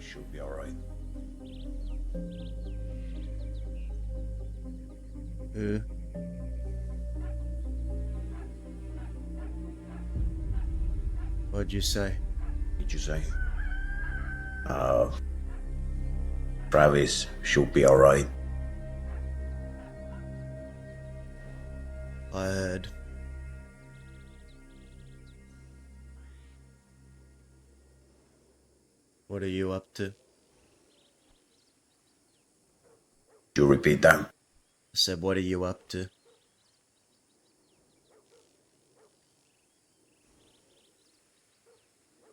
should be alright. Who? What'd you say? Did you say? Travis should be alright. I heard. What are you up to? You repeat that? I said, what are you up to?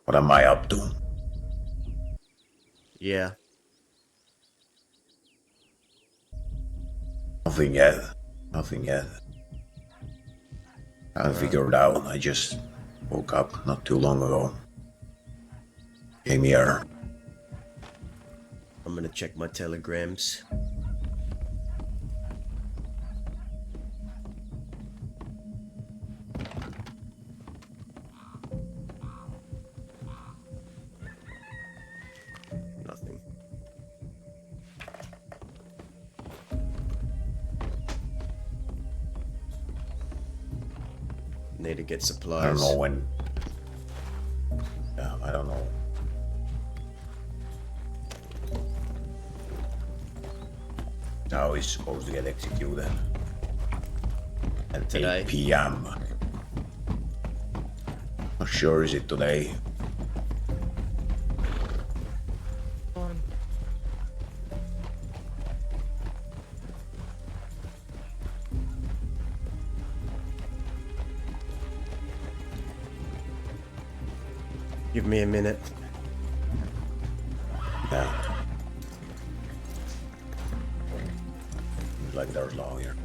What am I up to? Yeah. Nothing yet. Nothing yet. I haven't figured out. I just woke up not too long ago. Came here. I'm gonna check my telegrams. Nothing. Need to get supplies. I don't know when. Yeah, I don't know. How is supposed to get executed? At Today. 8 p.m. Not sure is it today. Give me a minute. Yeah. Seems like there's law here.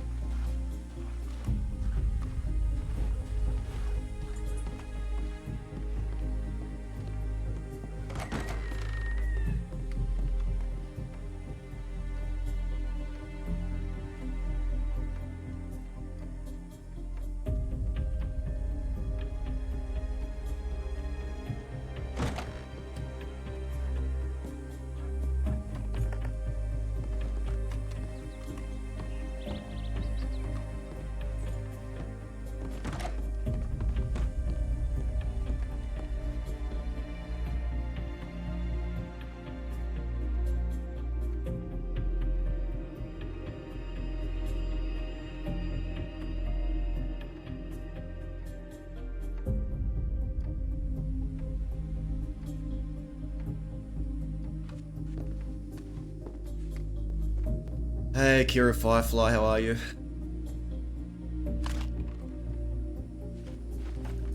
Hey, Kira Firefly, how are you?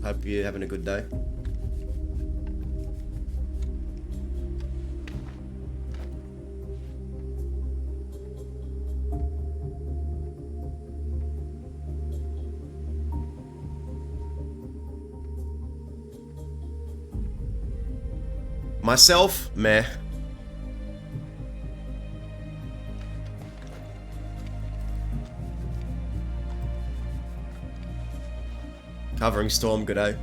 Hope you're having a good day. Myself? Meh. Covering storm, good day.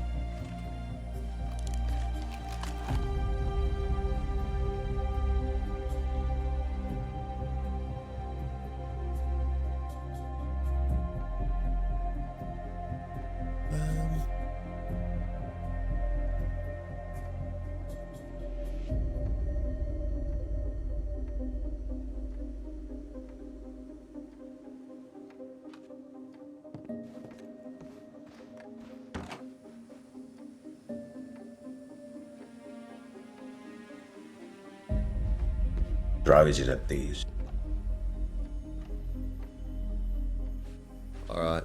Travis is at these. Alright.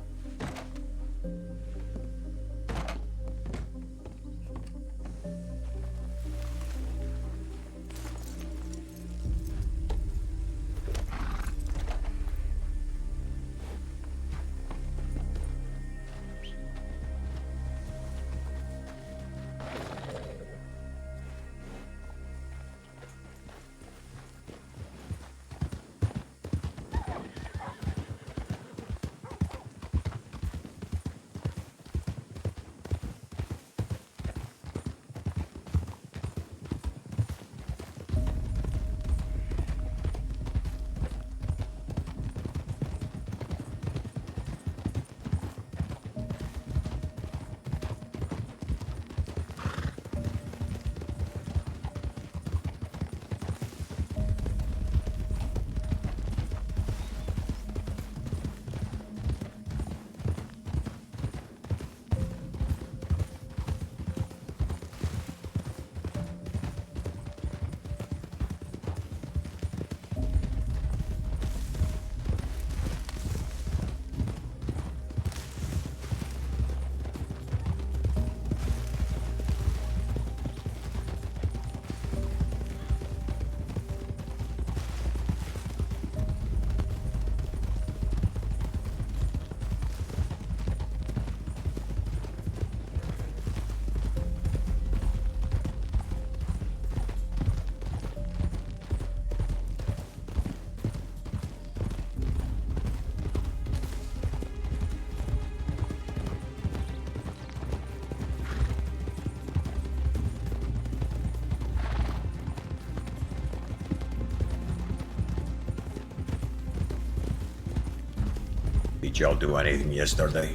Did y'all do anything yesterday?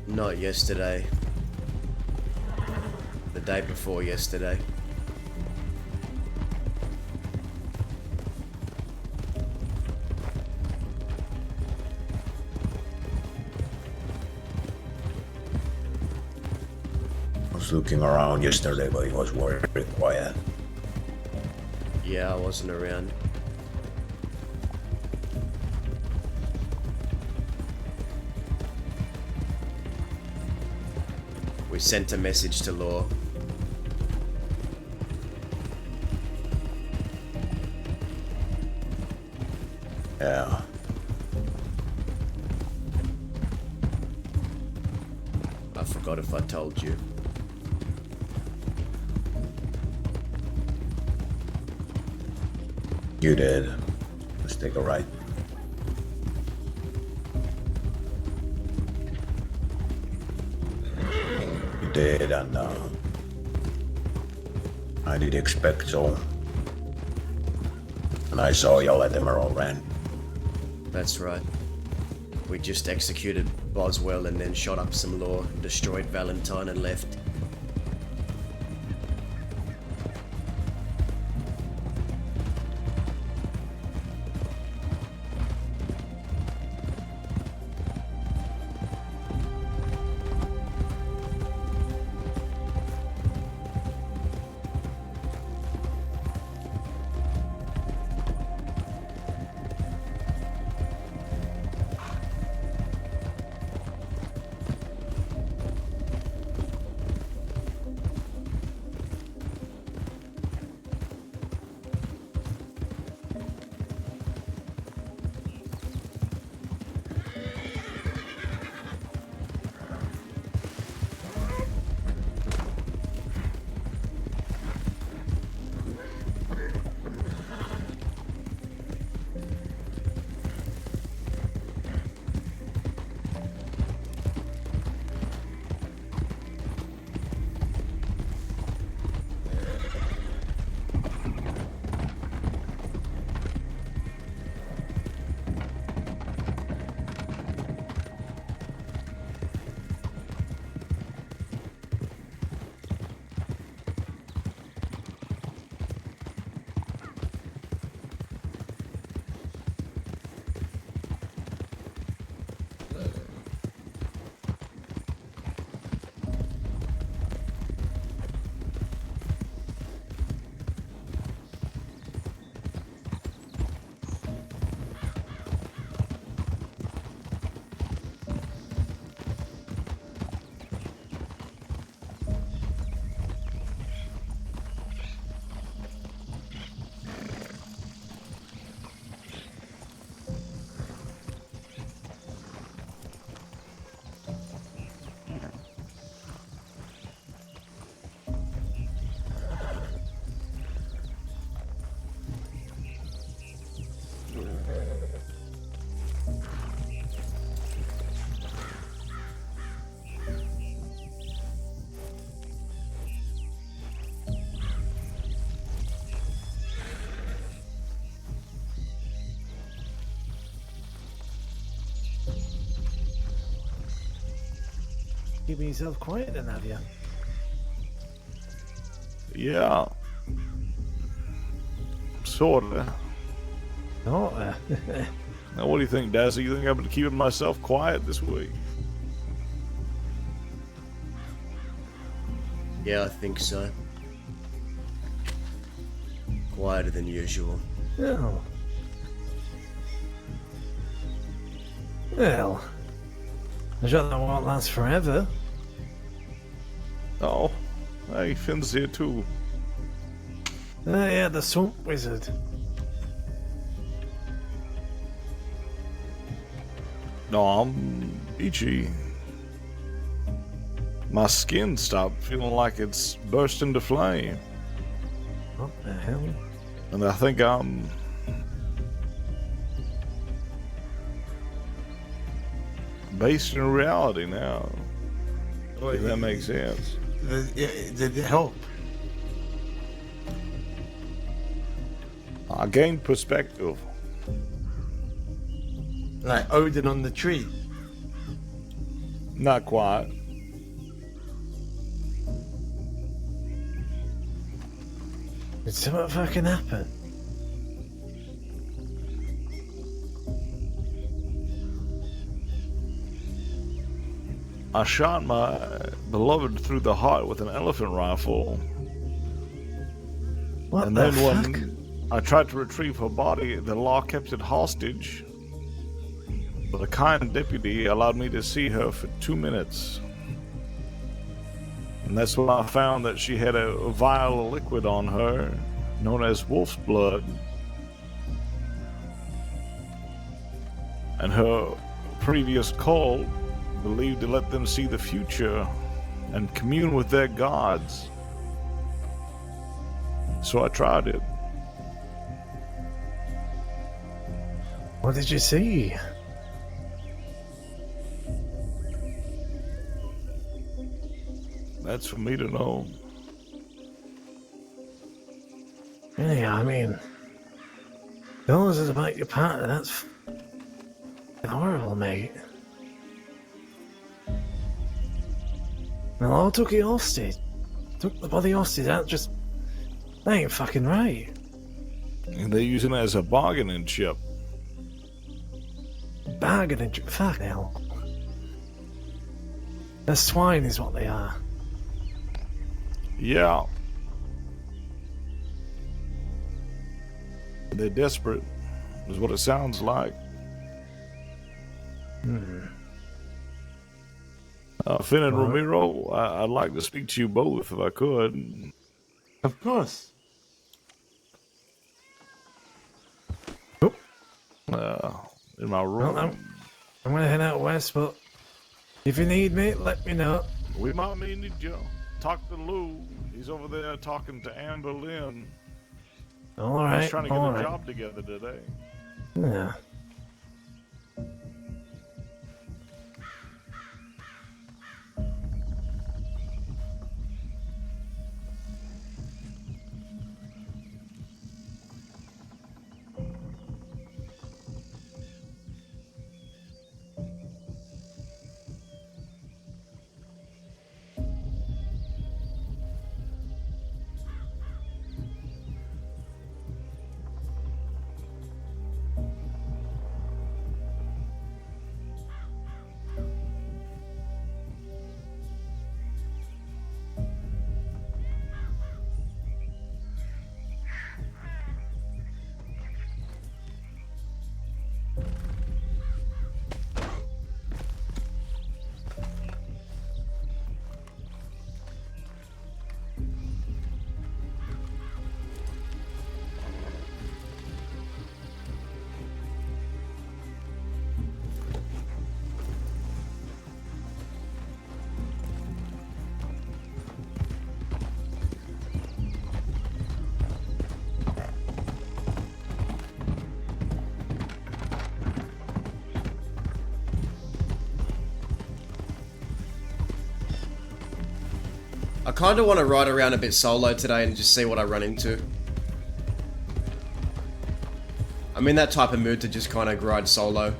Not yesterday. The day before yesterday. I was looking around yesterday, but it was very quiet. Yeah, I wasn't around. We sent a message to Law. Yeah. I forgot if I told you. You did. Let's take a ride. You did, and I did expect so. And I saw y'all at Emerald Rand. That's right. We just executed Boswell and then shot up some Law, destroyed Valentine and left. Keeping yourself quiet then, have you? Yeah. Sorta. Oh, Now, what do you think, Dazzy? You think I'm been keeping myself quiet this week? Yeah, I think so. Quieter than usual. oh. Well, I hope that won't last forever. Oh, hey, Finn's here too. Yeah, the swamp wizard. No, I'm itchy. My skin stopped feeling like it's burst into flame. What the hell? And I think I'm... based in reality now. If that makes sense. Did it help? I gained perspective. Like Odin on the tree. Not quite. Did something fucking happen? I shot my beloved through the heart with an elephant rifle. What And the then fuck? when I tried to retrieve her body, the law kept it hostage. But a kind deputy allowed me to see her for 2 minutes. And that's when I found that she had a vial of liquid on her, known as wolf's blood. And her previous cult believed to let them see the future and commune with their gods. So I tried it. What did you see? That's for me to know. Yeah, I mean, those is about your partner. That's horrible, mate. Well, I took it hostage. Took the body hostage. That ain't fucking right. And they're using it as a bargaining chip. Bargaining. Fuck hell. They're swine, is what they are. Yeah. They're desperate, is what it sounds like. Finn and Ramiro, I'd like to speak to you both if I could. Of course. In my room. Well, I'm gonna head out west, but if you need me, let me know. We might need you. Talk to Lou. He's over there talking to Amber Lynn. Alright, He's trying to get a alright. job together today. Yeah. I kind of want to ride around a bit solo today and just see what I run into. I'm in that type of mood to just kind of ride solo.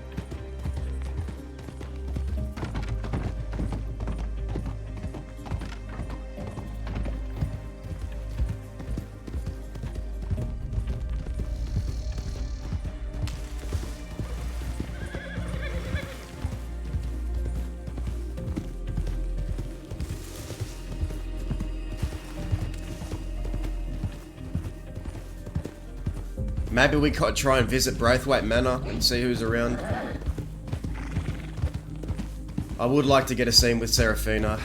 Maybe we could try and visit Braithwaite Manor and see who's around. I would like to get a scene with Serafina.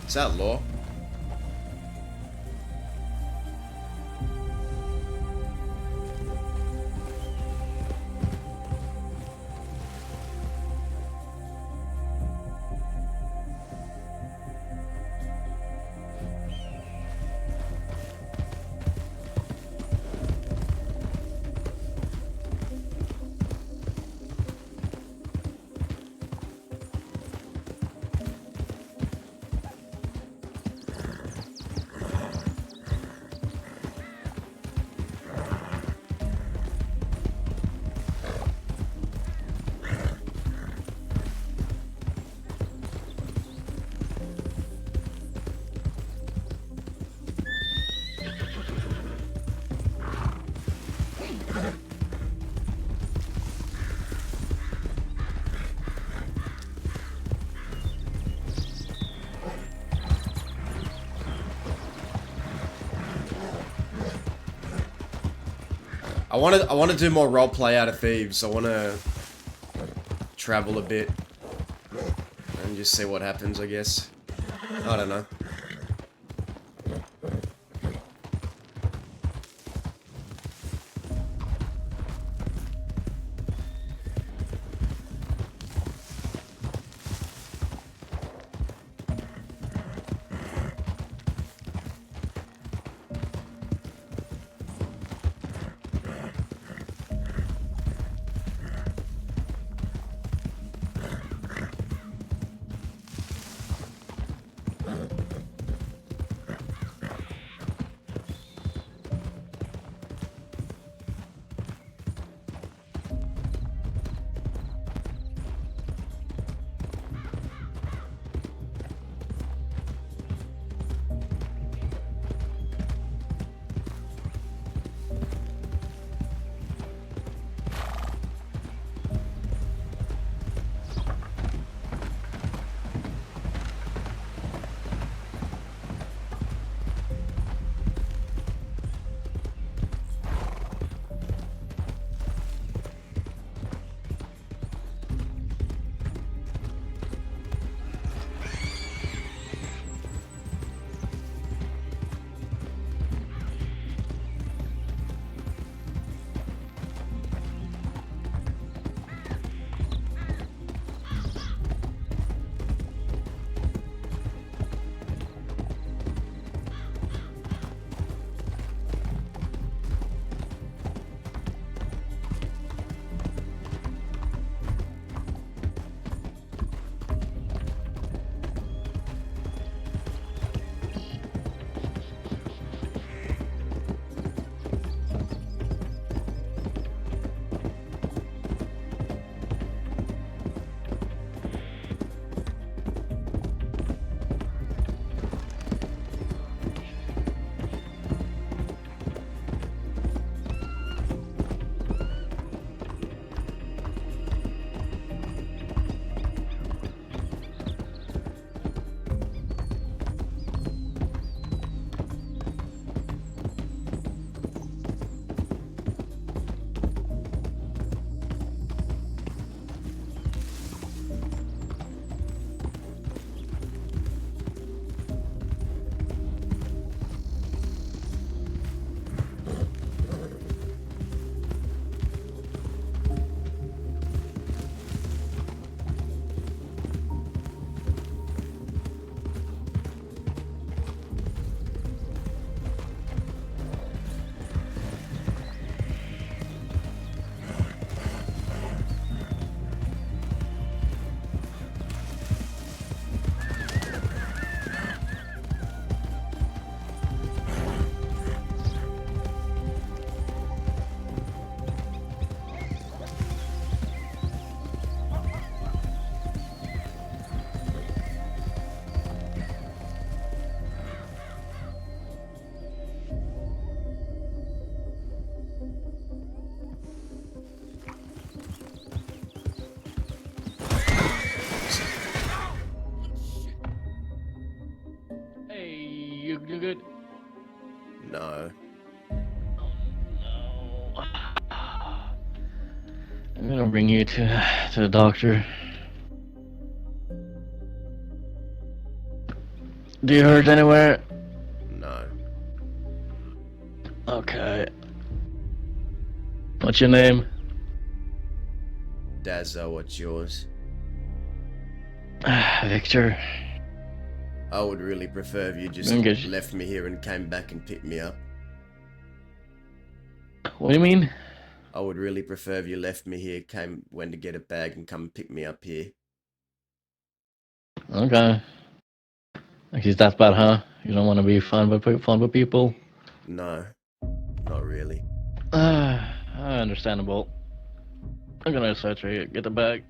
Is that Law? I want to do more roleplay out of Thieves. I want to travel a bit and just see what happens, I guess. I don't know. You good? No. I'm gonna bring you to the doctor. Do you hurt anywhere? No. Okay. What's your name? Dazza, what's yours? Victor. I would really prefer if you just English. left me here and came back and picked me up. What do you mean? I would really prefer if you left me here, went to get a bag and come pick me up here. Okay. Like he's that bad, huh? You don't want to be fun with people? No, not really. Understandable. I'm gonna search for you. Get the bag.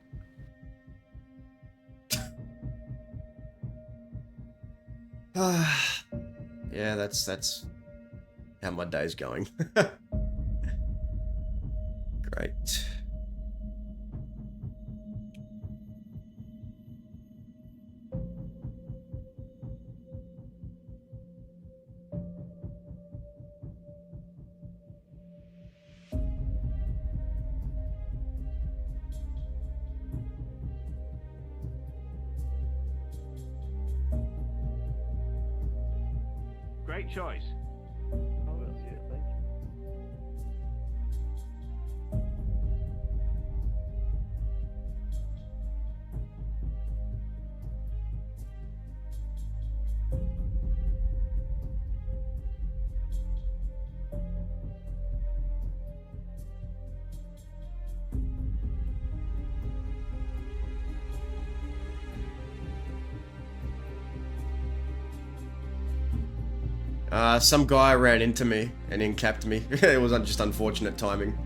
Yeah, that's how my day's going. Great. Great choice. Oh, that's it. Thank you. Some guy ran into me and incapped me. It was just unfortunate timing.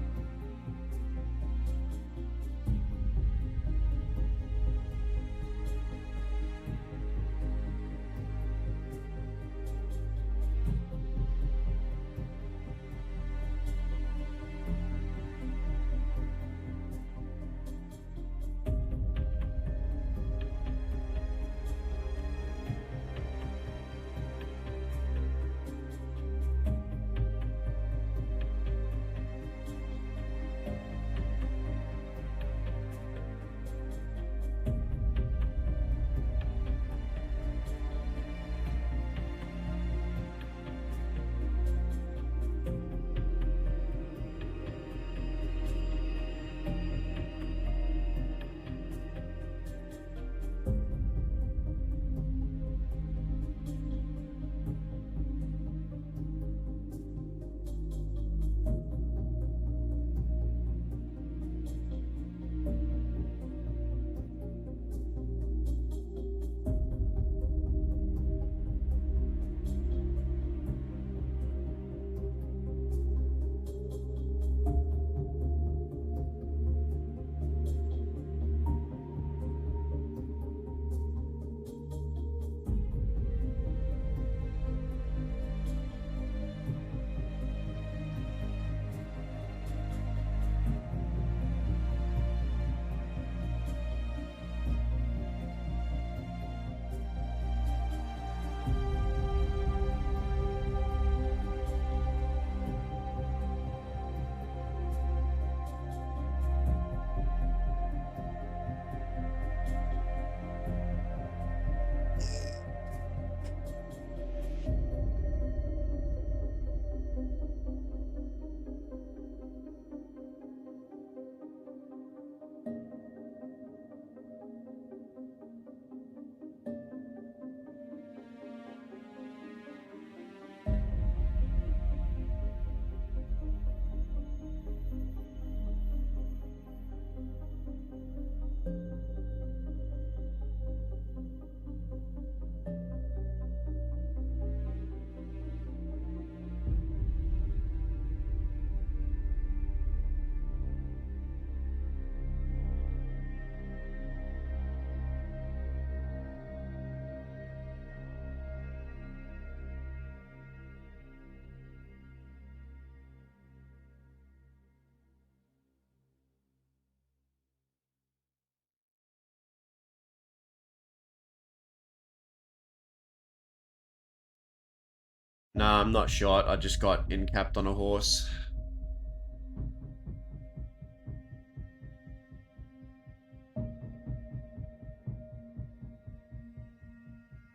Nah, I'm not shot. I just got incapped on a horse.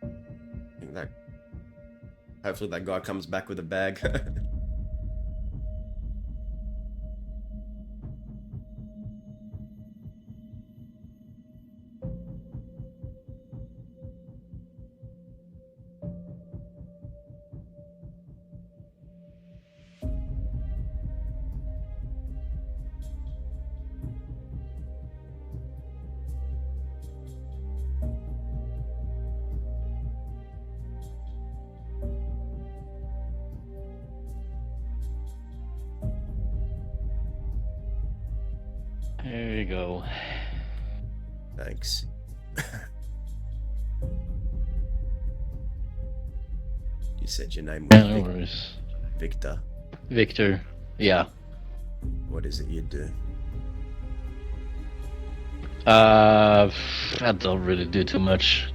I think that... Hopefully that guy comes back with a bag. There you go. Thanks. You said your name was Yeah, no worries. Victor. Victor. Yeah. What is it you do? I don't really do too much.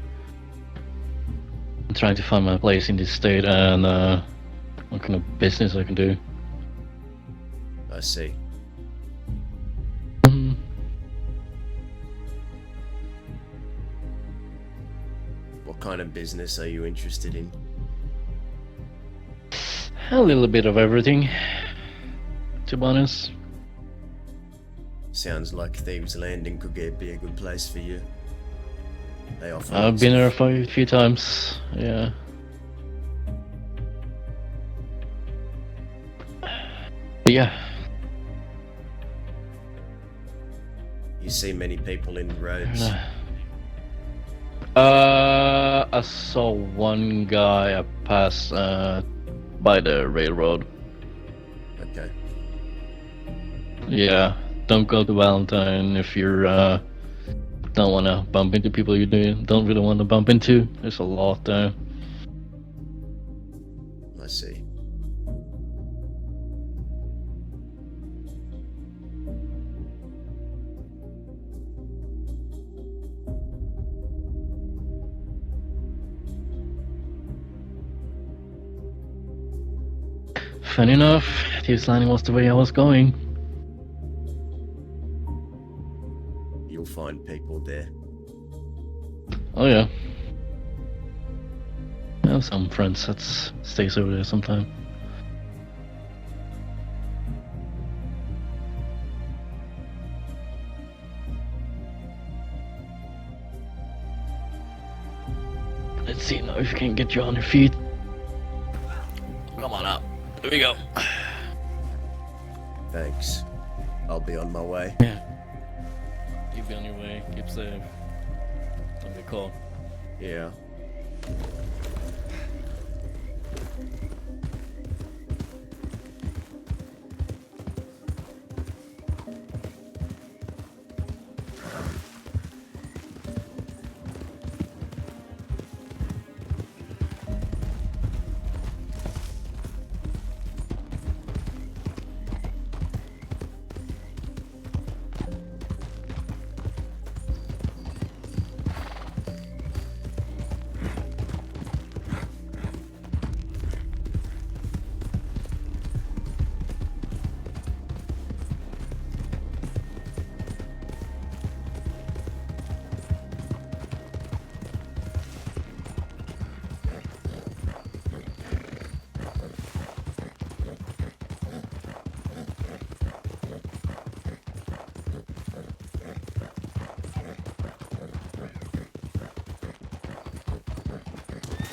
I'm trying to find my place in this state and what kind of business I can do. I see. Mhm. What kind of business are you interested in? A little bit of everything, to be honest. Sounds like Thieves Landing could be a good place for you. They offer I've lots been of- there for a few times, yeah. But yeah, You see many people in robes. I saw one guy I passed by the railroad. Okay. Yeah, don't go to Valentine if you're don't want to bump into people you don't really want to bump into. There's a lot there. I see. Funny enough, this landing was the way I was going. You'll find people there. Oh yeah. I have some friends that stays over there sometime. Let's see now if we can get you on your feet. Come on up. Here we go. Thanks. I'll be on my way. Yeah. Keep on your way. Keep safe. Don't get caught. Yeah.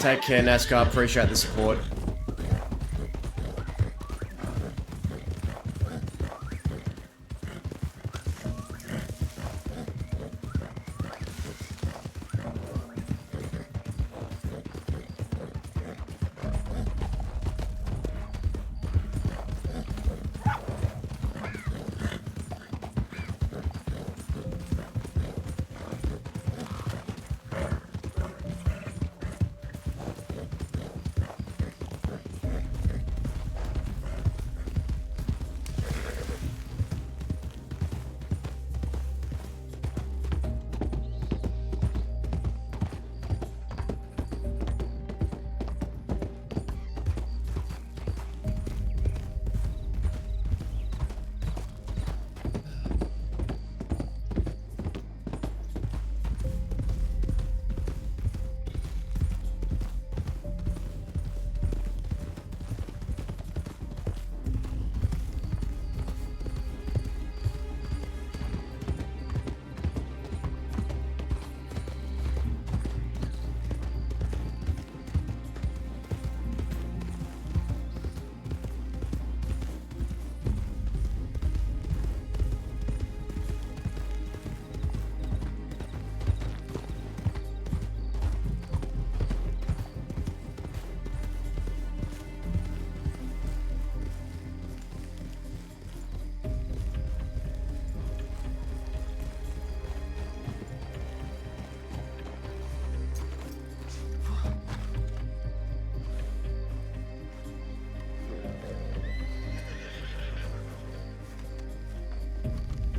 Take care, NASCAR. Appreciate the support.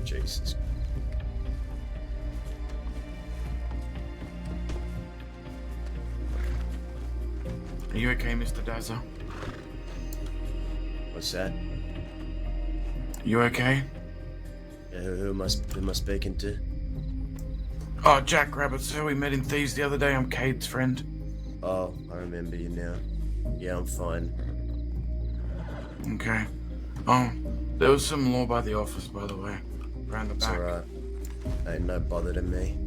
Jesus. Are you okay, Mr. Dazza? What's that? You okay? Yeah, who am I speaking to? Oh, Jack Rabbit, sir. We met in Thieves the other day. I'm Cade's friend. Oh, I remember you now. Yeah, I'm fine. Okay. There was some law by the office, by the way. Around the It's back. alright. Ain't no bother to me.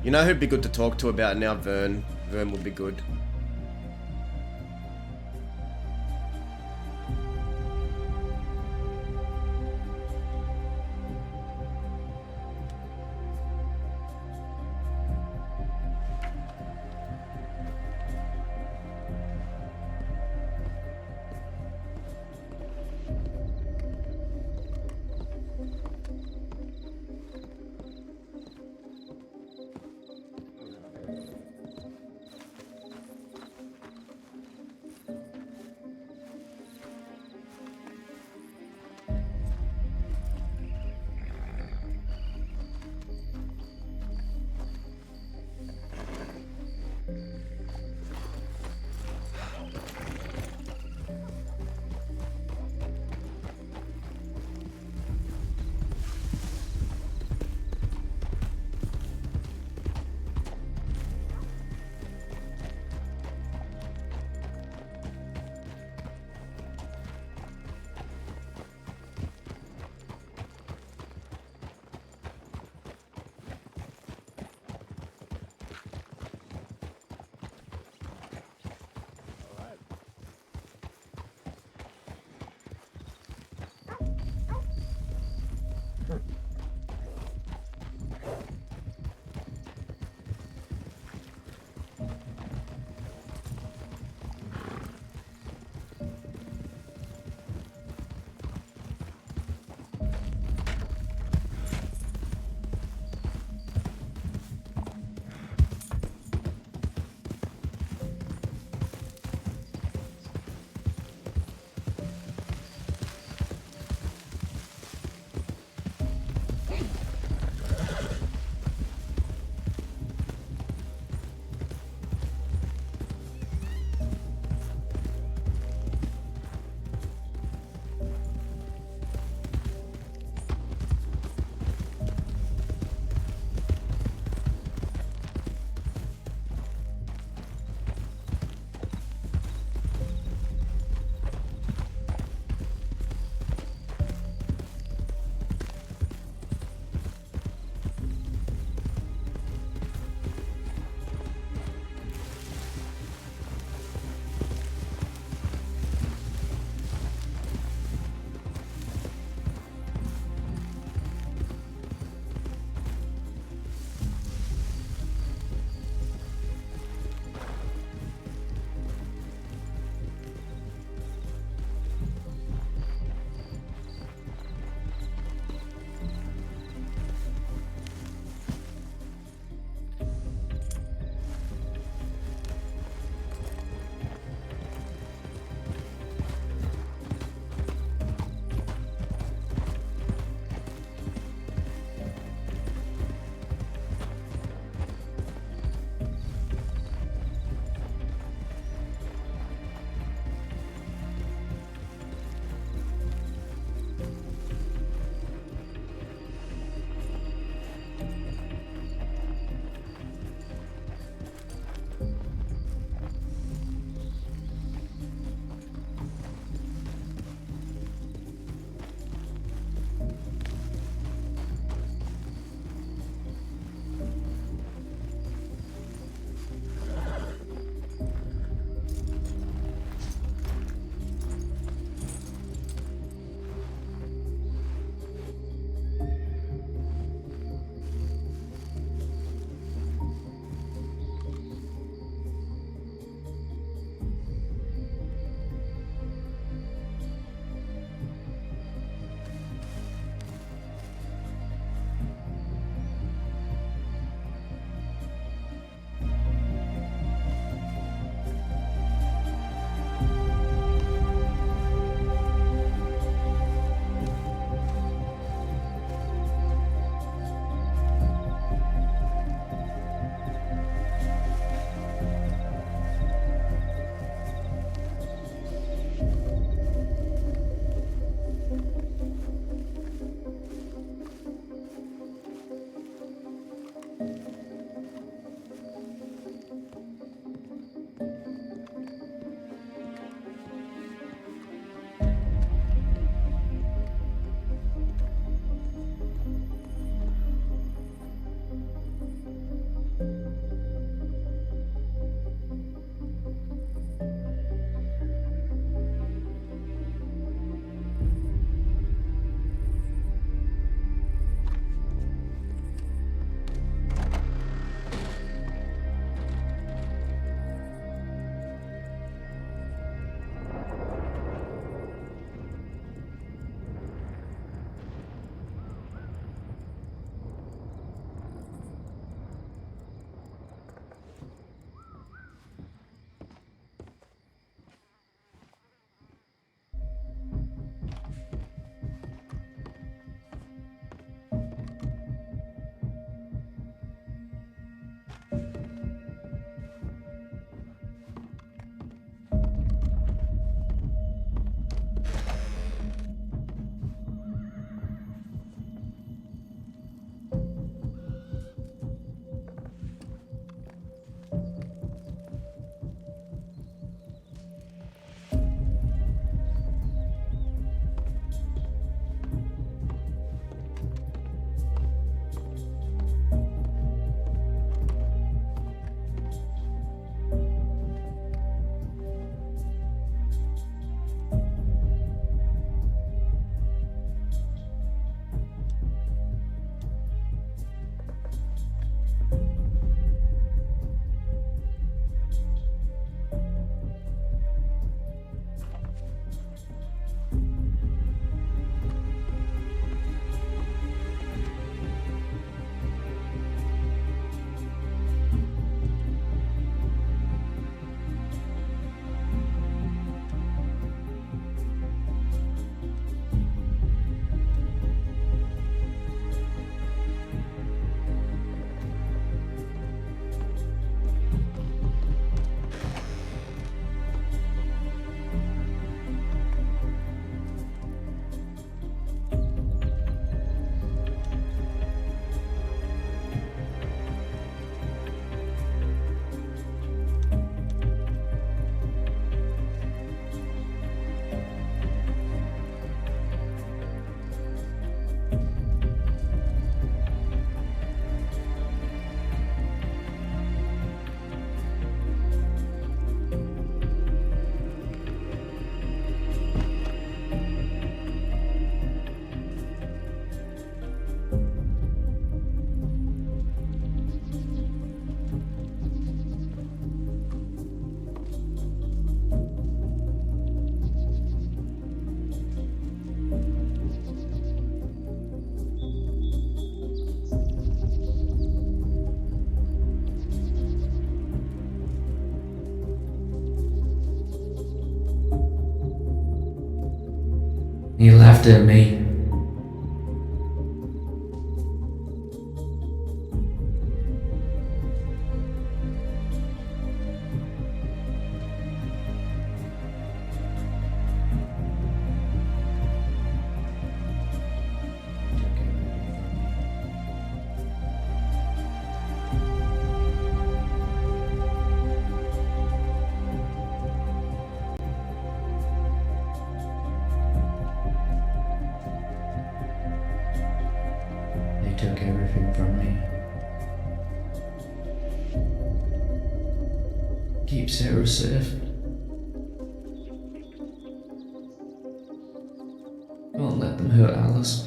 You know who'd be good to talk to about now? Vern. Vern would be good. He laughed at me. They took everything from me. Keep Sarah safe. Don't let them hurt Alice.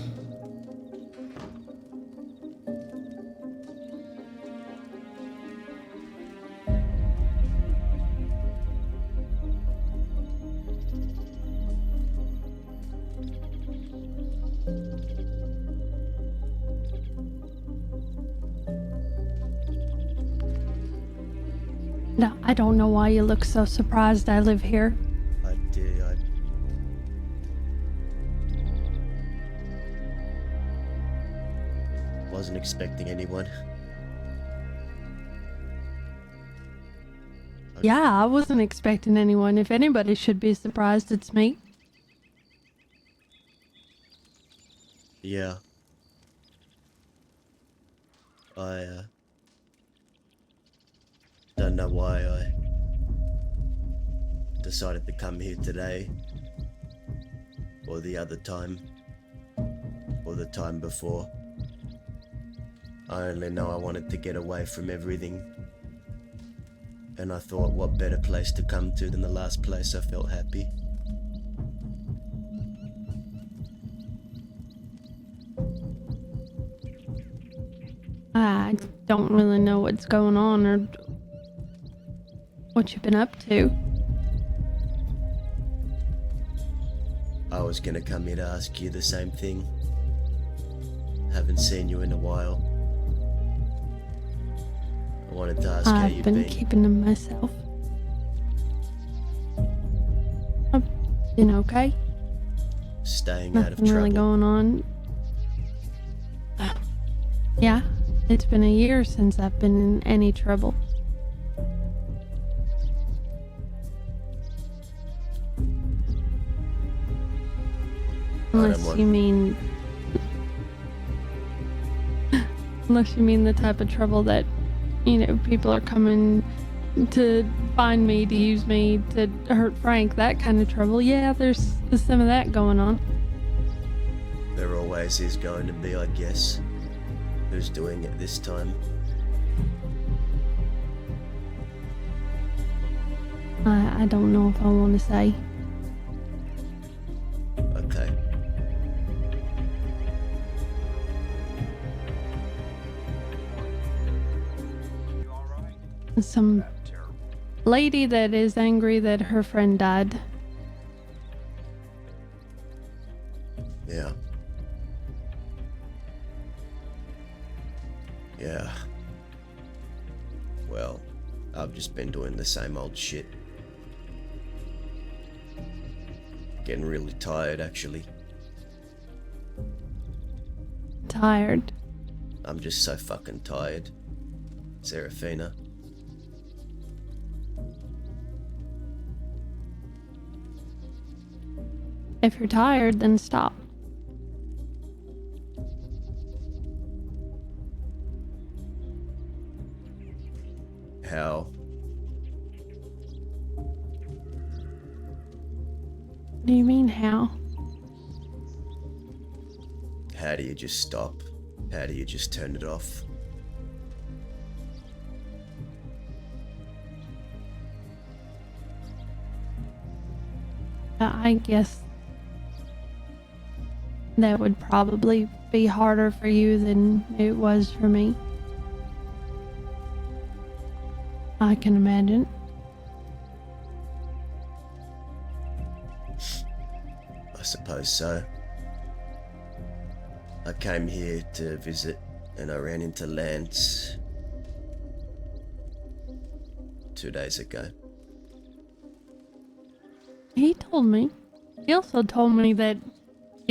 No, I don't know why you look so surprised I live here. I did. I wasn't expecting anyone. Yeah, I wasn't expecting anyone. If anybody should be surprised, it's me. Yeah. I don't know why I decided to come here today, or the other time, or the time before. I only know I wanted to get away from everything, and I thought what better place to come to than the last place I felt happy. I don't really know what's going on or what you've been up to. I was gonna come here to ask you the same thing. Haven't seen you in a while. I wanted to ask how I've you've been been. keeping to myself. I've been okay. Staying out of Nothing really trouble. going on. Yeah, it's been a year since I've been in any trouble. Unless you mean... Unless you mean the type of trouble that, you know, people are coming to find me, to use me, to hurt Frank, that kind of trouble. Yeah, there's some of that going on. There always is going to be, I guess. Who's doing it this time? I don't know if I want to say. Okay. Some lady that is angry that her friend died. Yeah. Yeah. Well, I've just been doing the same old shit. Getting really tired, actually. Tired. I'm just so fucking tired. Serafina. If you're tired, then stop. How? What do you mean, how? How do you just stop? How do you just turn it off? I guess that would probably be harder for you than it was for me. I can imagine. I suppose so. I came here to visit and I ran into Lance 2 days ago. He told me. He also told me that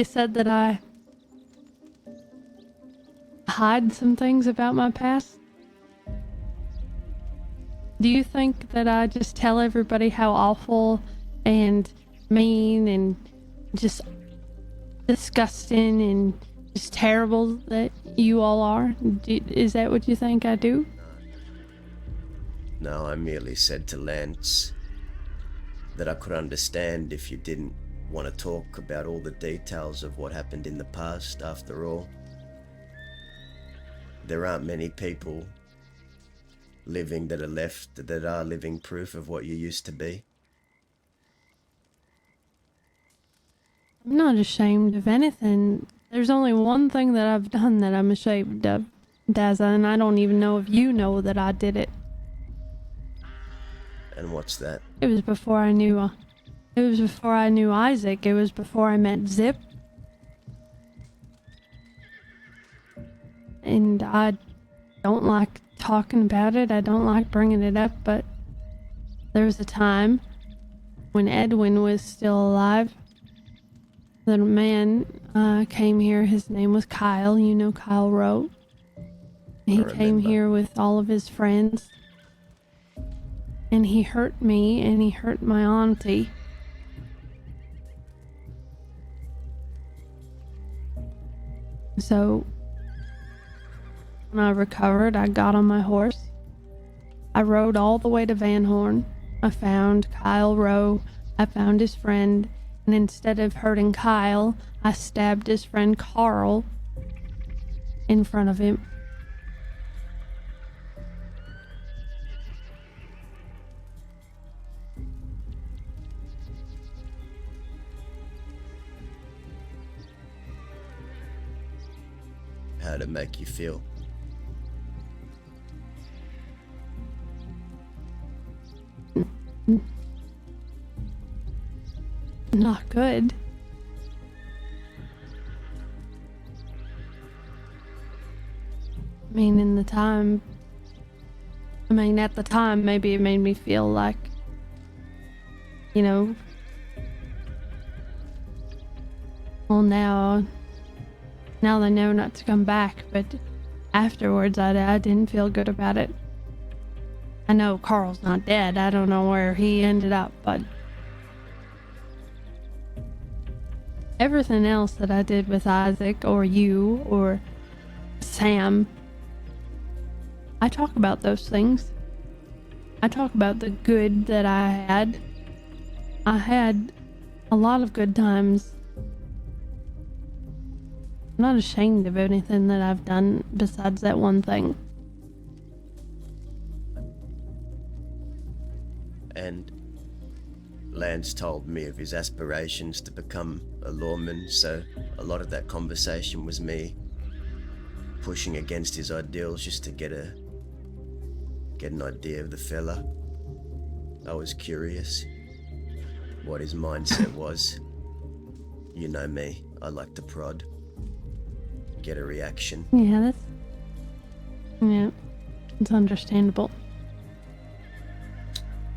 You said that I hide some things about my past. Do you think that I just tell everybody how awful and mean and just disgusting and just terrible that you all are? Is that what you think I do? No, I merely said to Lance that I could understand if you didn't want to talk about all the details of what happened in the past. After all, there aren't many people living that are living proof of what you used to be. I'm not ashamed of anything. There's only one thing that I've done that I'm ashamed of, Daza, and I don't even know if you know that I did it. And what's that? It was before I knew Isaac. It was before I met Zip. And I don't like talking about it. I don't like bringing it up, but there was a time when Edwin was still alive that a man came here. His name was Kyle. You know Kyle Rowe. He came here with all of his friends. And he hurt me and he hurt my auntie. So when I recovered, I got on my horse. I rode all the way to Van Horn. I found Kyle Rowe. I found his friend. And instead of hurting Kyle, I stabbed his friend Carl in front of him. How'd it make you feel? Not good. At the time, maybe it made me feel like, well, now they know not to come back, but afterwards I didn't feel good about it. I know Carl's not dead. I don't know where he ended up, but everything else that I did with Isaac or you or Sam, I talk about those things. I talk about the good that I had. I had a lot of good times. I'm not ashamed of anything that I've done besides that one thing. And Lance told me of his aspirations to become a lawman, so a lot of that conversation was me pushing against his ideals just to get an idea of the fella. I was curious what his mindset was. You know me, I like to prod, get a reaction. Yeah, it's understandable.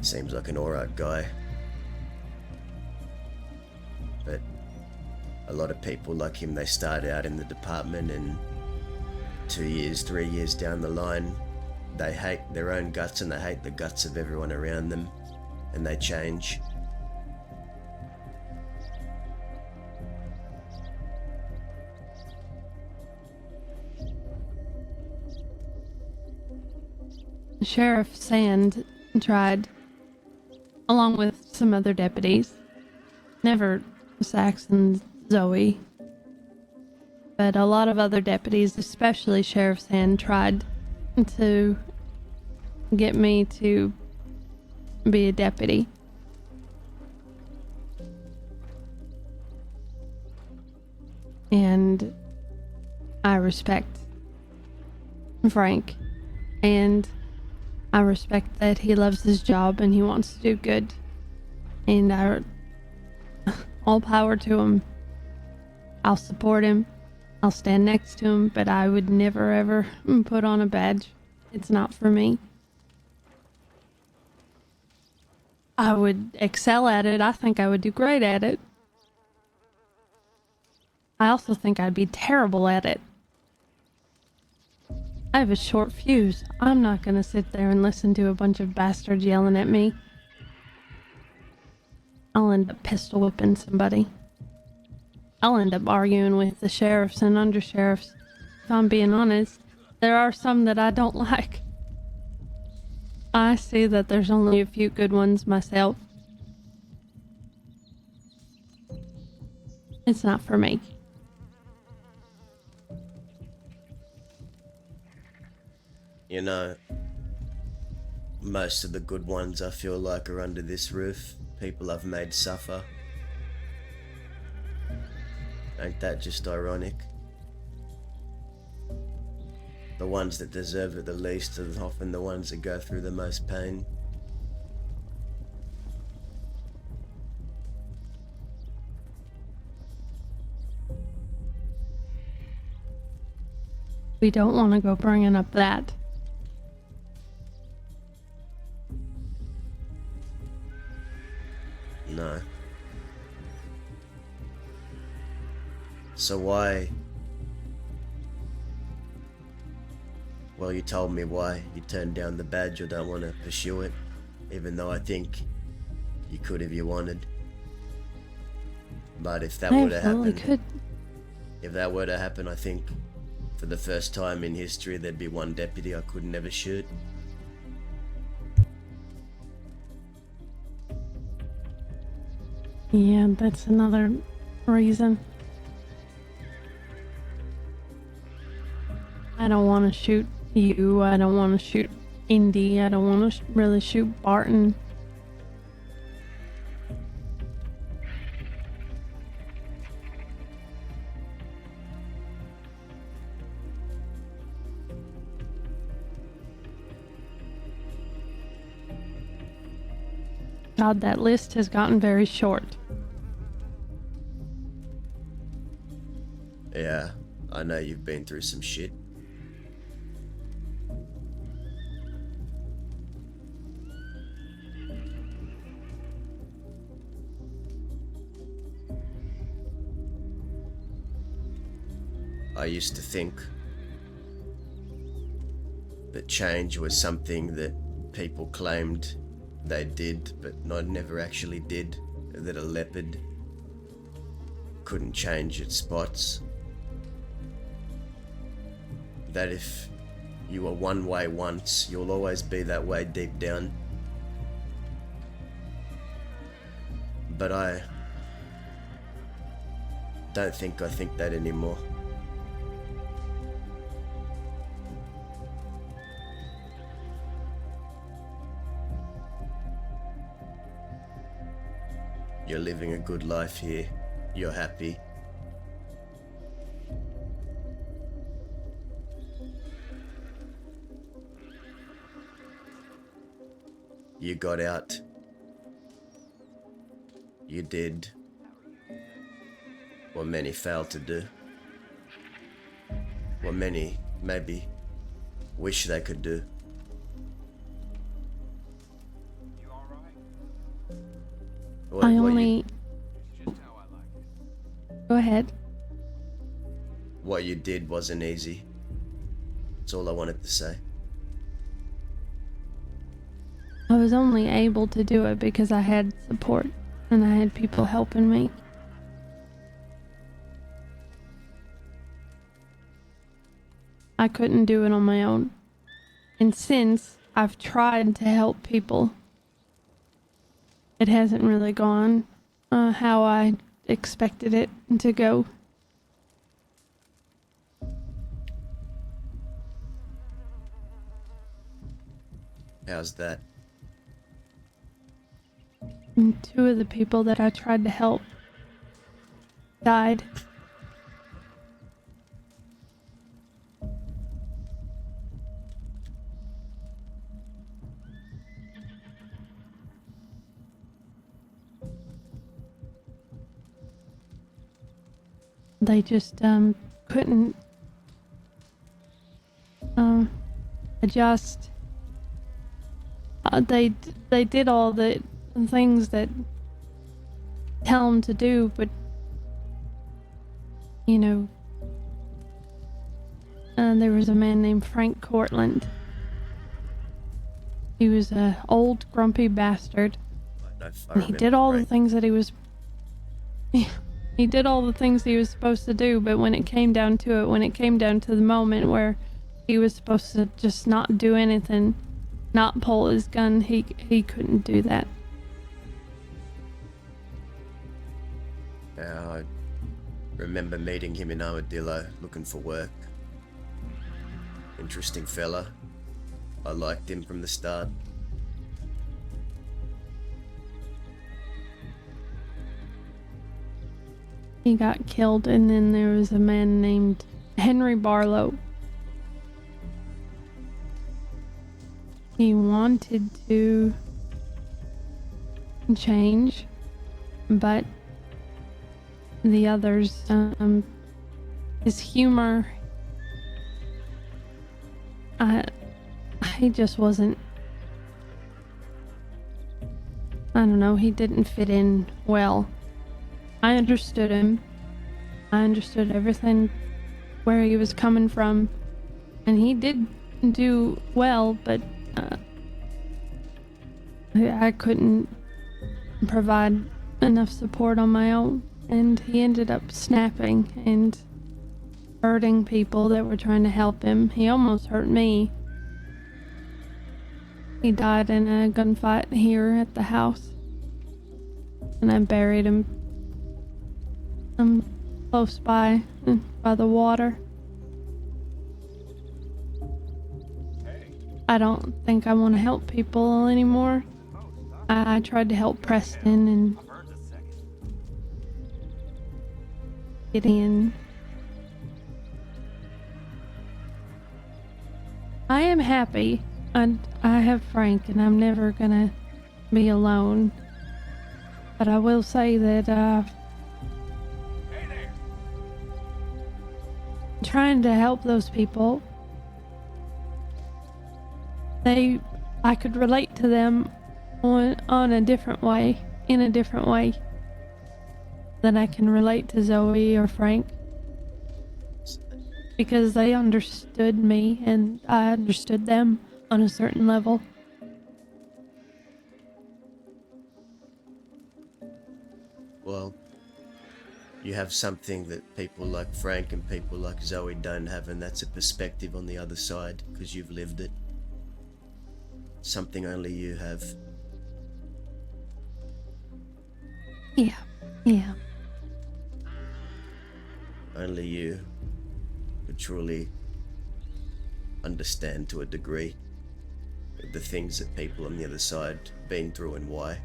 Seems like an alright guy. But a lot of people like him, they start out in the department and 2 years, 3 years down the line, they hate their own guts and they hate the guts of everyone around them, and they change. Sheriff Sand tried, along with some other deputies, never Saxon Zoe, but a lot of other deputies, especially Sheriff Sand, tried to get me to be a deputy. And I respect Frank, and I respect that he loves his job and he wants to do good. And all power to him. I'll support him. I'll stand next to him, but I would never ever put on a badge. It's not for me. I would excel at it. I think I would do great at it. I also think I'd be terrible at it. I have a short fuse. I'm not gonna sit there and listen to a bunch of bastards yelling at me. I'll end up pistol whipping somebody. I'll end up arguing with the sheriffs and undersheriffs. If I'm being honest, there are some that I don't like. I see that there's only a few good ones myself. It's not for me. You know, most of the good ones I feel like are under this roof. People I've made suffer. Ain't that just ironic? The ones that deserve it the least are often the ones that go through the most pain. We don't want to go bringing up that. No. So why? Well, you told me why you turned down the badge or don't want to pursue it, even though I think you could if you wanted. But if that I were to absolutely happen, could. if that were to happen, I think for the first time in history there'd be one deputy I could never shoot. Yeah, that's another reason. I don't want to shoot you. I don't want to shoot Indy. I don't want to really shoot Barton. God, that list has gotten very short. Yeah, I know you've been through some shit. I used to think that change was something that people claimed they did, but never actually did. That a leopard couldn't change its spots. That if you were one way once, you'll always be that way deep down. But I don't think I think that anymore. You're living a good life here. You're happy. You got out. You did what many failed to do. What many maybe wish they could do. What, I what only... Go ahead. What you did wasn't easy. That's all I wanted to say. I was only able to do it because I had support and I had people helping me. I couldn't do it on my own. And since I've tried to help people, it hasn't really gone how I expected it to go. How's that? And 2 of the people that I tried to help died. They just couldn't adjust. They did all the things that tell them to do, but you know, there was a man named Frank Cortland. He was a old grumpy bastard. And he did all the things that he was he did all the things he was supposed to do, but when it came down to it, when it came down to the moment where he was supposed to just not do anything, not pull his gun, he couldn't do that. I remember meeting him in Armadillo looking for work. Interesting fella. I liked him from the start. He got killed, and then there was a man named Henry Barlow. He wanted to change, but the others, his humor, he just wasn't, I don't know, he didn't fit in well. I understood him. I understood everything where he was coming from, and he did do well, but I couldn't provide enough support on my own, and he ended up snapping and hurting people that were trying to help him. He almost hurt me. He died in a gunfight here at the house, and I buried him close by the water. I don't think I want to help people anymore. I tried to help Preston and Gideon. I am happy. I have Frank, and I'm never gonna be alone. But I will say that trying to help those people, I could relate to them on a different way, in a different way than I can relate to Zoe or Frank, because they understood me and I understood them on a certain level. Well, you have something that people like Frank and people like Zoe don't have, and that's a perspective on the other side, because you've lived it. Something only you have. Yeah. Only you could truly understand to a degree the things that people on the other side have been through and why.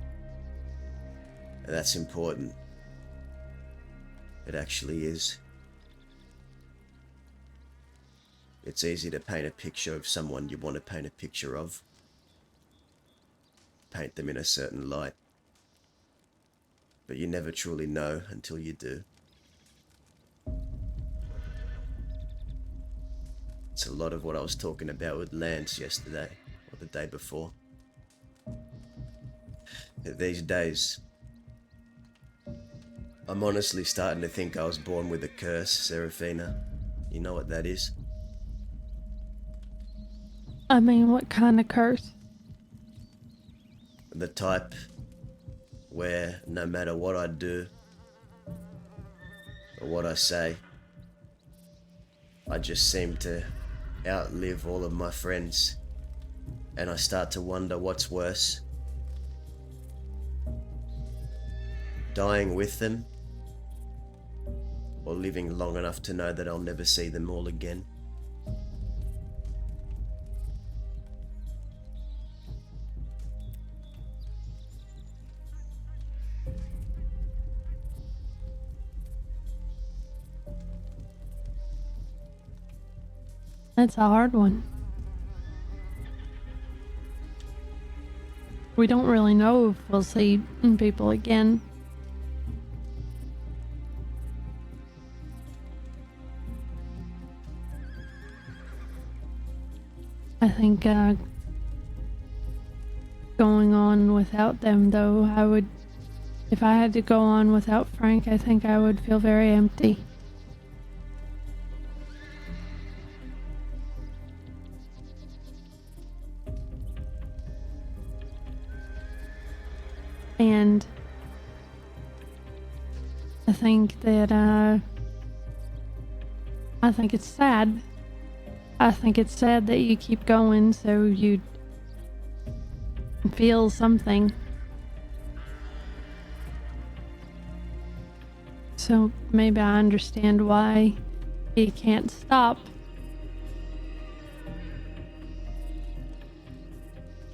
And that's important. It actually is. It's easy to paint a picture of someone you want to paint a picture of. Paint them in a certain light. But you never truly know until you do. It's a lot of what I was talking about with Lance yesterday, or the day before. These days, I'm honestly starting to think I was born with a curse, Serafina. You know what that is? I mean, what kind of curse? The type where no matter what I do or what I say, I just seem to outlive all of my friends, and I start to wonder what's worse. Dying with them, or living long enough to know that I'll never see them all again. That's a hard one. We don't really know if we'll see people again. I think going on without them, though, if I had to go on without Frank, I think I would feel very empty. And I think that, I think it's sad. I think it's sad that you keep going so you feel something. So maybe I understand why you can't stop.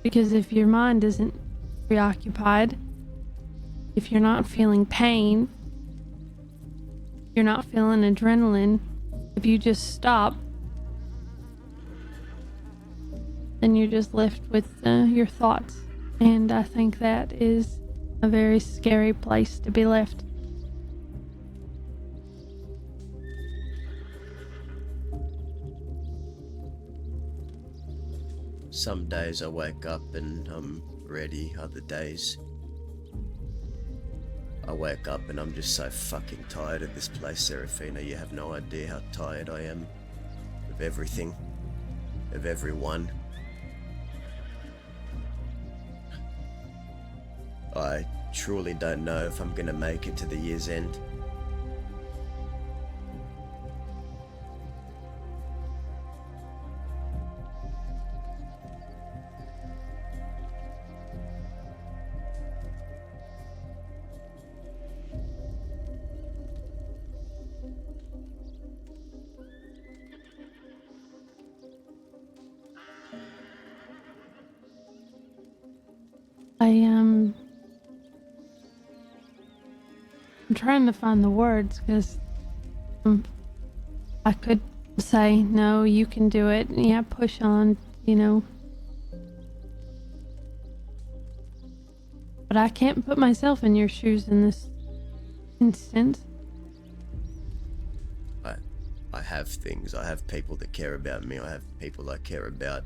Because if your mind isn't preoccupied, if you're not feeling pain, you're not feeling adrenaline, if you just stop, then you're just left with your thoughts. And I think that is a very scary place to be left. Some days I wake up and I'm ready, other days I wake up and I'm just so fucking tired of this place, Serafina. You have no idea how tired I am of everything, of everyone. I truly don't know if I'm gonna make it to the year's end. I'm trying to find the words because I could say, no, you can do it. Yeah, push on, you know. But I can't put myself in your shoes in this instance. I have things. I have people that care about me. I have people I care about.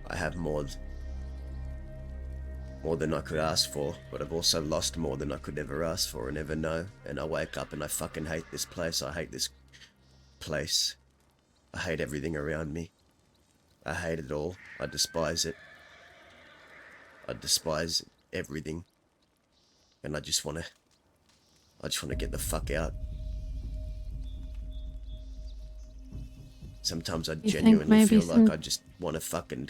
I have more than I could ask for, but I've also lost more than I could ever ask for and ever know. And I wake up and I fucking hate this place. I hate this place. I hate everything around me. I hate it all. I despise it. I despise everything. And I just wanna get the fuck out. Sometimes I genuinely feel like I just want to fucking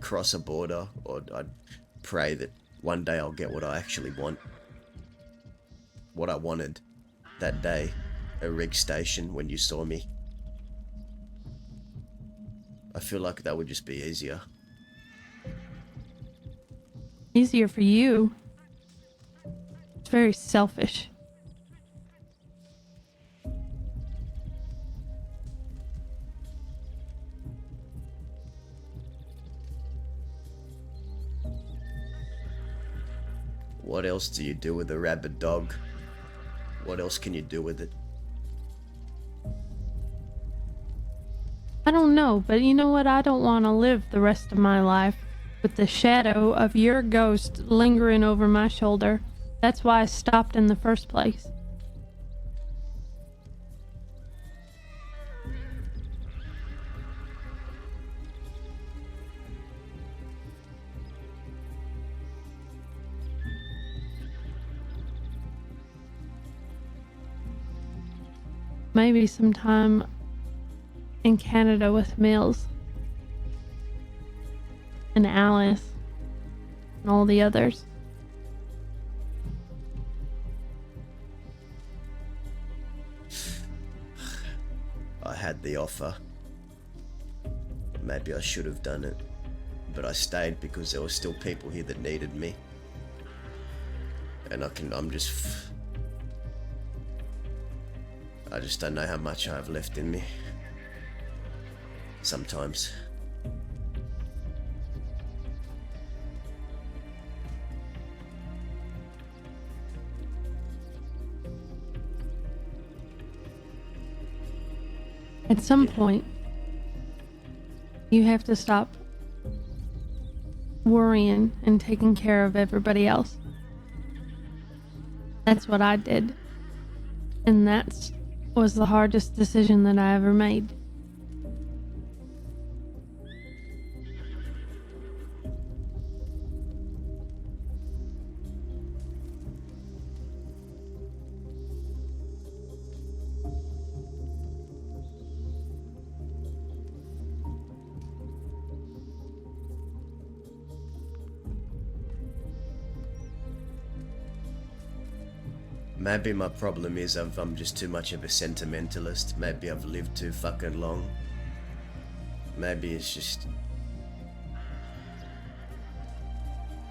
cross a border, or I'd pray that one day I'll get what I actually want. What I wanted that day, a rig station when you saw me. I feel like that would just be easier. Easier for you. It's very selfish. What else do you do with a rabid dog? What else can you do with it? I don't know, but you know what? I don't want to live the rest of my life with the shadow of your ghost lingering over my shoulder. That's why I stopped in the first place. Maybe sometime in Canada with Mills and Alice and all the others. I had the offer. Maybe I should have done it, but I stayed because there were still people here that needed me. And I just don't know how much I have left in me. Sometimes. At some point, you have to stop worrying and taking care of everybody else. That's what I did. And that was the hardest decision that I ever made. Maybe my problem is I'm just too much of a sentimentalist. Maybe I've lived too fucking long. Maybe it's just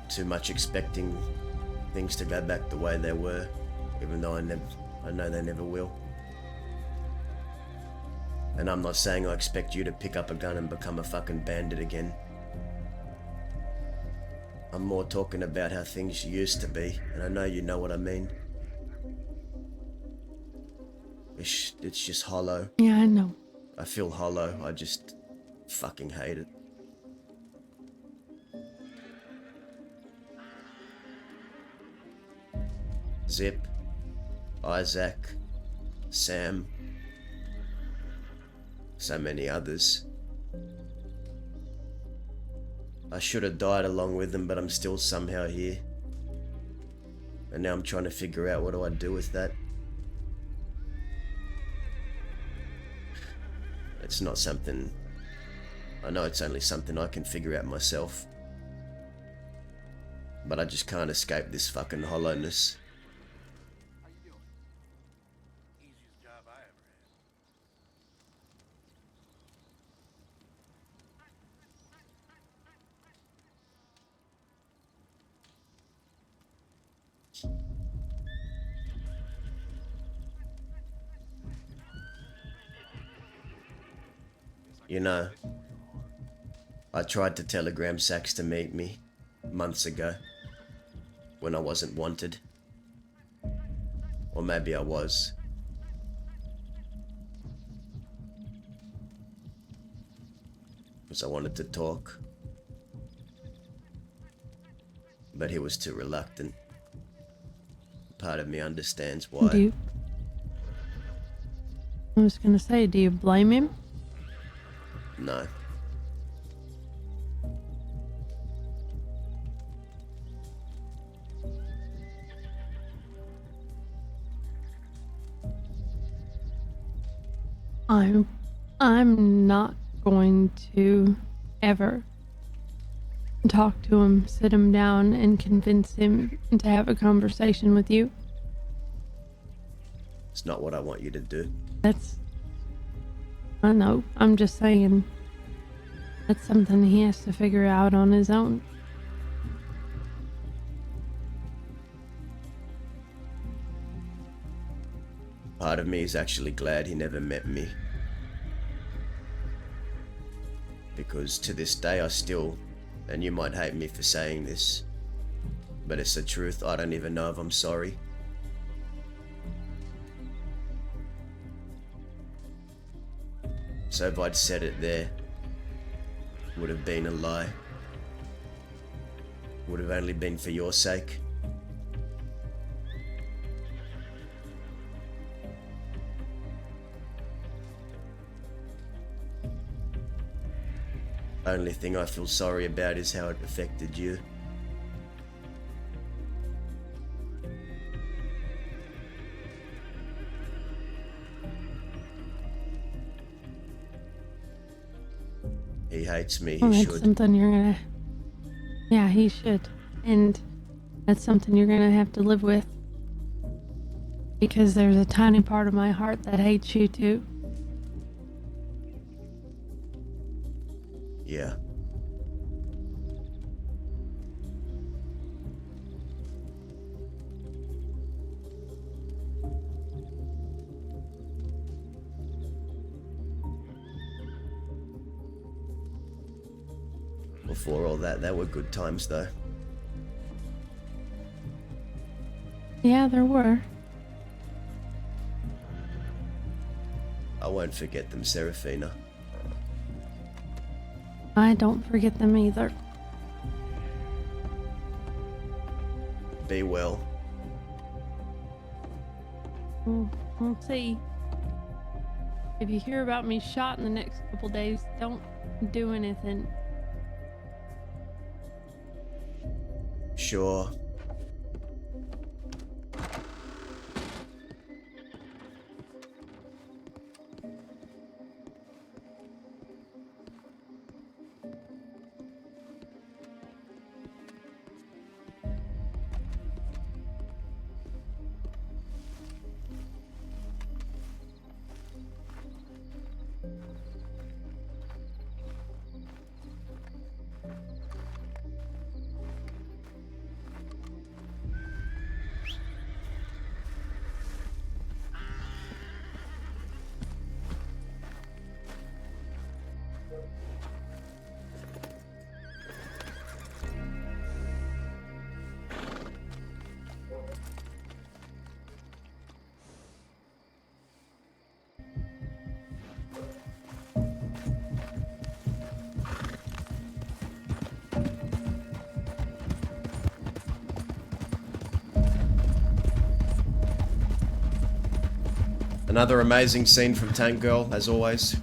too much expecting things to go back the way they were, even though I know they never will. And I'm not saying I expect you to pick up a gun and become a fucking bandit again. I'm more talking about how things used to be, and I know you know what I mean. It's just hollow. Yeah, I know. I feel hollow. I just fucking hate it. Zip, Isaac, Sam, so many others. I should have died along with them, but I'm still somehow here. And now I'm trying to figure out what do I do with that. It's not something... I know it's only something I can figure out myself. But I just can't escape this fucking hollowness. You know, I tried to telegram Sax to meet me months ago when I wasn't wanted. Or maybe I was. Because I wanted to talk. But he was too reluctant. Part of me understands why. I was gonna say, do you blame him? No. I'm not going to ever talk to him, sit him down, and convince him to have a conversation with you. It's not what I want you to do. I know. I'm just saying that's something he has to figure out on his own. Part of me is actually glad he never met me. Because to this day I still, and you might hate me for saying this, but it's the truth, I don't even know if I'm sorry. So if I'd said it there, would have been a lie. Would have only been for your sake. Only thing I feel sorry about is how it affected you. He hates me, Well, he that's should. something you're gonna... Yeah, he should. And that's something you're gonna have to live with. Because there's a tiny part of my heart that hates you too. Yeah. Before all that, they were good times though. Yeah, there were. I won't forget them, Serafina. I don't forget them either. Be well. We'll see. If you hear about me shot in the next couple days, don't do anything. Sure. Another amazing scene from Tank Girl, as always.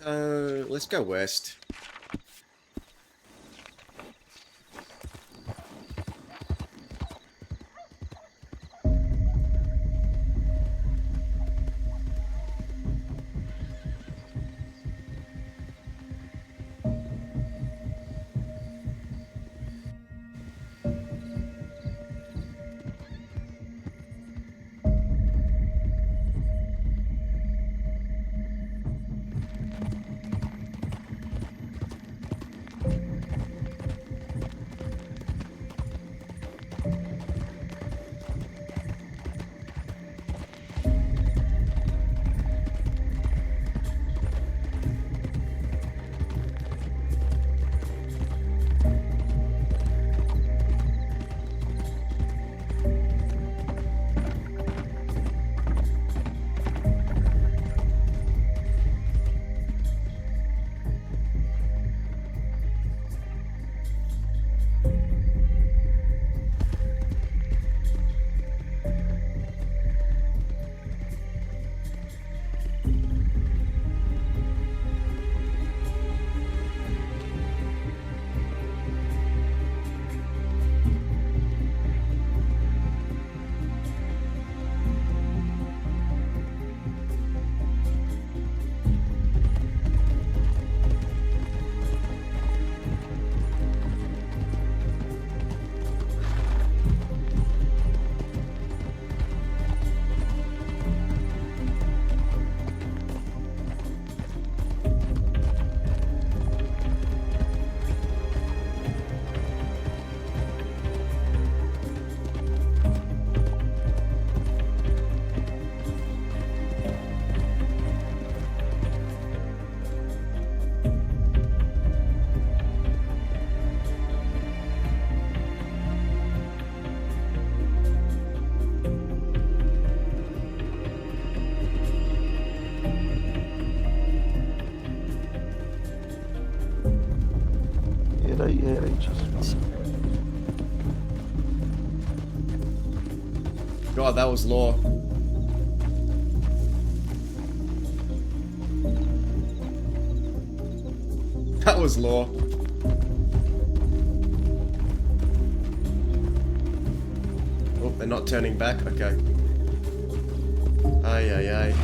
Let's go west. God, that was law. That was law. Oh, they're not turning back? Okay. Ay, ay, ay.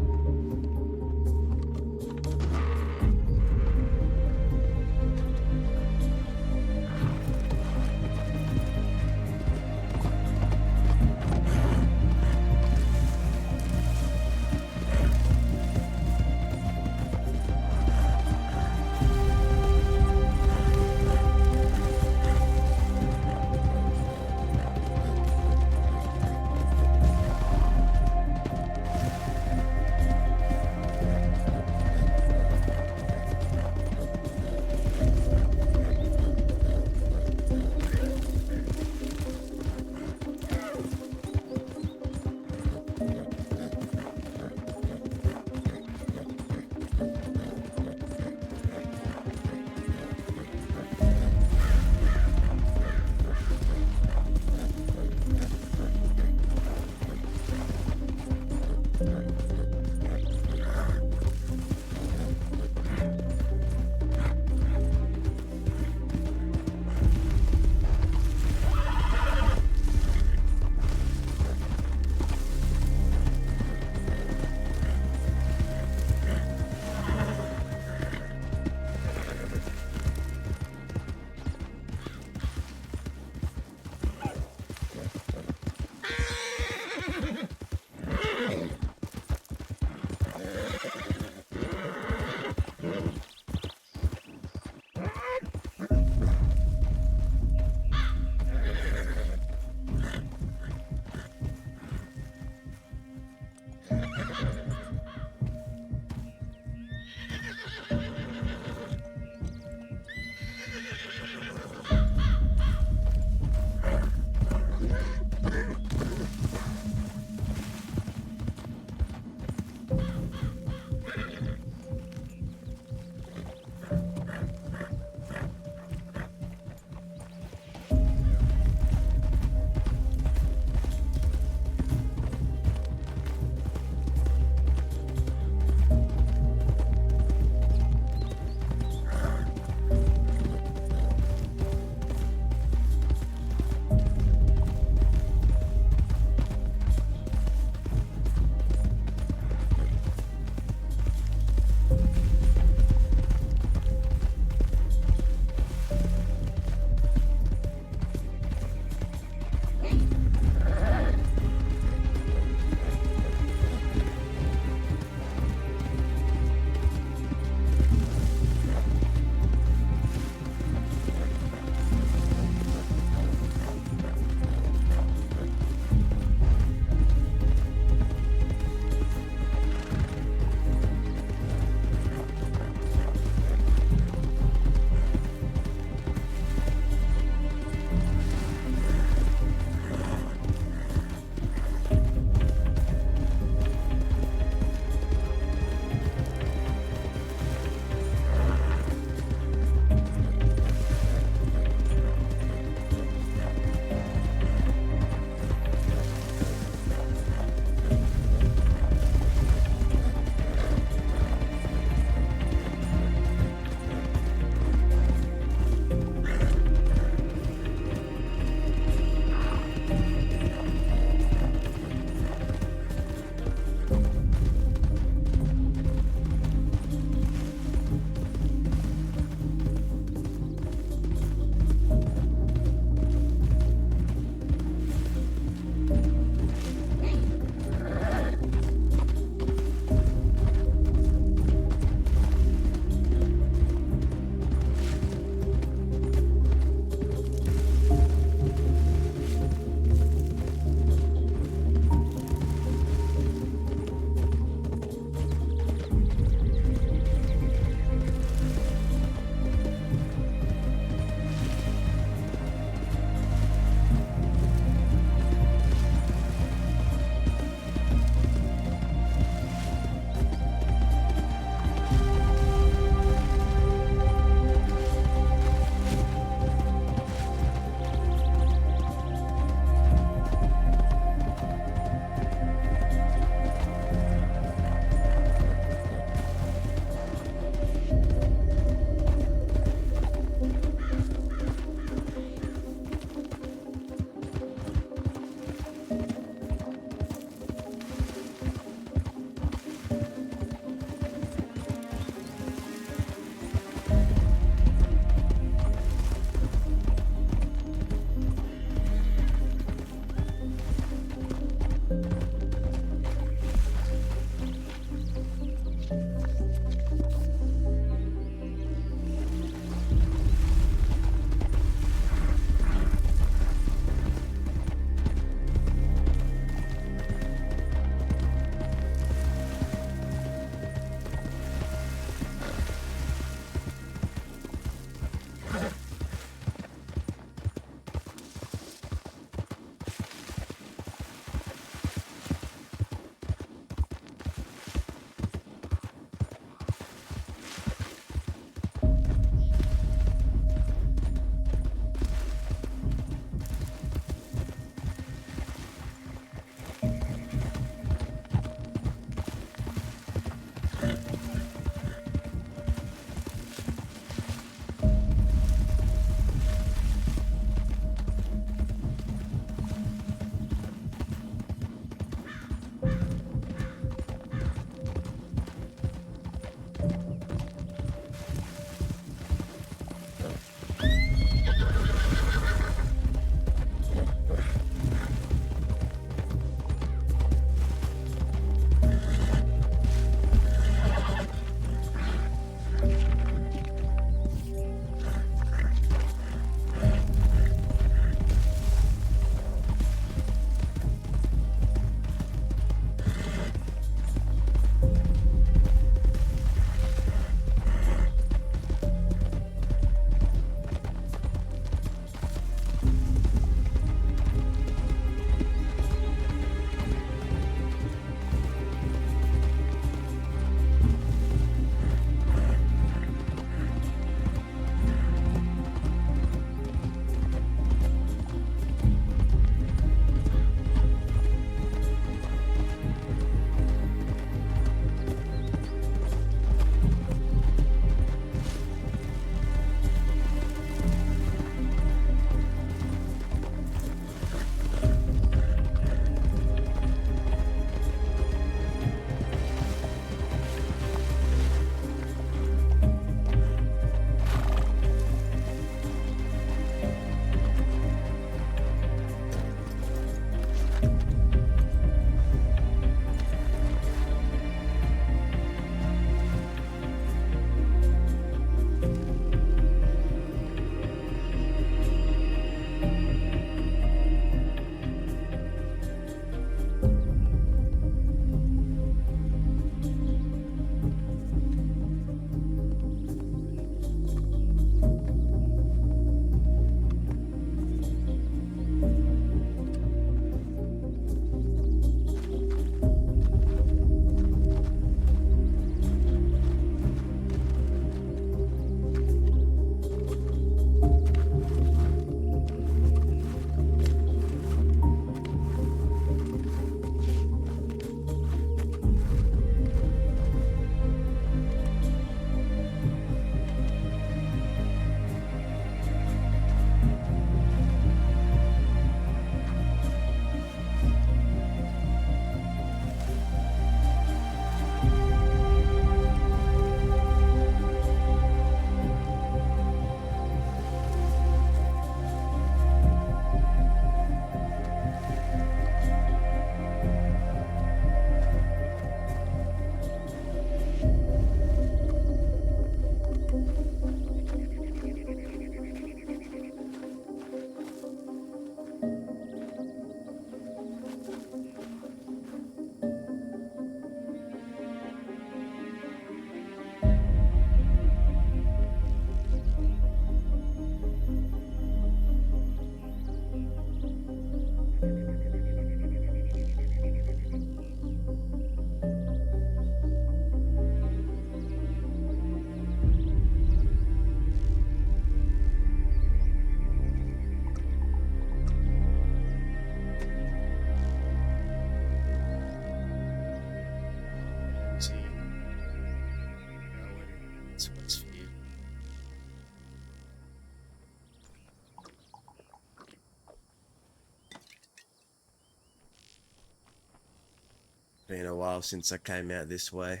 Been a while since I came out this way.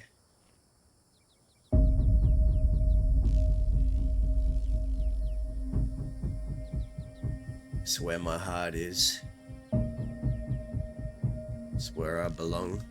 It's where my heart is. It's where I belong.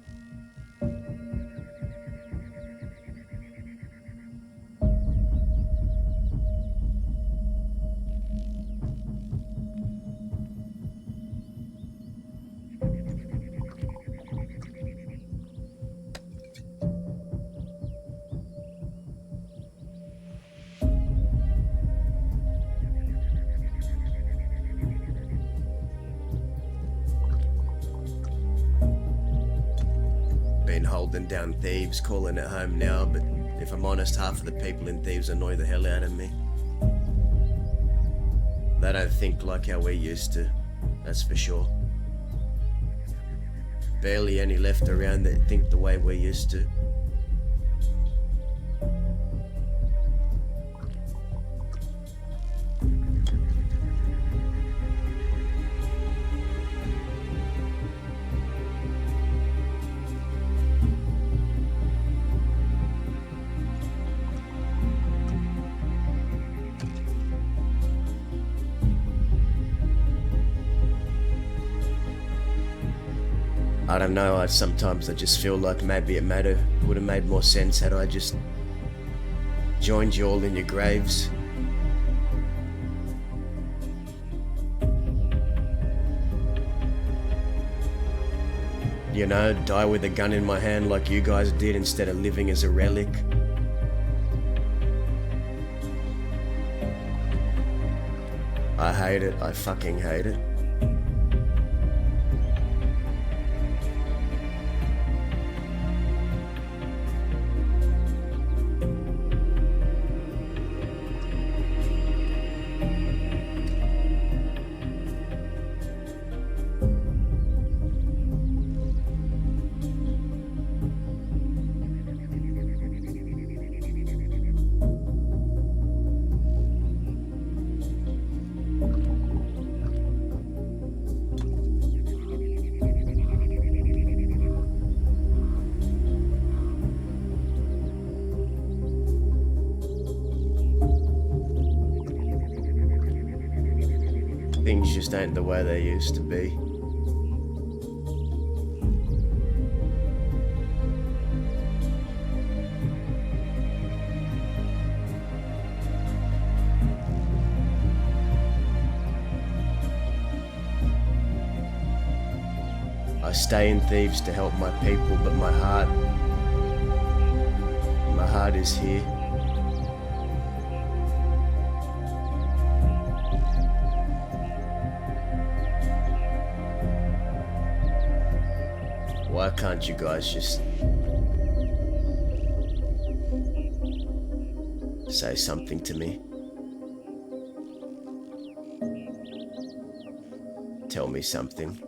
Been holding down Thieves, calling it home now, but if I'm honest, half of the people in Thieves annoy the hell out of me. They don't think like how we used to, that's for sure. Barely any left around that think the way we used to. I don't know, sometimes I just feel like maybe it would have made more sense had I just joined you all in your graves. You know, die with a gun in my hand like you guys did instead of living as a relic. I hate it, I fucking hate it. Things just ain't the way they used to be. I stay in Thieves to help my people, but my heart is here. Why can't you guys just say something to me? Tell me something.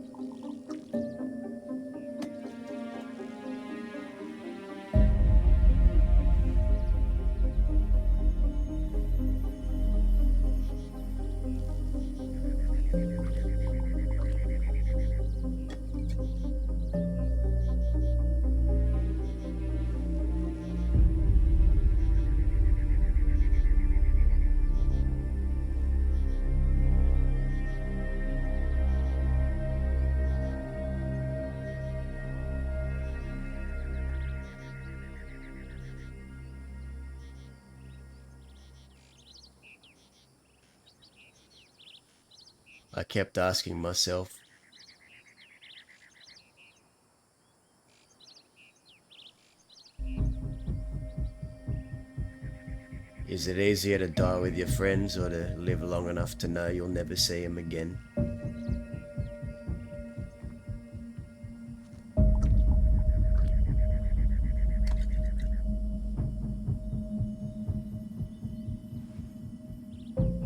I kept asking myself, is it easier to die with your friends or to live long enough to know you'll never see them again?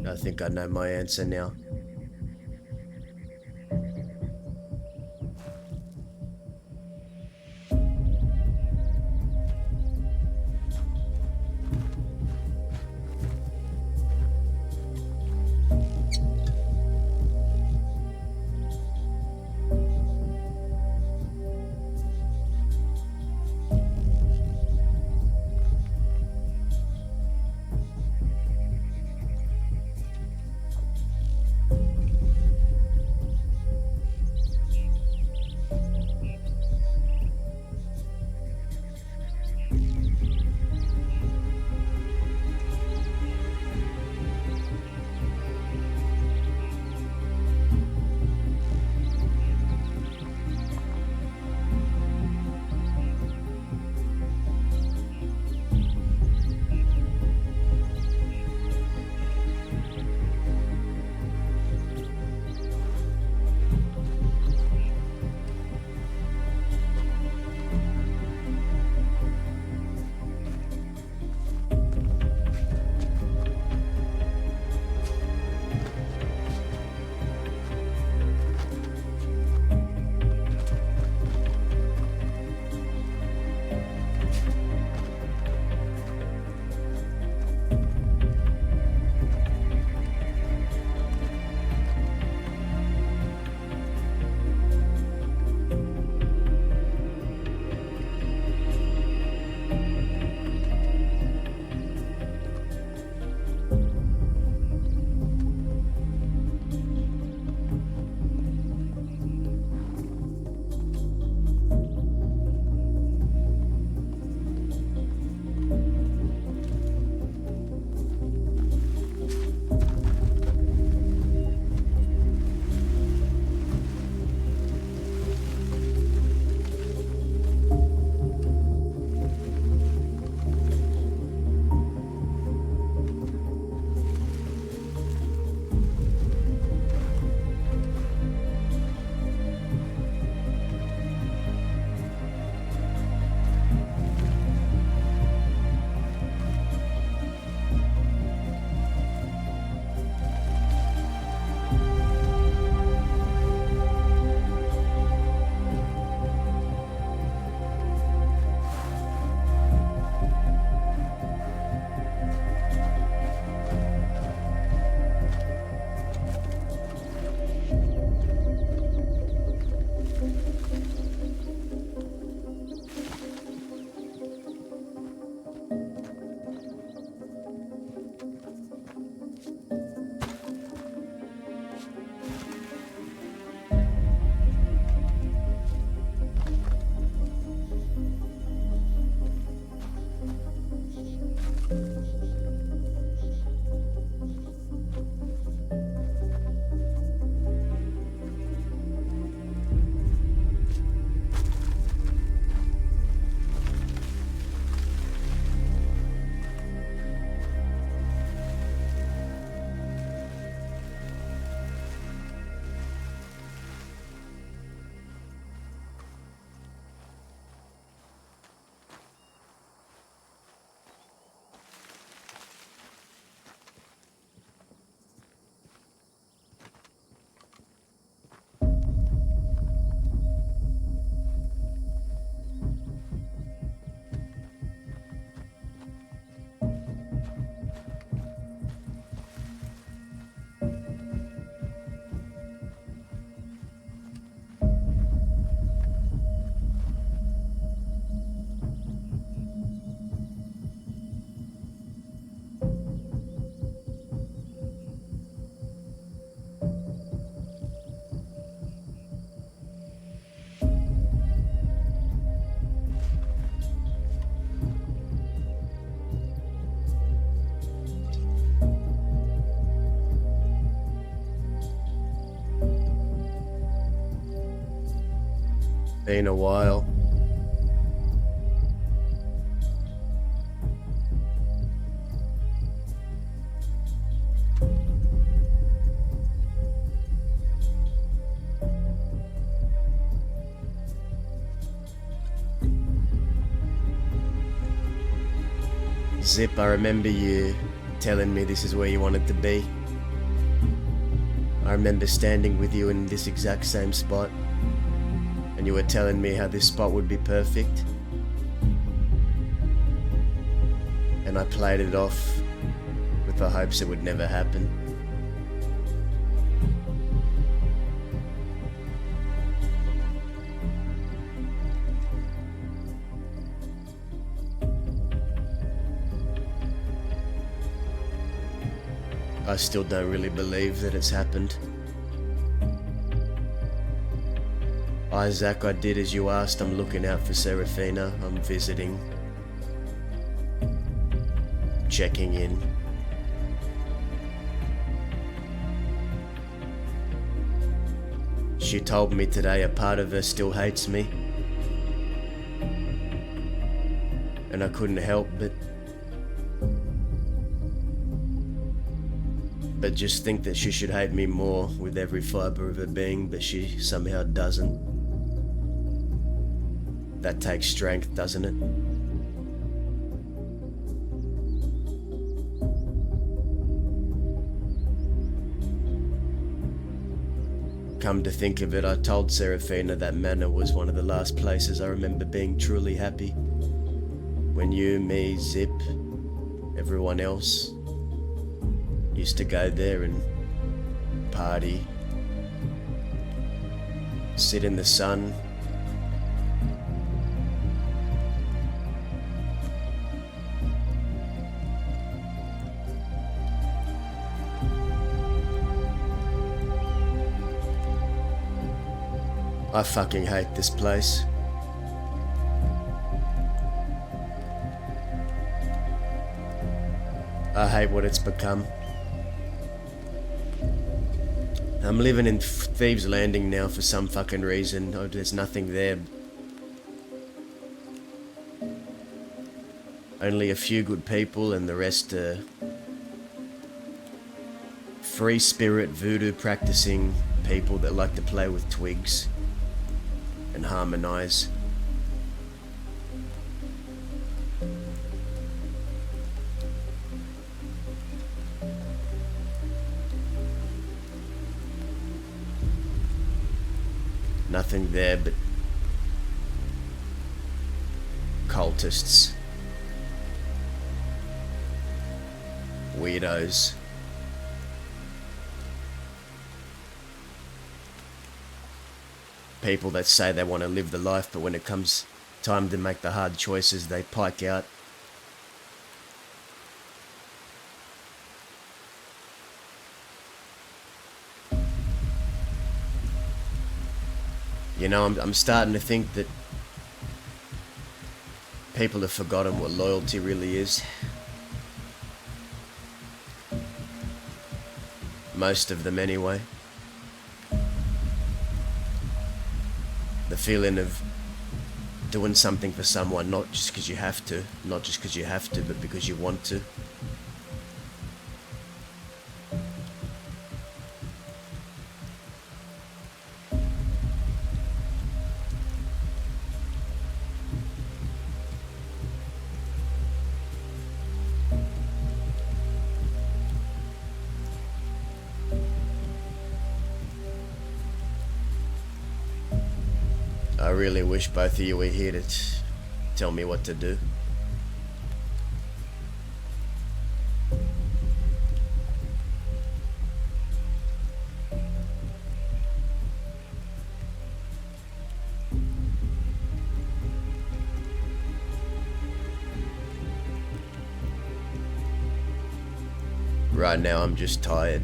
I think I know my answer now. Been a while. Zip, I remember you telling me this is where you wanted to be. I remember standing with you in this exact same spot, and you were telling me how this spot would be perfect. And I played it off with the hopes it would never happen. I still don't really believe that it's happened. Isaac, I did as you asked. I'm looking out for Serafina. I'm visiting. Checking in. She told me today a part of her still hates me. And I couldn't help but just think that she should hate me more with every fibre of her being, but she somehow doesn't. That takes strength, doesn't it? Come to think of it, I told Serafina that manor was one of the last places I remember being truly happy. When you, me, Zip, everyone else used to go there and party, sit in the sun, I fucking hate this place. I hate what it's become. I'm living in Thieves Landing now for some fucking reason. Oh, there's nothing there. Only a few good people and the rest are free spirit voodoo practicing people that like to play with twigs and harmonize. Nothing there but cultists, weirdos, people that say they want to live the life, but when it comes time to make the hard choices, they pike out. You know, I'm starting to think that people have forgotten what loyalty really is. Most of them anyway. The feeling of doing something for someone, not just because you have to, but because you want to. I really wish both of you were here to tell me what to do. Right now I'm just tired.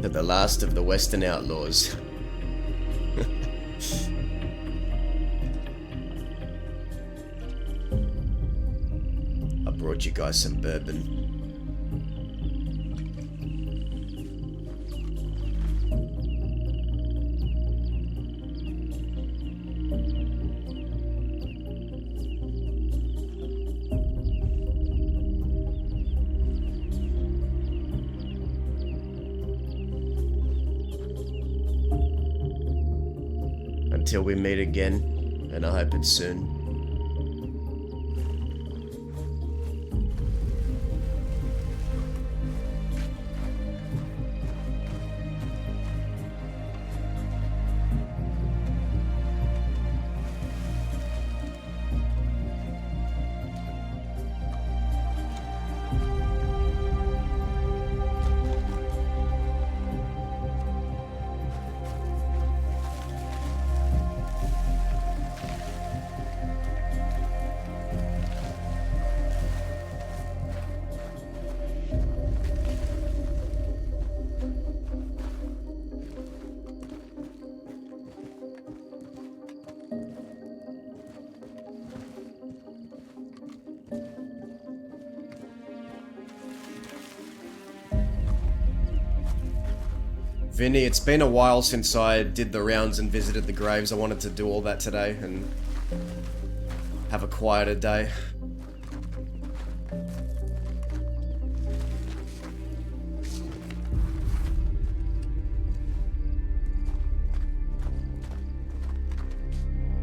To the last of the Western Outlaws. I brought you guys some bourbon. Until we meet again, and I hope it's soon. Vinny, it's been a while since I did the rounds and visited the graves. I wanted to do all that today and have a quieter day.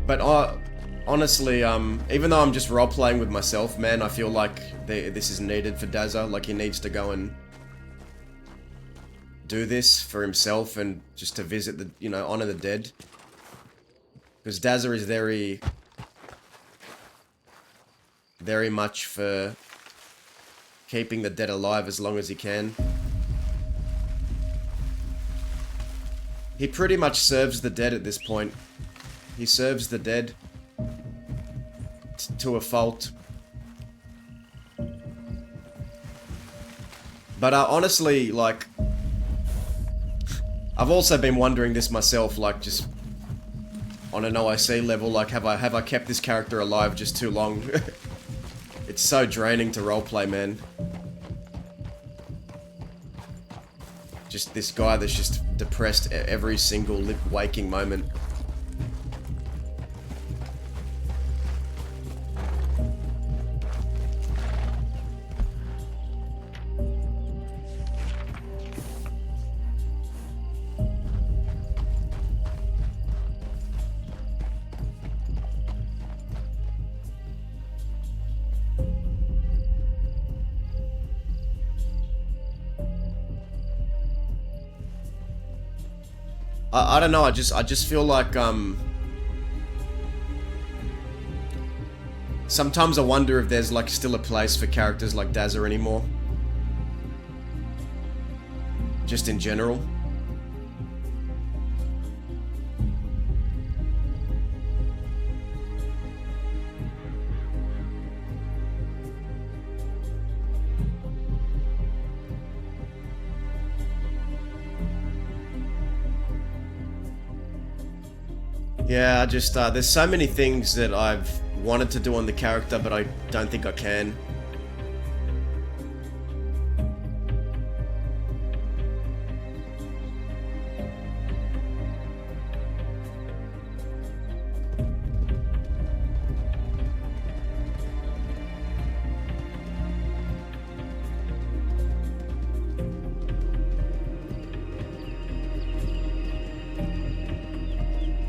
But honestly, even though I'm just role-playing with myself, man, I feel like this is needed for Dazza. Like, he needs to go and do this for himself and just to visit the, you know, honor the dead. Because Dazza is very much for keeping the dead alive as long as he can. He pretty much serves the dead at this point. He serves the dead to a fault. But honestly, like, I've also been wondering this myself, like, just on an OIC level, like, have I kept this character alive just too long? It's so draining to roleplay, man. Just this guy that's just depressed every single waking moment. I don't know, I just feel like, sometimes I wonder if there's, like, still a place for characters like Dazza anymore. Just in general. Yeah, I just, there's so many things that I've wanted to do on the character, but I don't think I can.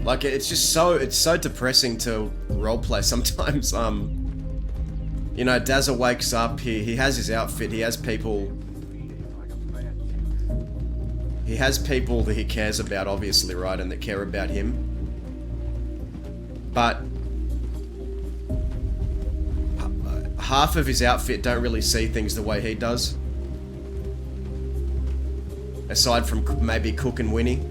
Like, it's just so depressing to roleplay sometimes. You know, Dazza wakes up, he has his outfit, he has people that he cares about, obviously, right, and that care about him. But half of his outfit don't really see things the way he does. Aside from maybe Cook and Winnie.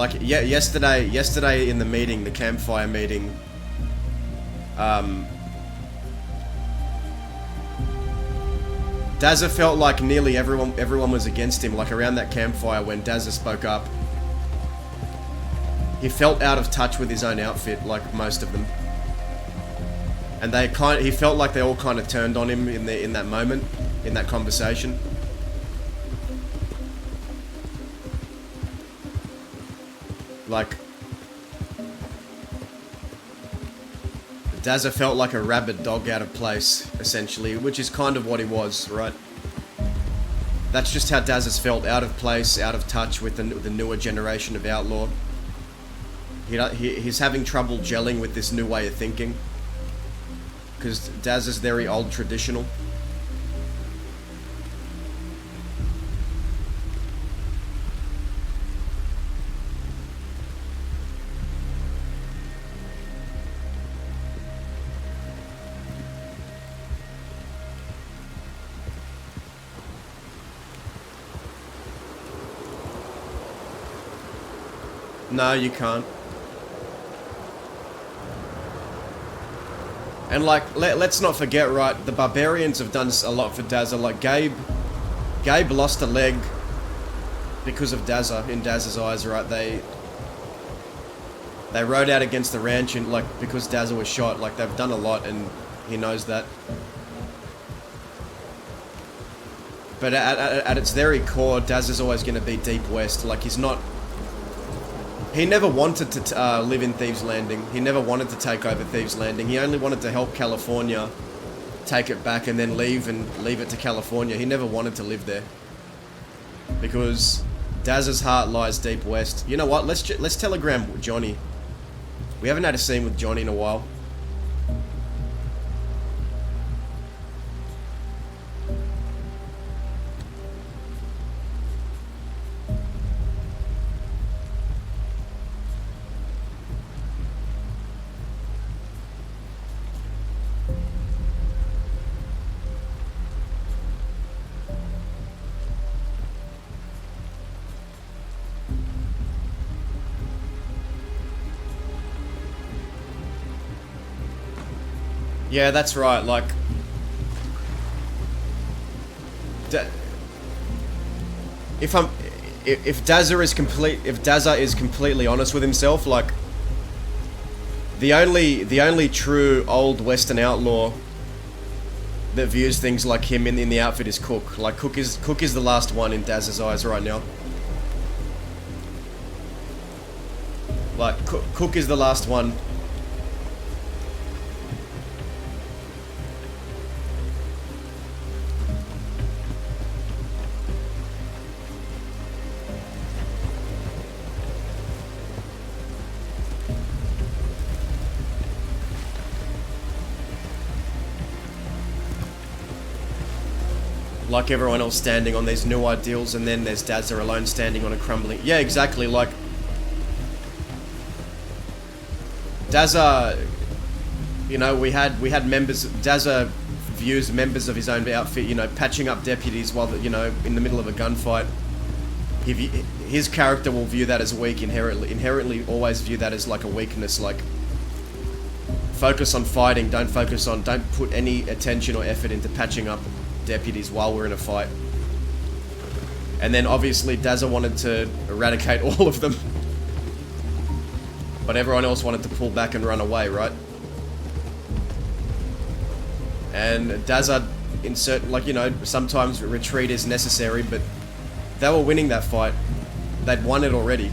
Like, yeah, yesterday in the meeting, the campfire meeting, Dazza felt like nearly everyone was against him. Like around that campfire when Dazza spoke up, he felt out of touch with his own outfit, like most of them. And he felt like they all kind of turned on him in that moment, in that conversation. Like, Dazza felt like a rabid dog out of place, essentially, which is kind of what he was, right? That's just how Dazza's felt, out of place, out of touch with the newer generation of outlaw. He's having trouble gelling with this new way of thinking, because Dazza's very old traditional. No, you can't. And like, let's not forget, right, the barbarians have done a lot for Dazza. Like Gabe lost a leg because of Dazza, in Dazza's eyes, right? They rode out against the ranch and like, because Dazza was shot, like they've done a lot and he knows that. But at its very core, Dazza's always going to be Deep West. Like he never wanted to live in Thieves Landing. He never wanted to take over Thieves Landing. He only wanted to help California take it back and then leave it to California. He never wanted to live there. Because Dazza's heart lies Deep West. You know what? Let's telegram Johnny. We haven't had a scene with Johnny in a while. Yeah, that's right, like... If Dazza is completely honest with himself, like... The only true old Western outlaw that views things like him in the outfit is Cook. Like, Cook is the last one in Dazza's eyes right now. Like, Cook is the last one. Like everyone else standing on these new ideals, and then there's Dazza alone standing on a crumbling... Yeah, exactly, like... Dazza... You know, we had members... Dazza views members of his own outfit, you know, patching up deputies while, you know, in the middle of a gunfight. His character will view that as weak, inherently always view that as like a weakness, like... Focus on fighting, don't put any attention or effort into patching up deputies while we're in a fight. And then obviously Dazza wanted to eradicate all of them. But everyone else wanted to pull back and run away, right? And Dazza, like, you know, sometimes retreat is necessary, but they were winning that fight. They'd won it already.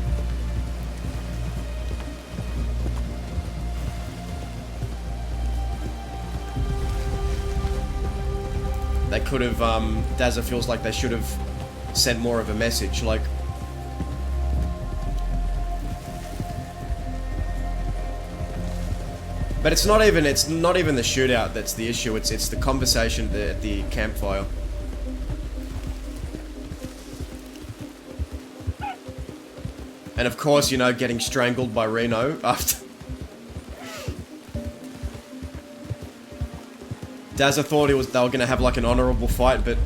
They could have, Dazza feels like they should have sent more of a message, like... But it's not even the shootout that's the issue, it's the conversation at the campfire. And of course, you know, getting strangled by Reno after... Dazza thought they were going to have like an honourable fight, but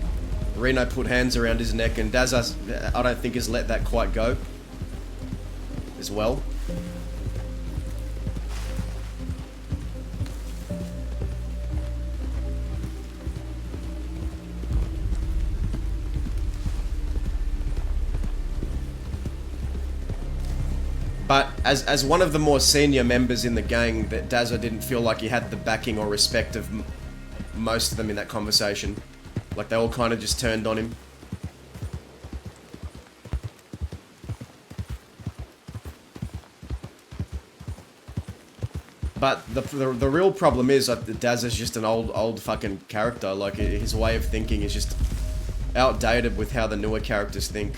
Reno put hands around his neck, and Dazza, I don't think, has let that quite go. as well. But as one of the more senior members in the gang, that Dazza didn't feel like he had the backing or respect of most of them in that conversation. Like, they all kind of just turned on him. But the real problem is that Dazza's just an old fucking character. Like, his way of thinking is just outdated with how the newer characters think.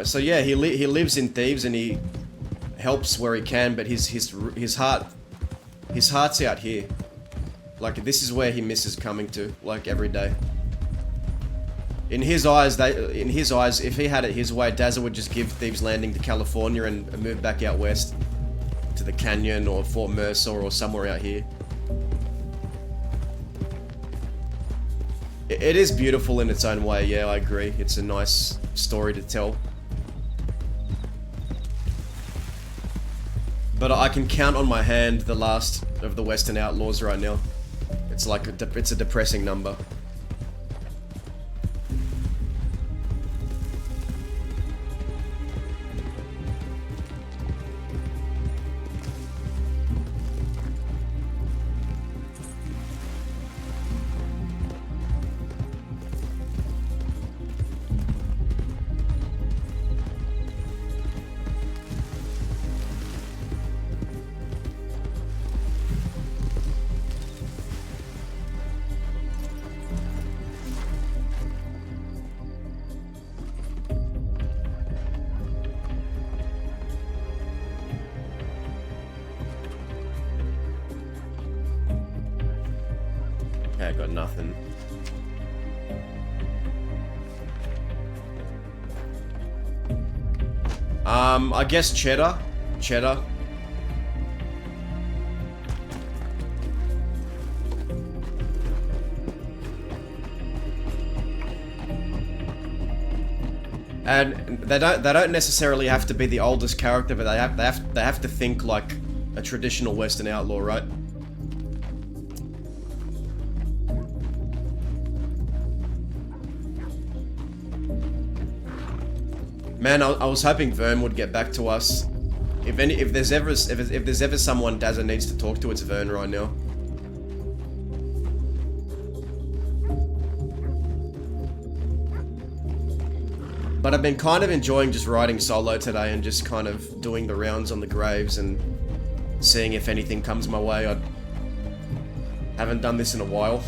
So yeah, he lives in Thieves and he helps where he can, but his heart's out here. Like, this is where he misses coming to, like, every day. In his eyes, if he had it his way, Dazza would just give Thieves Landing to California and move back out west to the Canyon or Fort Mercer or somewhere out here. It is beautiful in its own way. Yeah, I agree. It's a nice story to tell. But I can count on my hand the last of the Western Outlaws right now. It's like it's a depressing number. Okay, I got nothing. I guess cheddar. Cheddar. And they don't necessarily have to be the oldest character, but they have to think like a traditional Western outlaw, right? Man, I was hoping Vern would get back to us. If there's ever someone Dazza needs to talk to, it's Vern right now. But I've been kind of enjoying just riding solo today and just kind of doing the rounds on the graves and seeing if anything comes my way. I haven't done this in a while.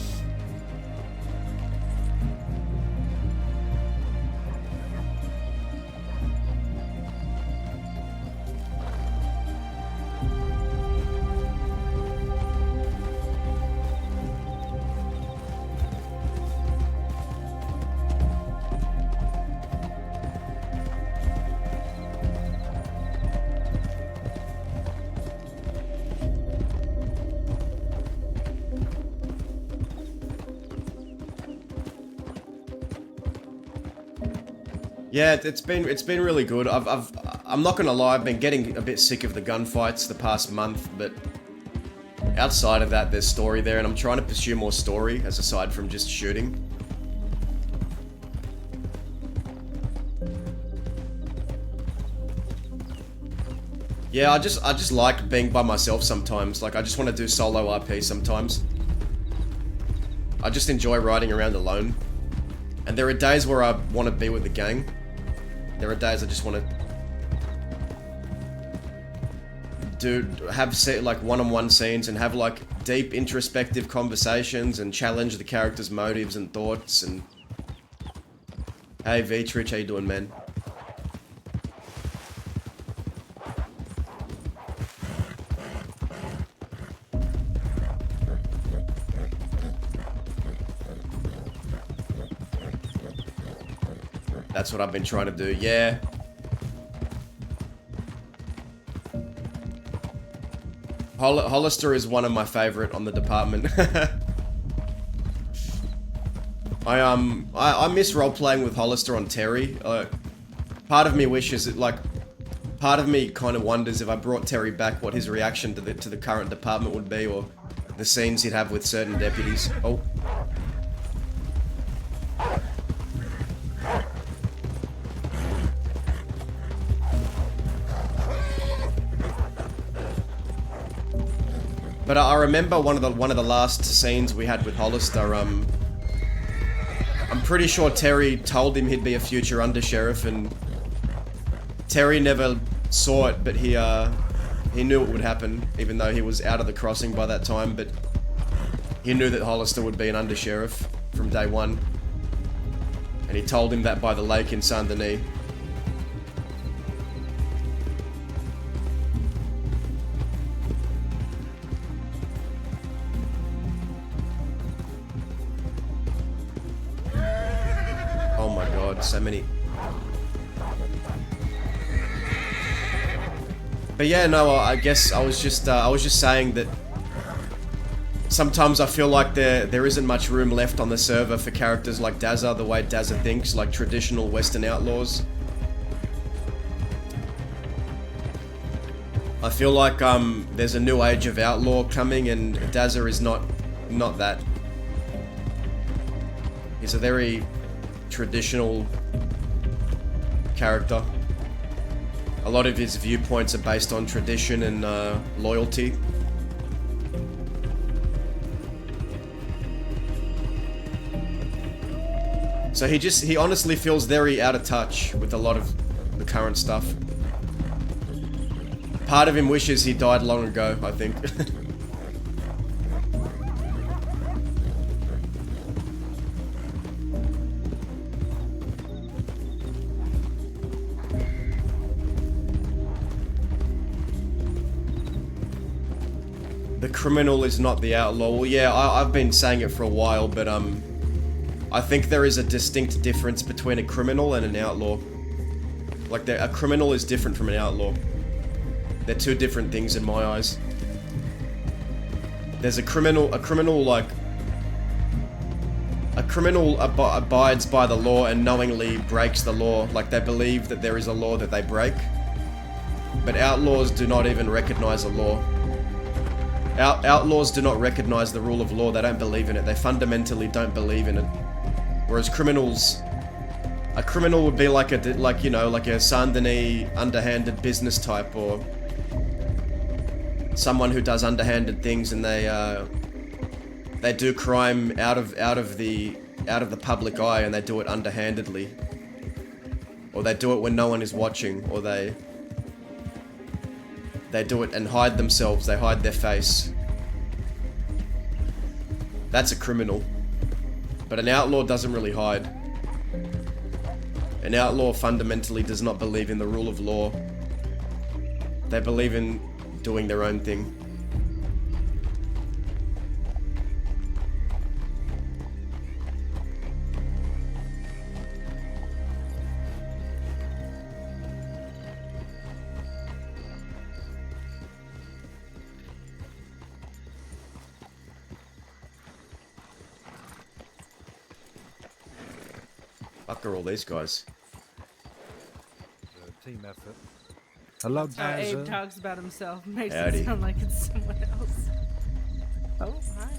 Yeah, it's been really good. I'm not gonna lie, I've been getting a bit sick of the gunfights the past month, but outside of that, there's story there, and I'm trying to pursue more story as aside from just shooting. Yeah, I just like being by myself sometimes. Like, I just want to do solo RP sometimes. I just enjoy riding around alone. And there are days where I want to be with the gang. There are days I just want to have like one-on-one scenes and have like deep introspective conversations and challenge the characters' motives and thoughts. And hey Vitrich, how you doing, man? That's what I've been trying to do, yeah. Hollister is one of my favorite on the department. I miss role playing with Hollister on Terry. Part of me wishes it part of me kind of wonders if I brought Terry back, what his reaction to the current department would be, or the scenes he'd have with certain deputies. Oh. But I remember one of the last scenes we had with Hollister. I'm pretty sure Terry told him he'd be a future undersheriff, and Terry never saw it, but he knew it would happen, even though he was out of the crossing by that time. But he knew that Hollister would be an undersheriff from day one, and he told him that by the lake in Saint Denis. Oh my god, so many. But yeah, no, I guess I was just saying that sometimes I feel like there isn't much room left on the server for characters like Dazza, the way Dazza thinks, like traditional Western outlaws. I feel like there's a new age of outlaw coming, and Dazza is not that. He's a very traditional character. A lot of his viewpoints are based on tradition and loyalty. So he honestly feels very out of touch with a lot of the current stuff. Part of him wishes he died long ago, I think. The criminal is not the outlaw. Well, yeah, I've been saying it for a while, but I think there is a distinct difference between a criminal and an outlaw. Like, a criminal is different from an outlaw. They're two different things in my eyes. There's a criminal abides by the law and knowingly breaks the law. Like, they believe that there is a law that they break. But outlaws do not even recognize a law. Outlaws do not recognize the rule of law. They don't believe in it. They fundamentally don't believe in it. Whereas criminals, a criminal would be like a Saint Denis underhanded business type, or someone who does underhanded things, and they do crime out of the public eye, and they do it underhandedly, or they do it when no one is watching, or they do it and hide themselves. They hide their face. That's a criminal. But an outlaw doesn't really hide. An outlaw fundamentally does not believe in the rule of law. They believe in doing their own thing. Fuck are all these guys? Team effort. Hello, Dazza. Abe talks about himself, makes Howdy. it sound like it's someone else. Oh, hi.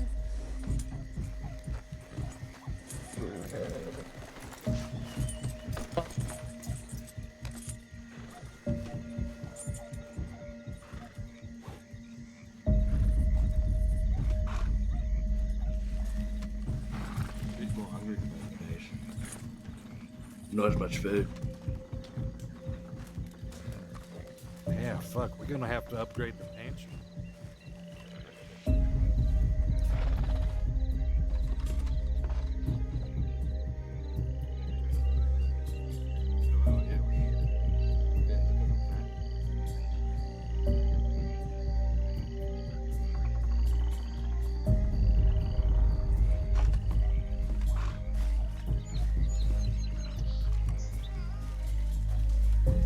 Bit more hungry than motivation. Not as much food. Yeah, fuck. We're gonna have to upgrade the pantry.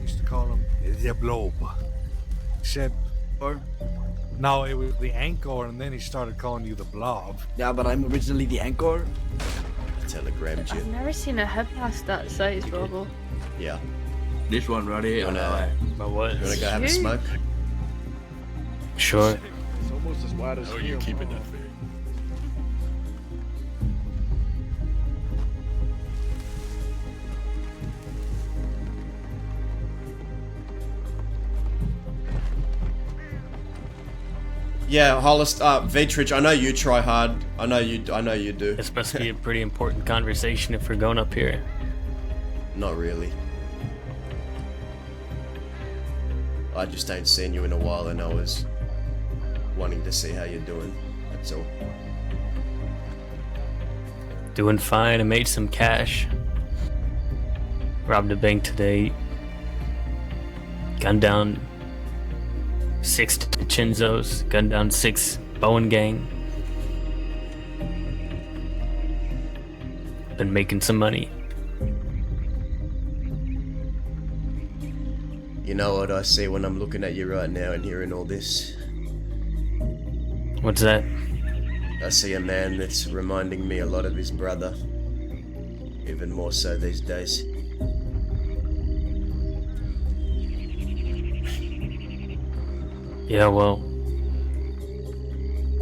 Used to call him the Blob. Except Or? No, it was the Anchor, and then he started calling you the Blob. Yeah, but I'm originally the Anchor. Telegrammed you. I've never seen a head past that size, Robo. Yeah. This one right here. But what? You wanna go have a Huge. smoke? Sure. It's almost as wide as you're keeping that big. Yeah, Hollis, Vitrich, I know you try hard. I know you do. This must be a pretty important conversation if we're going up here. Not really. I just ain't seen you in a while and I was wanting to see how you're doing. That's all. Doing fine. I made some cash. Robbed a bank today. Gunned down 6 Chinzos. Gunned down 6 Bowen gang. Been making some money. You know what I see when I'm looking at you right now and hearing all this? What's that? I see a man that's reminding me a lot of his brother. Even more so these days. Yeah, well,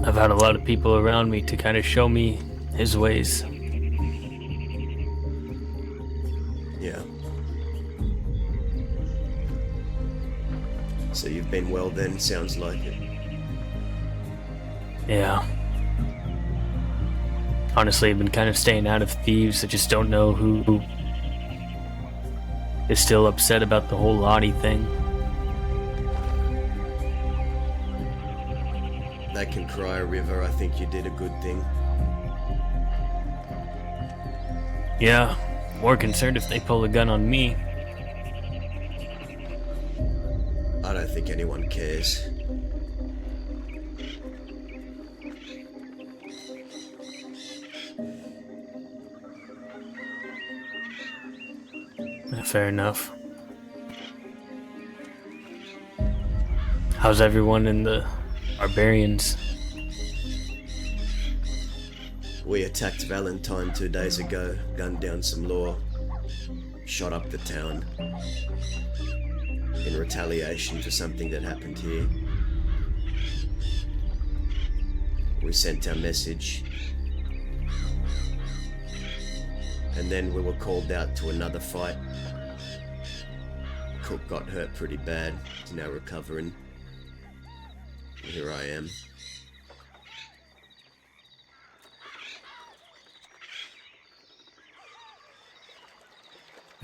I've had a lot of people around me to kind of show me his ways. Yeah. So you've been well then, sounds like it. Yeah. Honestly, I've been kind of staying out of thieves. I just don't know who is still upset about the whole Lottie thing. They can cry a river. I think you did a good thing. Yeah, more concerned if they pull a gun on me. I don't think anyone cares. Fair enough. How's everyone in the Barbarians? We attacked Valentine 2 days ago, gunned down some law, shot up the town in retaliation for something that happened here. We sent our message, and then we were called out to another fight. Cook got hurt pretty bad, he's now recovering. Here I am.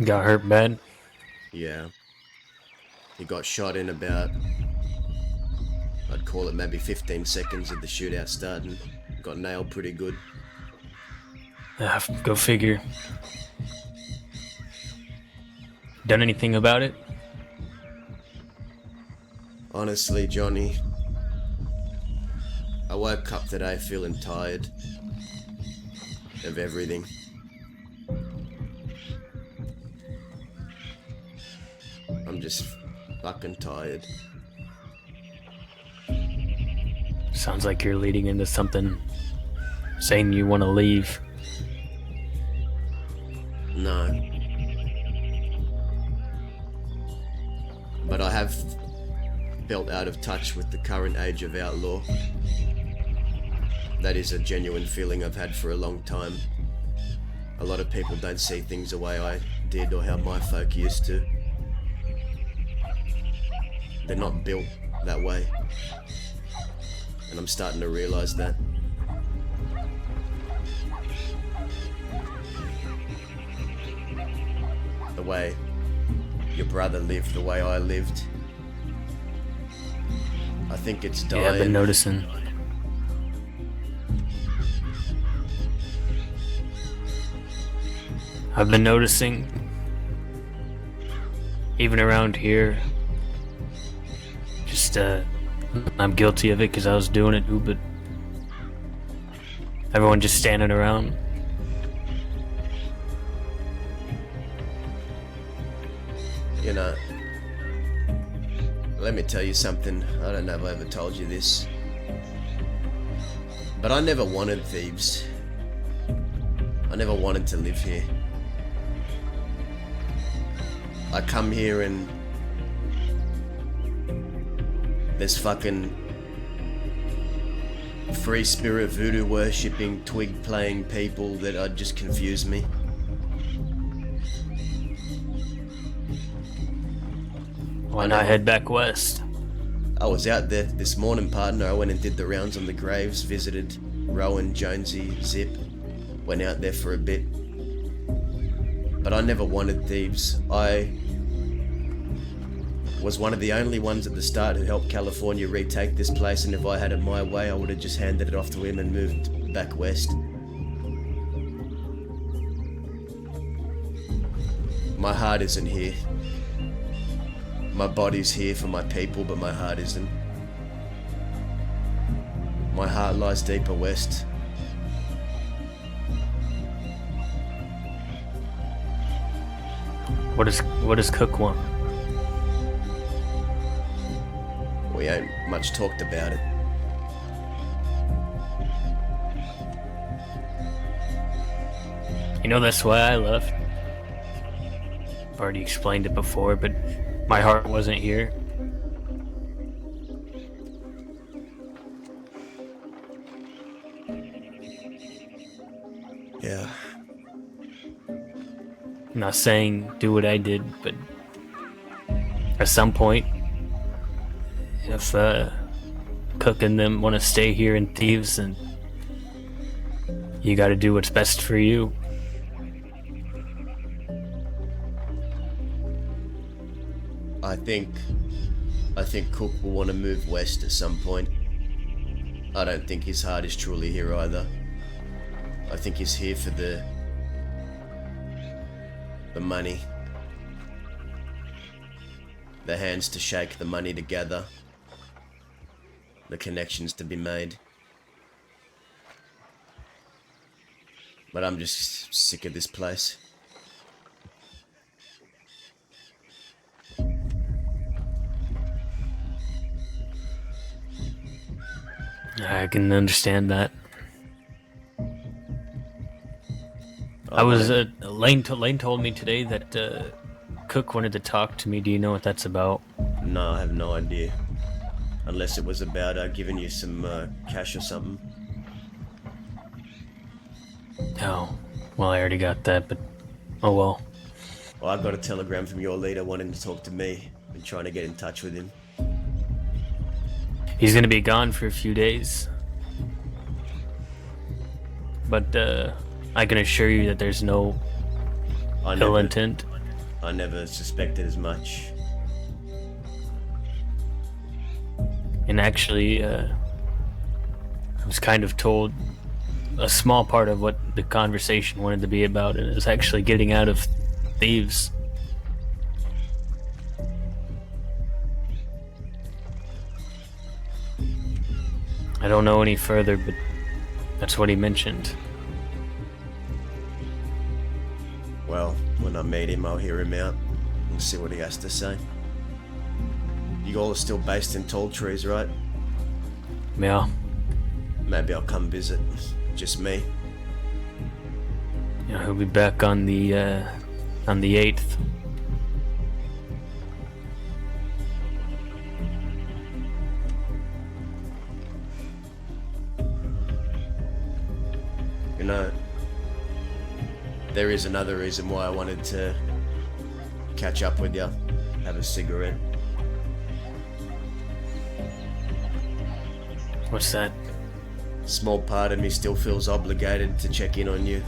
Got hurt bad? Yeah. He got shot in about, I'd call it maybe 15 seconds of the shootout starting. Got nailed pretty good. Go figure. Done anything about it? Honestly, Johnny, I woke up today feeling tired of everything. I'm just fucking tired. Sounds like you're leading into something, saying you want to leave. No. But I have felt out of touch with the current age of outlaw. That is a genuine feeling I've had for a long time. A lot of people don't see things the way I did or how my folk used to. They're not built that way. And I'm starting to realize that. The way your brother lived the way I lived. I think it's dying. Yeah, I've been noticing. I've been noticing, even around here, just, I'm guilty of it because I was doing it too, but everyone just standing around. You know, Let me tell you something. I don't know if I ever told you this. But I never wanted thieves. I never wanted to live here. I come here and there's fucking free spirit voodoo worshipping, twig playing people that just confuse me. Why not head back west? I was out there this morning, partner. I went and did the rounds on the graves, visited Rowan, Jonesy, Zip. Went out there for a bit. But I never wanted thieves. I was one of the only ones at the start who helped California retake this place, and if I had it my way, I would have just handed it off to him and moved back west. My heart isn't here. My body's here for my people, but my heart isn't. My heart lies deeper west. What does Cook want? We ain't much talked about it. You know, that's why I left. I've already explained it before, but my heart wasn't here. Yeah. I'm not saying do what I did, but at some point, if Cook and them want to stay here in Thieves, then you got to do what's best for you. I think Cook will want to move west at some point. I don't think his heart is truly here either. I think he's here for the money. The hands to shake, the money to gather, the connections to be made. But I'm just sick of this place. I can understand that. Lane told me today that Cook wanted to talk to me. Do you know what that's about? No, I have no idea. Unless it was about giving you some cash or something. Oh, well, I already got that, but oh well. Well, I got a telegram from your leader wanting to talk to me and trying to get in touch with him. He's gonna be gone for a few days. But I can assure you that there's no ill intent. I never suspected as much. And actually, I was kind of told a small part of what the conversation wanted to be about, and it was actually getting out of Thieves. I don't know any further, but that's what he mentioned. Well, when I meet him, I'll hear him out and see what he has to say. You all are still based in Tall Trees, right? Yeah. Maybe I'll come visit. Just me. Yeah, he'll be back on the 8th. You know, there is another reason why I wanted to catch up with you, have a cigarette. What's that? Small part of me still feels obligated to check in on you.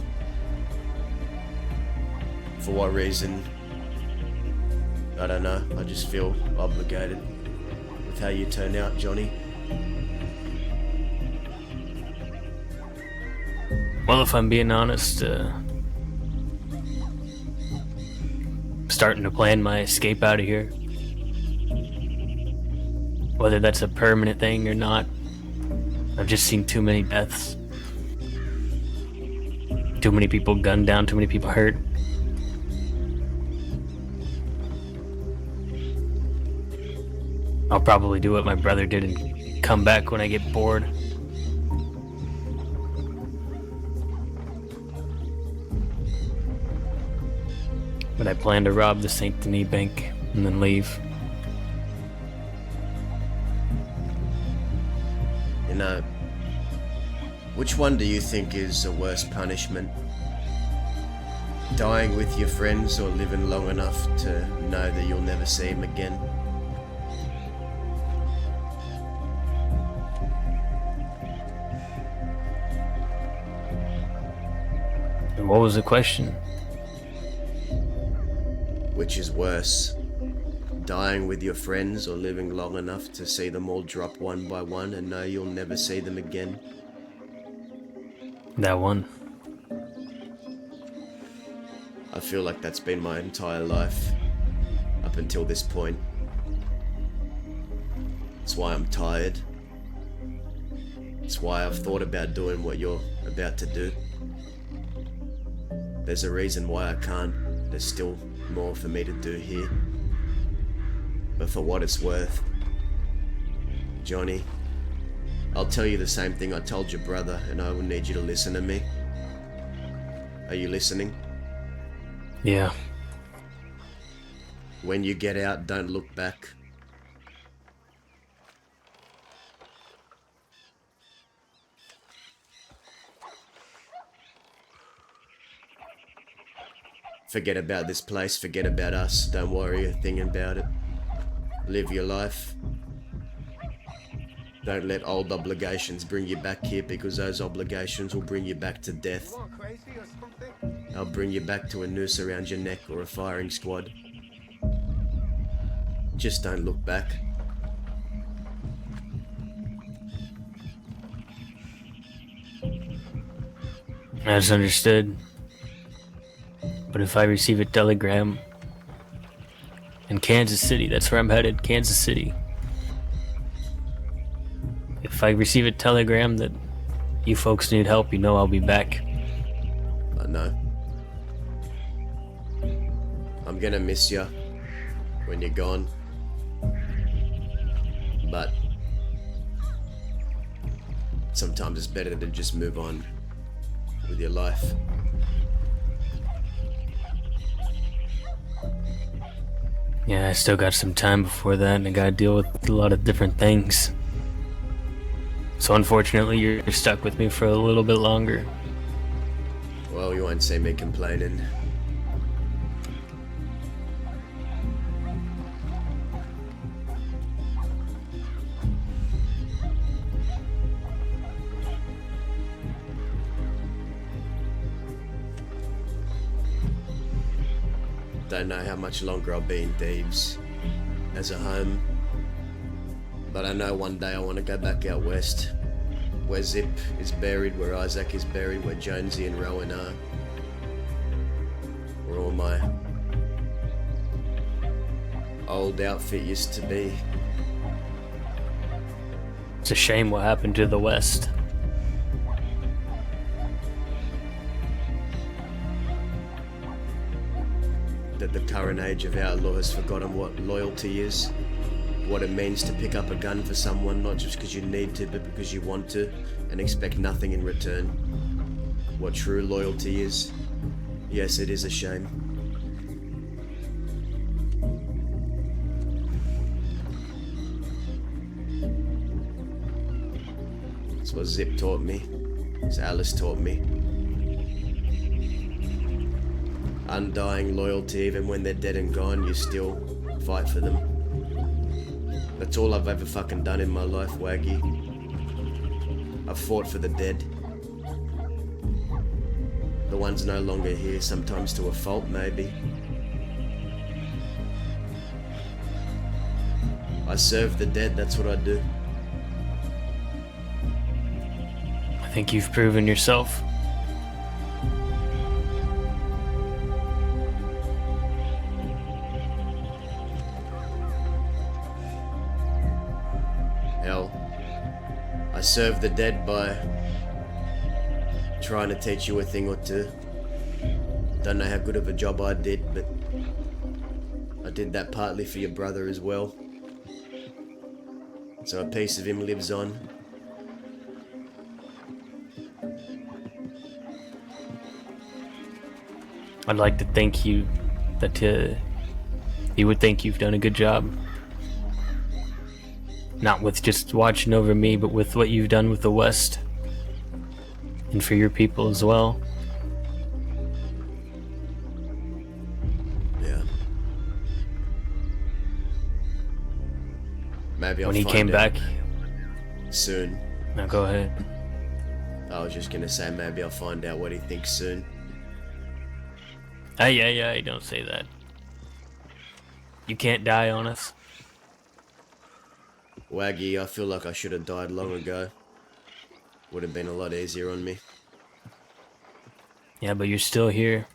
For what reason? I don't know. I just feel obligated with how you turn out, Johnny. Well, if I'm being honest, starting to plan my escape out of here. Whether that's a permanent thing or not, I've just seen too many deaths. Too many people gunned down, too many people hurt. I'll probably do what my brother did and come back when I get bored. But I plan to rob the Saint Denis Bank and then leave. You know, which one do you think is a worse punishment? Dying with your friends or living long enough to know that you'll never see them again? And what was the question? Which is worse? Dying with your friends or living long enough to see them all drop one by one and know you'll never see them again? That one. I feel like that's been my entire life, up until this point. It's why I'm tired. It's why I've thought about doing what you're about to do. There's a reason why I can't. There's still more for me to do here. But for what it's worth, Johnny, I'll tell you the same thing I told your brother, and I will need you to listen to me. Are you listening? Yeah. When you get out, don't look back. Forget about this place, forget about us, don't worry a thing about it. Live your life. Don't let old obligations bring you back here, because those obligations will bring you back to death. They'll bring you back to a noose around your neck or a firing squad. Just don't look back. That's understood. But if I receive a telegram in Kansas City, that's where I'm headed, Kansas City. If I receive a telegram that you folks need help, you know I'll be back. I know. I'm gonna miss you when you're gone. But sometimes it's better to just move on with your life. Yeah, I still got some time before that, and I gotta deal with a lot of different things. So unfortunately, you're stuck with me for a little bit longer. Well, you won't see me complaining. Don't know how much longer I'll be in Thebes as a home, but I know one day I want to go back out west, where Zip is buried, where Isaac is buried, where Jonesy and Rowan are, where all my old outfit used to be. It's a shame what happened to the West. That the current age of our law has forgotten what loyalty is, what it means to pick up a gun for someone, not just because you need to, but because you want to, and expect nothing in return. What true loyalty is. Yes, it is a shame. It's what Zip taught me. It's Alice taught me. Undying loyalty, even when they're dead and gone, you still fight for them. That's all I've ever fucking done in my life, Waggy. I've fought for the dead. The ones no longer here, sometimes to a fault, maybe. I serve the dead, that's what I do. I think you've proven yourself. Hell, I serve the dead by trying to teach you a thing or two. Don't know how good of a job I did, but I did that partly for your brother as well. So a piece of him lives on. I'd like to thank you that you would think you've done a good job. Not with just watching over me, but with what you've done with the West. And for your people as well. Yeah. Maybe I'll When he find came out back, soon. now go ahead. I was just gonna say maybe I'll find out what he thinks soon. Hey, don't say that. You can't die on us. Waggy, I feel like I should have died long ago. Would have been a lot easier on me. Yeah, but you're still here.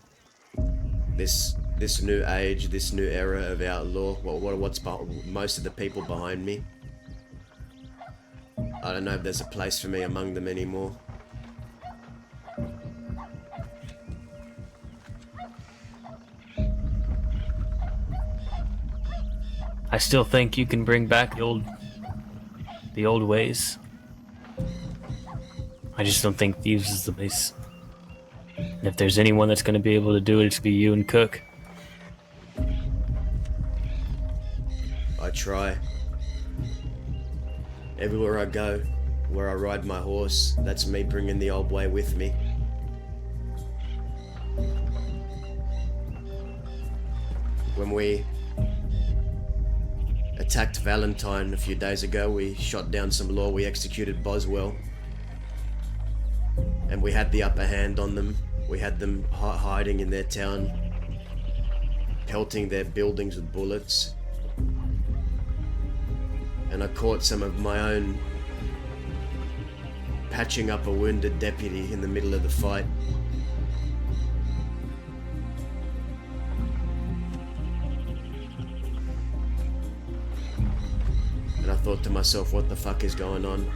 This new age, this new era of outlaw. What's most of the people behind me? I don't know if there's a place for me among them anymore. I still think you can bring back the old ways. I just don't think Thieves is the place. And if there's anyone that's going to be able to do it, it's be you and Cook. I try. Everywhere I go, where I ride my horse, that's me bringing the old way with me. When we attacked Valentine a few days ago, we shot down some law, we executed Boswell. And we had the upper hand on them. We had them hiding in their town, pelting their buildings with bullets. And I caught some of my own patching up a wounded deputy in the middle of the fight. And I thought to myself, what the fuck is going on?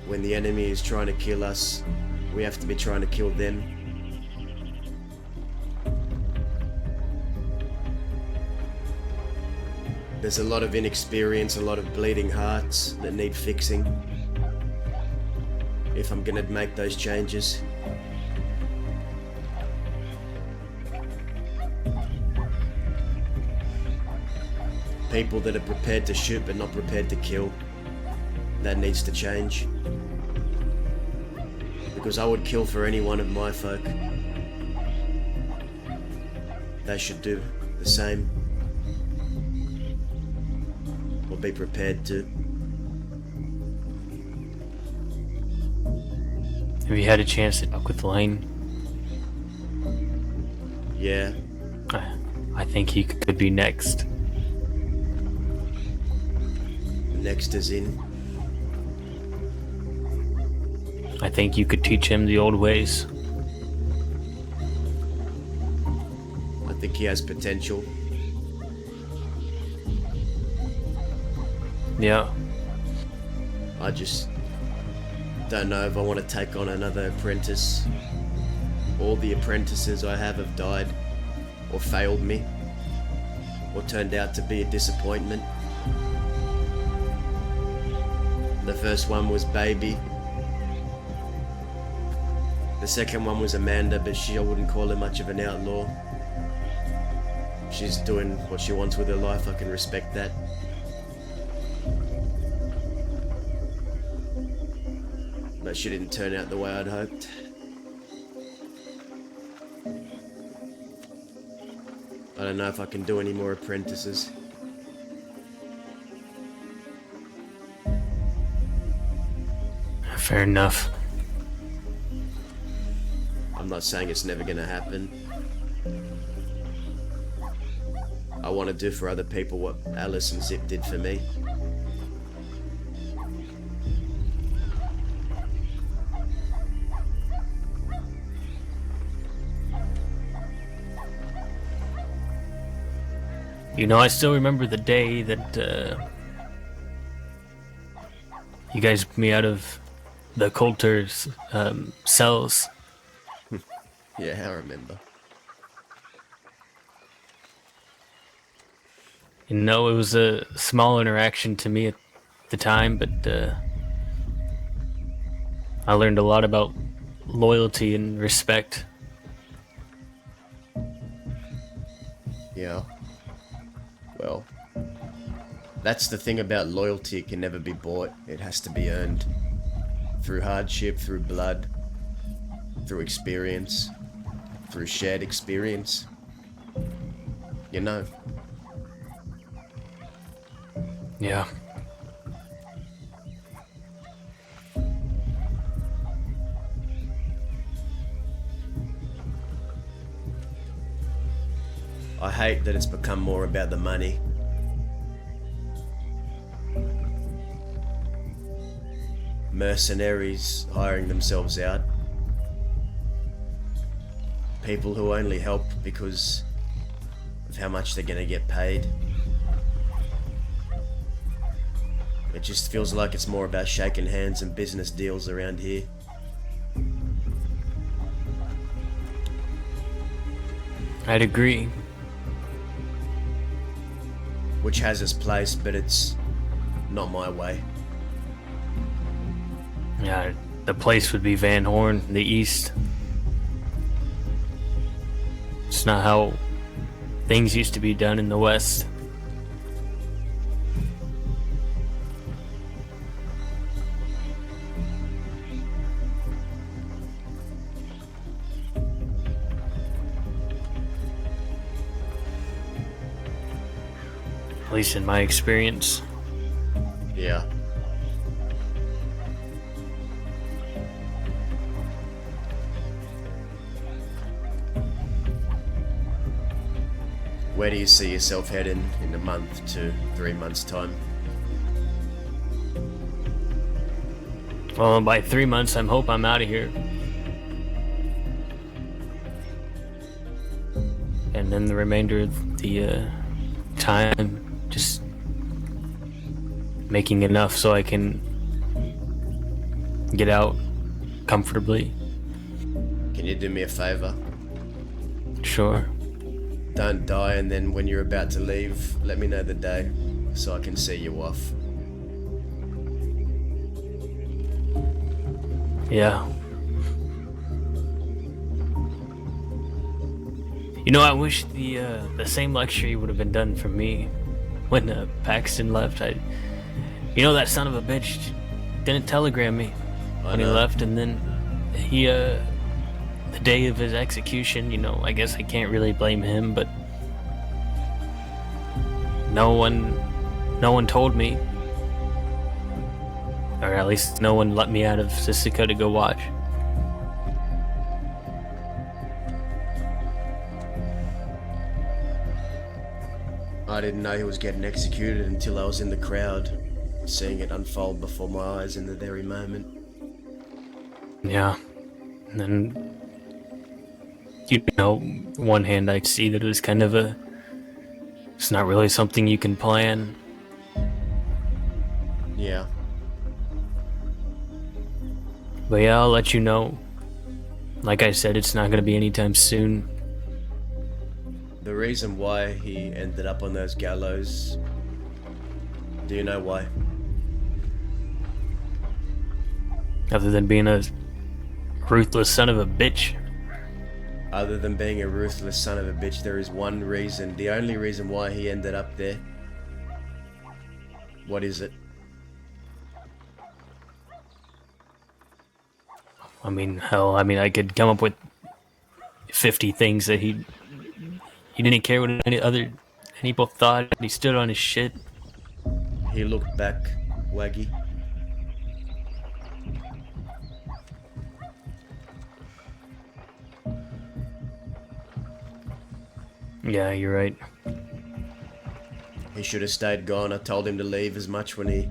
When the enemy is trying to kill us, we have to be trying to kill them. There's a lot of inexperience, a lot of bleeding hearts that need fixing. If I'm gonna make those changes. People that are prepared to shoot but not prepared to kill. That needs to change. Because I would kill for any one of my folk. They should do the same. Or be prepared to. Have you had a chance to talk with Lane? Yeah. I think he could be next. Next is in. I think you could teach him the old ways. I think he has potential. Yeah. I just don't know if I want to take on another apprentice. All the apprentices I have died, or failed me, or turned out to be a disappointment. The first one was Baby. The second one was Amanda, but I wouldn't call her much of an outlaw. She's doing what she wants with her life, I can respect that. But she didn't turn out the way I'd hoped. I don't know if I can do any more apprentices. Fair enough. I'm not saying it's never gonna happen. I want to do for other people what Alice and Zip did for me. You know, I still remember the day that you guys put me out of the Coulter's cells. Yeah, I remember. You know, it was a small interaction to me at the time, but I learned a lot about loyalty and respect. Yeah. Well, that's the thing about loyalty. It can never be bought. It has to be earned. Through hardship, through blood, through experience, through shared experience. You know. Yeah. I hate that it's become more about the money. Mercenaries hiring themselves out. People who only help because of how much they're gonna get paid. It just feels like it's more about shaking hands and business deals around here. I'd agree. Which has its place, but it's not my way. Yeah, the place would be Van Horn, the East. It's not how things used to be done in the West. At least in my experience. Yeah. Where do you see yourself heading in a month to 3 months' time? Well, by 3 months, I hope I'm out of here. And then the remainder of the time, just making enough so I can get out comfortably. Can you do me a favor? Sure. Don't die, and then when you're about to leave, let me know the day so I can see you off. Yeah. You know, I wish the same lecture would have been done for me when Paxton left. You know, that son of a bitch didn't telegram me when he left, and then he the day of his execution, you know, I guess I can't really blame him, but no one told me, or at least no one let me out of Sisika to go watch. I didn't know he was getting executed until I was in the crowd, seeing it unfold before my eyes in the very moment. Yeah. And then, you know, one hand I see that it was kind of it's not really something you can plan. Yeah. But yeah, I'll let you know. Like I said, it's not going to be anytime soon. The reason why he ended up on those gallows, do you know why? Other than being a ruthless son of a bitch. Other than being a ruthless son of a bitch, there is one reason, the only reason why he ended up there. What is it? I mean, hell, I could come up with 50 things that he didn't care what any other people thought. He stood on his shit. He looked back, Waggy. Yeah, you're right. He should have stayed gone. I told him to leave as much when he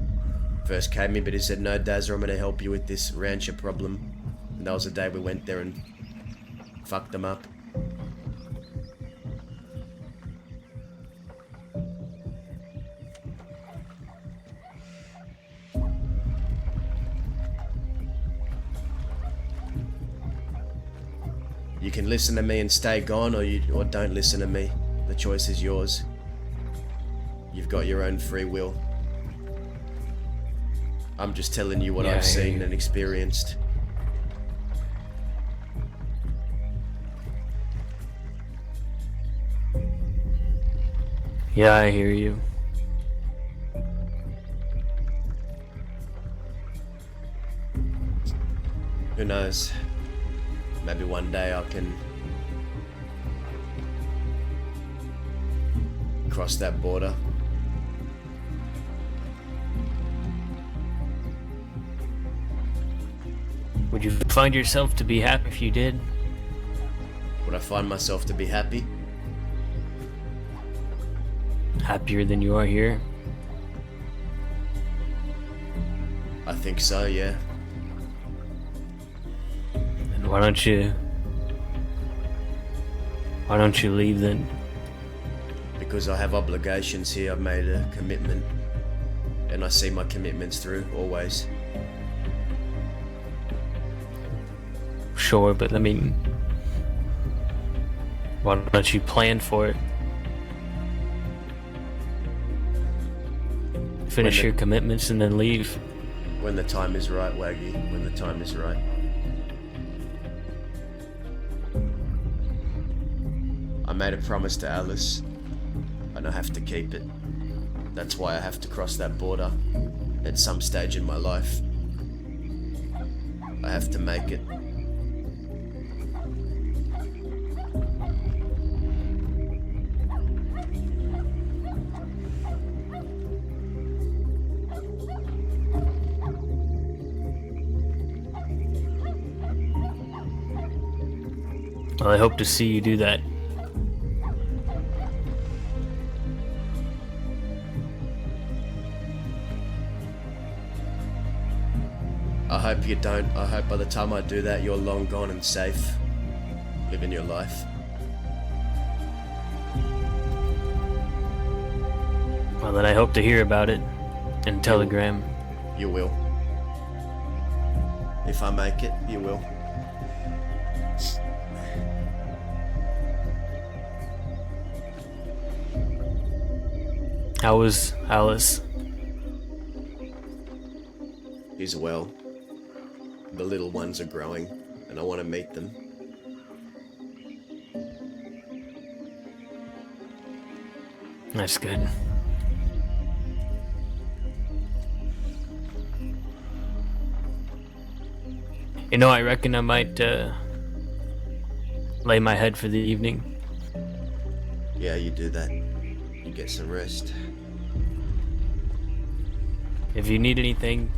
first came in, but he said, "No, Dazza, I'm going to help you with this rancher problem." And that was the day we went there and fucked them up. You can listen to me and stay gone, or don't listen to me. The choice is yours. You've got your own free will. I'm just telling you what Yeah, I I've hear seen you. and experienced. Yeah, I hear you. Who knows? Maybe one day I can cross that border. Would you find yourself to be happy if you did? Would I find myself to be happy? Happier than you are here? I think so, yeah. And why don't you leave then? Because I have obligations here. I've made a commitment. And I see my commitments through, always. Sure, but I mean, why don't you plan for it? Finish your commitments and then leave. When the time is right, Waggy. When the time is right. I made a promise to Alice, and I have to keep it. That's why I have to cross that border at some stage in my life. I have to make it. Well, I hope to see you do that. I hope you don't. I hope by the time I do that, you're long gone and safe, living your life. Well, then I hope to hear about it in Telegram. You will. If I make it, you will. How was Alice? He's well. The little ones are growing, and I want to meet them. That's good. You know, I reckon I might lay my head for the evening. Yeah, you do that. You get some rest. If you need anything,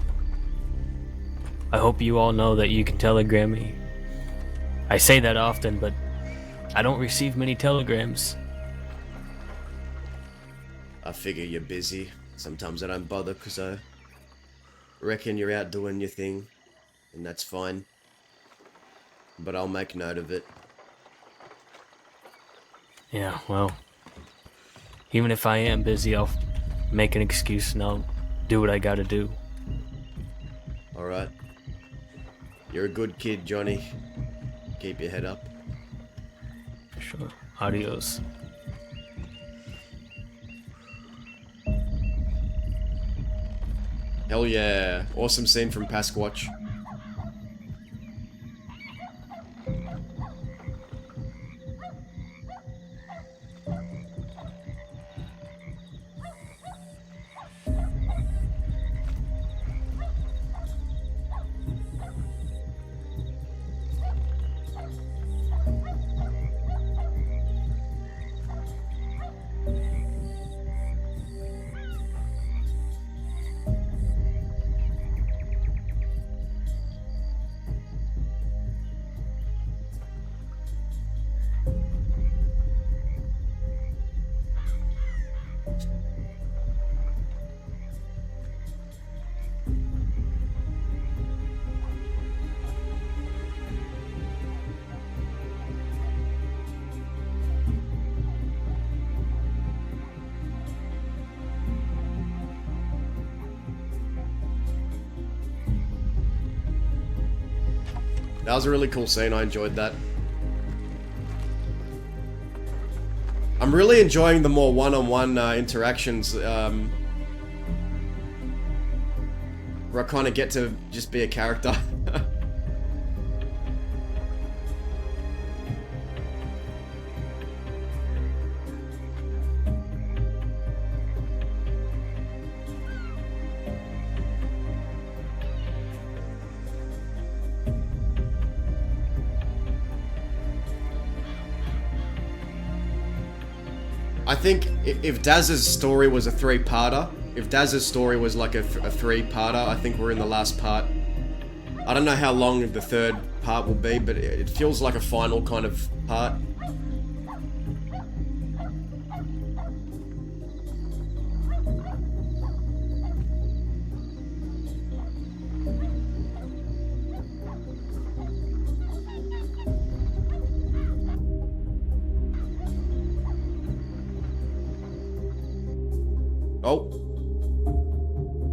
I hope you all know that you can telegram me. I say that often, but I don't receive many telegrams. I figure you're busy. Sometimes I don't bother because I reckon you're out doing your thing, and that's fine. But I'll make note of it. Yeah, well, even if I am busy, I'll make an excuse and I'll do what I gotta do. Alright. You're a good kid, Johnny. Keep your head up. Sure. Adios. Hell yeah. Awesome scene from Pasquatch. That was a really cool scene. I enjoyed that. I'm really enjoying the more one-on-one interactions. Where I kind of get to just be a character. I think if Daz's story was a three-parter, if Daz's story was like a three-parter, I think we're in the last part. I don't know how long the third part will be, but it feels like a final kind of part. Oh.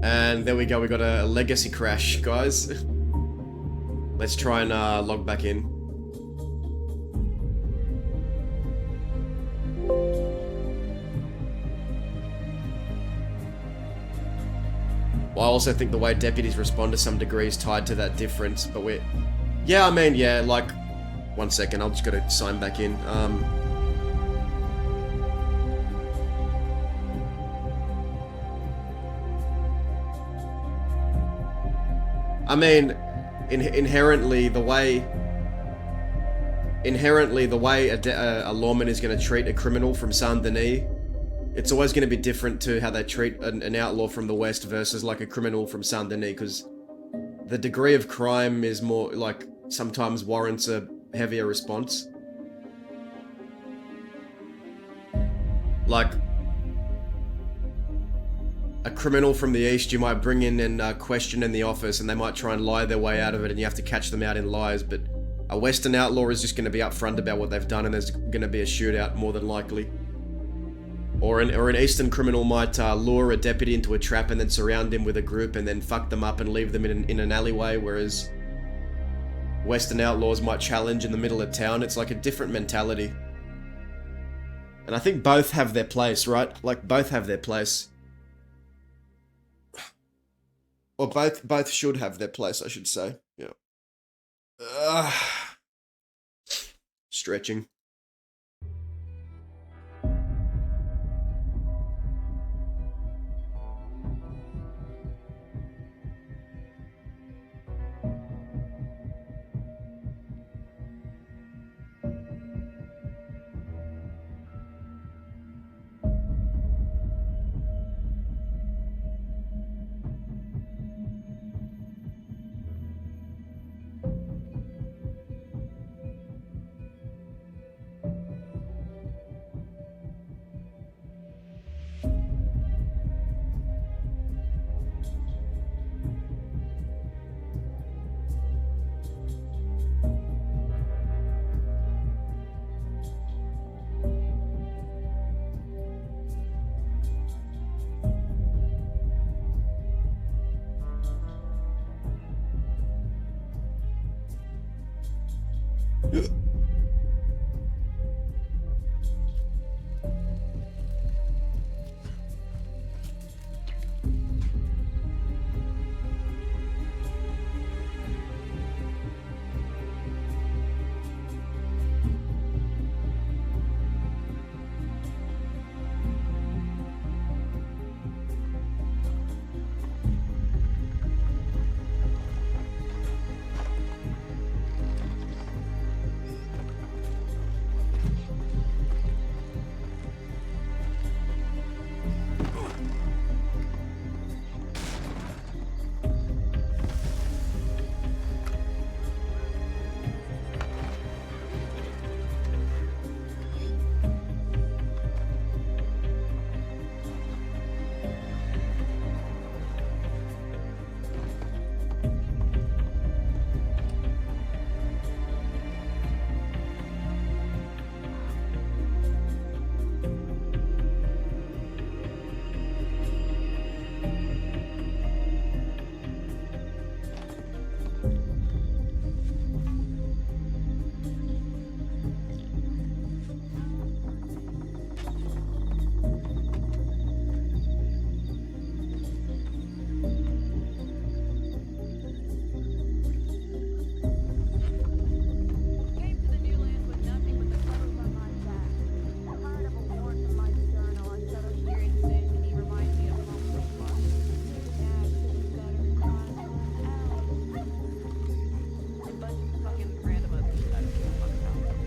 And there we go, we got a legacy crash, guys. Let's try and log back in. Well, I also think the way deputies respond to some degree is tied to that difference, but we're... Yeah, I mean, yeah, like... 1 second, I'll just gotta sign back in. I mean, inherently the way a lawman is going to treat a criminal from Saint Denis, it's always going to be different to how they treat an outlaw from the West versus like a criminal from Saint Denis, because the degree of crime is more like sometimes warrants a heavier response. Like a criminal from the East you might bring in and question in the office, and they might try and lie their way out of it, and you have to catch them out in lies. But a Western outlaw is just going to be upfront about what they've done, and there's going to be a shootout more than likely. Or an Eastern criminal might lure a deputy into a trap and then surround him with a group and then fuck them up and leave them in an alleyway, whereas Western outlaws might challenge in the middle of town. It's like a different mentality. And I think both have their place, right? Like, both have their place. Or both should have their place, I should say. Yeah. Stretching.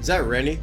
Is that Rennie?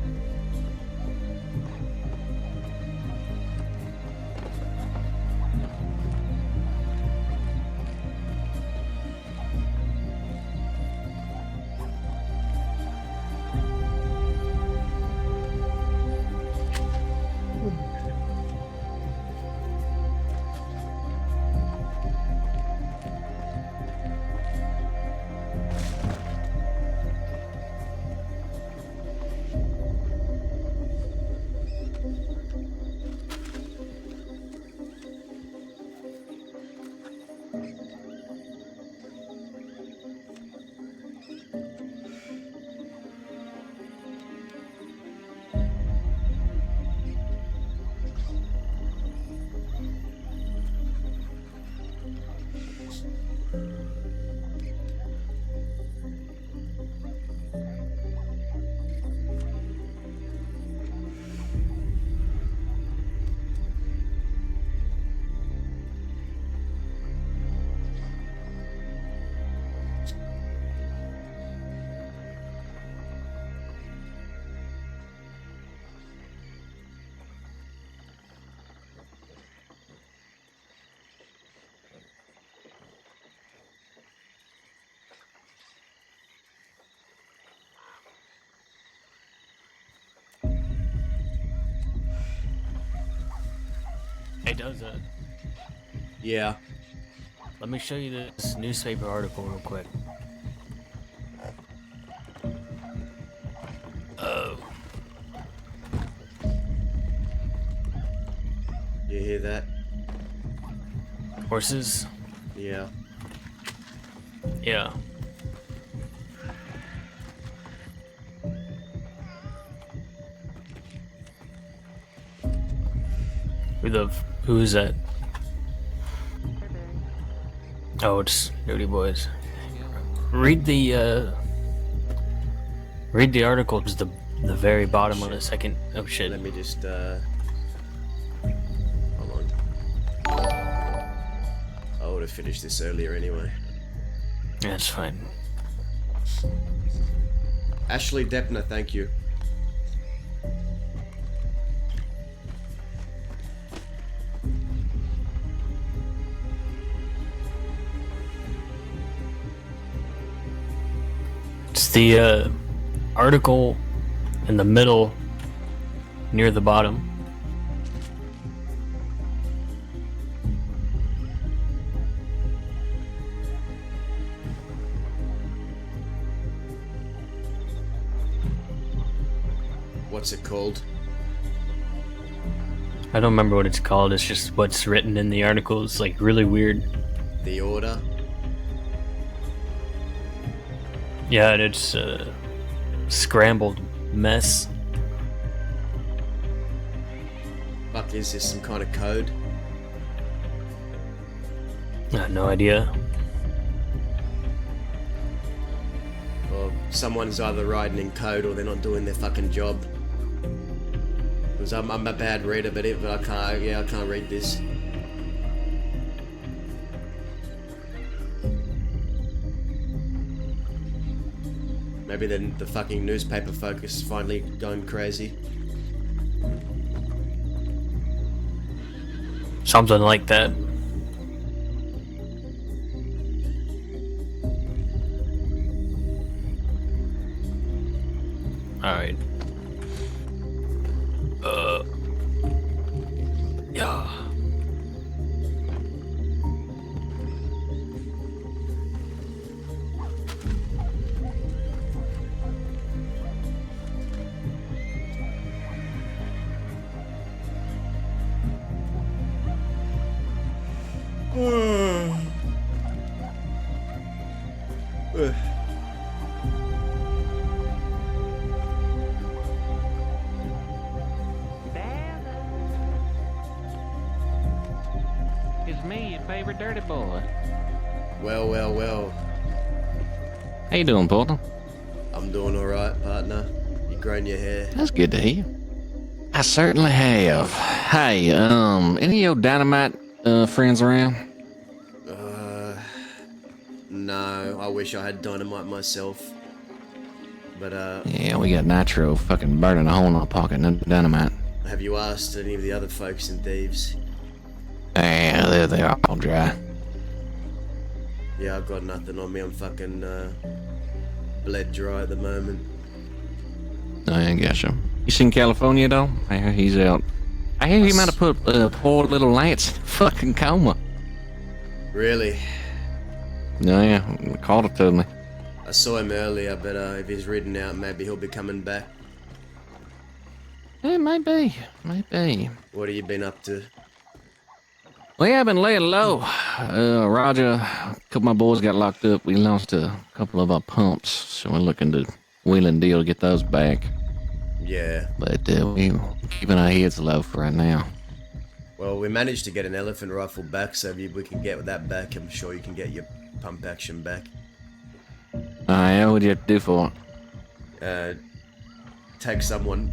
Hey, does Yeah. let me show you this newspaper article real quick. Oh. You hear that? Horses? Yeah. Yeah. Who is that? Oh, it's Dirty Boys. Read the article, just the very bottom on the second. Oh shit. Let me just hold on. I would have finished this earlier anyway. That's fine. Ashley Deppner, thank you. It's the article in the middle, near the bottom. What's it called? I don't remember what it's called. It's just what's written in the article. It's like really weird. The Order? Yeah, and it's a scrambled mess. Fuck, is this some kind of code? I have no idea. Or someone's either writing in code or they're not doing their fucking job. Because I'm a bad reader, but I can't read this. Maybe then the fucking newspaper focus is finally going crazy. Something like that. Alright. Yeah. It's me, your favorite dirty boy. Well, well, well. How you doing, partner? I'm doing alright, partner. You grown your hair? That's good to hear. I certainly have. Hey, any of your dynamite friends around? No, I wish I had dynamite myself. But, Yeah, we got nitro fucking burning a hole in our pocket, no dynamite. have you asked any of the other folks in Thieves? Yeah, they're all dry. Yeah, I've got nothing on me. I'm fucking, bled dry at the moment. I gotcha. You seen California, though? I hear he's out. I hear he might have put poor little Lance in fucking coma. Really? No, yeah, called it to me. I saw him earlier, but if he's ridden out, maybe he'll be coming back. It might be. What have you been up to? Well, yeah, I've been laying low. Roger, a couple of my boys got locked up. We lost a couple of our pumps, so we're looking to wheel and deal to get those back. Yeah. But we're keeping our heads low for right now. Well, we managed to get an elephant rifle back, so if we can get that back, I'm sure you can get your pump action back. Yeah, what do you have to do for it? Take someone...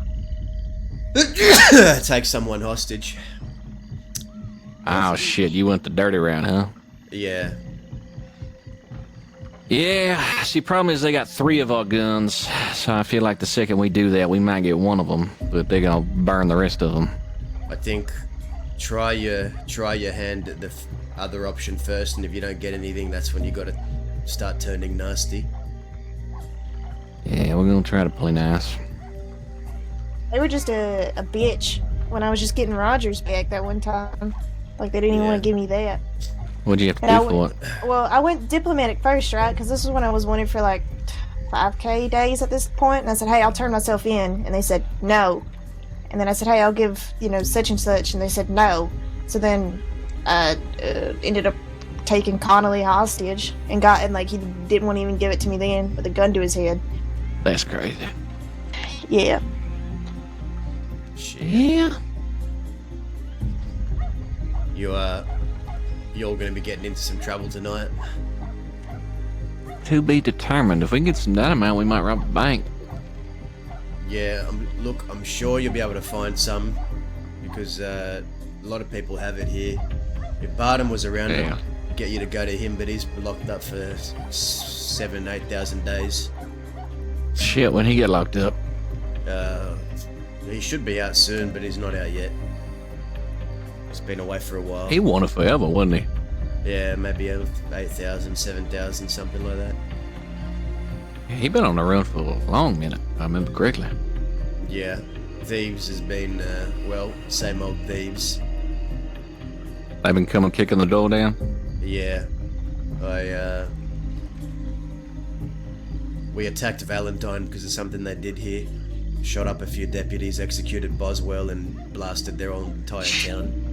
take someone hostage. Oh, shit, you went the dirty route, huh? Yeah. Yeah, see, problem is they got 3 of our guns, so I feel like the second we do that, we might get one of them, but they're gonna burn the rest of them. I think try your hand at the other option first, and if you don't get anything, that's when you gotta start turning nasty. Yeah, we're gonna try to play nice. They were just a bitch when I was just getting Rogers back that one time. Like, they didn't even want to give me that. What'd you have to do for it? Well, I went diplomatic first, right? Because this was when I was wanted for like 5K days at this point. And I said, hey, I'll turn myself in. And they said, no. And then I said, hey, I'll give, such and such. And they said, no. So then I ended up taking Connolly hostage and he didn't want to even give it to me then with a gun to his head. That's crazy. Yeah. Shit. Yeah. You're gonna be getting into some trouble tonight. To be determined. If we can get some dynamite, we might rob a bank. Yeah, look, I'm sure you'll be able to find some, because a lot of people have it here. If Barton was around, I'd get you to go to him, but he's locked up for 7,000-8,000 days. Shit, when he get locked up? He should be out soon, but he's not out yet. He's been away for a while. He won it forever, wasn't he? Yeah, maybe 8,000, 7,000, something like that. He been on the run for a long minute, if I remember correctly. Yeah, Thieves has been, same old Thieves. They've been coming kicking the door down? Yeah. We attacked Valentine because of something they did here. Shot up a few deputies, executed Boswell, and blasted their own entire town.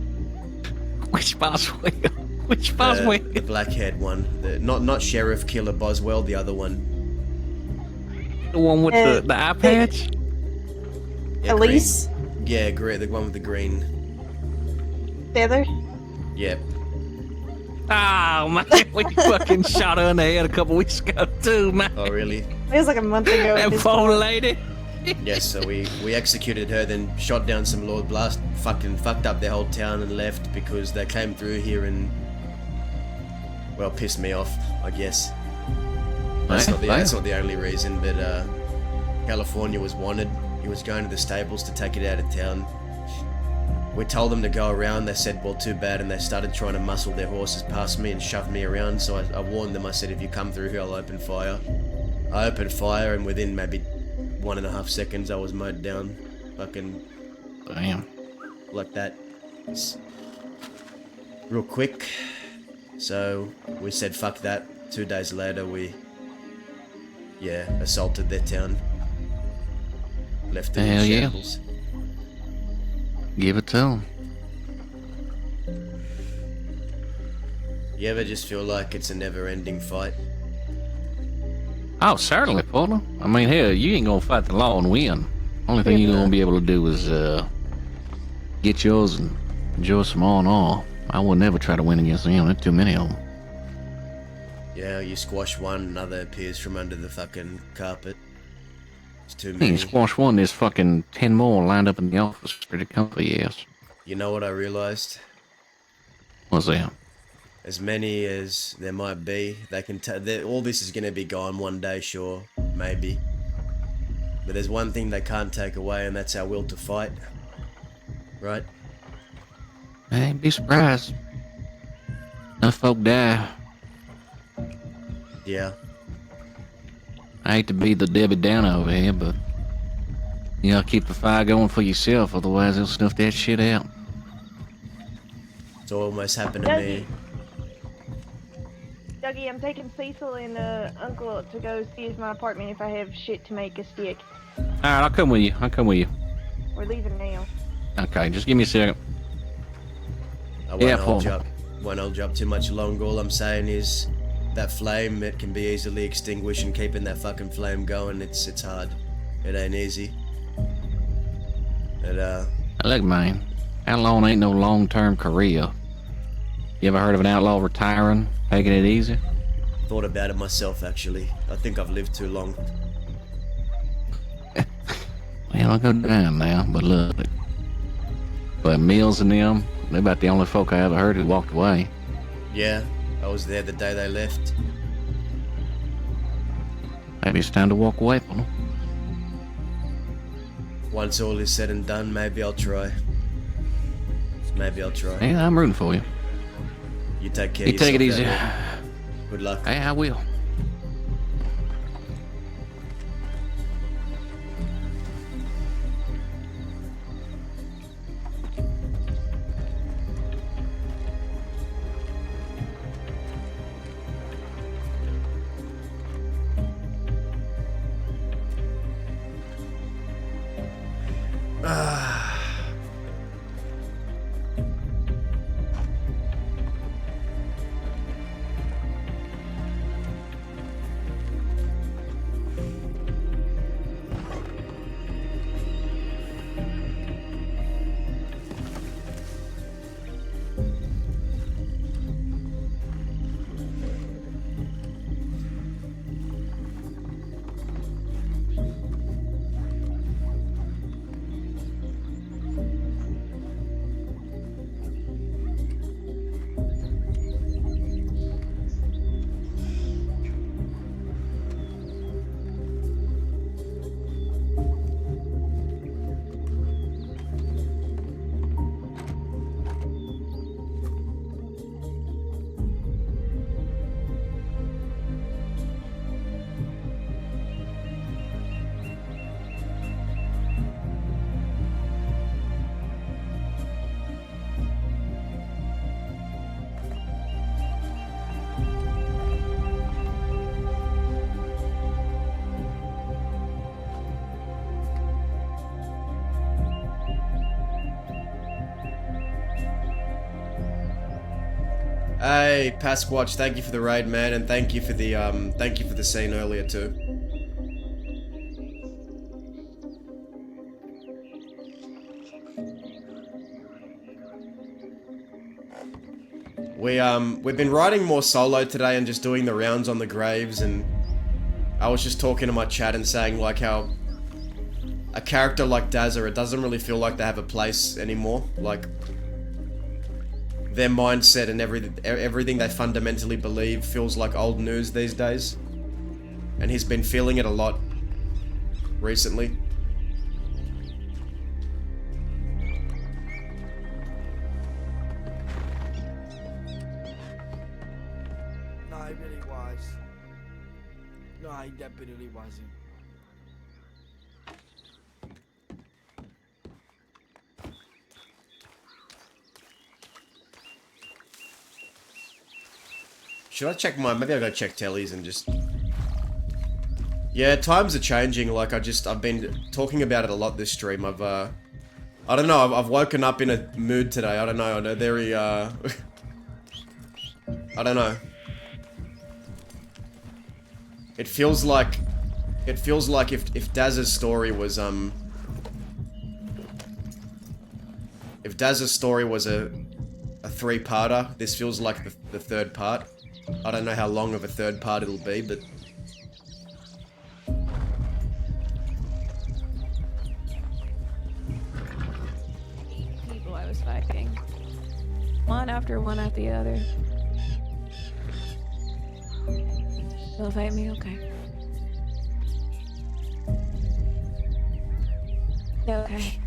Which Boswell? Which Boswell? The black-haired one. Not Sheriff Killer Boswell, the other one. The one with the eye patch? Yeah, Elise? Green. Yeah, the one with the green. Feather? Yep. Oh, man, we fucking shot her in the head a couple weeks ago, too, man. Oh, really? It was like a month ago. That poor lady. Yes, so we executed her, then shot down some Lord Blast, fucking fucked up their whole town and left because they came through here and, well, pissed me off, I guess. That's not the only reason, but California was wanted. He was going to the stables to take it out of town. We told them to go around. They said, well, too bad, and they started trying to muscle their horses past me and shove me around. So I warned them. I said, if you come through here, I'll open fire. I opened fire, and within maybe 1.5 seconds, I was mowed down. Fucking... Damn. Like that. It's real quick. So we said, fuck that. 2 days later, we... assaulted their town. Left them in shambles. Give it to them. You ever just feel like it's a never-ending fight? Oh, certainly, partner. I mean, hell, you ain't gonna fight the law and win. Only thing you're gonna be able to do is get yours and enjoy some R&R. I would never try to win against them. There's too many of them. Yeah, you squash one, another appears from under the fucking carpet. It's too many. You squash one, there's fucking 10 more lined up in the office. Pretty comfy, yes. You know what I realized? What's that? As many as there might be, they can all this is gonna be gone one day, sure, maybe. But there's one thing they can't take away, and that's our will to fight. Right? I ain't be surprised. Enough folk die. Yeah. I hate to be the Debbie Downer over here, but you gotta keep the fire going for yourself, otherwise they'll snuff that shit out. It's almost happened to me. Dougie, I'm taking Cecil and Uncle to go see my apartment if I have shit to make a stick. Alright, I'll come with you. We're leaving now. Okay, just give me a second. I won't hold you up too much longer. All I'm saying is that flame, it can be easily extinguished, and keeping that fucking flame going, it's hard. It ain't easy. But Look, man, outlawing ain't no long-term career. You ever heard of an outlaw retiring, taking it easy? thought about it myself, actually. I think I've lived too long. Well, I'll go down now, but look. But Mills and them, they're about the only folk I ever heard who walked away. Yeah, I was there the day they left. Maybe it's time to walk away from them. Once all is said and done, maybe I'll try. Maybe I'll try. Yeah, I'm rooting for you. You take care You of take it yourself, easy. Darren. Good luck. Hey, I will. Hey, Pasquatch, thank you for the raid, man, and thank you for the scene earlier too. We've been riding more solo today and just doing the rounds on the graves, and I was just talking to my chat and saying like how a character like Dazza, it doesn't really feel like they have a place anymore. Like their mindset and everything they fundamentally believe feels like old news these days. And he's been feeling it a lot recently. No, he really was. No, he definitely wasn't. Should I check maybe I'll go check tellies and just... Yeah, times are changing, like I've been talking about it a lot this stream. I don't know, I've woken up in a mood today, I don't know, I'm very, I don't know. It feels like if Daz's story was, if Daz's story was a three-parter, this feels like the third part. I don't know how long of a third part it'll be, but... People I was fighting. One after the other. They'll fight me, okay. Okay.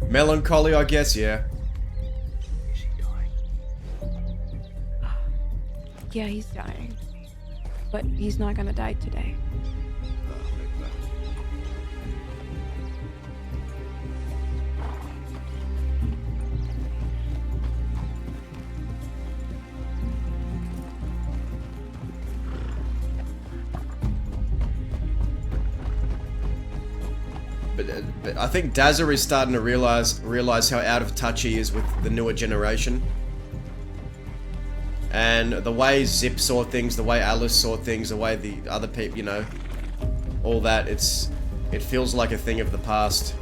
Melancholy, I guess, yeah. Yeah, he's dying. But he's not gonna die today. But I think Dazza is starting to realize how out of touch he is with the newer generation. And the way Zip saw things, the way Alice saw things, the way the other people, you know, all that, it feels like a thing of the past.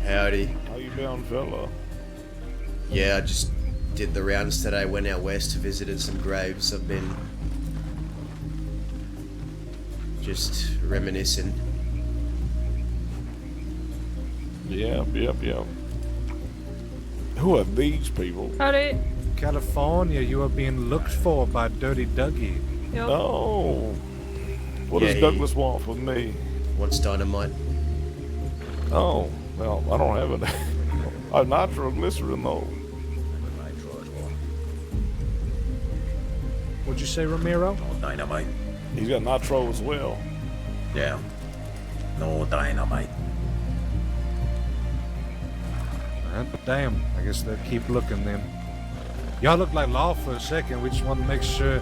Howdy. How you doing, fella? Yeah, I just did the rounds today, went out west, visited some graves. I've been just reminiscing. Yep. Who are these people? Howdy. California, you are being looked for by Dirty Dougie. Yep. Oh. What Yeah, does Douglas want with me? What's dynamite? Oh, well, I don't have it. I have nitroglycerin though. What'd you say, Ramiro? No dynamite. He's got nitro as well. Yeah. No dynamite. Damn, I guess they'll keep looking then. Y'all look like law for a second. We just want to make sure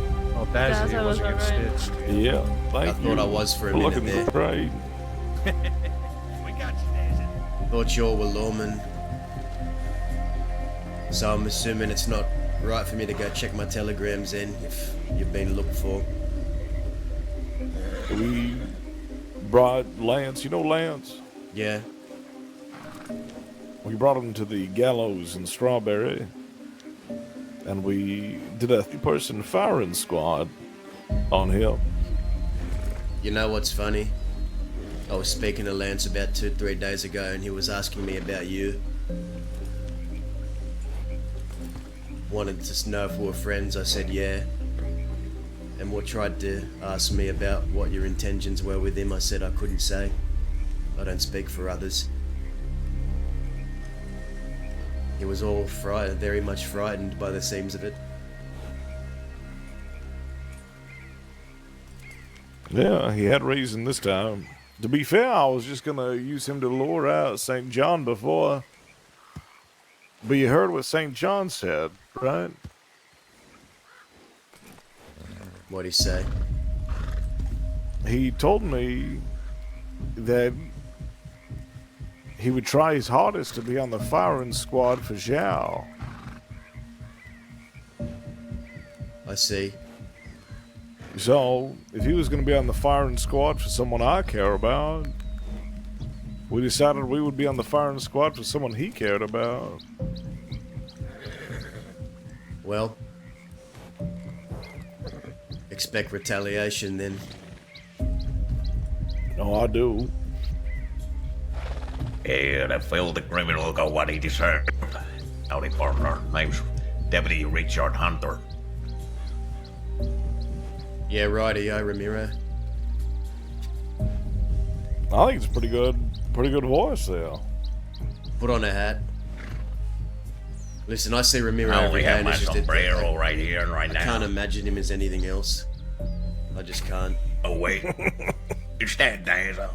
Dazza here wasn't getting stitched. Yeah, thank I thought I was for a We're minute looking there. great. We got you, Dazza. Thought you all were lawmen. So I'm assuming it's not right for me to go check my telegrams in if you've been looked for. We brought Lance. You know Lance? Yeah. We brought him to the gallows in Strawberry. And we did a 3-person firing squad on him. You know what's funny? I was speaking to Lance about 2-3 days ago and he was asking me about you. Wanted to know if we were friends. I said yeah. And what tried to ask me about what your intentions were with him. I said I couldn't say. I don't speak for others. He was all very much frightened by the seams of it. Yeah, he had reason this time. To be fair, I was just gonna use him to lure out St. John before. But you heard what St. John said, right? What'd he say? He told me that he would try his hardest to be on the firing squad for Zhao. I see. So, if he was going to be on the firing squad for someone I care about, we decided we would be on the firing squad for someone he cared about. Well, expect retaliation then. No, I do. Yeah, that filthy criminal got what he deserved. Howdy, partner. Name's Deputy Richard Hunter. Yeah, righty-o, Ramiro. I think it's pretty good voice there. Put on a hat. Listen, I see Ramiro I every only day have and my it's just sombrero right here and right I now. can't imagine him as anything else. I just can't. Oh, wait. It's that Dazzle.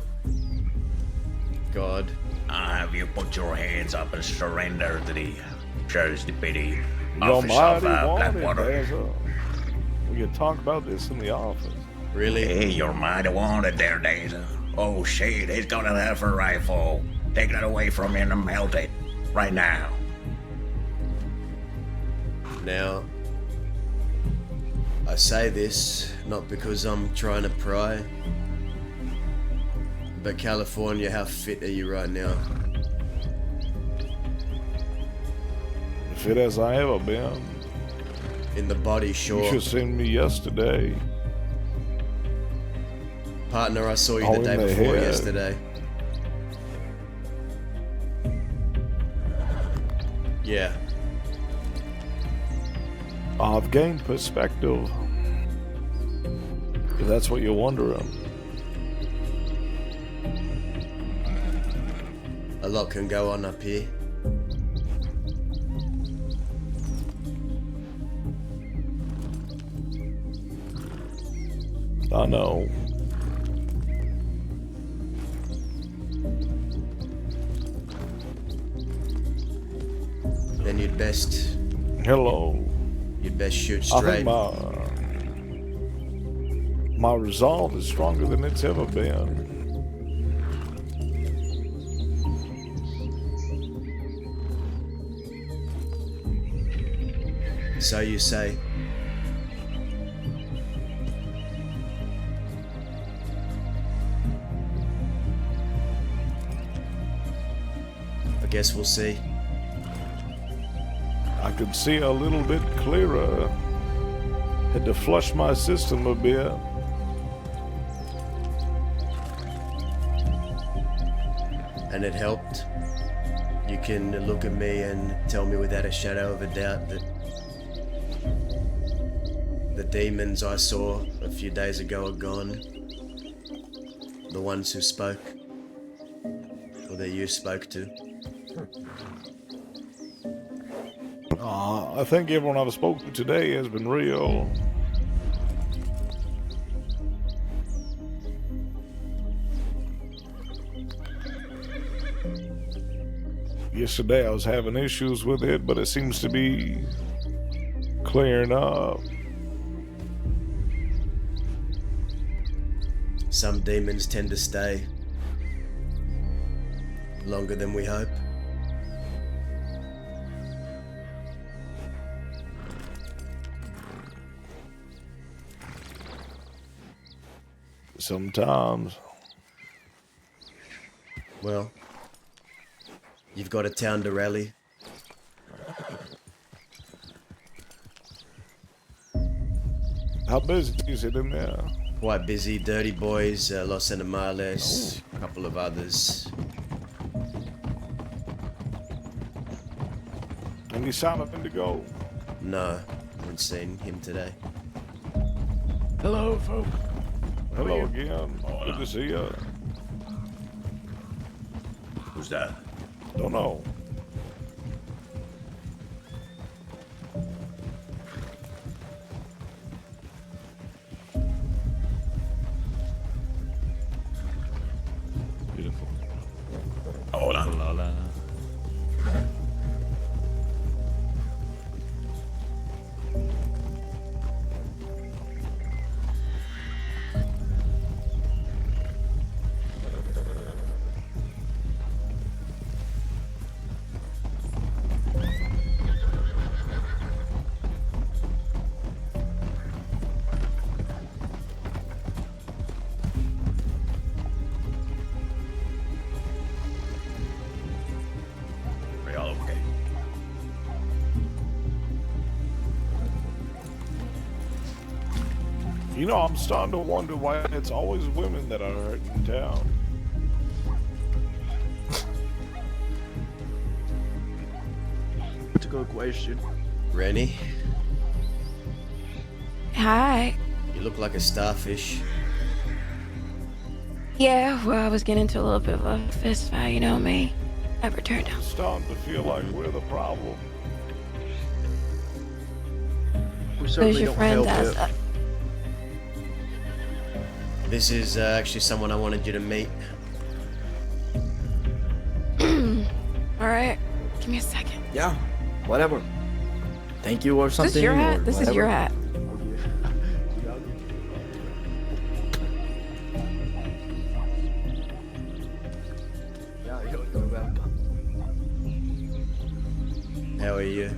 God. I'll have you put your hands up and surrender to the sheriff's deputy Your office mighty of wanted, Blackwater. Dazzle. We could talk about this in the office. Really? Hey, you're mighty wanted there, Dazzle. Oh, shit, he's got an alpha rifle. Take that away from him and melt it. Right now. Now, I say this not because I'm trying to pry, but California, how fit are you right now? fit as I ever been. In the body, sure. You should have seen me yesterday. Partner, I saw you Oh, the day in the before head. yesterday. Yeah. I've gained perspective. If that's what you're wondering. A lot can go on up here. I know. Then you'd best... Hello. You'd best shoot I straight. think my resolve is stronger than it's ever been. So you say. I guess we'll see. I could see a little bit clearer. Had to flush my system a bit. And it helped. You can look at me and tell me without a shadow of a doubt that the demons I saw a few days ago are gone. The ones who spoke. Or that you spoke to. I think everyone I've spoken to today has been real. Yesterday I was having issues with it, but it seems to be clearing up. Some demons tend to stay longer than we hope. Sometimes. Well, you've got a town to rally. How busy is it in there? Quite busy. Dirty Boys, Los Animales, a couple of others. Any sign of Indigo? No, haven't seen him today. Hello, folks. Hello again. Good to see you. Who's that? Don't know. Beautiful. Hola. Hola. Are y'all okay? You know, I'm starting to wonder why it's always women that are hurt in town. That's a good question. Rennie, Hi. you look like a starfish. Yeah, well, I was getting into a little bit of a fist fight, you know me. Never turned out. It's starting to feel like we're the problem. We Who's certainly your don't friend? help it. This is actually someone I wanted you to meet. Alright, give me a second. Yeah, whatever. Thank you or something. This is your hat? or This is whatever. your hat. Yeah, you're welcome. How are you?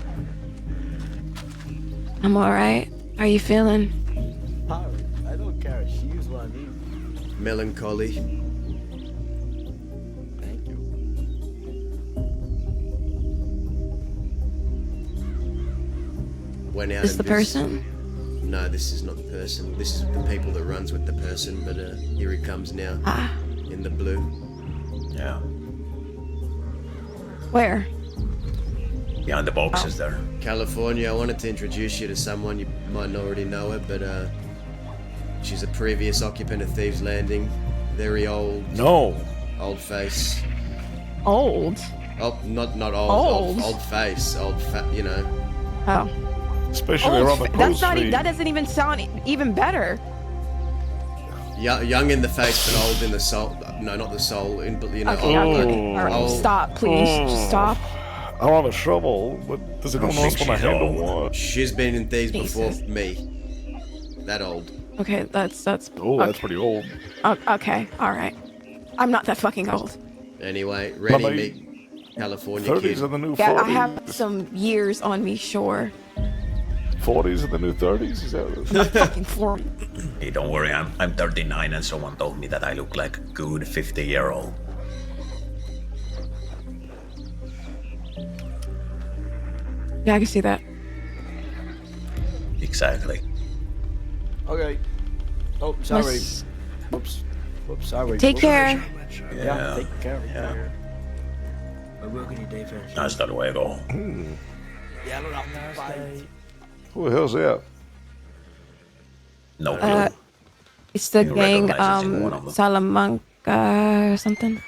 I'm alright. How are you feeling? I don't care. She used what I need. Melancholy. Thank you. went out. Is and the person? No, this is not the person. This is the people that runs with the person. But here he comes now. Ah. In the blue. Yeah. Where? Behind the boxes there. California. I wanted to introduce you to someone. You might already know her, but she's a previous occupant of Thieves Landing. Very old. No. Old face. Old? Oh, not old. Old? Old face. Old fat, you know. Oh. Especially around the That's not. feet. That doesn't even sound even better. Young in the face, but old in the soul. No, not the soul. Okay. All right. Stop, please. Just stop. I'm having trouble, but does anyone else want to handle one? She's been in Thieves before Jesus. me. That old. Okay, that's. Oh, that's pretty old. Okay. All right. I'm not that fucking old. Anyway, ready, meet California 30s kid. are the new 40s. Yeah, I have some years on me, sure. 40s are the new 30s? Is that fucking 40. Hey, don't worry, I'm 39 and someone told me that I look like a good 50-year-old. Yeah, I can see that. Exactly. Okay. Oh, sorry. Let's- Oops. Oops, sorry. Take care. Yeah, take care. Yeah. We're working your defense. Hasta luego. Yeah, look, bye. Who the hell's that? No clue. It's the You gang, recognize it in one of them. Salamanca or something.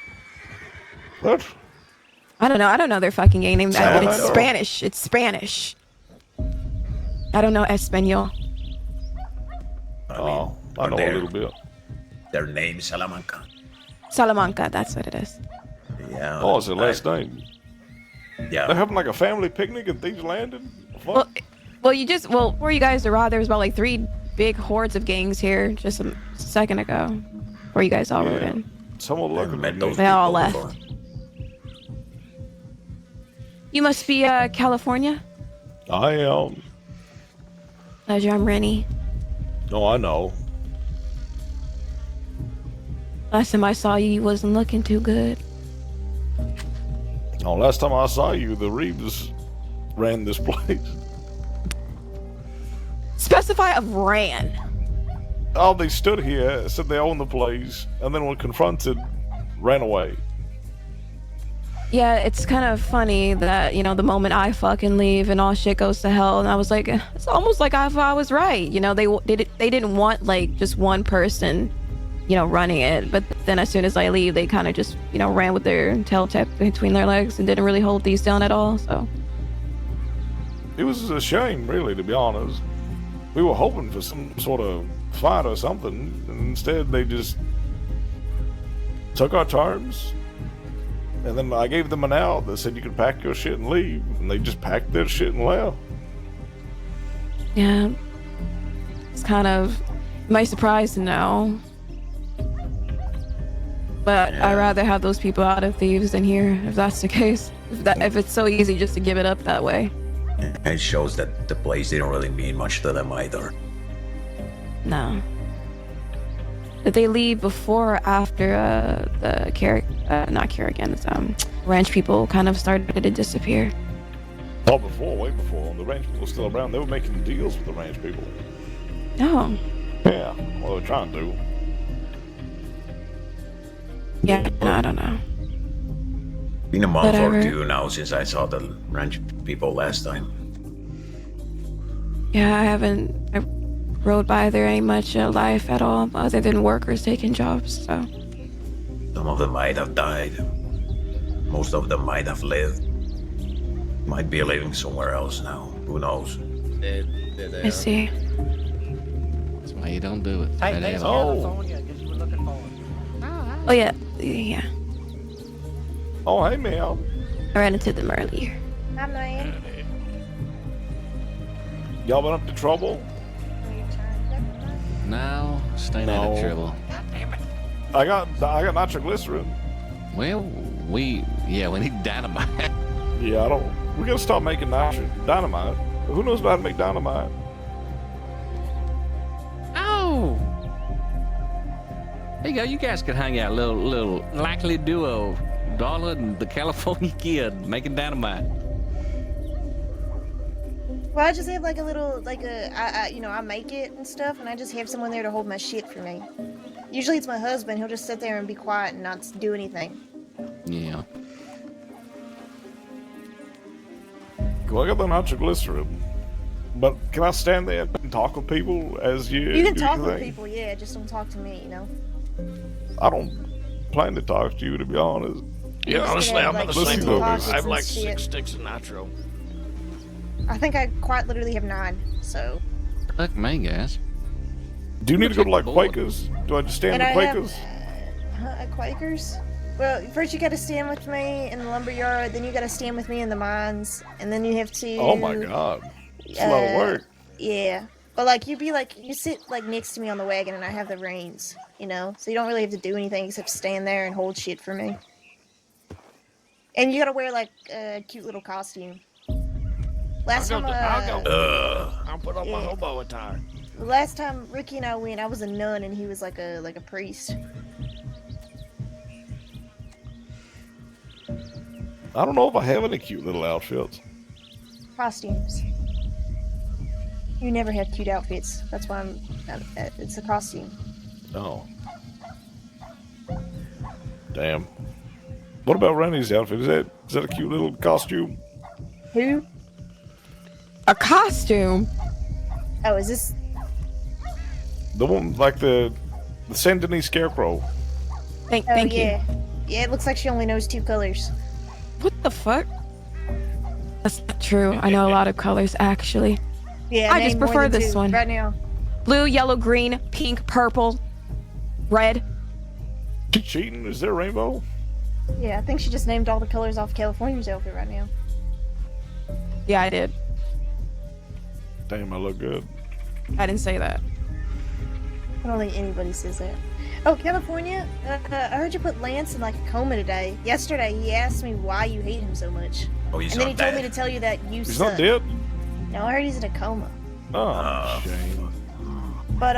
What? I don't know their fucking gang name. It's Salamanca. Spanish. It's Spanish. I don't know Espanol. Oh, I know a little bit. Their name Salamanca. Salamanca, that's what it is. Yeah. Oh, it's their last name. Yeah. They're having like a family picnic at Thieves Landing? What? Well, before you guys arrived, there was about like 3 big hordes of gangs here just a second ago. Before you guys all rode in. Someone looking at me. They all left. You must be California? I am. Pleasure, I'm Rennie. No, I know. Last time I saw you, you wasn't looking too good. No, last time I saw you, the Reeves ran this place. Specify of ran. Oh, they stood here, said they owned the place, and then when confronted, ran away. Yeah, it's kind of funny that, the moment I fucking leave and all shit goes to hell, and I was like, it's almost like I was right. They didn't want, like, just one person, running it. But then as soon as I leave, they kind of just, ran with their tail tucked between their legs and didn't really hold these down at all, so. It was a shame, really, to be honest. We were hoping for some sort of fight or something, and instead they just took our terms. And then I gave them an out that said you could pack your shit and leave. And they just packed their shit and left. Yeah. It's kind of my surprise to know. But I'd rather have those people out of Thieves than here, if that's the case. If it's so easy just to give it up that way. It shows that the place didn't really mean much to them either. No. Did they leave before or after the ranch people kind of started to disappear? Oh, before, way before. The ranch people were still around. They were making deals with the ranch people. Oh. Yeah, well, they're trying to. Yeah, no, I don't know. Been a month Whatever. or 2 now since I saw the ranch people last time. Yeah, I rode by there ain't much life at all other than workers taking jobs, so. Some of them might have died. Most of them might have lived. Might be living somewhere else now. Who knows? I see. That's why you don't do it. Hey, Right there's out. California. Guess we're looking for him. Oh, yeah. Yeah. Oh, hey, man. I ran into them earlier. Hi, man. Y'all been up to trouble? No, staying out of trouble. I got nitroglycerin. Well, we need dynamite. Yeah, we gotta start making dynamite. Who knows about how to make dynamite? Oh! There you go, you guys could hang out, little likely duo. Darla and the California kid making dynamite. Well, I just have like a little, like I make it and stuff, and I just have someone there to hold my shit for me. Usually it's my husband. He'll just sit there and be quiet and not do anything. Yeah. Well, I got the nitroglycerin. But can I stand there and talk with people as you You can do talk your with thing? people, yeah, just don't talk to me, you know? I don't plan to talk to you, to be honest. Yeah, honestly, I'm about the same boat. I have like and shit. 6 sticks of nitro. I think I quite literally have 9, so... Fuck me, guys. Do you need to go to like Check the board. Quakers? Do I just stand And at I Quakers? At Quakers? Well, first you gotta stand with me in the lumberyard, then you gotta stand with me in the mines, and then you have to... Oh my god. It's a lot of work. Yeah. But like, you sit like next to me on the wagon and I have the reins, you know? So you don't really have to do anything except stand there and hold shit for me. And you gotta wear like a cute little costume. Last time, I'll put on my yeah. hobo attire. The last time Ricky and I went, I was a nun and he was like a priest. I don't know if I have any cute little outfits. Costumes. You never have cute outfits. That's why it's a costume. Oh. Damn. What about Randy's outfit? Is that a cute little costume? Who? A costume? Oh, is this? The one like the Saint Denis Scarecrow. Thank yeah. Yeah, it looks like she only knows 2 colors. What the fuck? That's not true. I know a lot of colors, actually. Yeah, I just name more prefer than this 2 one. right now. Blue, yellow, green, pink, purple, red. She cheating? Is there a rainbow? Yeah, I think she just named all the colors off California's outfit right now. Yeah, I did. Damn, I look good. I didn't say that. I don't think anybody says that. Oh, California, I heard you put Lance in like a coma today. Yesterday, he asked me why you hate him so much. Oh, he's and then he not told dead. me to tell you that you He's suck. not dead? No, I heard he's in a coma. Oh, shame. But,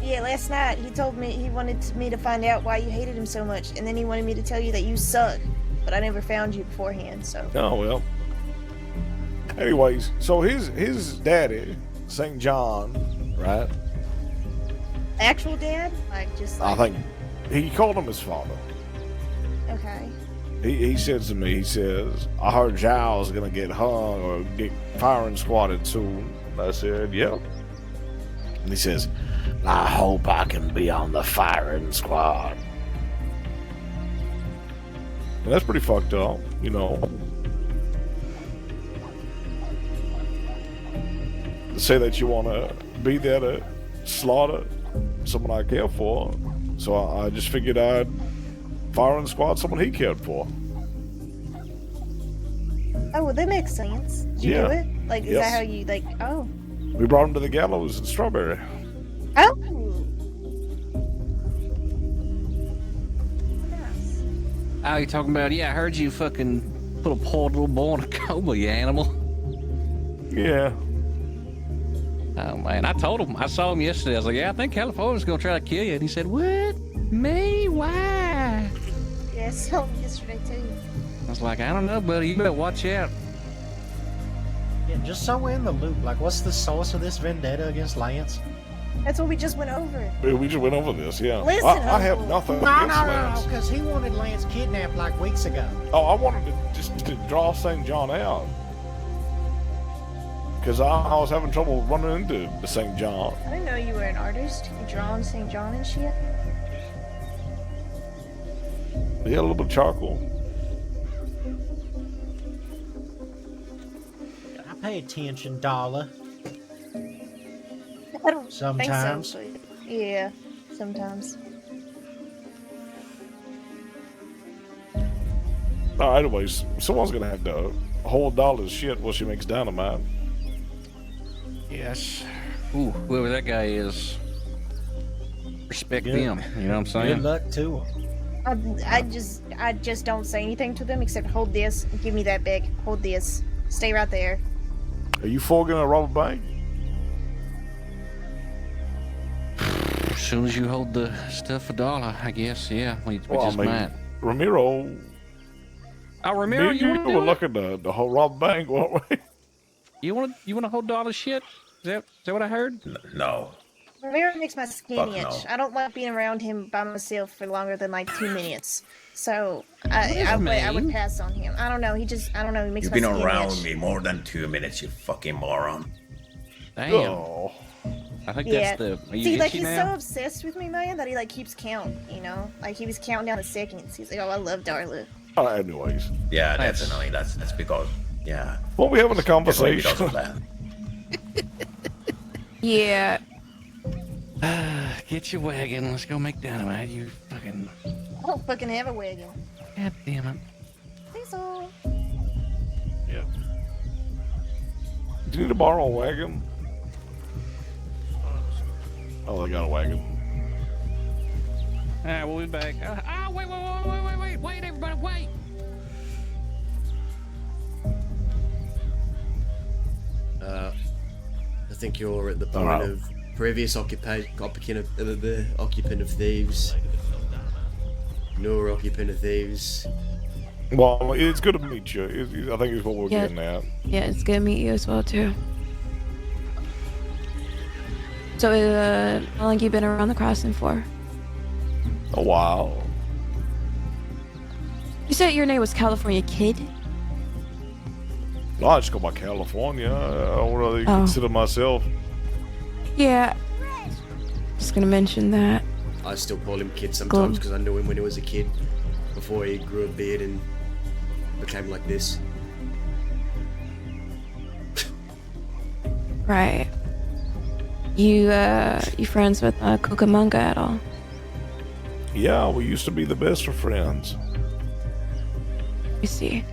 yeah, last night he told me he wanted me to find out why you hated him so much, and then he wanted me to tell you that you suck, but I never found you beforehand, so. Oh, well. Anyways, so his daddy, St. John, right? Actual dad? Like, just like... I think he called him his father. Okay. He says to me, he says, I heard Giles gonna get hung or get firing squatted soon. I said, yep. And he says, I hope I can be on the firing squad. And that's pretty fucked up, you know. To say that you want to be there to slaughter someone I care for. So I just figured I'd fire and squad someone he cared for. Oh, well, that makes sense. Did you do it? Like, is that how you, like, oh. We brought him to the gallows in Strawberry. Oh! Oh, you talking about? Yeah, I heard you fucking put a poor little boy in a coma, you animal. Yeah. Oh man, I told him. I saw him yesterday. I was like, yeah, I think California's gonna try to kill you. And he said, what? Me? Why? Yeah, I saw him yesterday, too. I was like, I don't know, buddy. You better watch out. Yeah, just so we're in the loop, like, what's the source of this vendetta against Lance? That's what we just went over. Yeah, we just went over this, yeah. Listen, I have Uncle. nothing No, against no, Lance. because he wanted Lance kidnapped like weeks ago. Oh, I wanted to just to draw St. John out. Because I was having trouble running into the St. John. I didn't know you were an artist. You drawing St. John and shit. He had a little bit of charcoal. I pay attention, Dollar. I don't Sometimes. think so. But yeah, sometimes. Anyways, someone's gonna have to hold Dollar's shit while she makes dynamite. Yes. Ooh, whoever that guy is, respect Good. them. You know what I'm saying? Good luck to him. I just don't say anything to them except hold this, and give me that big. Hold this. Stay right there. Are you four gonna rob a bank? As soon as you hold the stuff for $1, I guess. Yeah, we Well, just I mean, might. Ramiro, Ramiro, Me you and want to were do it? looking to whole rob the bank, weren't we? You want to hold all this shit? Is that what I heard? No. Ramiro makes my skin Fuck itch. no. I don't like being around him by myself for longer than like 2 minutes. So What I does would mean? pass on him. I don't know. I don't know. He makes You've my been skin around itch. me more than 2 minutes, you fucking moron. Damn. Oh. I think Yeah. that's the. Are you See, like itchy he's now? so obsessed with me, man, that he like keeps count. You know, like he was counting down the seconds. He's like, "Oh, I love Darla." Anyways. Yeah, That's- definitely. That's because, yeah. Well, we having a Definitely conversation. because of that. Yeah. Get your wagon. Let's go make dynamite. You fucking. I don't fucking have a wagon. God damn it. Diesel. Yeah. Do you need to borrow a wagon? Oh, they got a wagon. All right, we'll be back. Wait, everybody, wait. I think you're at the point Alright. of previous occupant of thieves. Newer occupant of thieves. Well, it's good to meet you. I think it's what we're Yeah. getting at. Yeah, it's good to meet you as well too. So, how long you been around the crossing for? A while. You said your name was California Kid? No, I just go by California. I don't really Oh. consider myself. Yeah. Just gonna mention that. I still call him Kid sometimes Cool. because I knew him when he was a kid, before he grew a beard and became like this. Right. You friends with Cucamonga at all? Yeah, we used to be the best of friends. You see.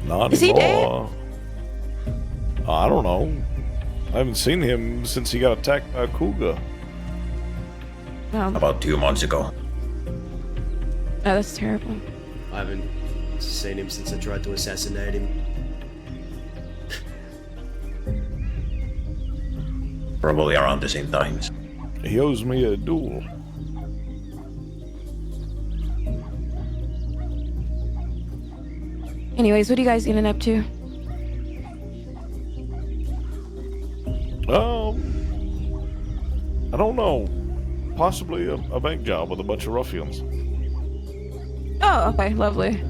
Not Is he anymore. I don't know. I haven't seen him since he got attacked by a cougar. No. About 2 months ago. Oh, that's terrible. I haven't seen him since I tried to assassinate him. Probably around the same times. He owes me a duel. Anyways, what are you guys getting up to? I don't know. Possibly a bank job with a bunch of ruffians. Oh, okay, lovely.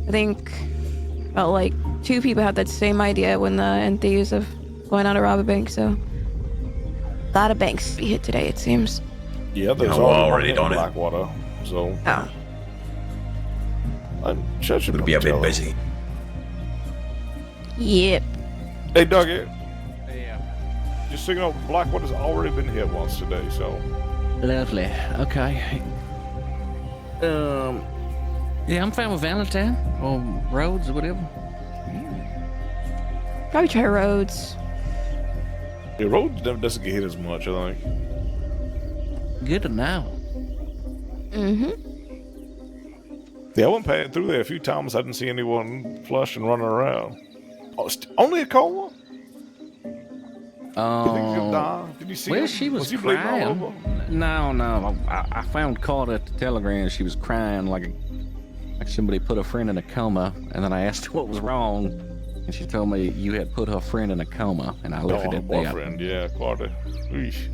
I think about like 2 people had that same idea when the enthused of going on to rob a bank, so a lot of banks be hit today, it seems. Yeah, there's Yeah, well, already one in done it. Blackwater, so Oh. I'm judging. It'll be a bit busy. Yep. Hey, Dougie. Yeah. Just so you know, Blackwater's already been hit once today, so. Lovely. Okay. Yeah, I'm fine with Valentine or Rhodes or whatever. Probably try Rhodes. Yeah, Rhodes never doesn't get hit as much, I think. Good to know. Mm-hmm. Yeah, I went through there a few times. I didn't see anyone flush and running around. Oh, only a cola? You think he'll die? Did you see Well, him? she was he bleeding all crying. over? No. I found caught at the telegram. She was crying like somebody put a friend in a coma. And then I asked her what was wrong, and she told me you had put her friend in a coma. And I left it Oh, at that. boyfriend, yeah, quite a. Eesh.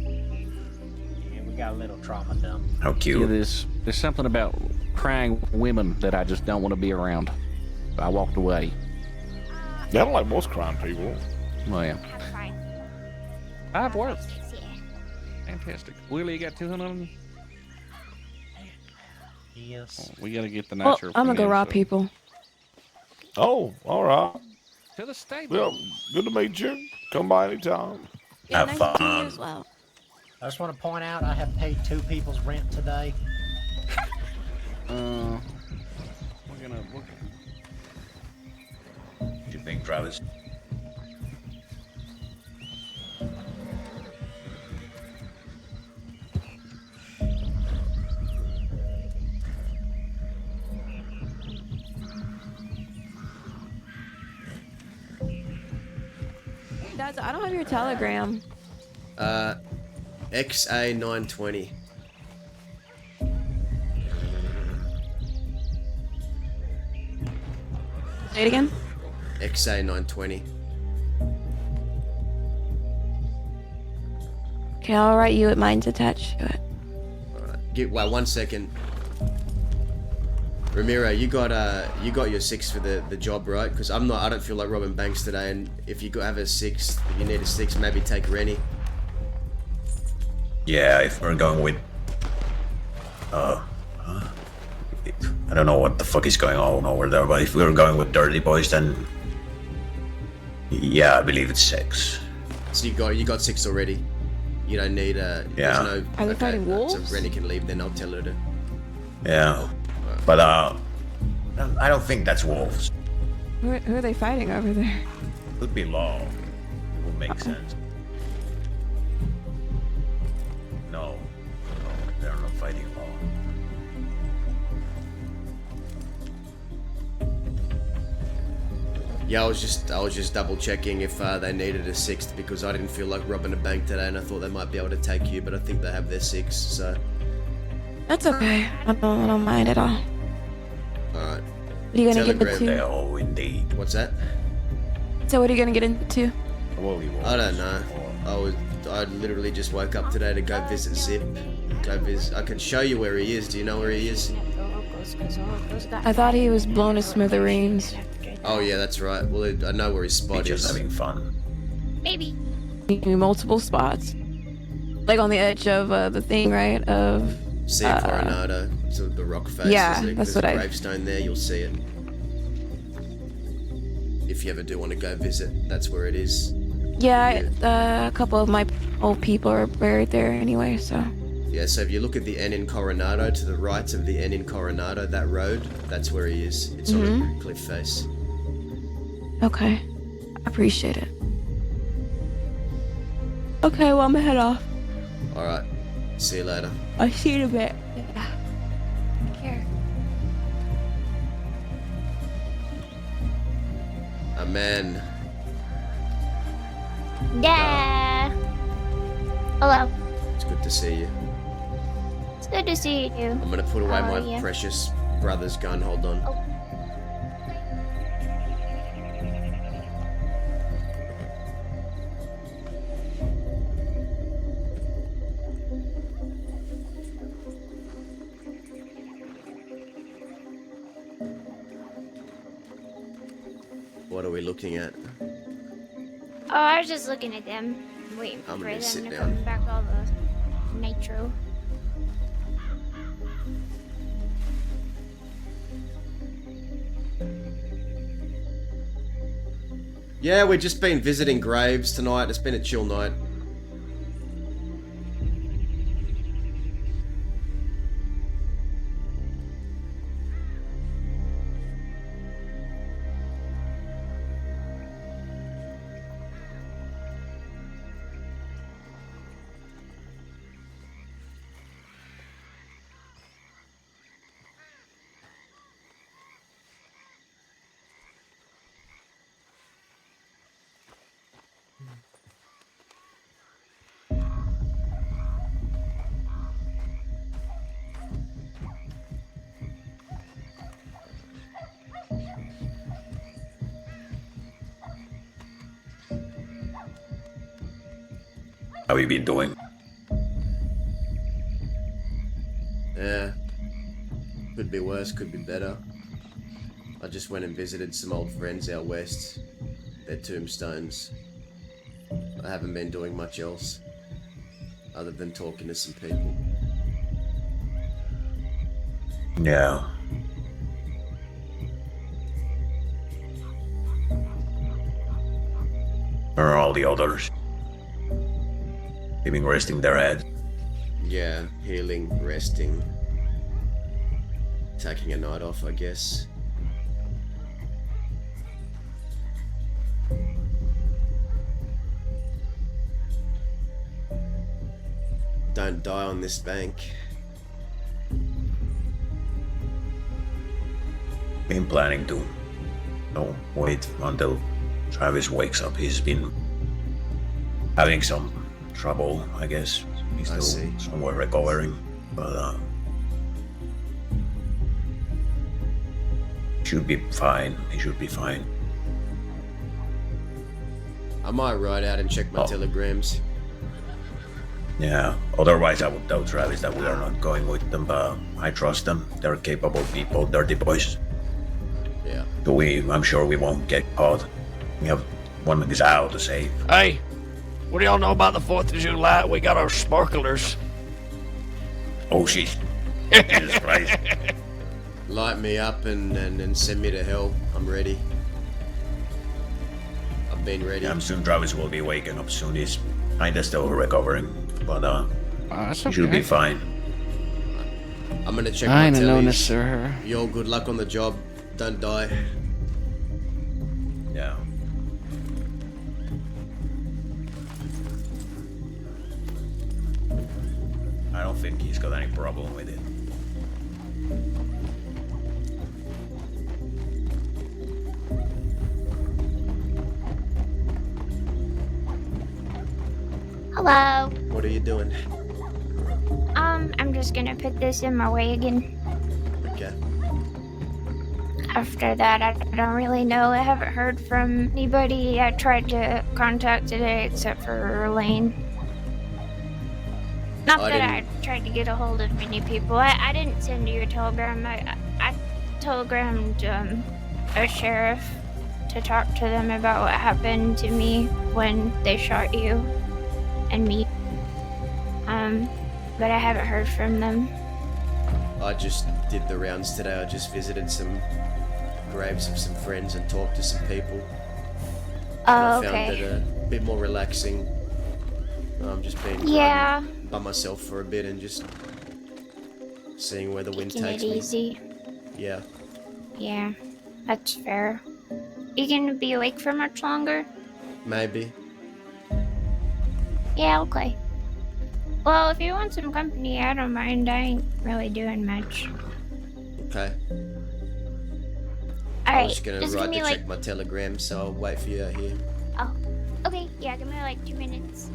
Yeah, we got a little trauma dump. How Yeah, cute. there's something about crying women that I just don't want to be around. I walked away. Yeah, I don't like most crying people. Well, yeah. I've worked. Fantastic. Willie, you got 200 of them? Yes. We gotta get the Well, nitro. I'm gonna from go them, rob so- people. Oh, all right. To the stable. Well, good to meet you. Come by anytime. Have fun. as well. I just want to point out I have paid 2 people's rent today. We're gonna. What do you think, Travis? Dad, I don't have your telegram. XA920. Say it again. XA 920. Okay, I'll write you at mine's attached to it. Alright. Wait 1 second. Ramiro, you got your 6 for the job, right? Because I don't feel like robbing banks today, and if you have a 6, if you need a 6, maybe take Rennie. Yeah, if we're going with... I don't know what the fuck is going on over there, but if we're going with Dirty Boys, then... Yeah, I believe it's 6. So you got 6 already. You don't need a... Yeah. Are they fighting wolves? So if Rennie can leave, then I'll tell her to... Yeah. But, I don't think that's wolves. Who are they fighting over there? Could be law. It would make sense. No, they're not fighting law. Yeah, I was just double checking if they needed a 6th because I didn't feel like robbing a bank today, and I thought they might be able to take you, but I think they have their 6, so... That's okay. I don't mind at all. Alright. What are you gonna get into? Oh, indeed. What's that? So what are you gonna get into? I don't know. I literally just woke up today to go visit Zip. I can show you where he is. Do you know where he is? I thought he was blown to smithereens. Oh yeah, that's right. Well, I know where his spot is. Just having fun. Maybe. Multiple spots. Like on the edge of the thing, right? Of... See Coronado, so the rock face. Yeah, there's a gravestone there. You'll see it. If you ever do want to go visit, that's where it is. Yeah, a couple of my old people are buried there anyway, so... Yeah, so if you look at the N in Coronado, to the right of the N in Coronado, that road, that's where he is. It's on a cliff face. Okay. I appreciate it. Okay, well, I'm gonna head off. Alright. See you later. I'll see you in a bit. Yeah. Take care. Amen. Yeah. Hello. It's good to see you. It's good to see you too. I'm gonna put away my yeah. precious brother's gun. Hold on. Oh. What are we looking at? Oh, I was just looking at them, waiting I'm for gonna them sit to down. come back all the nitro. Yeah, we've just been visiting graves tonight. It's been a chill night. How you been doing? Yeah. Could be worse, could be better. I just went and visited some old friends out west. Their tombstones. I haven't been doing much else. Other than talking to some people. Yeah. Where are all the others? They've been resting their head. Yeah, healing, resting. Taking a night off, I guess. Don't die on this bank. Been planning to. No, wait until Travis wakes up. He's been having some trouble, I guess. He's still somewhere recovering, but should be fine. He should be fine. I might ride out and check my telegrams. Yeah, otherwise I would tell Travis that we are not going with them, but I trust them. They're capable people, dirty boys. Yeah. So I'm sure we won't get caught. We have 1 exile to save. Hey, what do y'all know about the 4th of July? We got our sparklers. Oh, shit. Jesus Christ. Light me up and send me to hell. I'm ready. I've been ready. I'm soon Travis will be waking up soon. He's kinda still recovering, but he should be fine. I'm gonna check I my ain't known this, tellies. sir. Yo, good luck on the job. Don't die. Yeah. I don't think he's got any problem with it. Hello. What are you doing? I'm just gonna put this in my wagon. Okay. After that, I don't really know. I haven't heard from anybody I tried to contact today except for Lane. Not that I tried to get a hold of many people. I didn't send you a telegram. I telegrammed a sheriff to talk to them about what happened to me when they shot you and me. But I haven't heard from them. I just did the rounds today. I just visited some graves of some friends and talked to some people. Oh, and I found it a bit more relaxing. Just being by myself for a bit and just seeing where the wind Taking takes it me. easy. Yeah. Yeah, that's fair. You gonna be awake for much longer? Maybe. Yeah, okay. Well, if you want some company, I don't mind. I ain't really doing much. Okay. I Alright, was just gonna just ride give to me check my telegram, so I'll wait for you out here. Oh, okay. Yeah, give me like 2 minutes.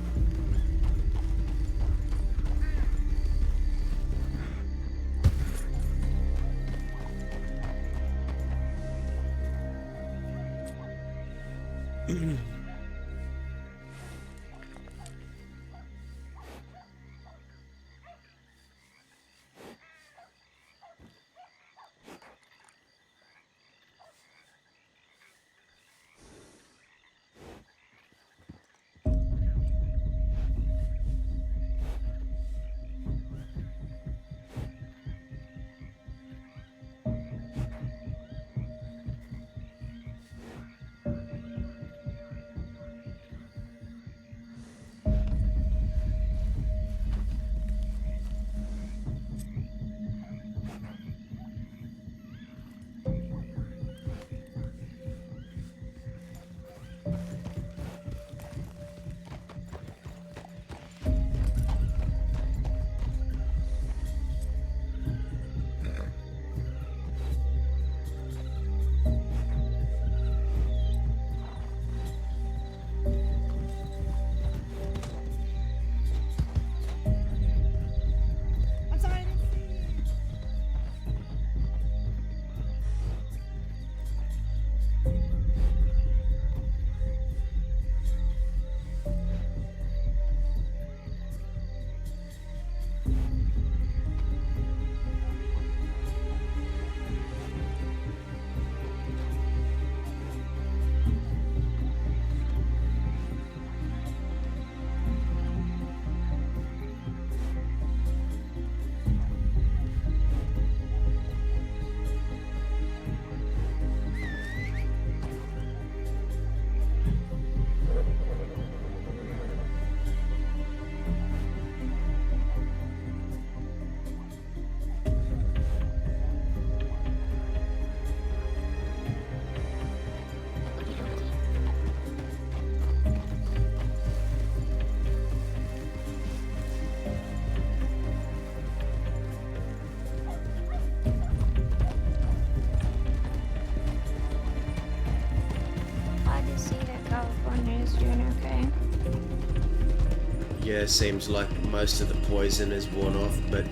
Yeah, seems like most of the poison is worn off, but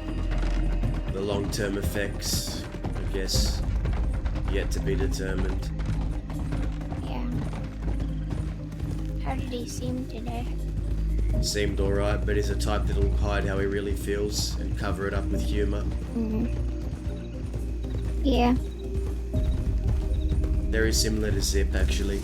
the long-term effects, I guess, Yet to be determined. Yeah. How did he seem today? Seemed alright, but he's a type that'll hide how he really feels and cover it up with humour. Yeah. Very similar to Zip, actually.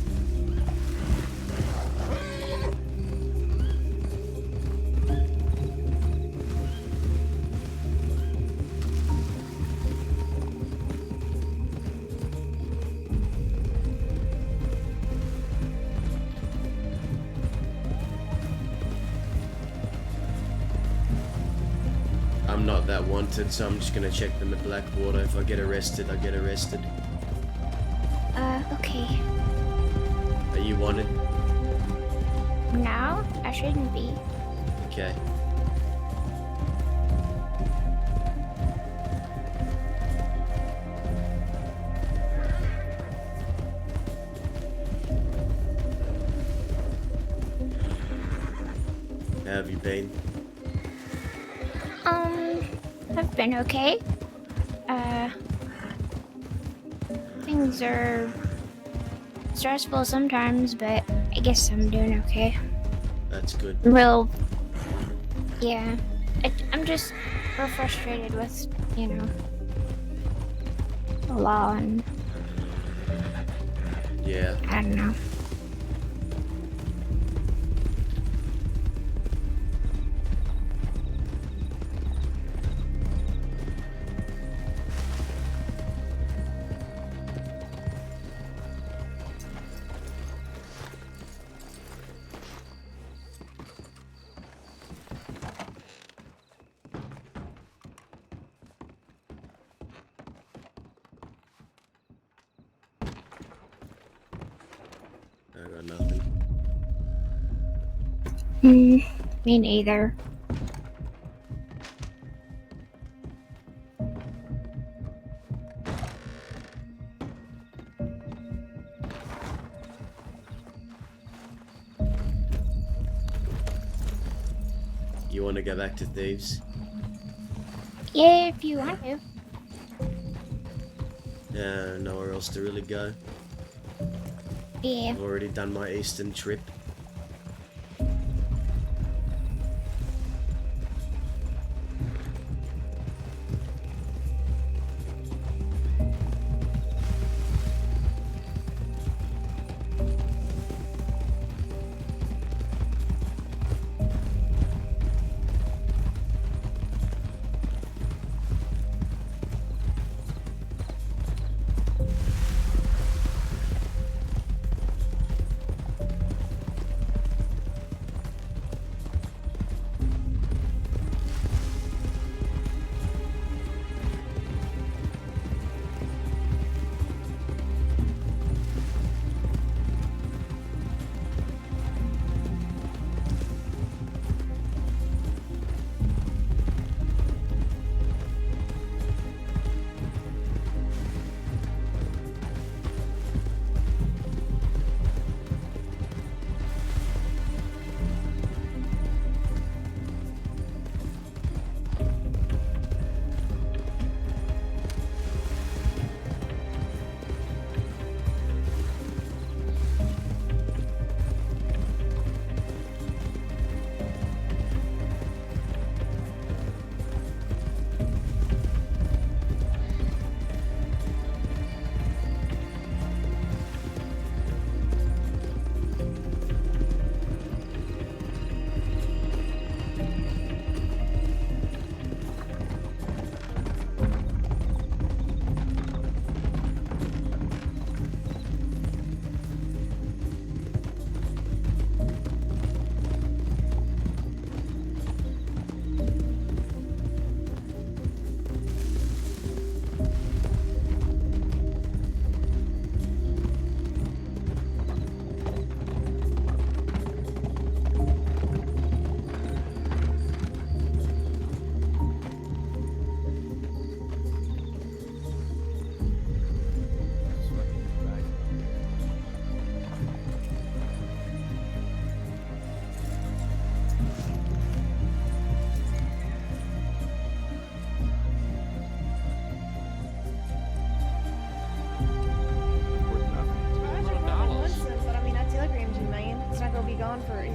I'm not that wanted, so I'm just gonna check them at Blackwater. If I get arrested, I get arrested. Okay. Are you wanted? No, I shouldn't be. Okay. How have you been? I've been okay. Things are stressful sometimes, but I guess I'm doing okay. That's good. Yeah. I'm just real frustrated with, the law and Yeah. I don't know. I got nothing. Me neither. You want to go back to Thieves? Yeah, if you want to. Nowhere else to really go. Yeah. I've already done my Eastern trip.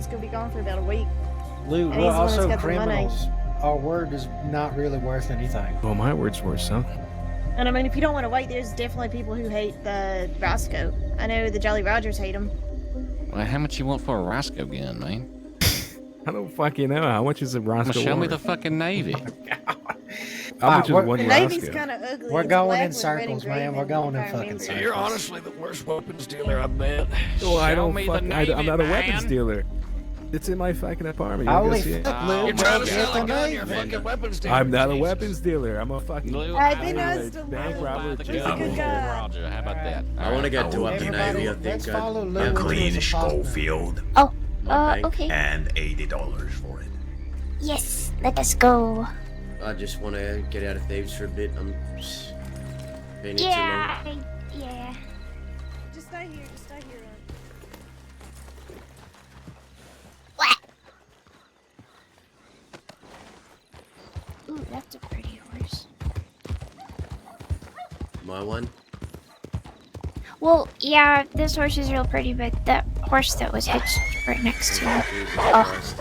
Darren's gonna be gone for about a week. Lou, And we're he's the one that's also got the money. criminals. Our word is not really worth anything. Well, my word's worth something. And I mean, if you don't want to wait, there's definitely people who hate the Roscoe. I know the Jolly Rogers hate him. Well, how much you want for a Roscoe gun, man? I don't fucking know. How much is a Roscoe? Well, show me worth? the fucking Navy. How much is one The Roscoe? Navy's kind of ugly. We're It's going black in with red circles, man. engraving, We're going in if I fucking remember. circles. You're honestly the worst weapons dealer I met. Well, I Show don't me the fucking. Navy, I'm not a weapons man. dealer. It's in my fucking apartment. You Holy don't see it? fuck, Lou. You're trying to Get sell the a gun, you're a Navy. fucking weapons dealer. I'm not a Jesus. weapons dealer. I'm a fucking. Blue, I've been I us to bank Lou. robber. He's a good guy. Roger, how about that? I want to go to up the Everybody, Navy. I think let's follow Lou I'd into Clean his apartment. Schofield Oh, My bank. okay. and $80 for it. Yes, let us go. I just want to get out of Thieves for a bit. I'm just been here Yeah, yeah. Just stay here. Just stay here. What? Ooh, that's a pretty horse. too long. My one. Well, yeah, this horse is real pretty, but that horse that was hitched right next to him. Jesus Oh. Christ.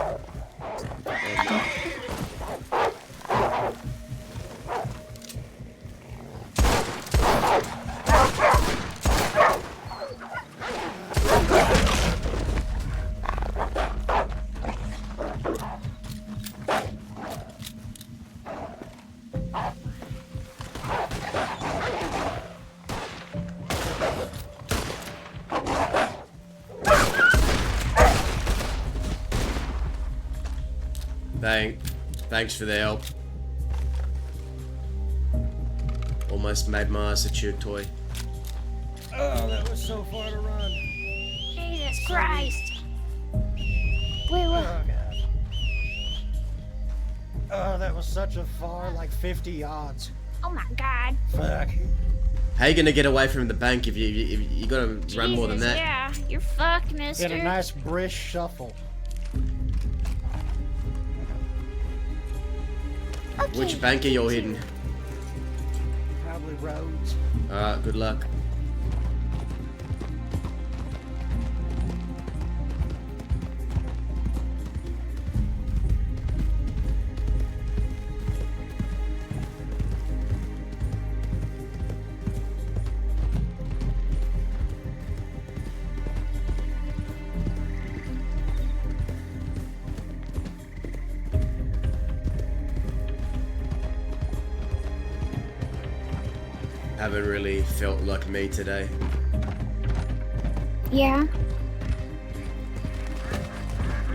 Thanks for the help. Almost made my ass a chew toy. Oh, that was so far to run. Jesus Christ. Wait, what? Oh, God. Oh, that was such a far, like 50 yards. Oh my God. Fuck. How you gonna get away from the bank if you gotta run more than Jesus, that? Yeah, you're fucked, mister. Get a nice brisk shuffle. Okay. Which bank are you hidden? Probably roads. Alright, good luck. Haven't really felt like me today. Yeah.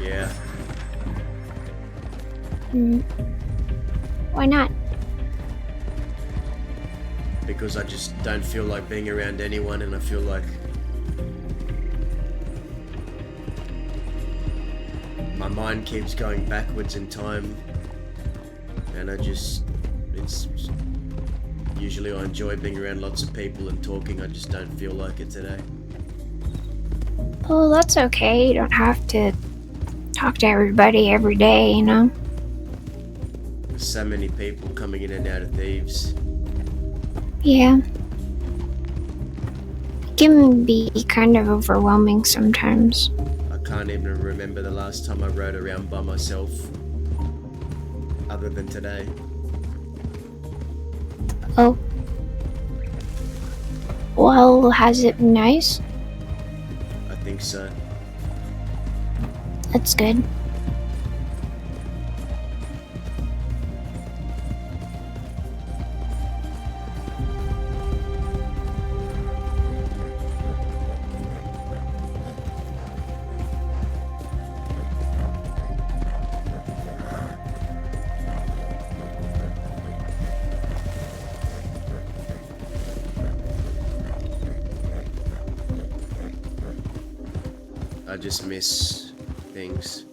Yeah. Why not? Because I just don't feel like being around anyone, and I feel like my mind keeps going backwards in time, and it's usually I enjoy being around lots of people and talking. I just don't feel like it today. Oh, that's okay. You don't have to talk to everybody every day, you know? There's so many people coming in and out of Thieves. Yeah. It can be kind of overwhelming sometimes. I can't even remember the last time I rode around by myself, other than today. Oh. Well, has it been nice? I think so. That's good. I just miss things.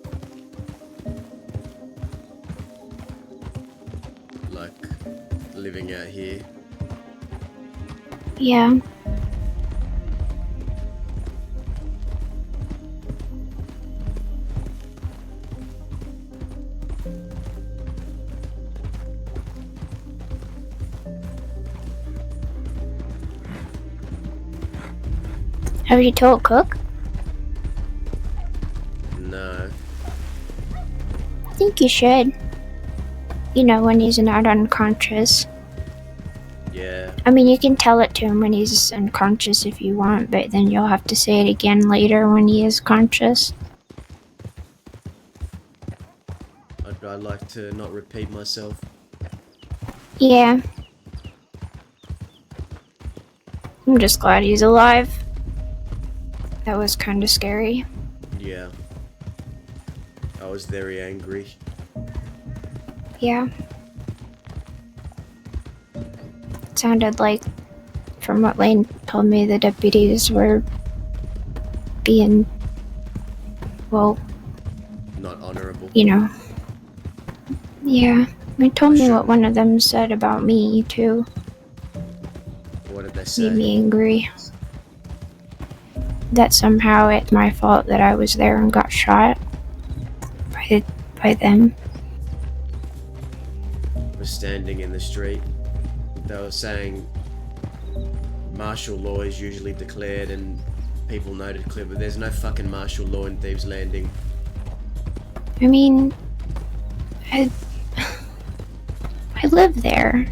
Like living out here. Yeah. Have you told Cook? No. think you should. You know, when he's not unconscious. Yeah. I mean, you can tell it to him when he's unconscious if you want, but then you'll have to say it again later when he is conscious. I'd like to not repeat myself. Yeah. I'm just glad he's alive. That was kind of scary. Yeah. I was very angry. Yeah. It sounded like, from what Lane told me, the deputies were being, well, Not honorable. you know. Yeah. They told me what one of them said about me, too. What did they say? Made me angry. That somehow it's my fault that I was there and got shot by them. Was standing in the street. They were saying martial law is usually declared and people know to declare, but there's no fucking martial law in Thieves Landing. I mean, I live there.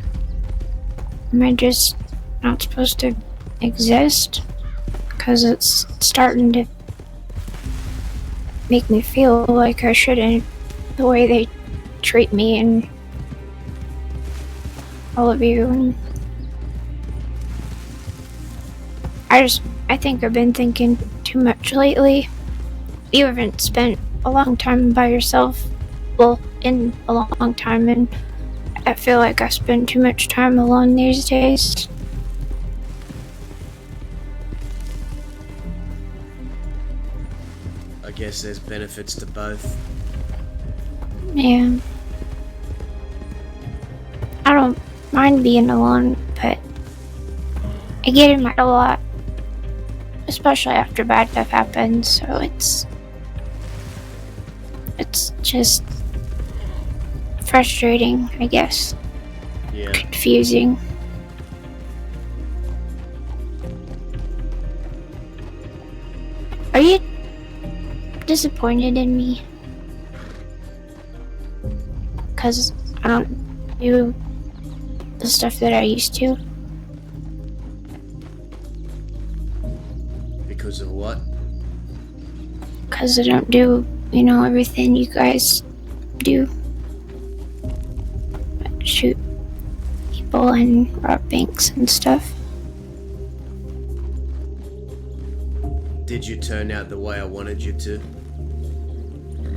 Am I just not supposed to exist? Because it's starting to make me feel like I shouldn't, the way they treat me and all of you. And I think I've been thinking too much lately. You haven't spent a long time by yourself, well, in a long time, and I feel like I spend too much time alone these days. I guess there's benefits to both. Yeah. I don't mind being alone, but I get in my head a lot. Especially after bad stuff happens, so it's just frustrating, I guess. Yeah. Confusing. Are you disappointed in me? Because I don't do the stuff that I used to? Because of what? Because I don't do, you know, everything you guys do. Shoot people and rob banks and stuff. Did you turn out the way I wanted you to?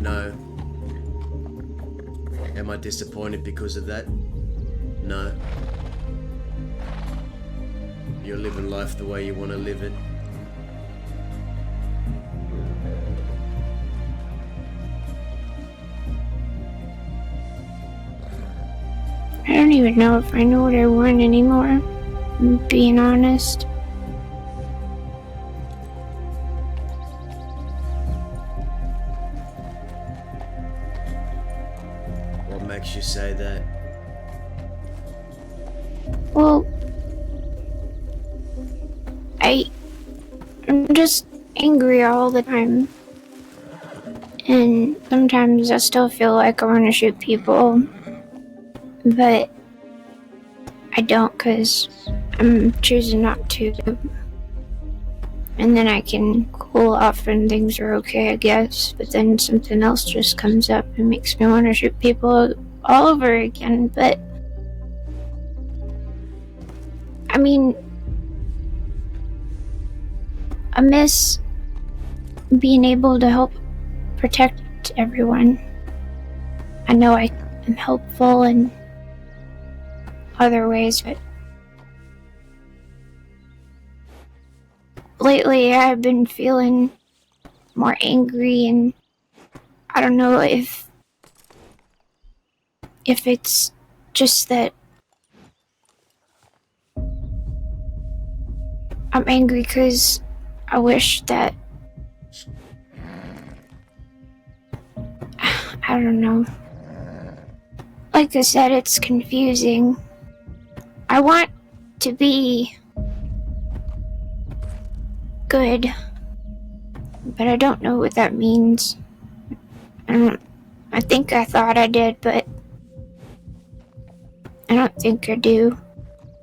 No. Am I disappointed because of that? No. You're living life the way you want to live it. I don't even know if I know what I want anymore, I'm being honest. What makes you say that? Well, I'm just angry all the time. And sometimes I still feel like I want to shoot people. But I don't, because I'm choosing not to. And then I can cool off and things are okay, I guess. But then something else just comes up and makes me want to shoot people all over again. But I mean, I miss being able to help protect everyone. I know I am helpful in other ways, but lately I've been feeling more angry, and I don't know if it's just that I'm angry because I wish that I don't know. Like I said, it's confusing. I want to be good, but I don't know what that means. I I think I thought I did, but I don't think I do.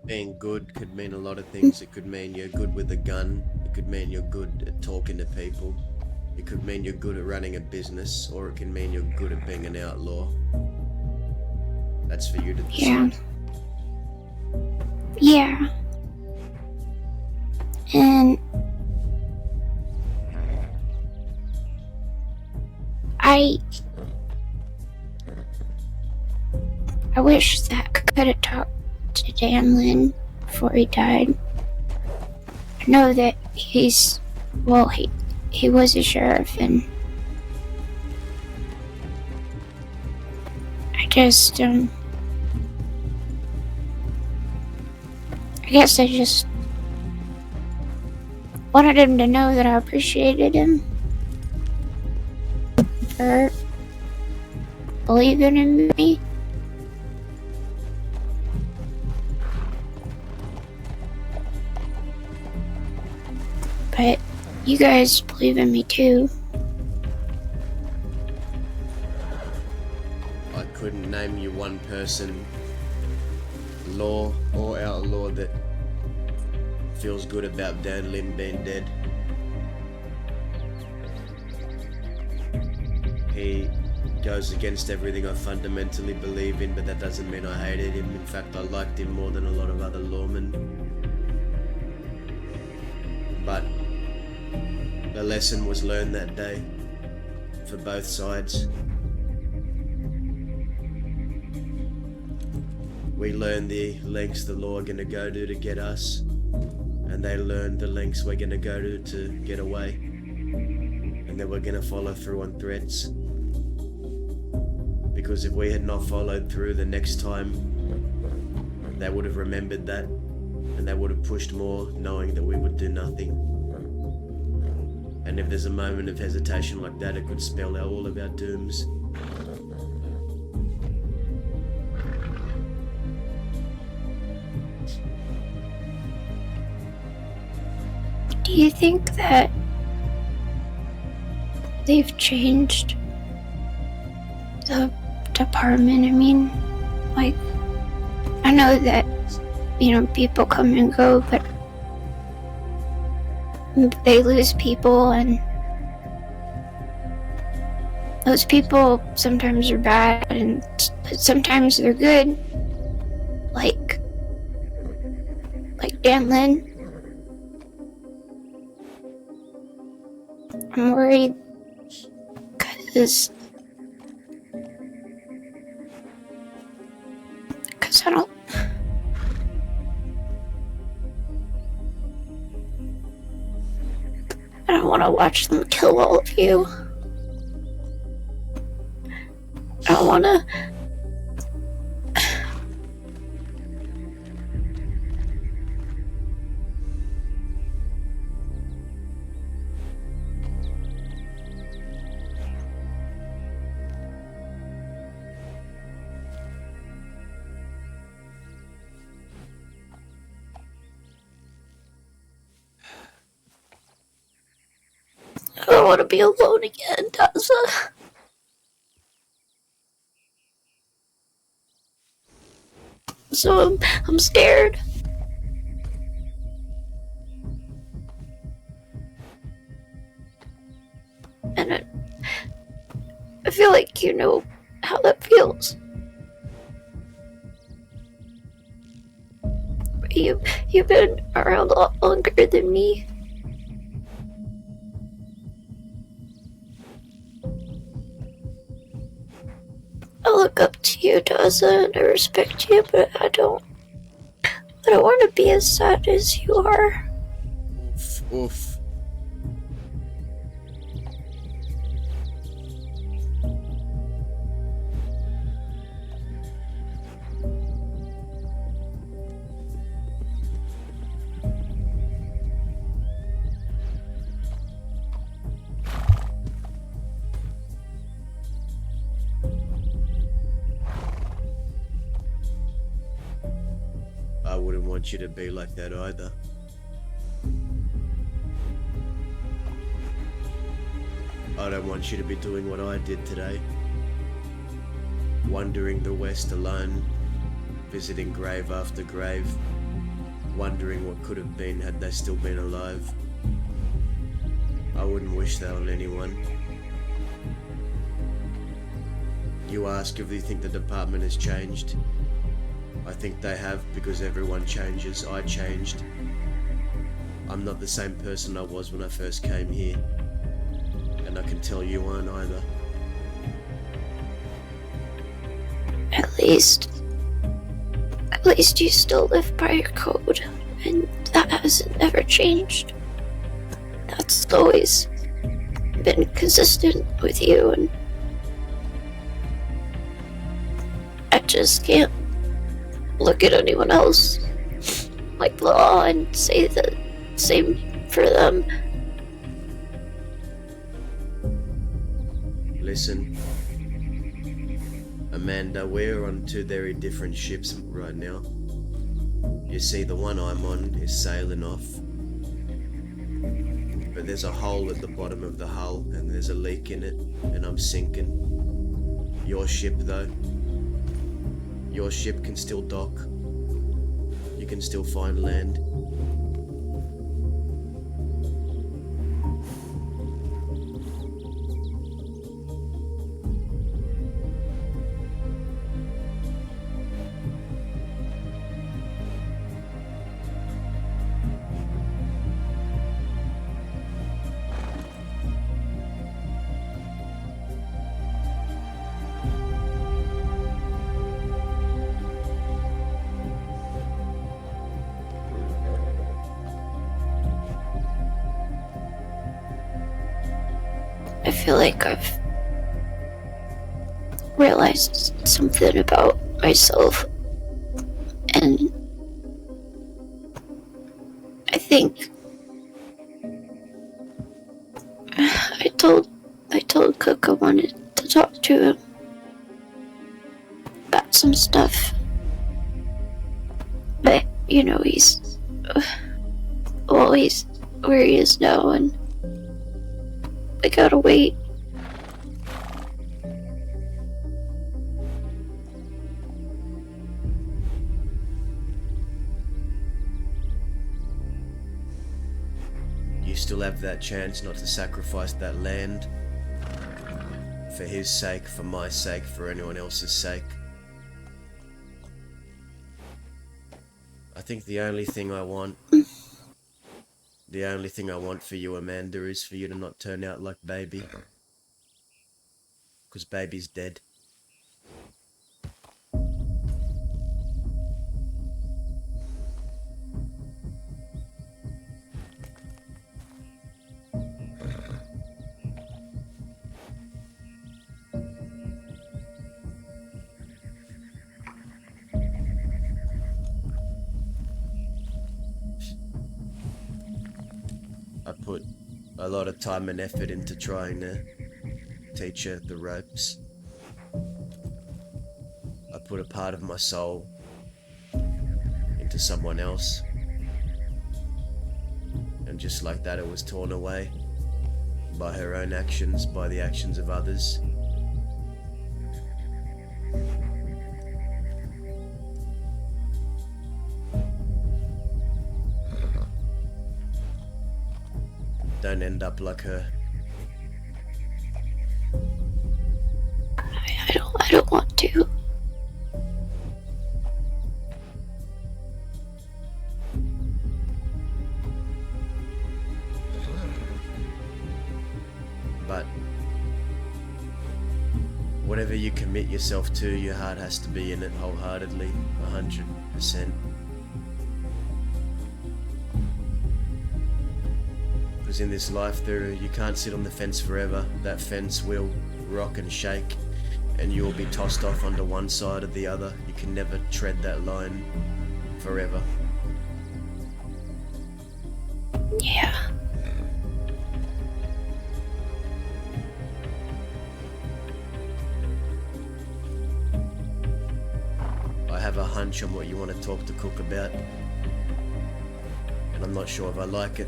Being good could mean a lot of things. It could mean you're good with a gun. It could mean you're good at talking to people. It could mean you're good at running a business, or it can mean you're good at being an outlaw. That's for you to decide. Yeah. And I wish that I could have talked to Danlin before he died. I know that he was a sheriff, and I just I guess I just wanted him to know that I appreciated him for believing in me. But you guys believe in me too. I couldn't name you one person, law or outlaw, that feels good about Dan Lim being dead. He goes against everything I fundamentally believe in, but that doesn't mean I hated him. In fact, I liked him more than a lot of other lawmen. But the lesson was learned that day for both sides. We learned the lengths the law are gonna go to get us, and they learned the lengths we're gonna go to get away, and that we're gonna follow through on threats. Because if we had not followed through the next time, they would have remembered that, and they would have pushed more, knowing that we would do nothing. And if there's a moment of hesitation like that, it could spell out all of our dooms. Do you think that they've changed the department? I mean, like, I know that, people come and go, but they lose people, and those people sometimes are bad, but sometimes they're good. Like Danlin. I'm worried because I don't want to watch them kill all of you. I don't want to. I don't want to be alone again, Daza. So I'm scared. And I feel like you know how that feels. You've been around a lot longer than me. I look up to you, Daza, and I respect you, but I don't want to be as sad as you are. Oof. I wouldn't want you to be like that either. I don't want you to be doing what I did today. wandering the West alone, visiting grave after grave, wondering what could have been had they still been alive. I wouldn't wish that on anyone. You ask if you think the department has changed. I think they have, because everyone changes. I changed. I'm not the same person I was when I first came here. And I can tell you aren't either. At least you still live by your code, and that hasn't ever changed. That's always been consistent with you, and I just can't look at anyone else like the law and say the same for them. Listen, Amanda, we're on two very different ships right now. You see, the one I'm on is sailing off, but there's a hole at the bottom of the hull and there's a leak in it, and I'm sinking. Your ship, though, your ship can still dock. You can still find land. I feel like I've realized something about myself, and I think I told Cook I wanted to talk to him about some stuff, but you know, he's where he is now, and I gotta wait. You still have that chance not to sacrifice that land. For his sake, for my sake, for anyone else's sake. I think the only thing I want for you, Amanda, is for you to not turn out like Baby. 'Cause Baby's dead. I put a lot of time and effort into trying to teach her the ropes. I put a part of my soul into someone else. And just like that, it was torn away by her own actions, by the actions of others. Don't end up like her. I don't want to. But whatever you commit yourself to, your heart has to be in it wholeheartedly, 100%. Because in this life, you can't sit on the fence forever. That fence will rock and shake, and you'll be tossed off onto one side or the other. You can never tread that line forever. Yeah. I have a hunch on what you want to talk to Cook about, and I'm not sure if I like it.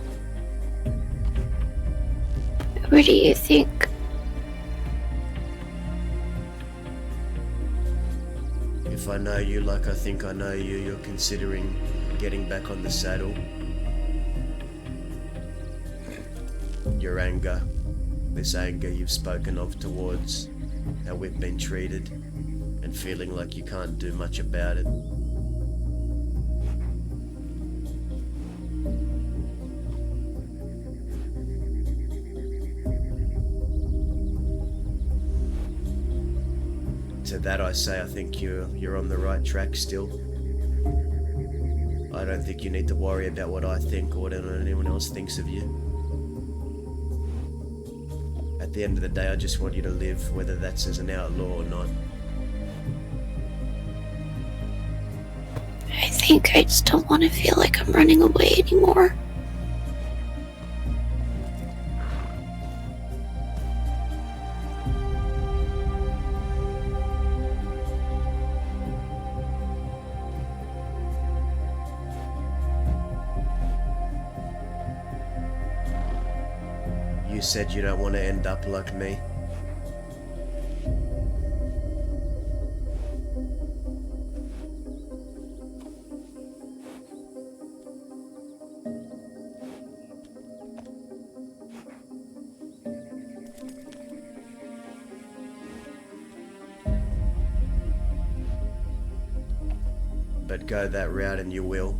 What do you think? If I know you like I think I know you, you're considering getting back on the saddle. Your anger, this anger you've spoken of towards how we've been treated, and feeling like you can't do much about it. To that I say, I think you're on the right track still. I don't think you need to worry about what I think or what anyone else thinks of you. At the end of the day, I just want you to live, whether that's as an outlaw or not. I think I just don't want to feel like I'm running away anymore. You said you don't want to end up like me. But go that route and you will.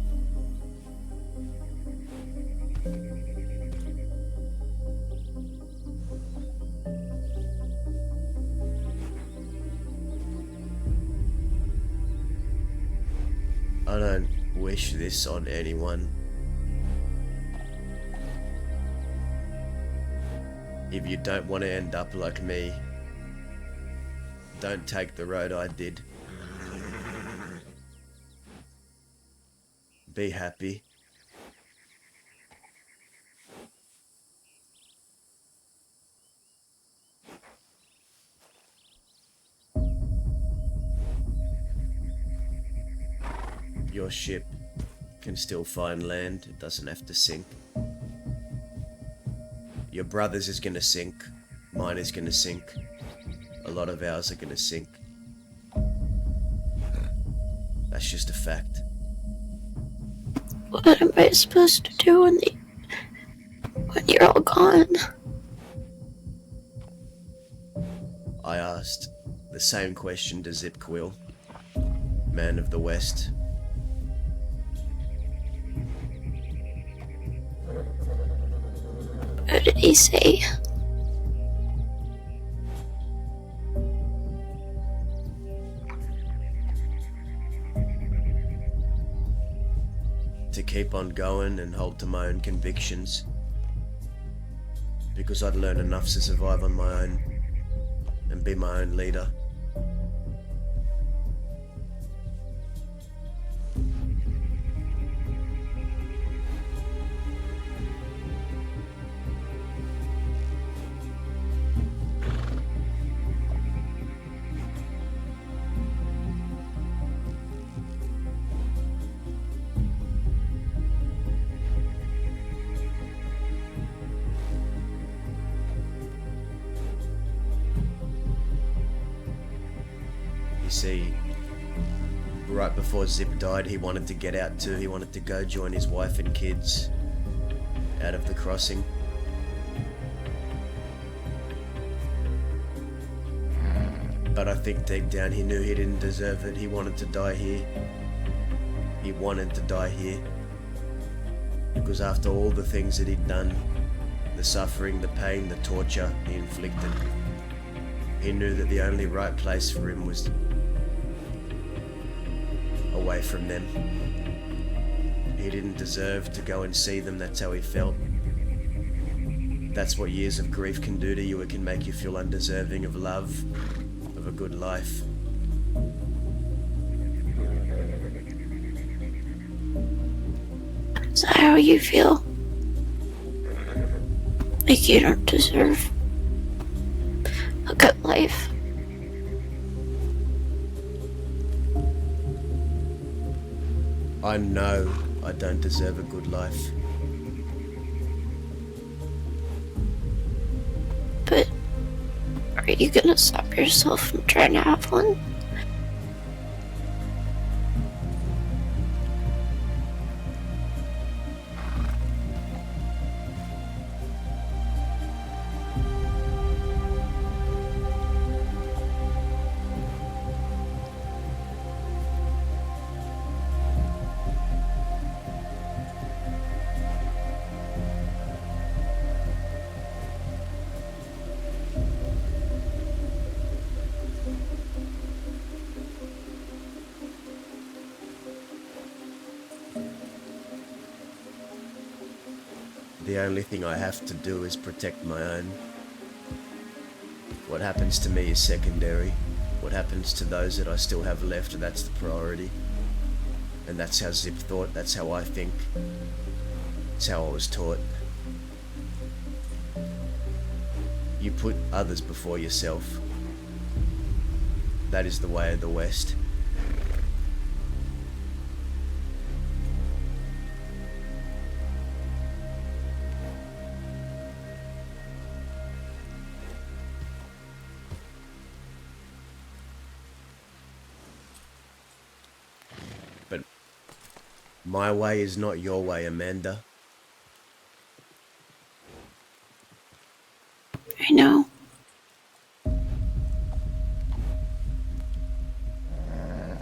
I don't wish this on anyone. If you don't want to end up like me, don't take the road I did. Be happy. Your ship can still find land, it doesn't have to sink. Your brother's is gonna sink, mine is gonna sink, a lot of ours are gonna sink. That's just a fact. What am I supposed to do when you're all gone? I asked the same question to Zip Quill, man of the West. What did he say? To keep on going and hold to my own convictions. Because I'd learn enough to survive on my own and be my own leader. You see, right before Zip died, he wanted to get out too. He wanted to go join his wife and kids out of the crossing. But I think deep down he knew he didn't deserve it. He wanted to die here. He wanted to die here. Because after all the things that he'd done, the suffering, the pain, the torture he inflicted, he knew that the only right place for him was away from them. He didn't deserve to go and see them, that's how he felt. That's what years of grief can do to you. It can make you feel undeserving of love, of a good life. Is that how you feel? Like you don't deserve a good life? I know I don't deserve a good life. But are you gonna stop yourself from trying to have one? The only thing I have to do is protect my own. What happens to me is secondary. What happens to those that I still have left, that's the priority. And that's how Zip thought, that's how I think. It's how I was taught. You put others before yourself. That is the way of the West. But my way is not your way, Amanda. I know.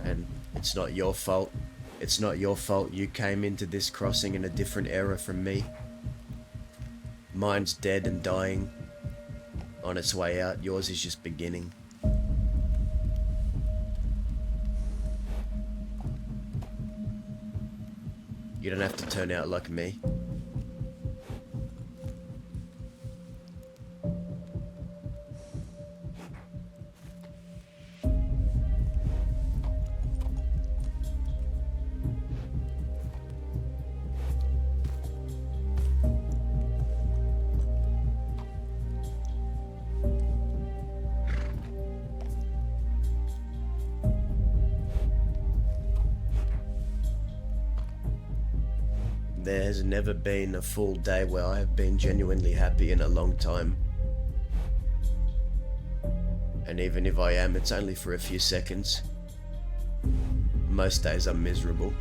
And it's not your fault. It's not your fault you came into this crossing in a different era from me. Mine's dead and dying. On its way out, yours is just beginning. You don't have to turn out like me. There has never been a full day where I have been genuinely happy in a long time. And even if I am, it's only for a few seconds. Most days I'm miserable.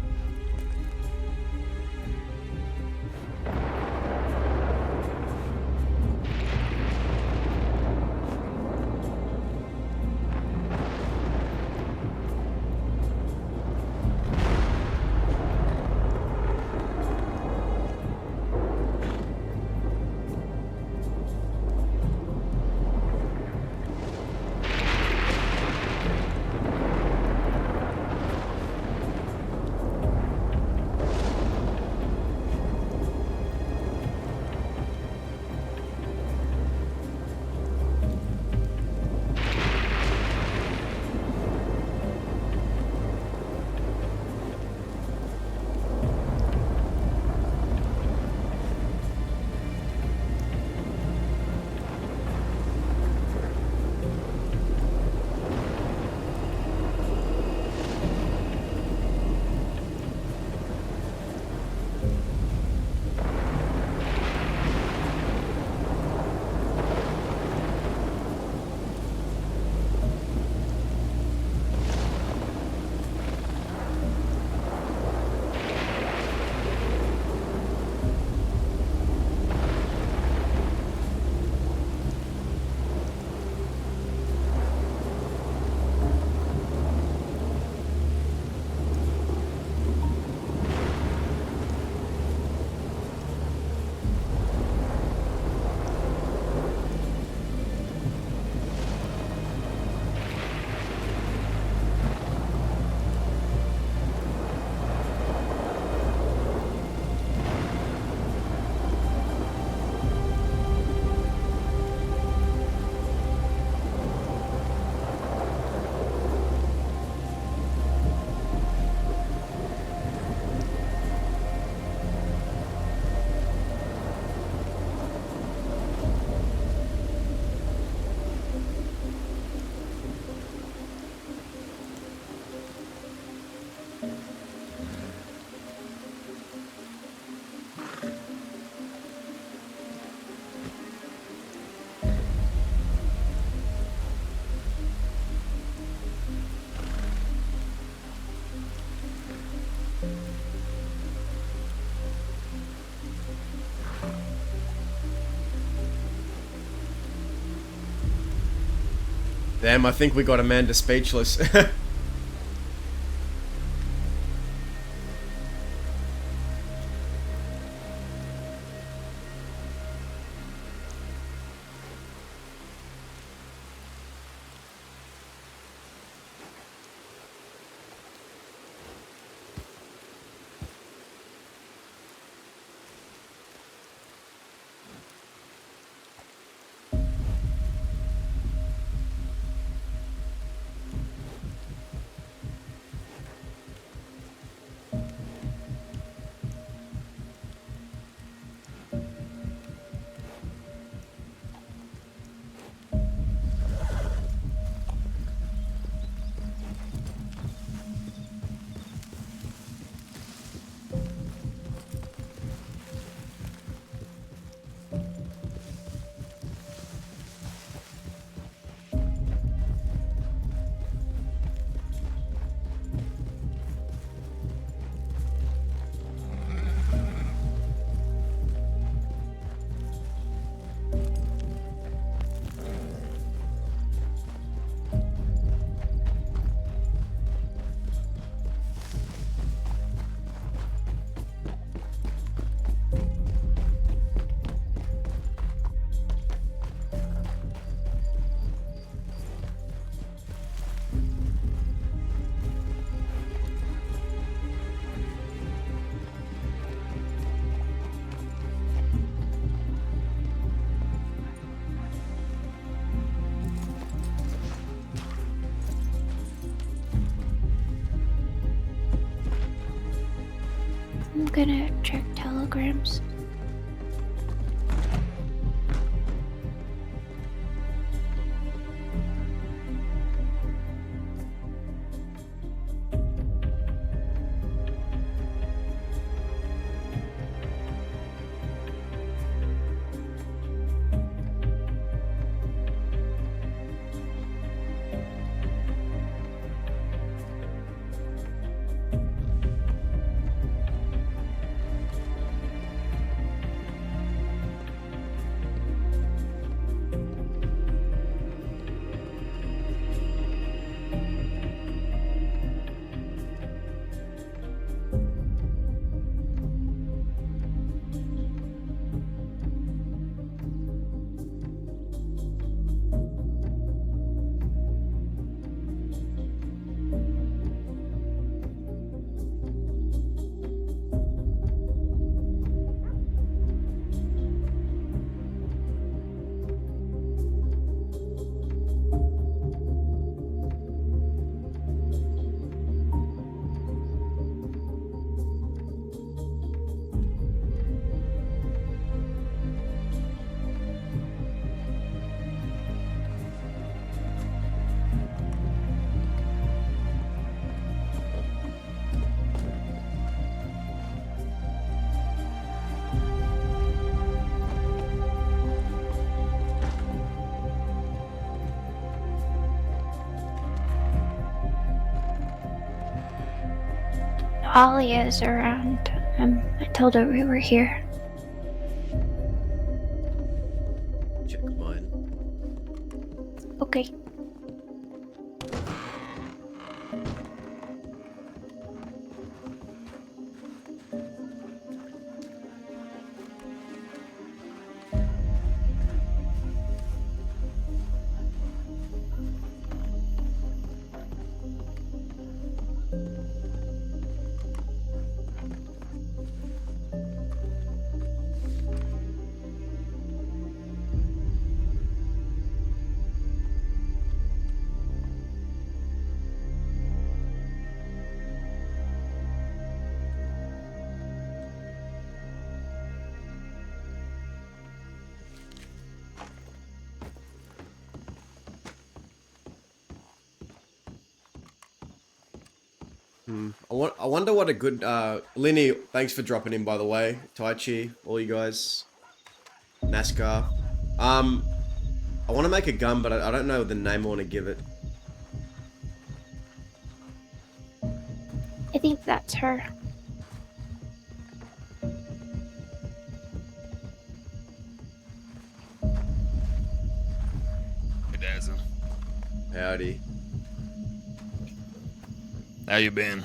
Damn, I think we got Amanda speechless. I'm gonna check telegrams. Alia's around. I told her we were here. Check mine. Okay. I wonder what a good Linny. Thanks for dropping in, by the way. Tai Chi, all you guys. NASCAR. I want to make a gun, but I don't know the name I want to give it. I think that's her. Hey, Dazzle. Howdy. How you been?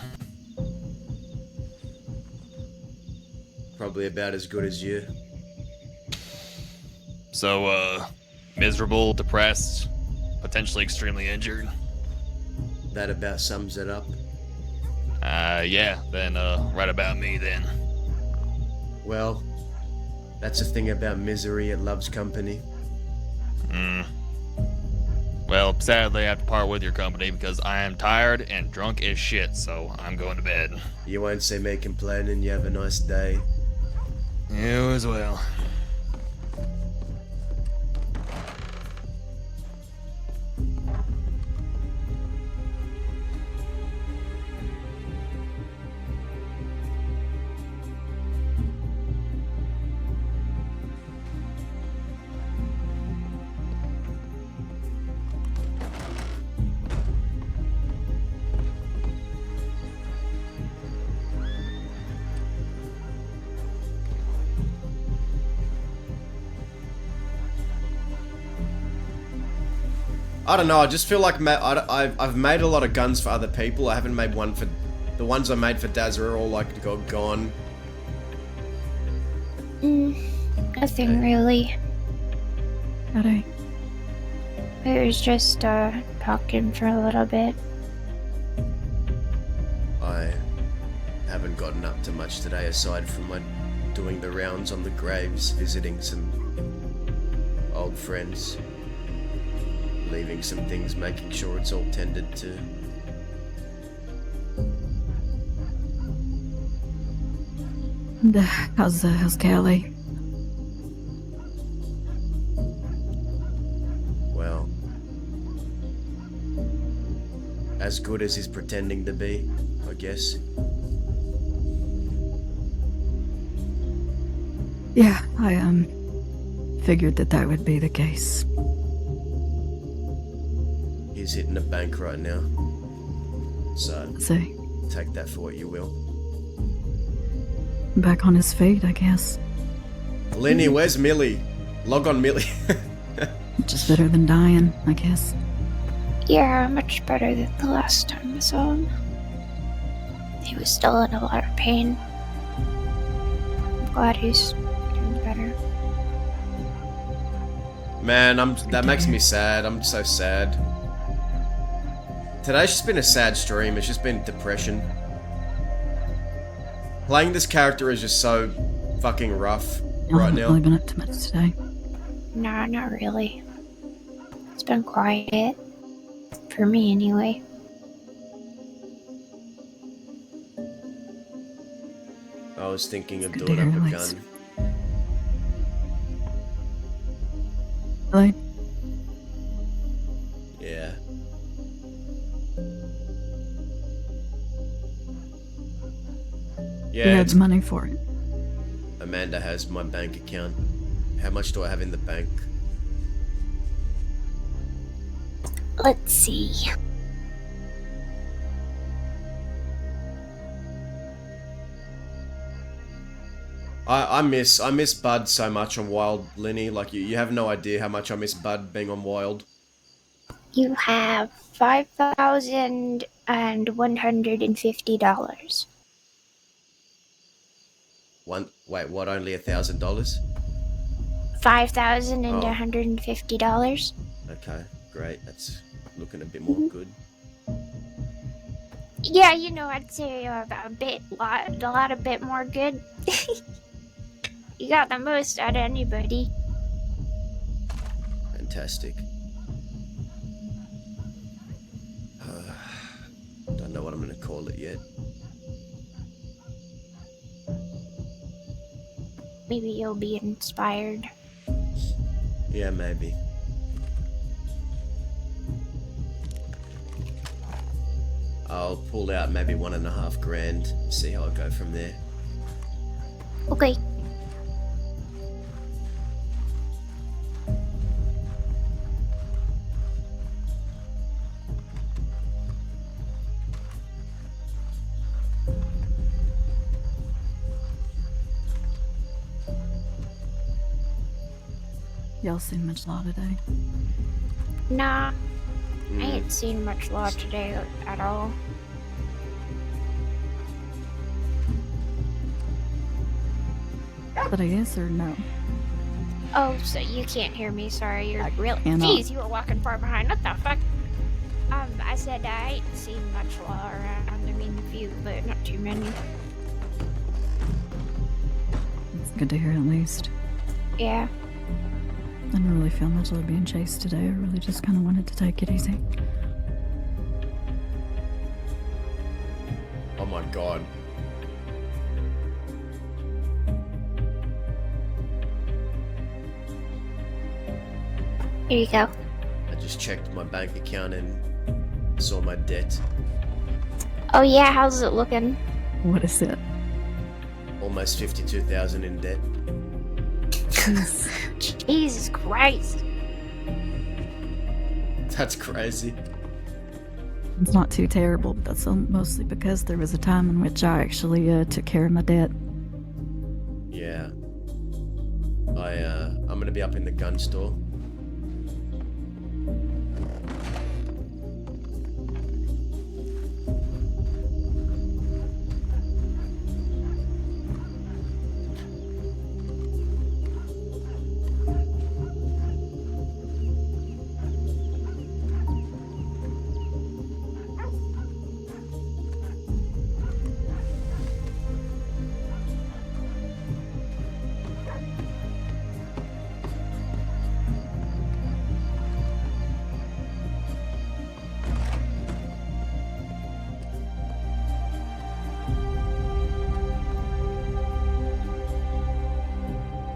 Probably about as good as you. So, miserable, depressed, potentially extremely injured. That about sums it up. Yeah, then, right about me then. Well, that's the thing about misery, it loves company. Well, sadly, I have to part with your company because I am tired and drunk as shit, so I'm going to bed. You won't see me complaining, you have a nice day. You as well. I don't know, I just feel like I've made a lot of guns for other people. I haven't made one for... The ones I made for Daz are all like gone. Nothing really. Alright. I was just talking for a little bit. I haven't gotten up to much today aside from my doing the rounds on the graves, visiting some old friends, leaving some things, making sure it's all tended to. How's Callie? Well, as good as he's pretending to be, I guess. Yeah, I figured that would be the case. He's hitting the bank right now. So, See, take that for what you will. back on his feet, I guess. Lenny, where's Millie? Log on Millie. Just better than dying, I guess. Yeah, much better than the last time I saw him. He was still in a lot of pain. I'm glad he's doing better. Man, that makes me sad. I'm so sad. Today's just been a sad stream. It's just been depression. Playing this character is just so fucking rough right I haven't now. really been up to much today. Nah, not really. It's been quiet. For me, anyway. I was thinking of good doing to up hear, a at least. gun. Really? Yeah. Who Yeah, had the money for it? Amanda has my bank account. How much do I have in the bank? Let's see. I miss Bud so much on Wild, Lenny. Like you have no idea how much I miss Bud being on Wild. You have $5,150. Wait, what? Only $1,000? $5,150. Okay, great. That's looking a bit more good. Yeah, I'd say a bit more good. You got the most out of anybody. Fantastic. Don't know what I'm gonna call it yet. Maybe you'll be inspired. Yeah, maybe. I'll pull out maybe $1.5 grand, see how I go from there. Okay. Y'all seen much law today? Nah, I ain't seen much law today at all. But I guess or no? Oh, so you can't hear me, sorry, you're really... cannot. Jeez, you were walking far behind, what the fuck? I said I ain't seen much law around, I mean a few, but not too many. It's good to hear at least. Yeah. I didn't really feel much like being chased today. I really just kind of wanted to take it easy. Oh my god. Here you go. I just checked my bank account and saw my debt. Oh yeah, how's it looking? What is it? Almost 52,000 in debt. Jesus Christ. That's crazy. It's not too terrible, but that's mostly because there was a time in which I actually took care of my debt. Yeah. I'm gonna be up in the gun store.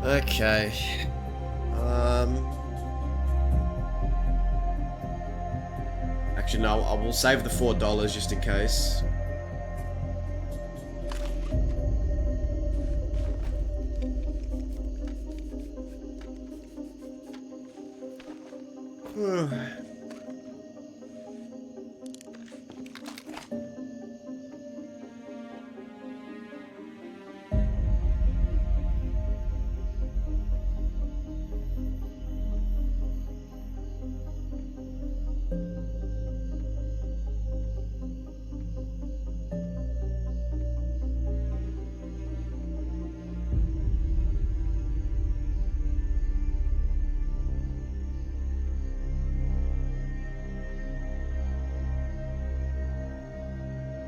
Okay. Actually, no. I will save the $4 just in case.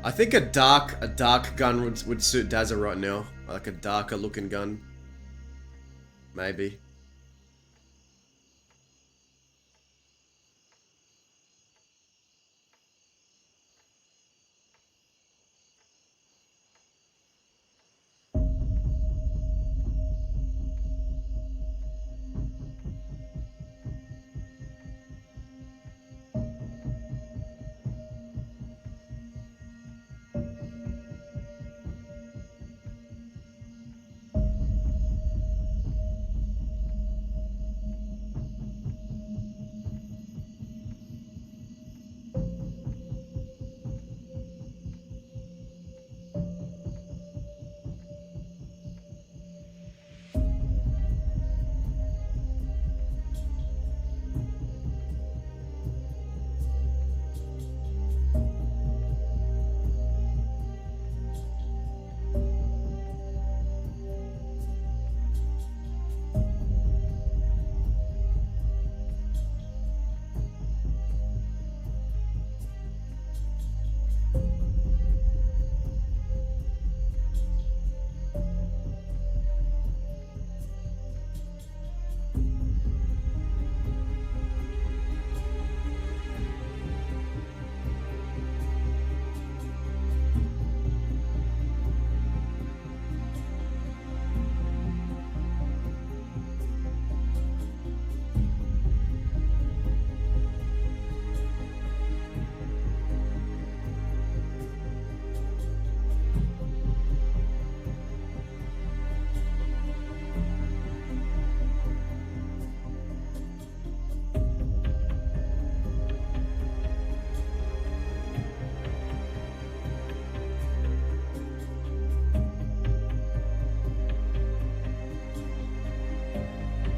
I think a dark gun would suit Dazza right now. Like a darker looking gun. Maybe.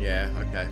Yeah, okay.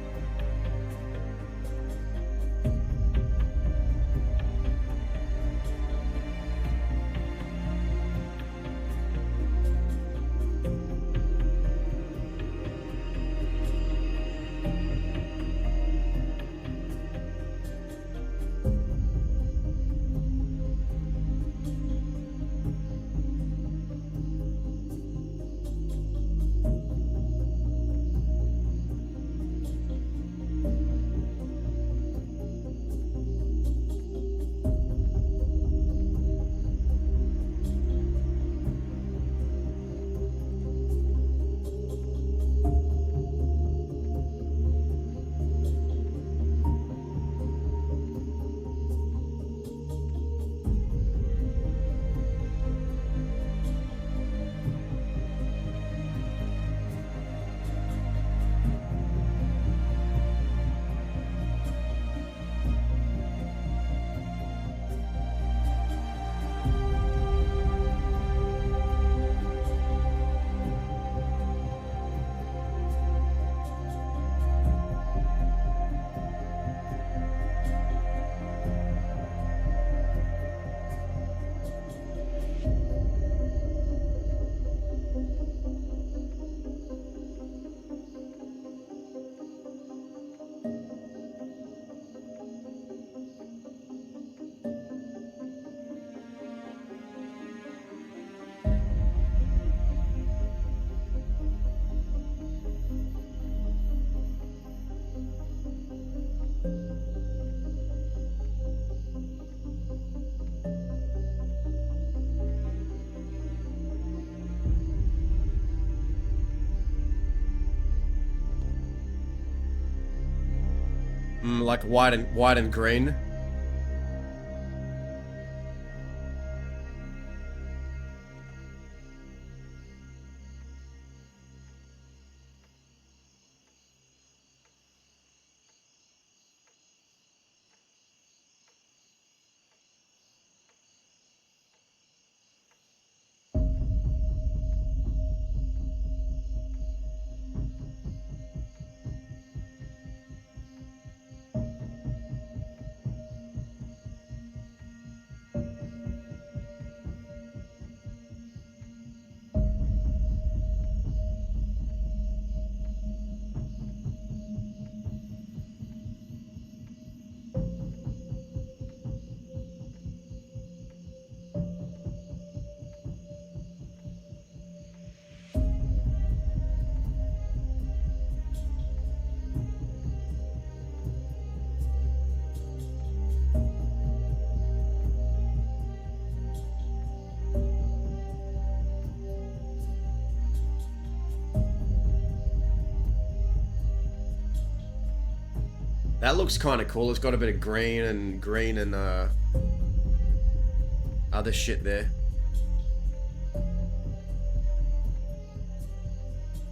Like white and green. That looks kind of cool. It's got a bit of green and other shit there.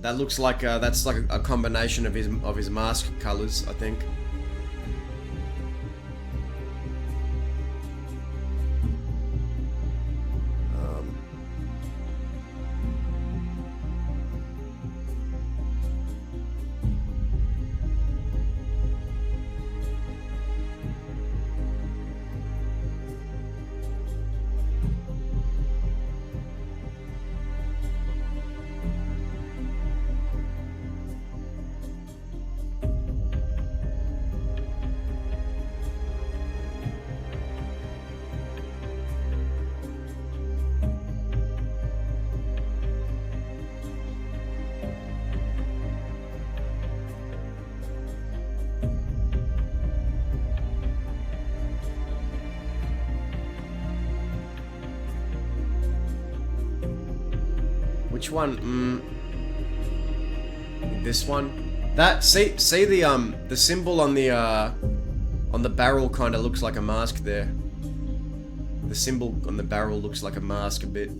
That looks like that's like a combination of his mask colors, I think. Which one? This one? That see the symbol on the barrel kind of looks like a mask there. The symbol on the barrel looks like a mask a bit.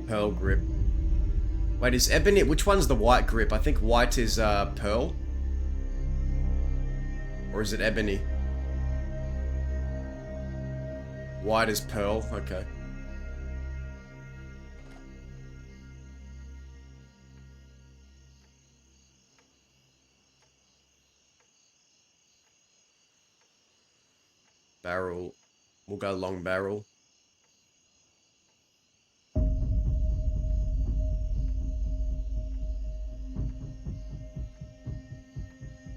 Pearl grip. Wait, is ebony? Which one's the white grip? I think white is pearl. Or is it ebony? White is pearl. Okay. Barrel. We'll go long barrel.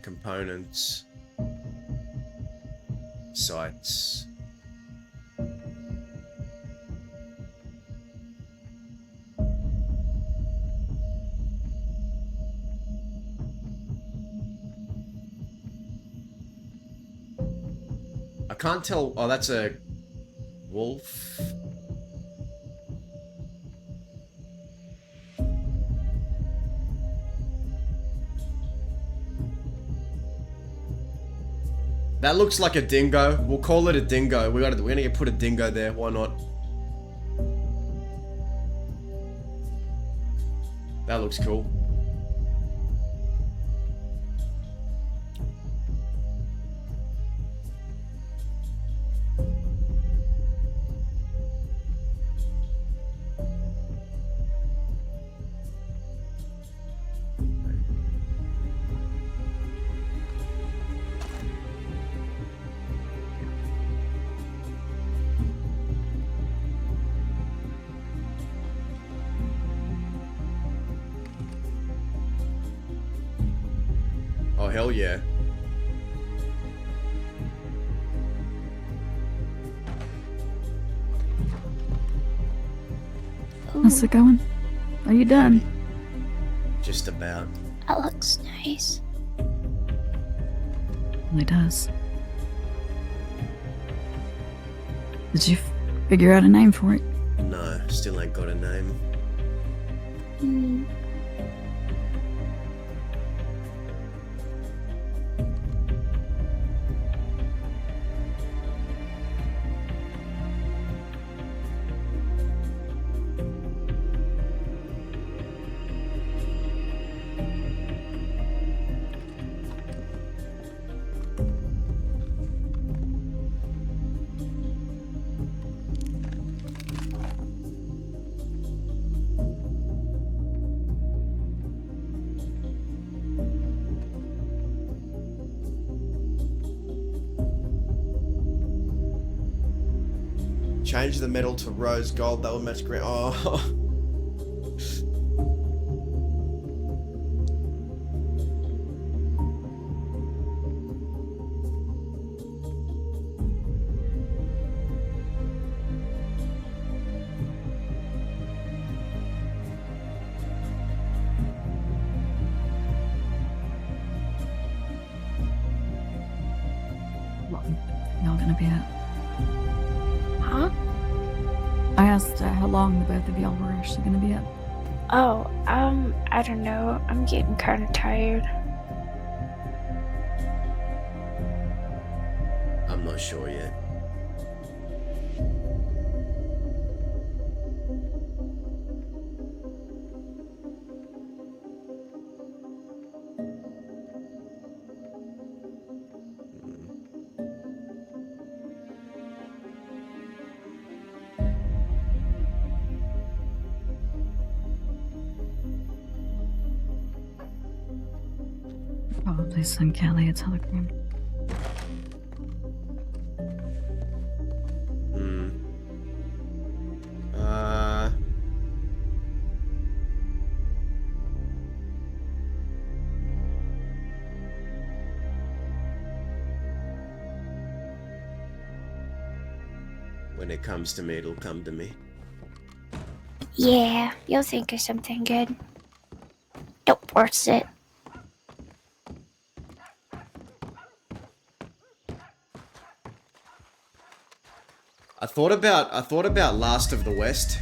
Components. Sights. can't tell. Oh, that's a wolf. That looks like a dingo. We'll call it a dingo. We're gonna put a dingo there. Why not? That looks cool. Oh, hell yeah. How's it going? Are you done? Just about. That looks nice. Really does. Did you figure out a name for it? No, still ain't got a name. Hmm. Change the metal to rose gold. That will match green. Oh. What y'all gonna be at? Huh? I asked how long the both of y'all were actually gonna be up. Oh, I don't know. I'm getting kind of tired. I'm not sure yet. Probably send Callie a telegram. When it comes to me, it'll come to me. Yeah, you'll think of something good. Don't force it. I thought about Last of the West.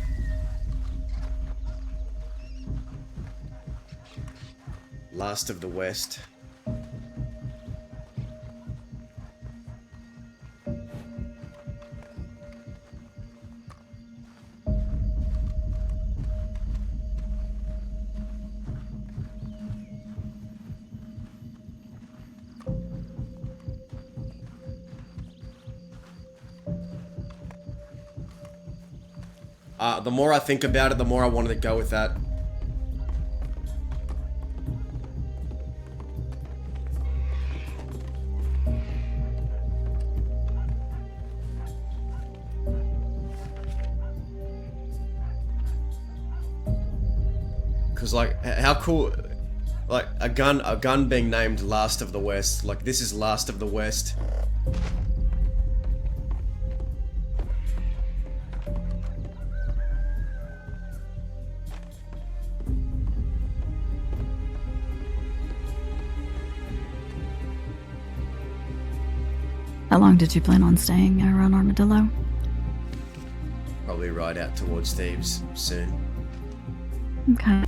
Last of the West. The more I think about it, the more I wanted to go with that. Cause like, how cool, like a gun being named Last of the West. Like this is Last of the West. How long did you plan on staying around Armadillo? Probably ride out towards Thieves soon. Okay.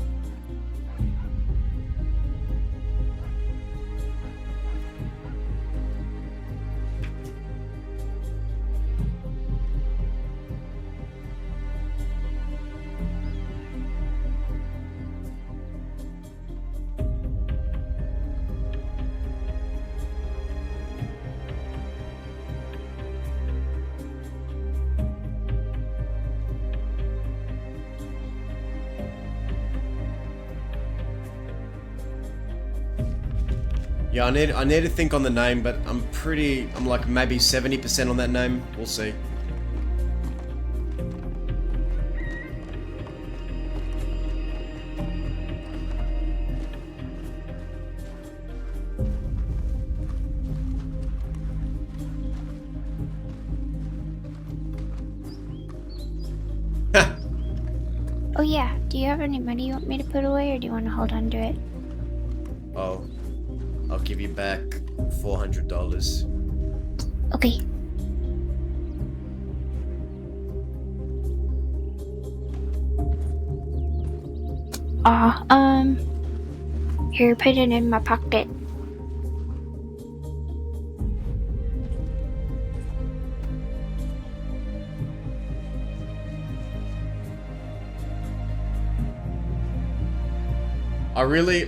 Yeah, I need to think on the name, but I'm like maybe 70% on that name. We'll see. Oh yeah, do you have any money you want me to put away, or do you want to hold on to it? Oh, I'll give you back $400. Okay. Here, put it in my pocket.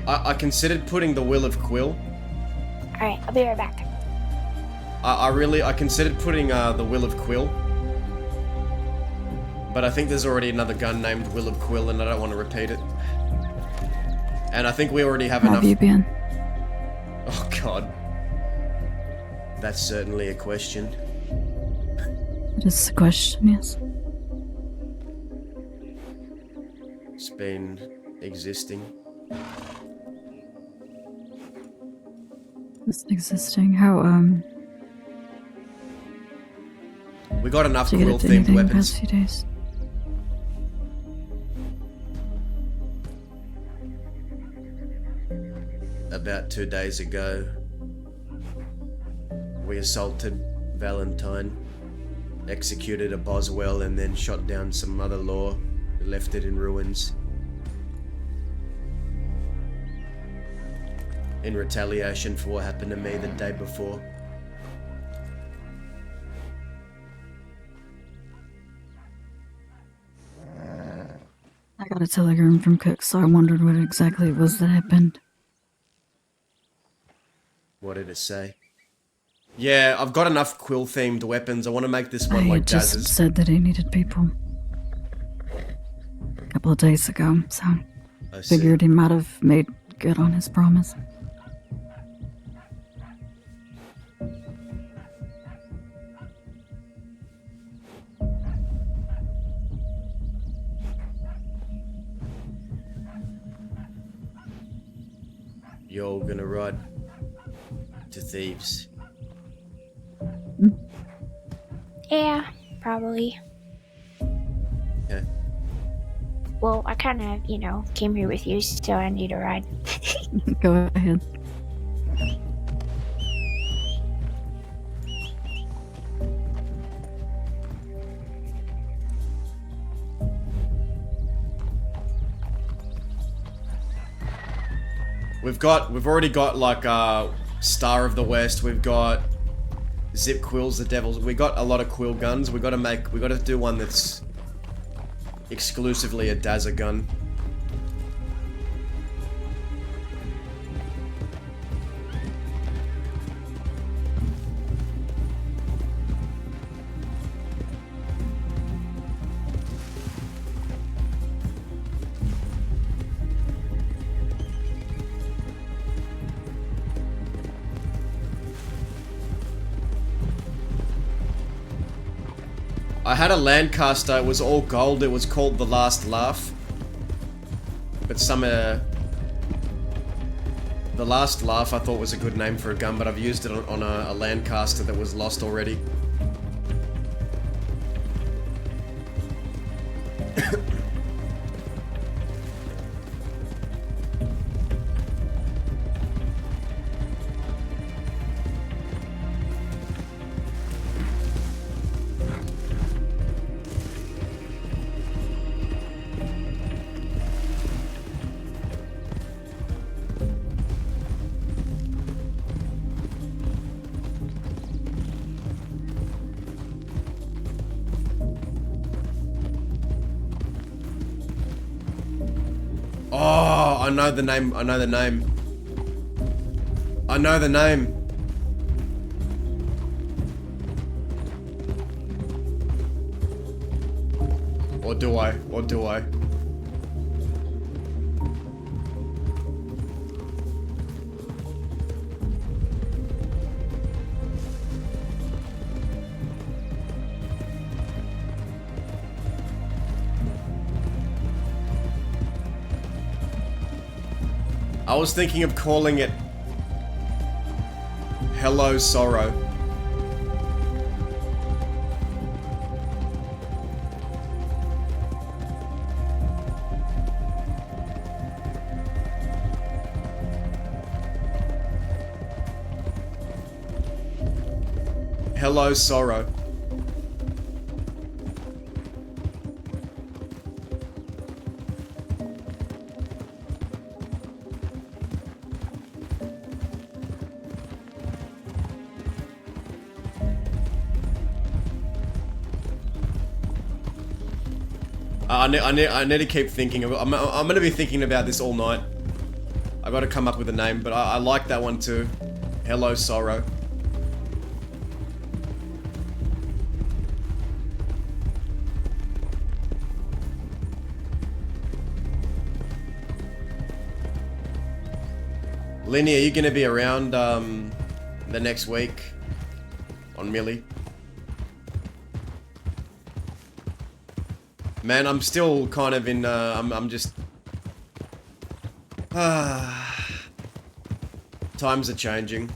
I considered putting the Will of Quill. Alright, I'll be right back. I considered putting the Will of Quill. But I think there's already another gun named Will of Quill and I don't want to repeat it. And I think we already have enough. Have you been? Oh god. That's certainly a question. It is a question, yes. It's been existing. It's existing. How, We got enough did you Quill get up to themed anything the weapons. past few days? About 2 days ago, we assaulted Valentine, executed a Boswell, and then shot down some other law, left it in ruins. In retaliation for what happened to me the day before. I got a telegram from Cook, so I wondered what exactly it was that happened. What did it say? Yeah, I've got enough Quill themed weapons. I want to make this one I like had just Daz's. said that he needed people. A couple of days ago, so I see. figured he might have made good on his promise. You're all gonna ride to Thieves. Yeah, probably. Okay. Well, I kind of, came here with you, so I need a ride. Go ahead. We've already got like Star of the West. We've got Zip Quills, the Devils. We got a lot of Quill guns. We got to do one that's exclusively a Dazza gun. I had a Lancaster, it was all gold, it was called The Last Laugh. But The Last Laugh I thought was a good name for a gun, but I've used it on a Lancaster that was lost already. I know the name. I know the name. I know the name. Or do I? Or do I? I was thinking of calling it Hello Sorrow. Hello Sorrow. I need to keep thinking of it. I'm gonna be thinking about this all night. I gotta come up with a name, but I like that one too. Hello Sorrow. Lenny, are you gonna be around the next week on Millie? Man, I'm still kind of in, I'm just... times are changing.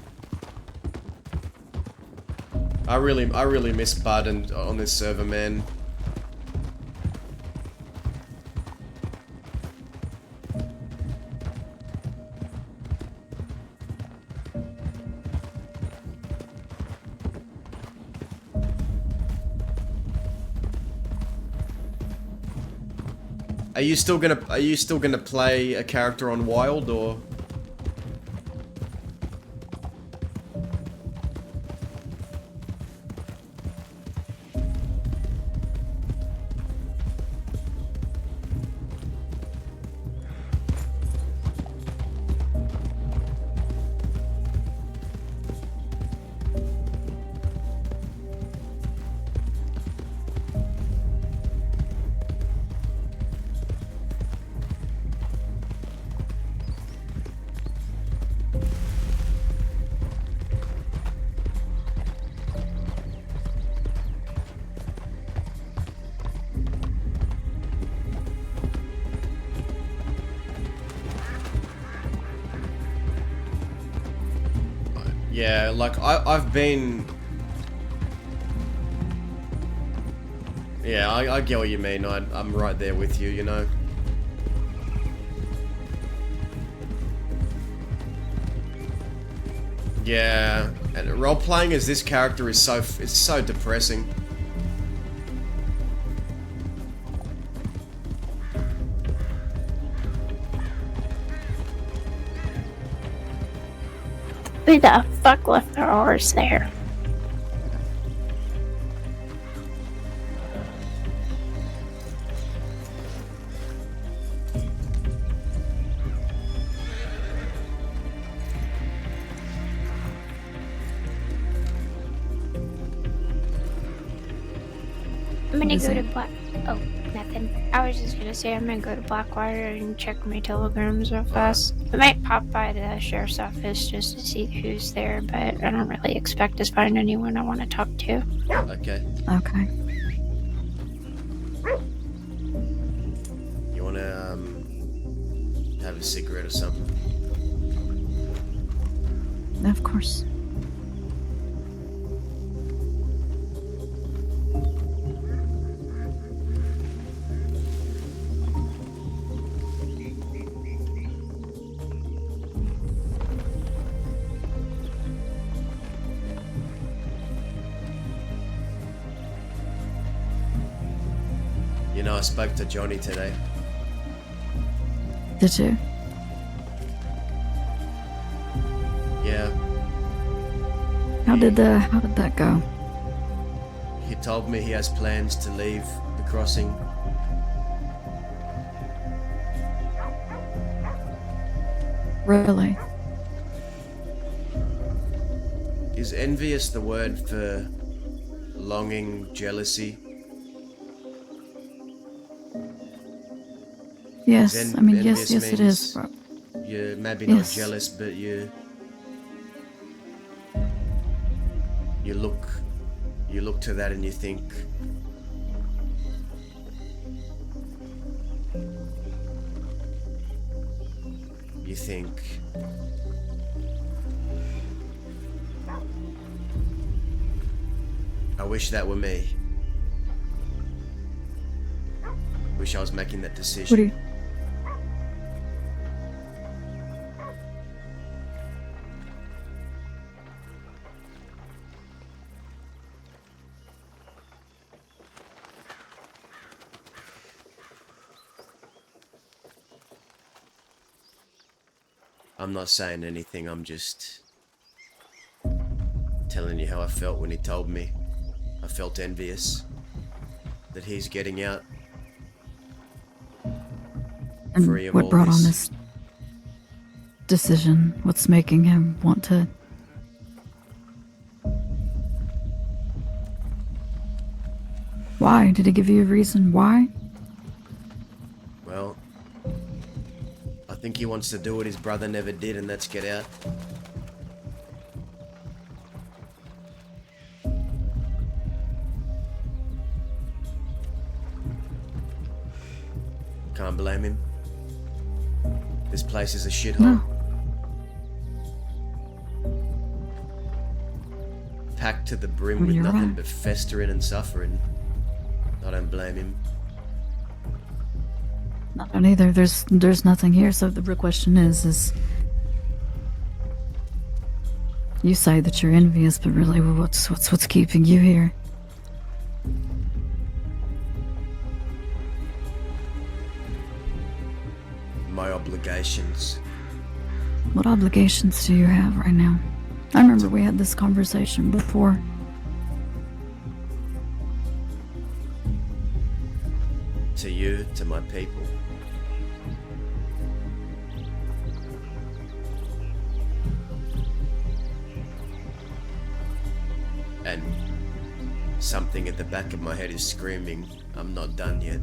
I really miss Bud and on this server, man. Are you still gonna play a character on Wild, or? Yeah, like I've been... Yeah, I get what you mean. I'm right there with you, you know. Yeah, and role-playing as this character is it's so depressing. Who the fuck left their oars there? I'm gonna go to Black... Oh, nothing. I was just gonna say I'm gonna go to Blackwater and check my telegrams real fast. I might pop by the sheriff's office just to see who's there, but I don't really expect to find anyone I want to talk to. Okay. Okay. You wanna have a cigarette or something? Of course. You know, I spoke to Johnny today. Did you? Yeah. How did that go? He told me he has plans to leave the crossing. Really? Is envious the word for longing, jealousy? Yes, I mean, yes, envious it is. means you're maybe not Yes. jealous, but you look to that and you think, I wish that were me. Wish I was making that decision. What do you... I'm not saying anything, I'm just telling you how I felt when he told me. I felt envious that he's getting out. And Free of what all brought on this. this decision? What's making him want to... Why? Did he give you a reason why? Well, I think he wants to do what his brother never did, and that's get out. Can't blame him. This place is a shithole. No. Packed to the brim Well, with you're nothing right. but festering and suffering. I don't blame him. I don't either. There's nothing here, so the real question is... You say that you're envious, but really, what's keeping you here? My obligations. What obligations do you have right now? I remember we had this conversation before. To you, to my people. And something at the back of my head is screaming, I'm not done yet.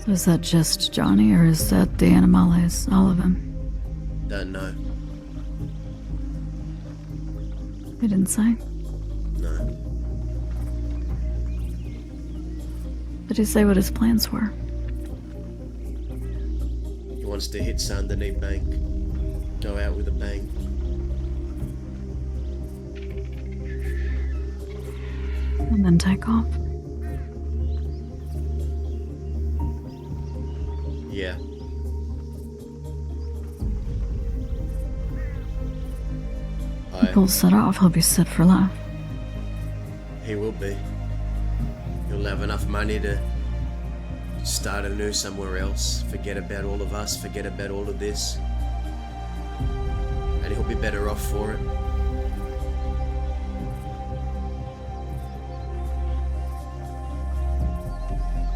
So is that just Johnny, or is that the Animales, all of them? Don't know. They didn't say. No. Did he say what his plans were? He wants to hit Saint Denis Bank. Go out with a bang. And then take off? Yeah. He pulls that off, he'll be set for life. He will be. He'll have enough money to start anew somewhere else. Forget about all of us, forget about all of this. And he'll be better off for it.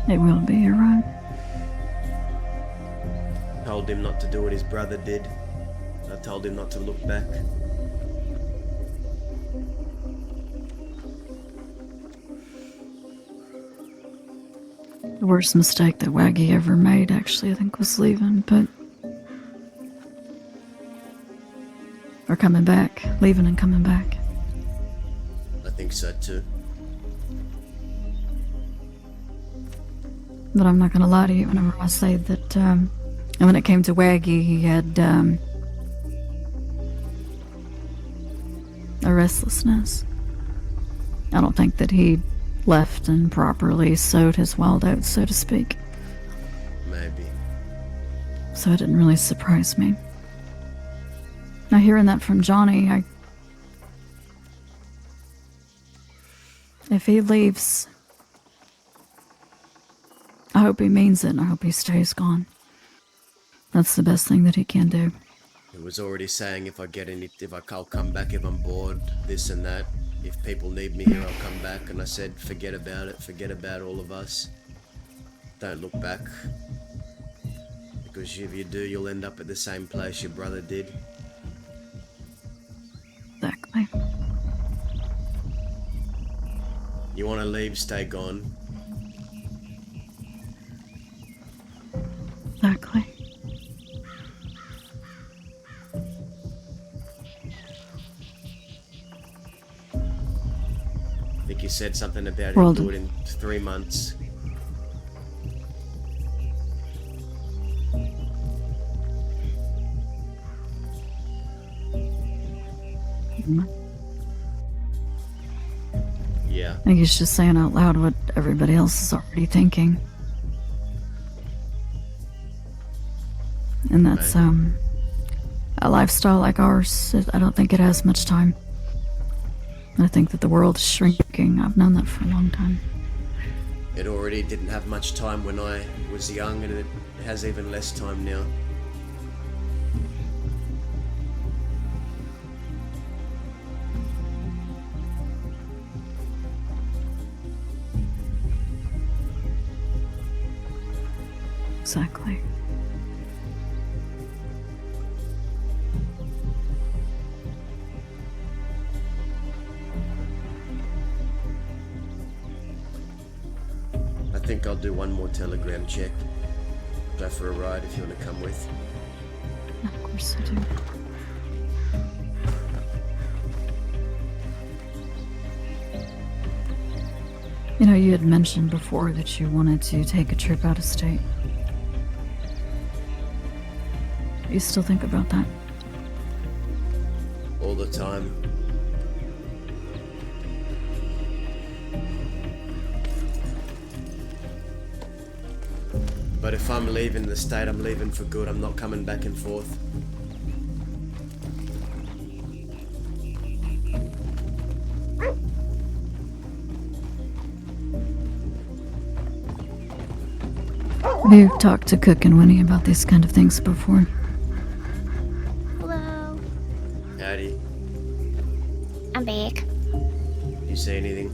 It will be, you're right. Told him not to do what his brother did. I told him not to look back. The worst mistake that Waggy ever made, actually, I think, was leaving, but... Or coming back. Leaving and coming back. I think so too. But I'm not gonna lie to you whenever I say that, and when it came to Waggy, he had, a restlessness. I don't think that he left and properly sowed his wild oats, so to speak. Maybe. So it didn't really surprise me. Now, hearing that from Johnny, if he leaves, I hope he means it, and I hope he stays gone. That's the best thing that he can do. He was already saying if I'll come back if I'm bored, this and that. If people need me here, I'll come back. And I said, forget about it. Forget about all of us. Don't look back. Because if you do, you'll end up at the same place your brother did. Exactly. You want to leave, stay gone. Exactly. I think you said something about Well it, do it in 3 months. Yeah. I think he's just saying out loud what everybody else is already thinking. And that's, a lifestyle like ours, I don't think it has much time. I think that the world is shrinking. I've known that for a long time. It already didn't have much time when I was young, and it has even less time now. Exactly. I think I'll do one more telegram check. Go for a ride if you want to come with. Of course I do. You know, you had mentioned before that you wanted to take a trip out of state. Do you still think about that? All the time. But if I'm leaving the state, I'm leaving for good. I'm not coming back and forth. Have you talked to Cook and Winnie about these kind of things before? Hello. Howdy. I'm back. You see anything?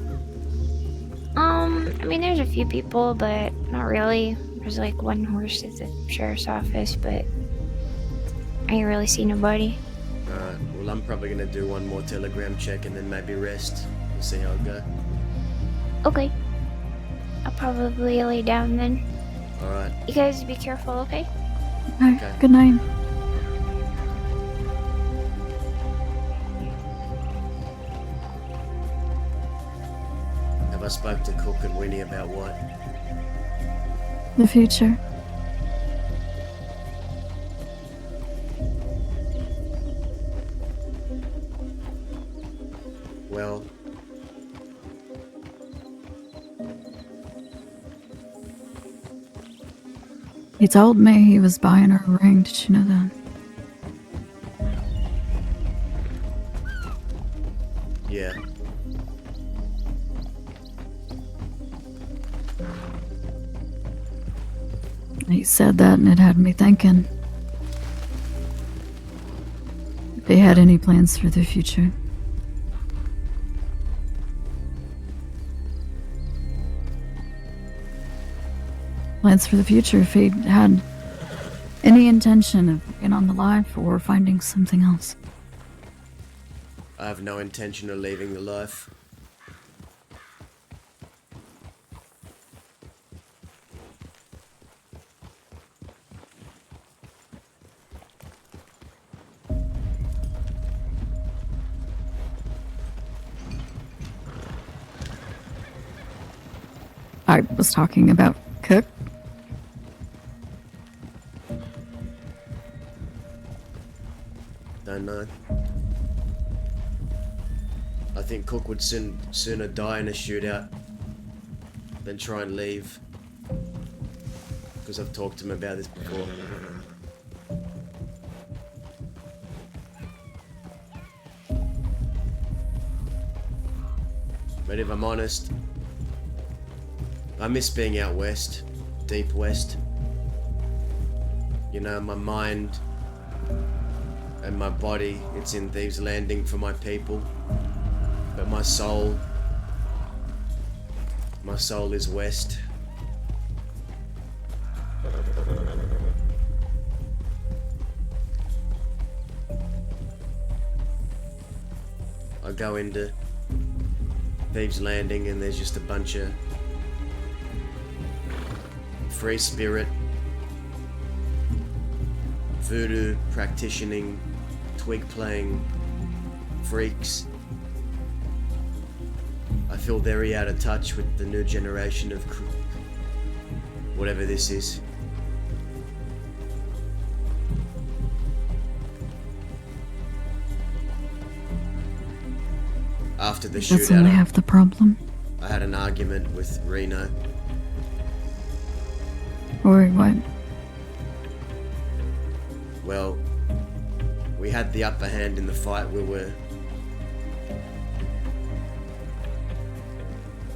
I mean, there's a few people, but not really. There's like one horse at the sheriff's office, but I ain't really see nobody. Alright, well, I'm probably gonna do one more telegram check and then maybe rest. We'll see how it goes. Okay. I'll probably lay down then. Alright. You guys be careful, okay? Okay. Good night. Have I spoke to Cook and Winnie about what? The future. Well, He told me he was buying her a ring. Did you know that? yeah. He said that and it had me thinking. If he had any plans for the future. Plans for the future if he had any intention of being on the life or finding something else. I have no intention of leaving the life. I was talking about Cook. Don't know. I think Cook would sooner die in a shootout than try and leave. Because I've talked to him about this before. But if I'm honest, I miss being out west, deep west. You know, my mind and my body, it's in Thieves Landing for my people. But my soul is west. I go into Thieves Landing and there's just a bunch of free spirit, voodoo practicing, twig playing freaks. I feel very out of touch with the new generation of whatever this is. After the That's only shootout, half the problem. I had an argument with Reno. Or what? Well, we had the upper hand in the fight.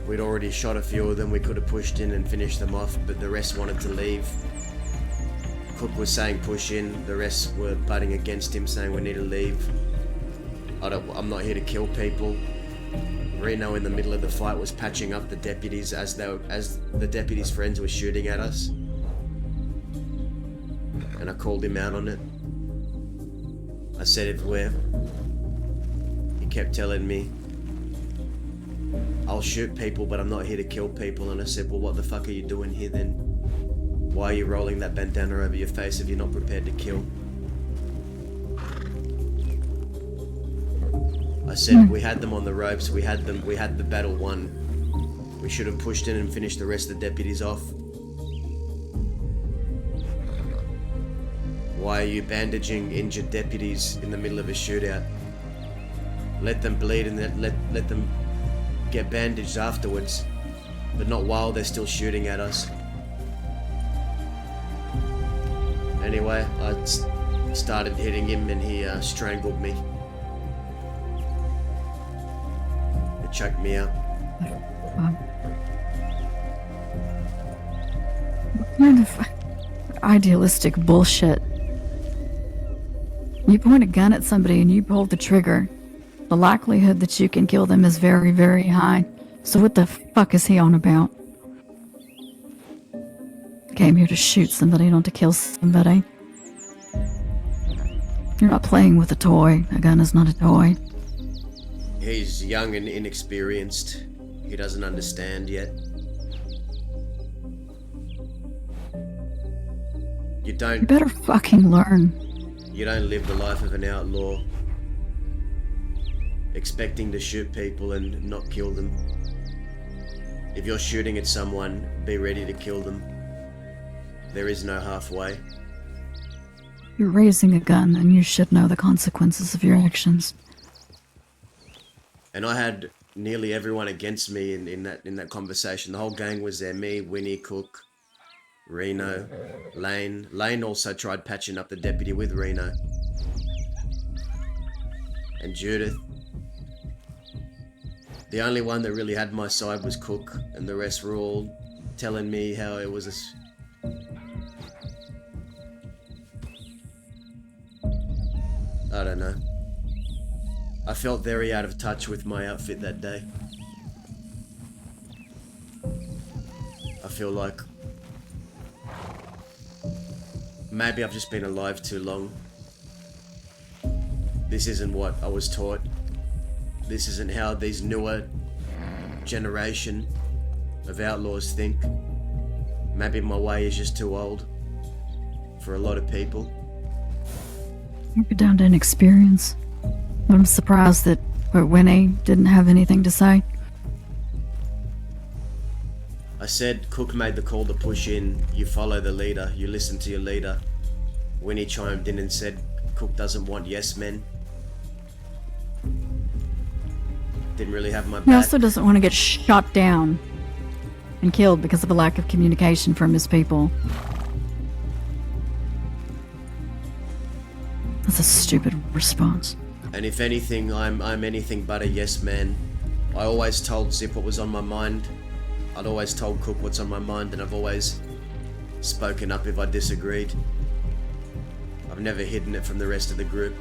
We'd already shot a few of them. We could have pushed in and finished them off, but the rest wanted to leave. Cook was saying push in. The rest were butting against him, saying we need to leave. I'm not here to kill people. Reno in the middle of the fight was patching up the deputies as the deputies' friends were shooting at us. And I called him out on it. I said he kept telling me, I'll shoot people, but I'm not here to kill people. And I said, well, what the fuck are you doing here then? Why are you rolling that bandana over your face if you're not prepared to kill? I said, we had them on the ropes, we had the battle won. We should have pushed in and finished the rest of the deputies off. Why are you bandaging injured deputies in the middle of a shootout? Let them bleed and let them get bandaged afterwards, but not while they're still shooting at us. Anyway, I started hitting him and he strangled me. It choked me out. What kind of idealistic bullshit? You point a gun at somebody and you pull the trigger. The likelihood that you can kill them is very, very high. So what the fuck is he on about? Came here to shoot somebody, not to kill somebody. You're not playing with a toy. A gun is not a toy. He's young and inexperienced. He doesn't understand yet. You better fucking learn. You don't live the life of an outlaw, expecting to shoot people and not kill them. If you're shooting at someone, be ready to kill them. There is no halfway. You're raising a gun and you should know the consequences of your actions. And I had nearly everyone against me in that conversation. The whole gang was there. Me, Winnie, Cook, Reno, Lane. Lane also tried patching up the deputy with Reno. And Judith. The only one that really had my side was Cook, and the rest were all telling me how it was I don't know. I felt very out of touch with my outfit that day. I feel like maybe I've just been alive too long. This isn't what I was taught. This isn't how these newer generation of outlaws think. Maybe my way is just too old for a lot of people. You're down to inexperience. I'm surprised that Winnie didn't have anything to say. I said Cook made the call to push in. You follow the leader. You listen to your leader. Winnie chimed in and said Cook doesn't want yes men. Didn't really have my back. He also doesn't want to get shot down and killed because of a lack of communication from his people. That's a stupid response. And if anything, I'm anything but a yes man. I always told Zip what was on my mind. I'd always told Cook what's on my mind, and I've always spoken up if I disagreed. I've never hidden it from the rest of the group.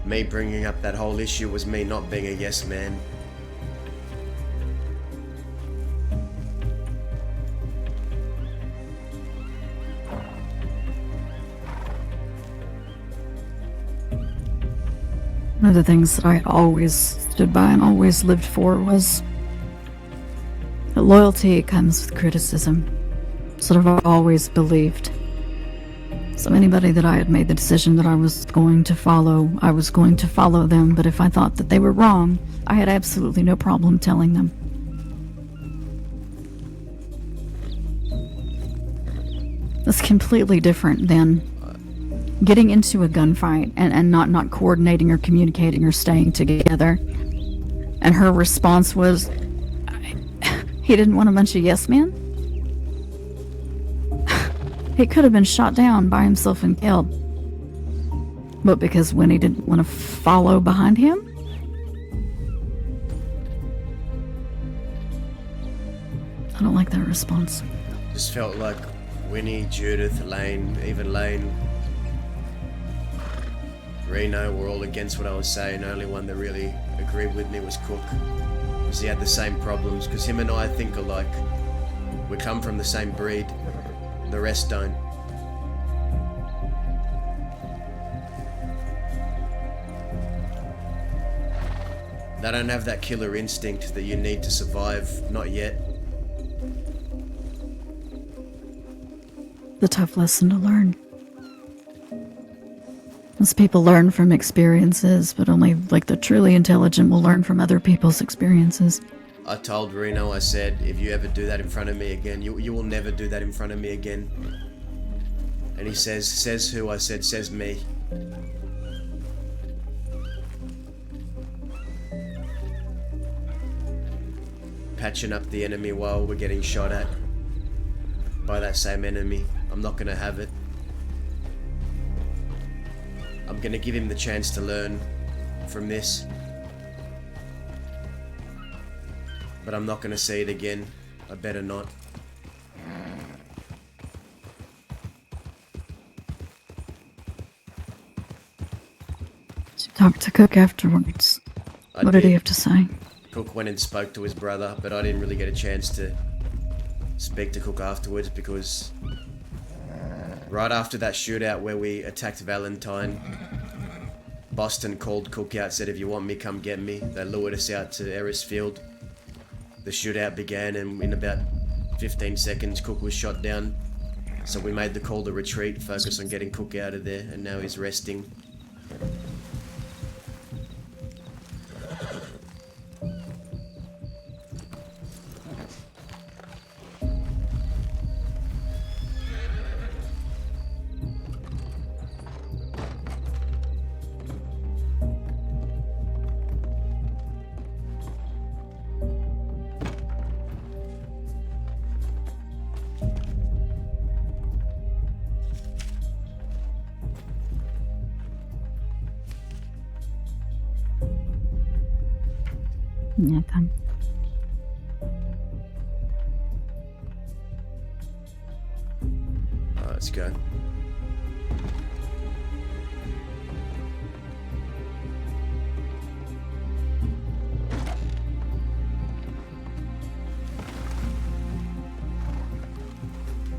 Me bringing up that whole issue was me not being a yes man. One of the things that I had always stood by and always lived for was that loyalty comes with criticism. Sort of I've always believed. So anybody that I had made the decision that I was going to follow, I was going to follow them, but if I thought that they were wrong, I had absolutely no problem telling them. That's completely different than getting into a gunfight and not coordinating or communicating or staying together. And her response was, he didn't want a bunch of yes men? He could have been shot down by himself and killed. But because Winnie didn't want to follow behind him? I don't like that response. Just felt like Winnie, Judith, Lane, even Lane, Reno were all against what I was saying. The only one that really agreed with me was Cook. Because he had the same problems. Because him and I think alike. We come from the same breed. The rest don't. They don't have that killer instinct that you need to survive. Not yet. The tough lesson to learn. Most people learn from experiences, but only like the truly intelligent will learn from other people's experiences. I told Reno, I said, if you ever do that in front of me again, you will never do that in front of me again. And he says who? I said, says me. Patching up the enemy while we're getting shot at by that same enemy. I'm not gonna have it. I'm gonna give him the chance to learn from this. But I'm not gonna see it again. I better not. Talked to Cook afterwards. What did he have to say? Cook went and spoke to his brother, but I didn't really get a chance to speak to Cook afterwards because right after that shootout where we attacked Valentine, Boston called Cook out, said, if you want me, come get me. They lured us out to Erris Field. The shootout began, and in about 15 seconds, Cook was shot down. So we made the call to retreat, focus on getting Cook out of there, and now he's resting. Nothing. Let's go.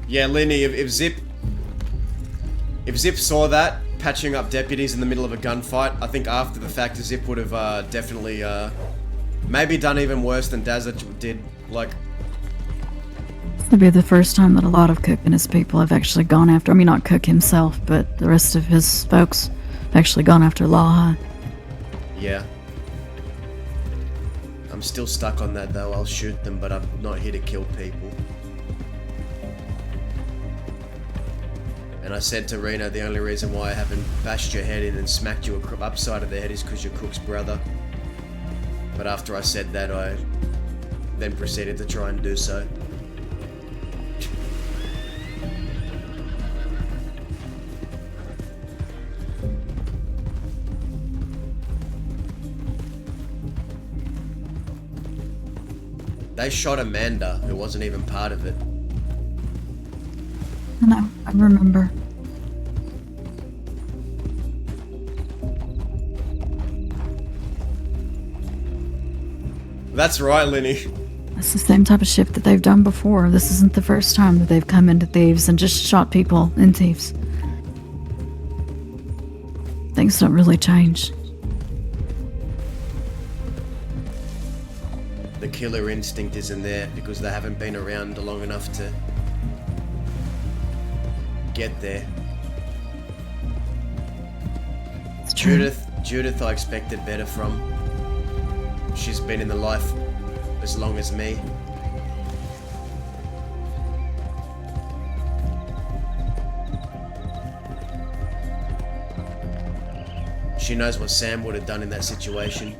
Yeah, Lenny, if Zip saw that, patching up deputies in the middle of a gunfight, I think after the fact Zip would have definitely maybe done even worse than Dazza did. Like, It'll be the first time that a lot of Cook and his people have actually gone after, I mean not Cook himself, but the rest of his folks have actually gone after Laha. yeah. I'm still stuck on that though. I'll shoot them, but I'm not here to kill people. And I said to Reno, the only reason why I haven't bashed your head in and smacked you upside of the head is because you're Cook's brother. But after I said that, I then proceeded to try and do so. They shot Amanda, who wasn't even part of it. No, I remember. That's right, Linny. It's the same type of shit that they've done before. This isn't the first time that they've come into Thieves and just shot people in Thieves. Things don't really change. The killer instinct isn't there because they haven't been around long enough to get there. It's true. Judith I expected better from. She's been in the life as long as me. She knows what Sam would have done in that situation.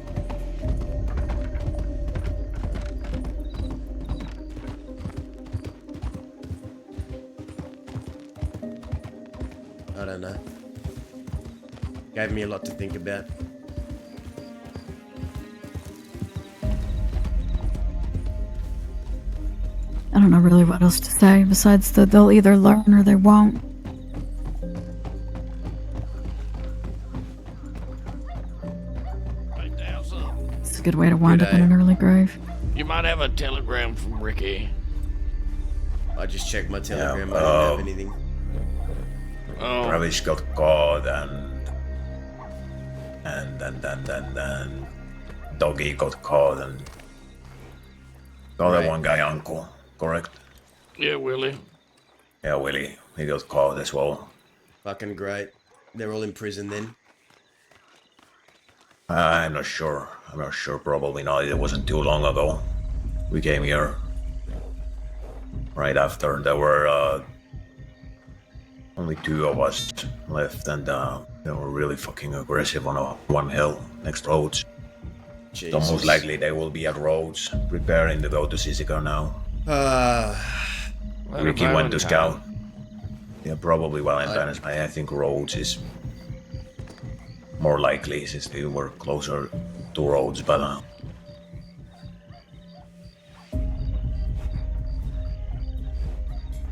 I don't know. Gave me a lot to think about. I don't know really what else to say besides that they'll either learn or they won't. It's a good way to wind up in an early grave. You might have a telegram from Ricky. I just checked my telegram. I don't have anything. Oh. Travis got caught and Doggy got caught and the other one guy, Uncle, correct? Yeah, Willie. Yeah, Willie. He got caught as well. Fucking great. They're all in prison then. I'm not sure. Probably not. It wasn't too long ago. We came here right after. There were only 2 of us left, and they were really fucking aggressive on one hill next roads. So most likely they will be at roads, preparing to go to Sisica now. Ricky went to scout. Yeah, probably Valentine's. I think roads is more likely since they were closer to roads, but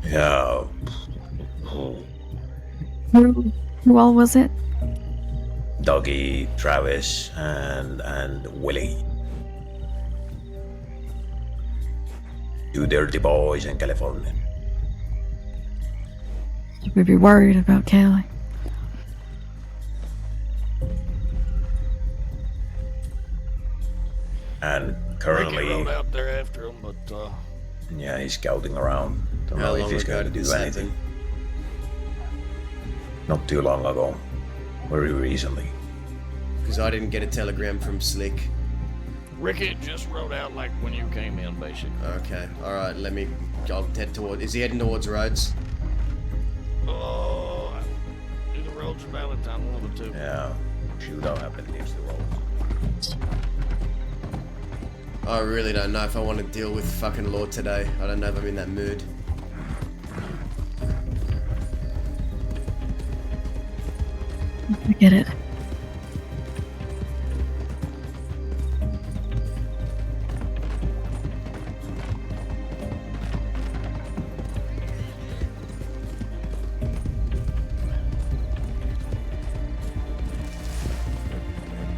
yeah. Who all was it? Dougie, Travis, and Willie. 2 dirty boys in California. We'd be worried about Kelly. And currently, Ricky rode out there after him, but yeah, he's scouting around. Don't How know if long he's ago going to did do this anything. happen? Not too long ago, very recently. Because I didn't get a telegram from Slick. Ricky just rode out like when you came in, basically. Okay, alright, I'll head toward. Is he heading towards roads? Oh, do the roads or Valentine, one of the 2. Yeah, shootout happened near the roads. I really don't know if I want to deal with fucking law today. I don't know if I'm in that mood. I get it.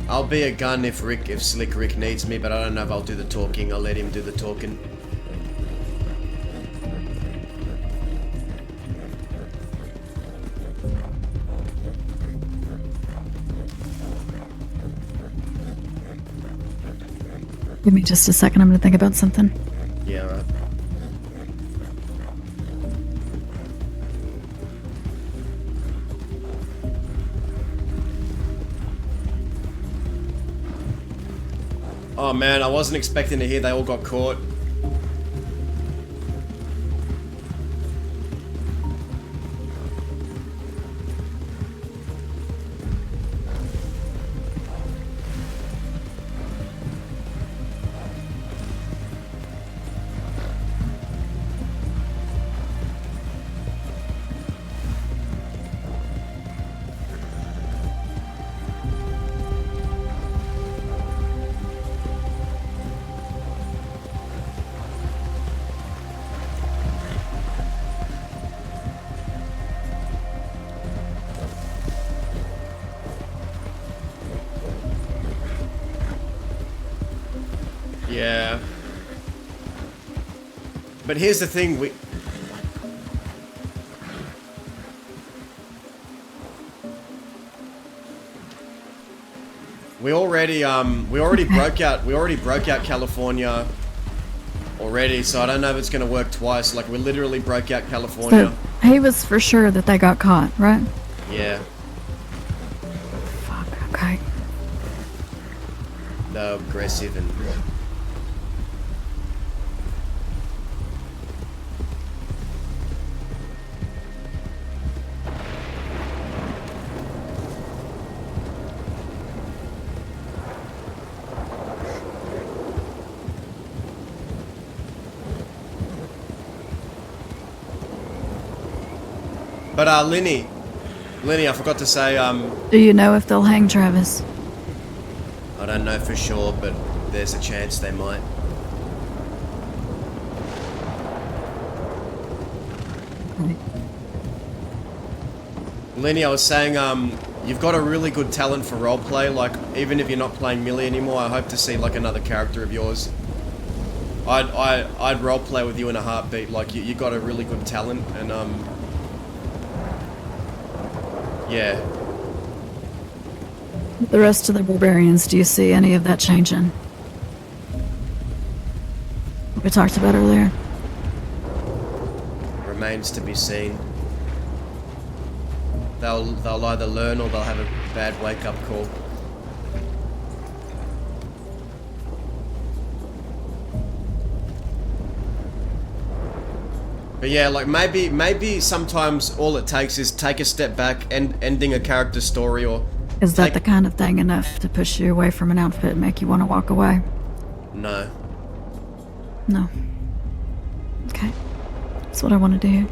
I'll be a gun if Slick Rick needs me, but I don't know if I'll do the talking. I'll let him do the talking. Give me just a second, I'm gonna think about something. Yeah, alright. Oh man, I wasn't expecting to hear they all got caught. But here's the thing, we already broke out California already, so I don't know if it's gonna work twice. Like, we literally broke out California. So he was for sure that they got caught, right? Yeah. Fuck, okay. They're aggressive and... But Linny, I forgot to say, Do you know if they'll hang Travis? I don't know for sure, but there's a chance they might. Okay. Lenny, I was saying, you've got a really good talent for roleplay. Like, even if you're not playing Millie anymore, I hope to see like another character of yours. I'd roleplay with you in a heartbeat. Like, you got a really good talent, and yeah. The rest of the barbarians, do you see any of that changing? What we talked about earlier. Remains to be seen. They'll either learn or they'll have a bad wake-up call. But yeah, like maybe sometimes all it takes is take a step back and ending a character story, or Is that the kind of thing enough to push you away from an outfit and make you want to walk away? No. No. Okay. That's what I wanted to hear.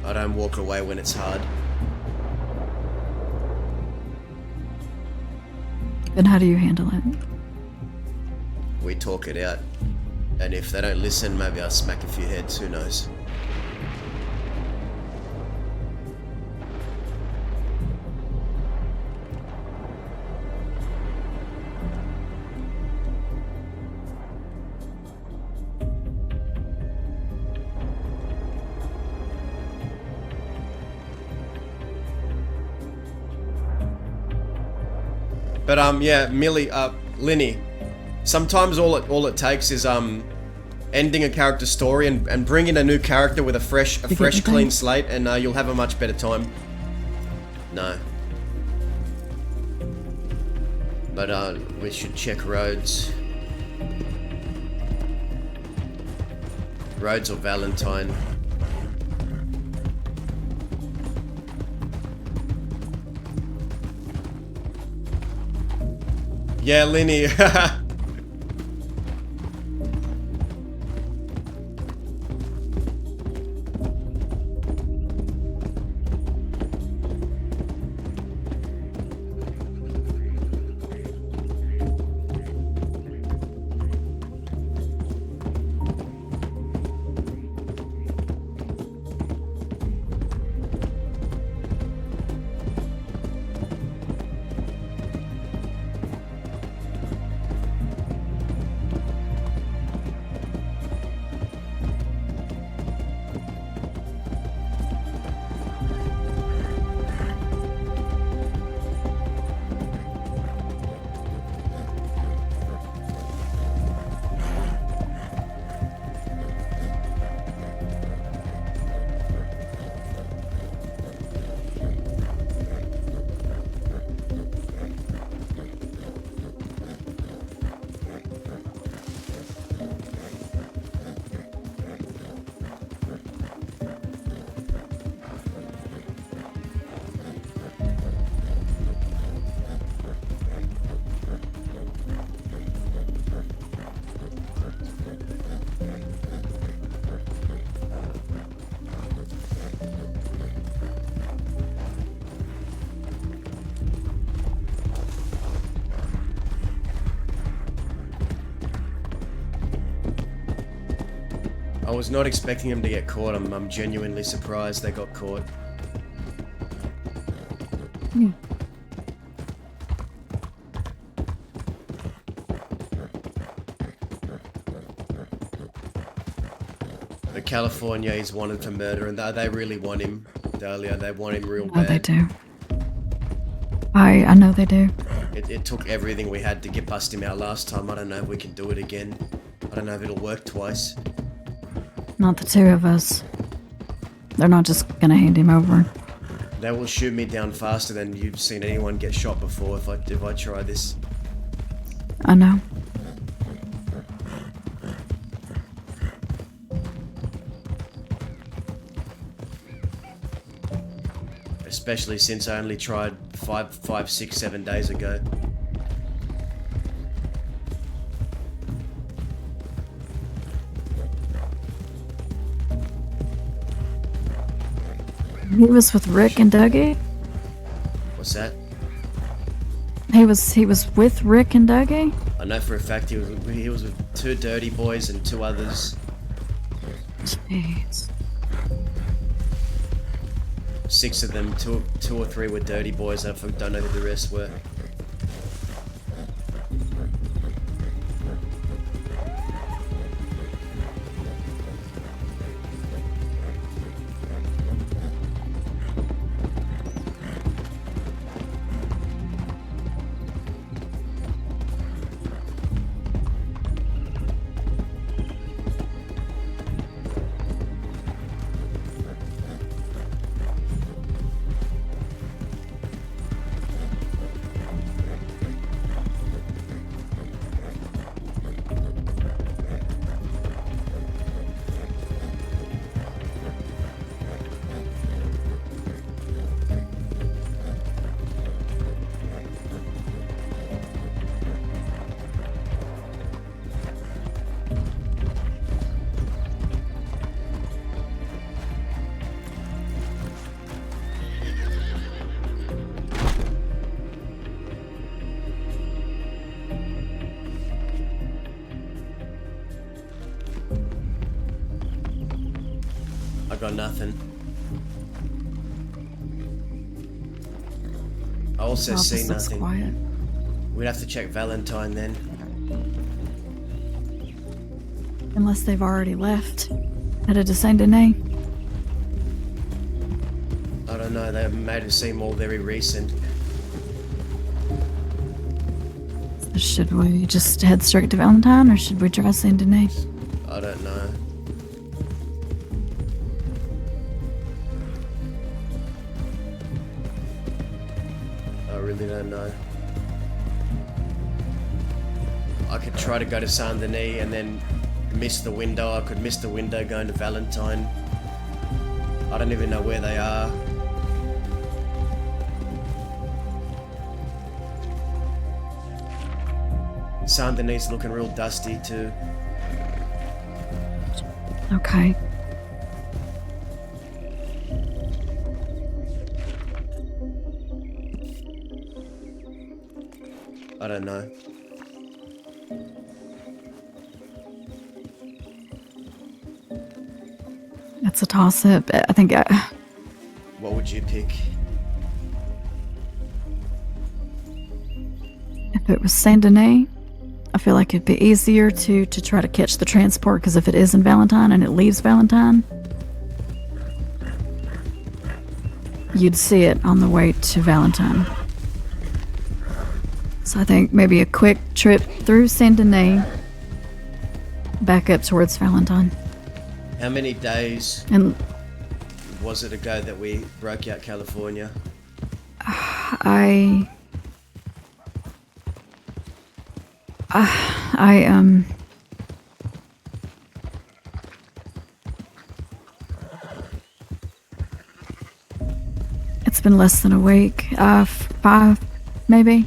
I don't walk away when it's hard. Then how do you handle it? We talk it out. And if they don't listen, maybe I'll smack a few heads, who knows. But yeah, Millie, Linny, sometimes all it takes is ending a character story and bringing a new character with a fresh clean slate, and you'll have a much better time. No. But we should check roads. Rhodes or Valentine. Yeah, Linny. I was not expecting him to get caught. I'm genuinely surprised they got caught. Yeah. California, he's wanted for murder, and they really want him, Dahlia. They want him real No, bad. they do. I know they do. It took everything we had to get bust him out last time. I don't know if we can do it again. I don't know if it'll work twice. Not the two of us. They're not just gonna hand him over. They will shoot me down faster than you've seen anyone get shot before if I try this. I know. Especially since I only tried 5, 6, 7 days ago. He was with Rick and Dougie? What's that? He was with Rick and Dougie? I know for a fact he was with 2 dirty boys and 2 others. Jeez. 6 of them, two or 3 were dirty boys. I don't know who the rest were. I got nothing. I also Office see looks nothing. quiet. We'd have to check Valentine then. Unless they've already left. Headed to Saint Denis. I don't know, they made it seem all very recent. Should we just head straight to Valentine or should we try Saint Denis? I don't know. I really don't know. I could try to go to Saint Denis and then miss the window. I could miss the window going to Valentine. I don't even know where they are. Saint Denis looking real dusty too. Okay. I don't know. It's a toss-up. I think What would you pick? if it was Saint Denis, I feel like it'd be easier to try to catch the transport, because if it is in Valentine and it leaves Valentine, you'd see it on the way to Valentine. So I think maybe a quick trip through Saint Denis, back up towards Valentine. How many days And was it ago that we broke out California? It's been less than a week. 5, maybe.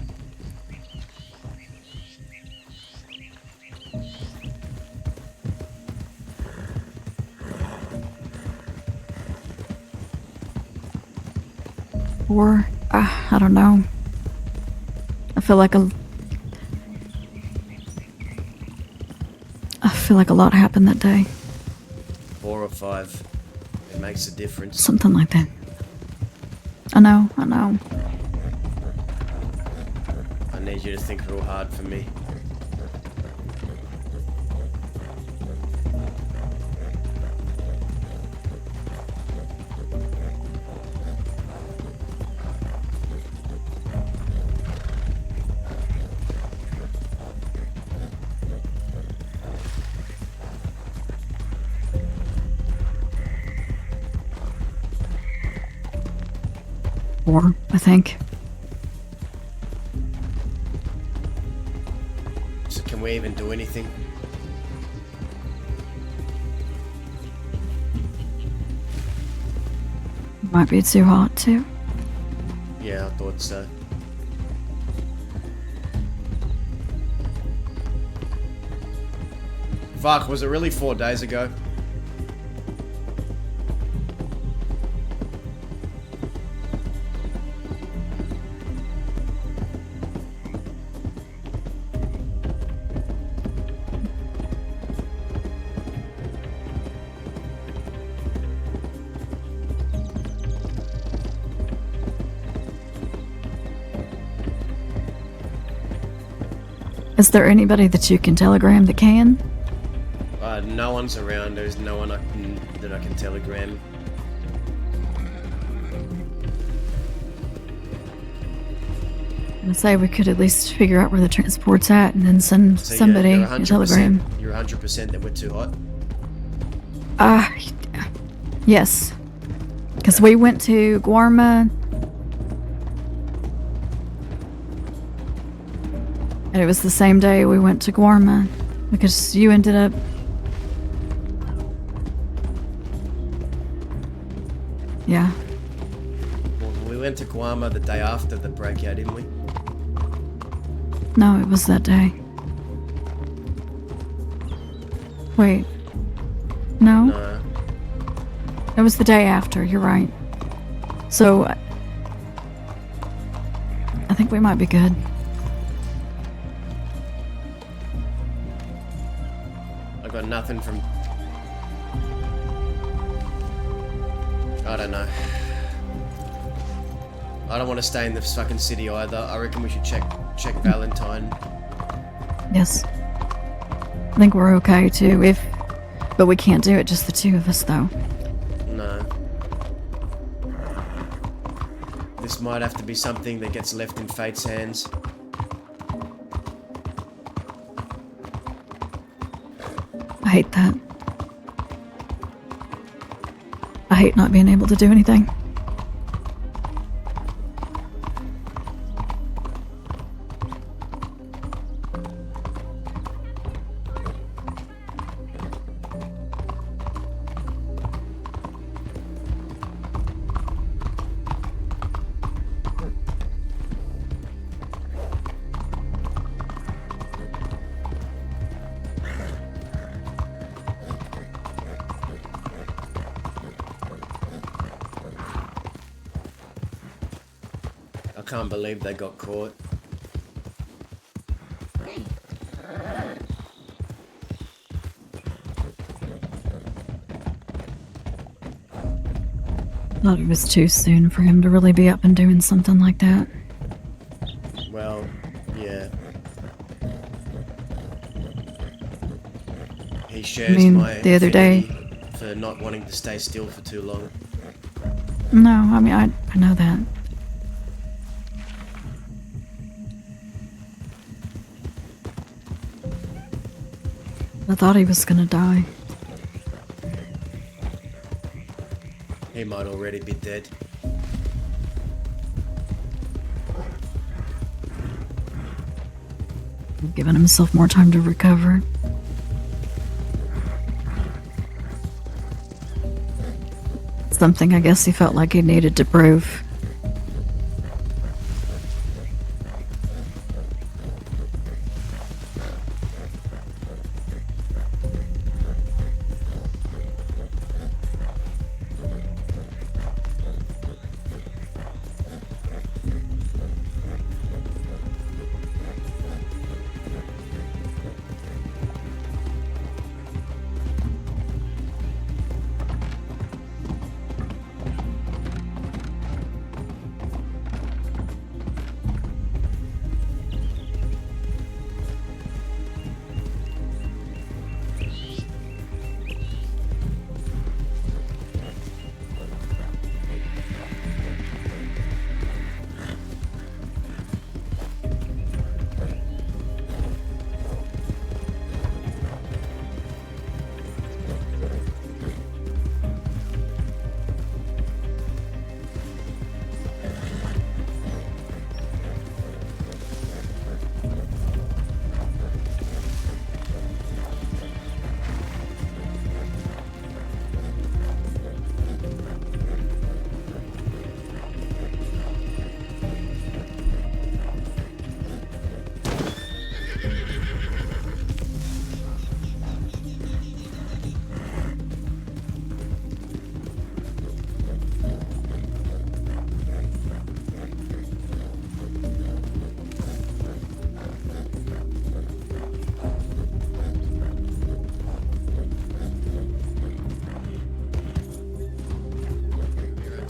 Or, I don't know. I feel like a lot happened that day. 4 or 5. It makes a difference. Something like that. I know. I need you to think real hard for me. 4, I think. So can we even do anything? Might be too hot too. Yeah, I thought so. Fuck, was it really 4 days ago? Is there anybody that you can telegram that can? No one's around. There's no one that I can telegram. I say we could at least figure out where the transport's at and then send So somebody you're a 100%, telegram. You're 100% that we're too hot? Yes. Because we went to Guarma. And it was the same day we went to Guarma. Because you ended up... Yeah. Well, we went to Guarma the day after the breakout, didn't we? No, it was that day. Wait. No? No. It was the day after, you're right. So... I think we might be good. I got nothing from... I don't know. I don't want to stay in this fucking city either. I reckon we should check Valentine. Yes. I think we're okay too, but we can't do it just the two of us though. No. This might have to be something that gets left in Fate's hands. I hate that. I hate not being able to do anything. I can't believe they got caught. Thought it was too soon for him to really be up and doing something like that. Well, yeah. He shares my the other day. affinity for not wanting to stay still for too long. No, I mean, I know that. I thought he was gonna die. He might already be dead. Giving himself more time to recover. Something I guess he felt like he needed to prove.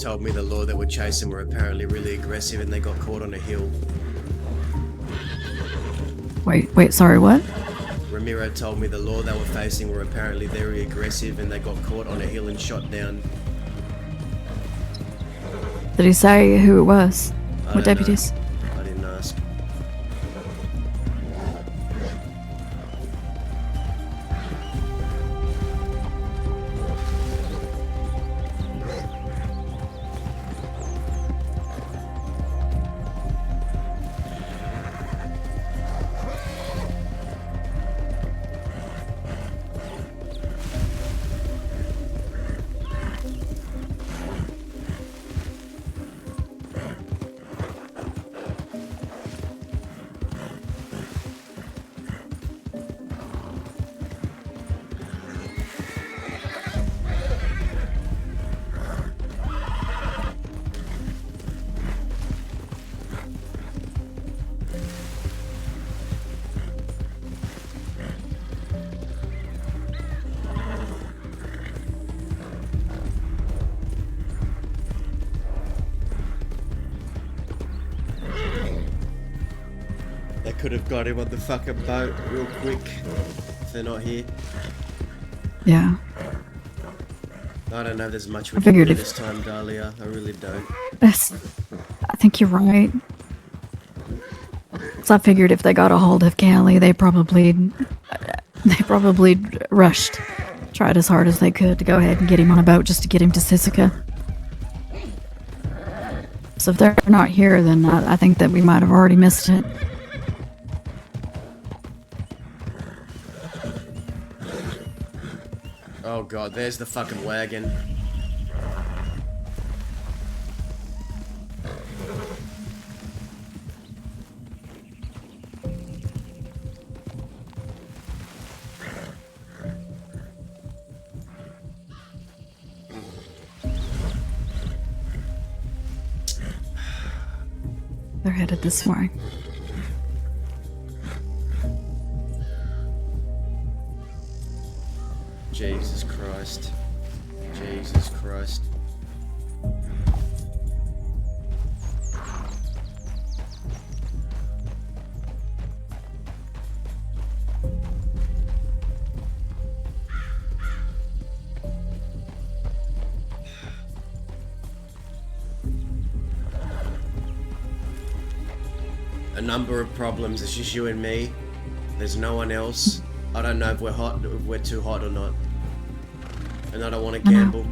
told me the law that were chasing were apparently really aggressive and they got caught on a hill. Wait, sorry, what? Ramiro told me the law they were facing were apparently very aggressive and they got caught on a hill and shot down. Did he say who it was? I What don't deputies? know. I didn't ask. They could have got him on the fucking boat real quick if they're not here. Yeah. I don't know if there's much I we can figured do if- this time, Dahlia. I really don't. I think you're right. So I figured if they got a hold of Callie, they probably rushed, tried as hard as they could to go ahead and get him on a boat just to get him to Sisika. So if they're not here, then I think that we might have already missed it. Oh god, there's the fucking wagon. They're headed this way. Jesus Christ. Jesus Christ. A number of problems. It's just you and me. There's no one else. I don't know if we're hot, if we're too hot or not. And I don't want to gamble.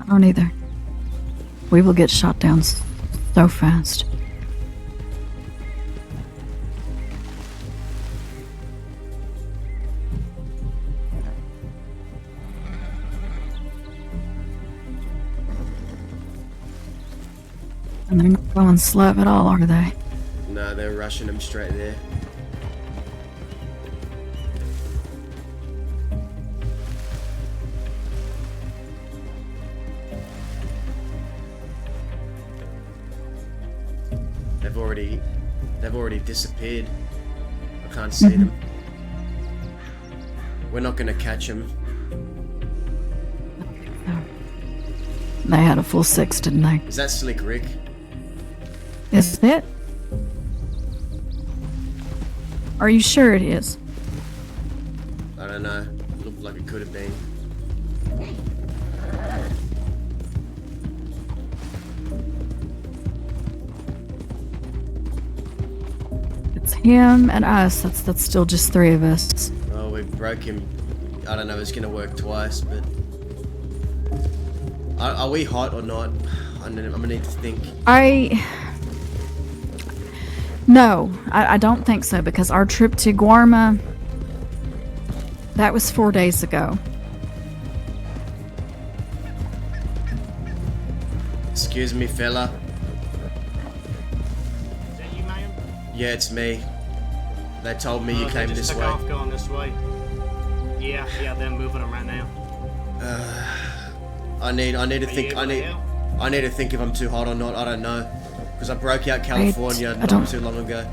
I don't either. We will get shot down so fast. And they're not going slow at all, are they? No, they're rushing him straight there. They've already disappeared. I can't see them. We're not gonna catch them. They had a full six, didn't they? Is that Slick Rick? Is it? Are you sure it is? I don't know. Looked like it could have been. It's him and us. That's still just three of us. Oh, we broke him. I don't know if it's gonna work twice, but... Are we hot or not? I'm gonna need to think. No, I don't think so, because our trip to Guarma, that was 4 days ago. Excuse me, fella. Is that you, ma'am? Yeah, it's me. They told me you They came just this took way. off going this way. Yeah, they're moving them right now. I need to think. I need to think if I'm too hot or not. I don't know, because I broke out California not too long ago.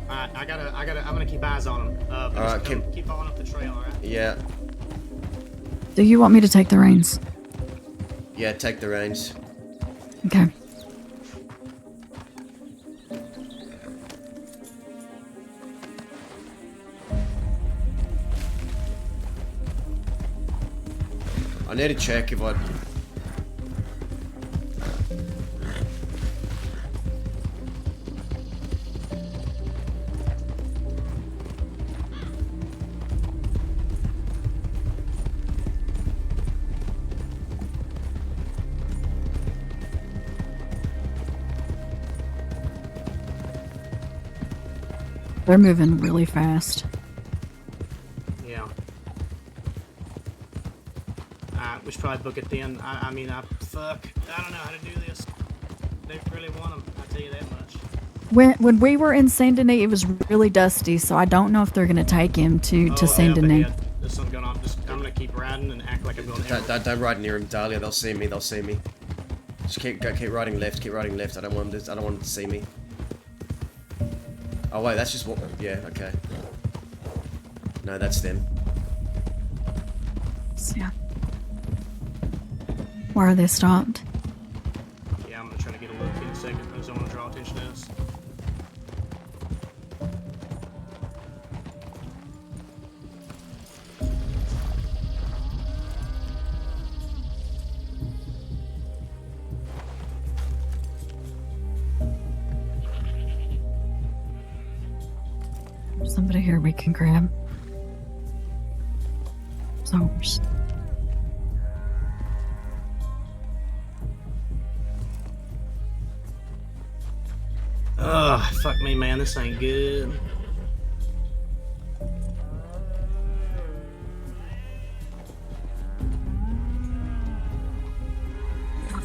Alright, I'm gonna keep eyes on them. Alright, keep following up the trail, alright? Yeah. Do you want me to take the reins? Yeah, take the reins. Okay. I need to check if I... They're moving really fast. Yeah. We should probably book it then. I mean, fuck. I don't know how to do this. They really want them. I'll tell you that much. When we were in Saint Denis, it was really dusty, so I don't know if they're gonna take him to Saint Denis. Yeah, there's something going on. I'm gonna keep riding and act like I'm going. Don't ride near him, Dahlia. They'll see me. They'll see me. Just keep riding left. Keep riding left. I don't want them to see me. Oh wait, that's just what. Yeah. Okay. No, that's them. Yeah. Why are they stopped? Yeah, I'm gonna try to get a look in a second. I just don't want to draw attention to us. There's somebody here we can grab. Souls. Ugh, fuck me, man. This ain't good.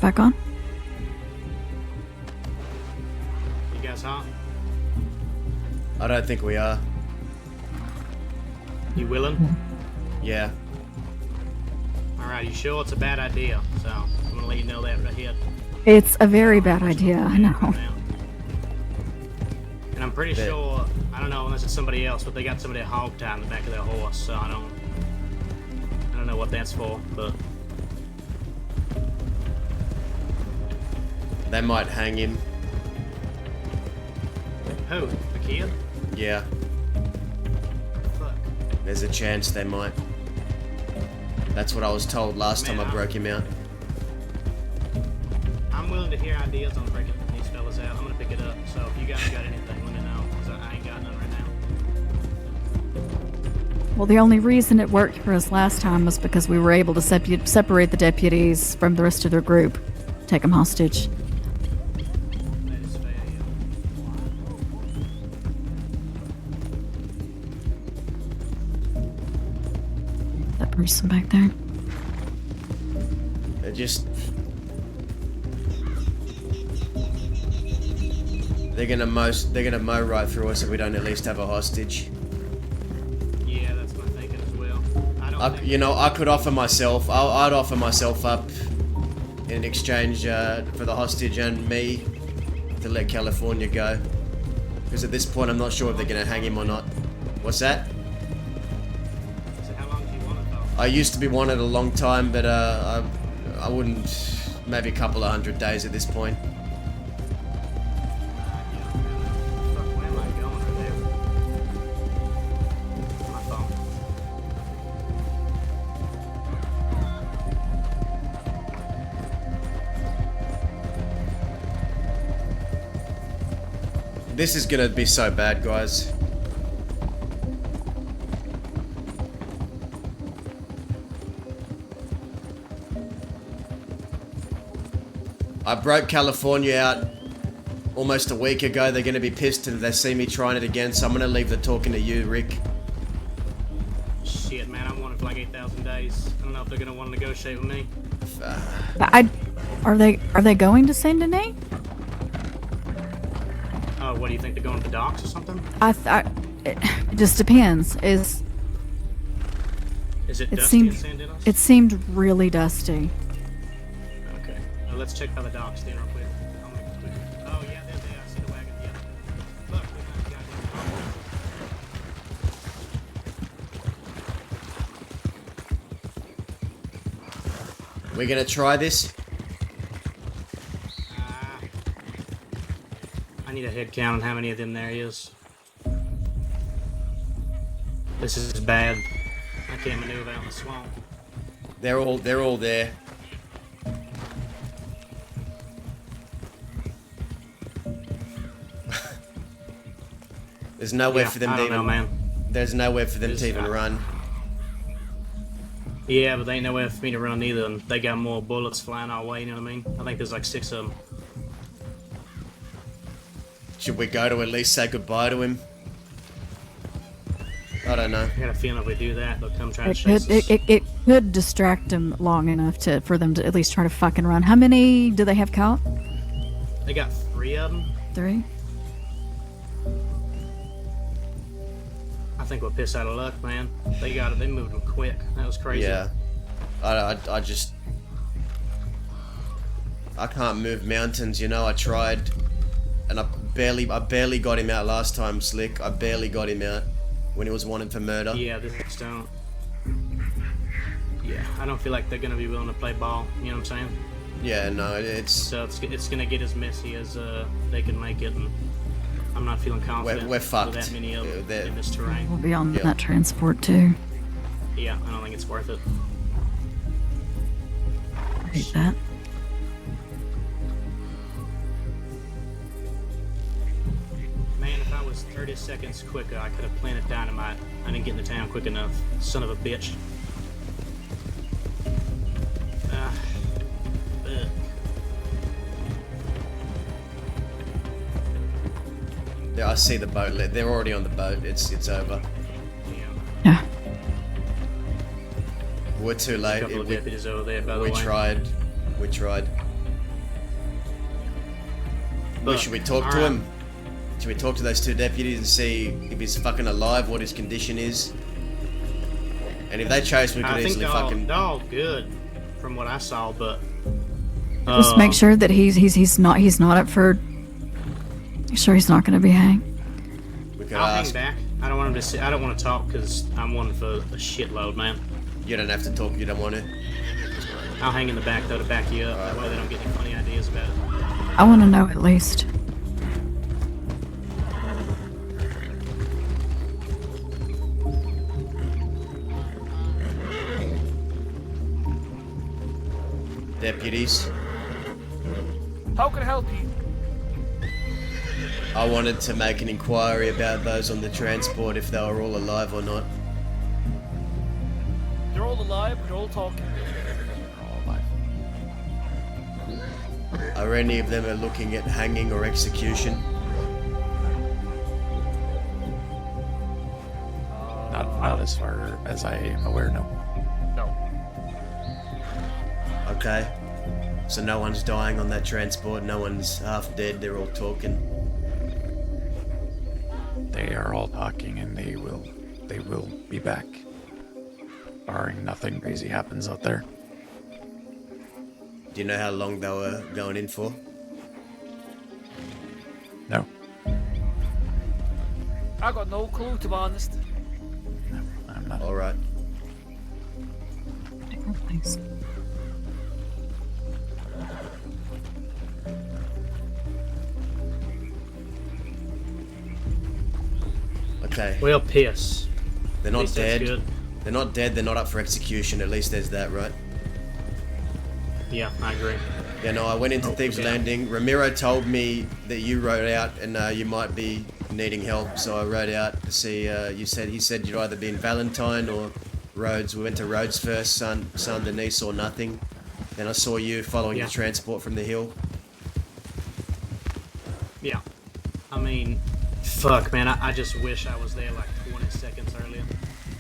Back on. You guys hot? I don't think we are. You willing? Yeah. Alright, you sure it's a bad idea? So, I'm gonna let you know that right here. It's a very bad idea, I know. And I'm pretty sure, I don't know unless it's somebody else, but they got somebody hog tied in the back of their horse, so I don't know what that's for, but They might hang him. who? The kid? Yeah. Fuck. There's a chance they might. That's what I was told last time I broke him out. I'm willing to hear ideas on breaking these fellas out. I'm gonna pick it up, so if you guys got anything, let me know, because I ain't got none right now. Well, the only reason it worked for us last time was because we were able to separate the deputies from the rest of their group, take them hostage. That person back there. They're just... They're gonna mow right through us if we don't at least have a hostage. Yeah, that's my thinking as well. I could offer myself. I'd offer myself up in exchange for the hostage and me to let California go. Because at this point, I'm not sure if they're gonna hang him or not. What's that? So how long do you want it though? I used to be wanted a long time, but I wouldn't. Maybe a couple of 100 days at this point. This is gonna be so bad, guys. I broke California out almost a week ago. They're gonna be pissed if they see me trying it again, so I'm gonna leave the talking to you, Rick. Shit, man, I'm wanted for like 8,000 days. I don't know if they're gonna want to negotiate with me. Are they going to Saint Denis? Oh, what do you think? They're going to the docks or something? It just depends. Is it dusty in San Denis? It seemed really dusty. Okay. Let's check out the docks then real quick. I'll make it quick. Oh, yeah, there they are. I see the wagon. Yeah. Look, we got We're gonna try this. I need a head count on how many of them there is. This is bad. I can't maneuver out in the swamp. They're all there. There's nowhere for them to even. Man. There's nowhere for them to even run. Yeah, but they ain't nowhere for me to run either, and they got more bullets flying our way. You know what I mean? I think there's like 6 of them. Should we go to at least say goodbye to him? I don't know. I got a feeling if we do that, they'll come try to It chase could, us. it could distract them long enough for them to at least try to fucking run. How many do they have count? They got 3 of them. 3? I think we're pissed out of luck, man. They got it. They moved them quick. That was crazy. Yeah. I just... I can't move mountains, you know. I tried, and I barely got him out last time, Slick. I barely got him out when he was wanted for murder. Yeah, this don't. Yeah, I don't feel like they're gonna be willing to play ball. You know what I'm saying? Yeah, no, it's... So it's gonna get as messy as they can make it, and I'm not feeling confident we're fucked. with that many of them in this terrain. We'll be on that transport too. Yeah, I don't think it's worth it. I hate that. Man, if I was 30 seconds quicker, I could have planted dynamite. I didn't get into town quick enough. Son of a bitch. Ugh. Yeah, I see the boat. They're already on the boat. It's over. Yeah. We're too late. There's a couple of deputies over there, by the We way. tried. We tried. But, Should we talk to him? Should we talk to those 2 deputies and see if he's fucking alive, what his condition is? And if they chase, we could I think easily fucking... they're all good, from what I saw, but... Just make sure that he's not up for... Make sure he's not going to be hanged. I'll hang back. I don't want him to sit. I don't want to talk because I'm wanting for a shitload, man. You don't have to talk. You don't want to. I'll hang in the back though to back you up. That way they don't get any funny ideas about it. I want to know at least. Deputies, How can I help you? I wanted to make an inquiry about those on the transport, if they were all alive or not. They're all alive, they're all talking. Are any of them are looking at hanging or execution? Not as far as I am aware, no. No. Okay. So no one's dying on that transport, no one's half dead, they're all talking. They are all talking, and they will be back, barring nothing crazy happens out there. Do you know how long they were going in for? No. I got no clue, to be honest. No, I'm not. All right. Thanks. Okay. Well, piss. They're At not least that's dead. good. They're not dead. They're not up for execution. At least there's that, right? Yeah, I agree. Yeah, no, I went into Thieves Landing. Ramiro told me that you rode out and you might be needing help, so I rode out to see. He said you'd either be in Valentine or Rhodes. We went to Rhodes first. San Denis saw nothing. Then I saw you following the transport from the hill. Yeah. I mean, fuck, man. I just wish I was there like 20 seconds earlier.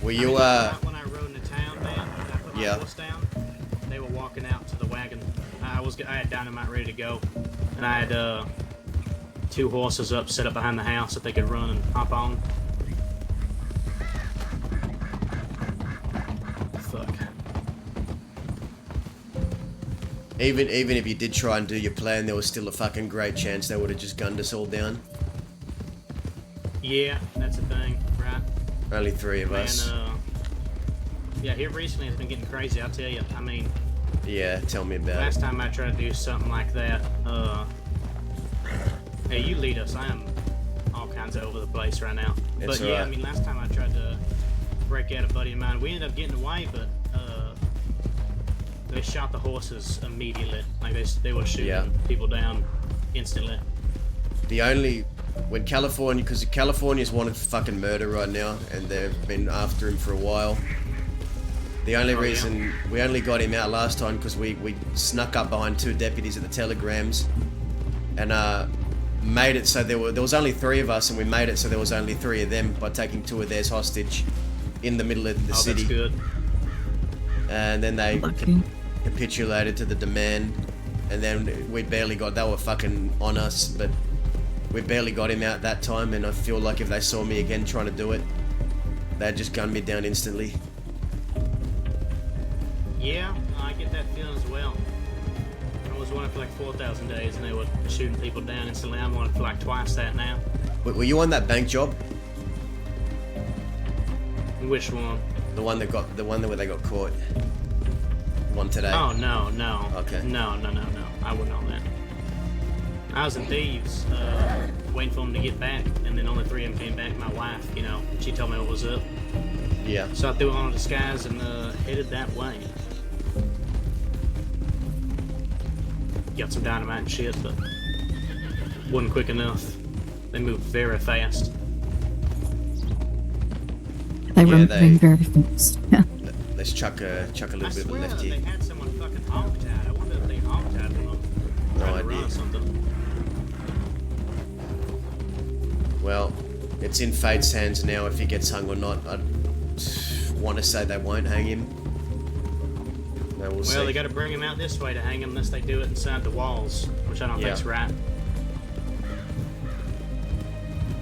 Were you when I rode into town, man, and I put my horse down, they were walking out to the wagon. I had dynamite ready to go, and I had 2 horses up, set up behind the house that they could run and hop on. Fuck. Even if you did try and do your plan, there was still a fucking great chance they would have just gunned us all down. Yeah, that's the thing, right? Only 3 of us. Yeah, here recently it's been getting crazy, I'll tell you. I mean... Yeah, tell me about last it. time I tried to do something like that, Hey, you lead us. I am all kinds of over the place right now. It's But yeah, I alright. mean, last time I tried to break out a buddy of mine, we ended up getting away, but they shot the horses immediately. Like they were shooting people down instantly. The only when California, because California's wanted for fucking murder right now, and they've been after him for a while. The only reason we only got him out last time because we snuck up behind 2 deputies at the telegrams, and made it so there was only 3 of us, and we made it so there was only 3 of them by taking 2 of theirs hostage in the middle of the city. That's good. And then they capitulated to the demand, and then we barely got. They were fucking on us, but we barely got him out that time. And I feel like if they saw me again trying to do it, they'd just gun me down instantly. Yeah, I get that feeling as well. I was wanted for like 4,000 days, and they were shooting people down instantly. I'm wanted for like twice that now. Were you on that bank job? Which one? The one where they got caught. One today. Oh no. Okay. No. I wasn't on that. I was in Thieves, waiting for them to get back, and then only 3 of them came back. My wife, she told me what was up. Yeah. So I threw on a disguise and headed that way. Got some dynamite and shit, but wasn't quick enough. They moved very fast. They were moving very fast. Yeah. Let's chuck a little bit of a left They here. had someone fucking honked out. I wonder if they honked out of them. No Trying to run idea. or something. Well, it's in Fate's hands now if he gets hung or not. I want to say they won't hang him. No, we'll see. Well, they got to bring him out this way to hang him unless they do it inside the walls, which I don't think's right.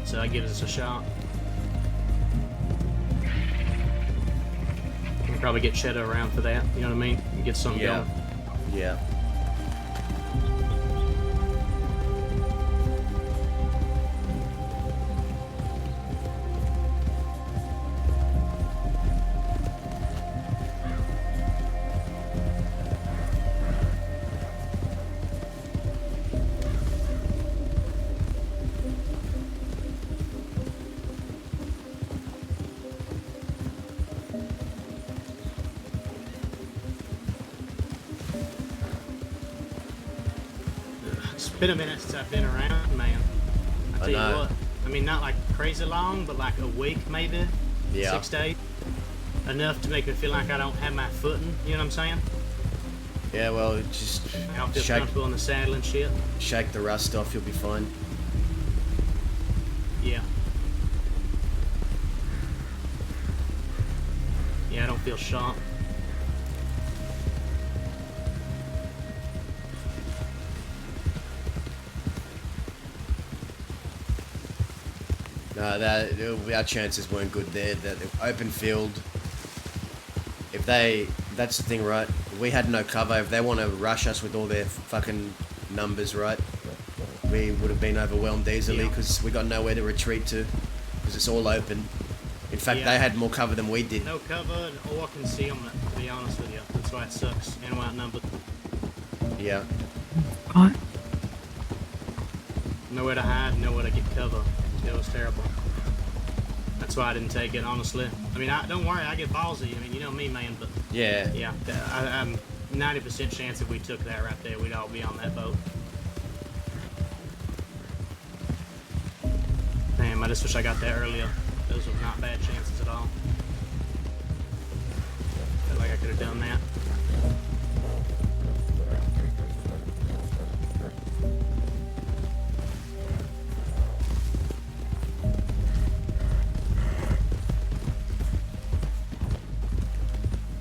So that gives us a shot. We can probably get Cheddar around for that. You know what I mean? And get something going. Yeah. It's been a minute since I've been around, man. I tell you know. what. I mean, not like crazy long, but like a week maybe. Yeah. 6 days. Enough to make me feel like I don't have my footing. You know what I'm saying? Yeah, well, just I don't feel comfortable in the saddle and shit. shake the rust off, you'll be fine. Yeah. Yeah, I don't feel sharp. No, our chances weren't good there. The open field. That's the thing, right? We had no cover. If they want to rush us with all their fucking numbers, right? We would have been overwhelmed easily because we got nowhere to retreat to because it's all open. In fact, they had more cover than we did. No cover or concealment, to be honest with you. That's why it sucks. And we're outnumbered. Yeah. What? Nowhere to hide, nowhere to get cover. It was terrible. That's why I didn't take it, honestly. I mean, don't worry, I get ballsy. I mean, you know me, man, but... Yeah. Yeah, I'm 90% chance if we took that right there, we'd all be on that boat. Damn, I just wish I got that earlier. Those were not bad chances at all. Felt like I could have done that.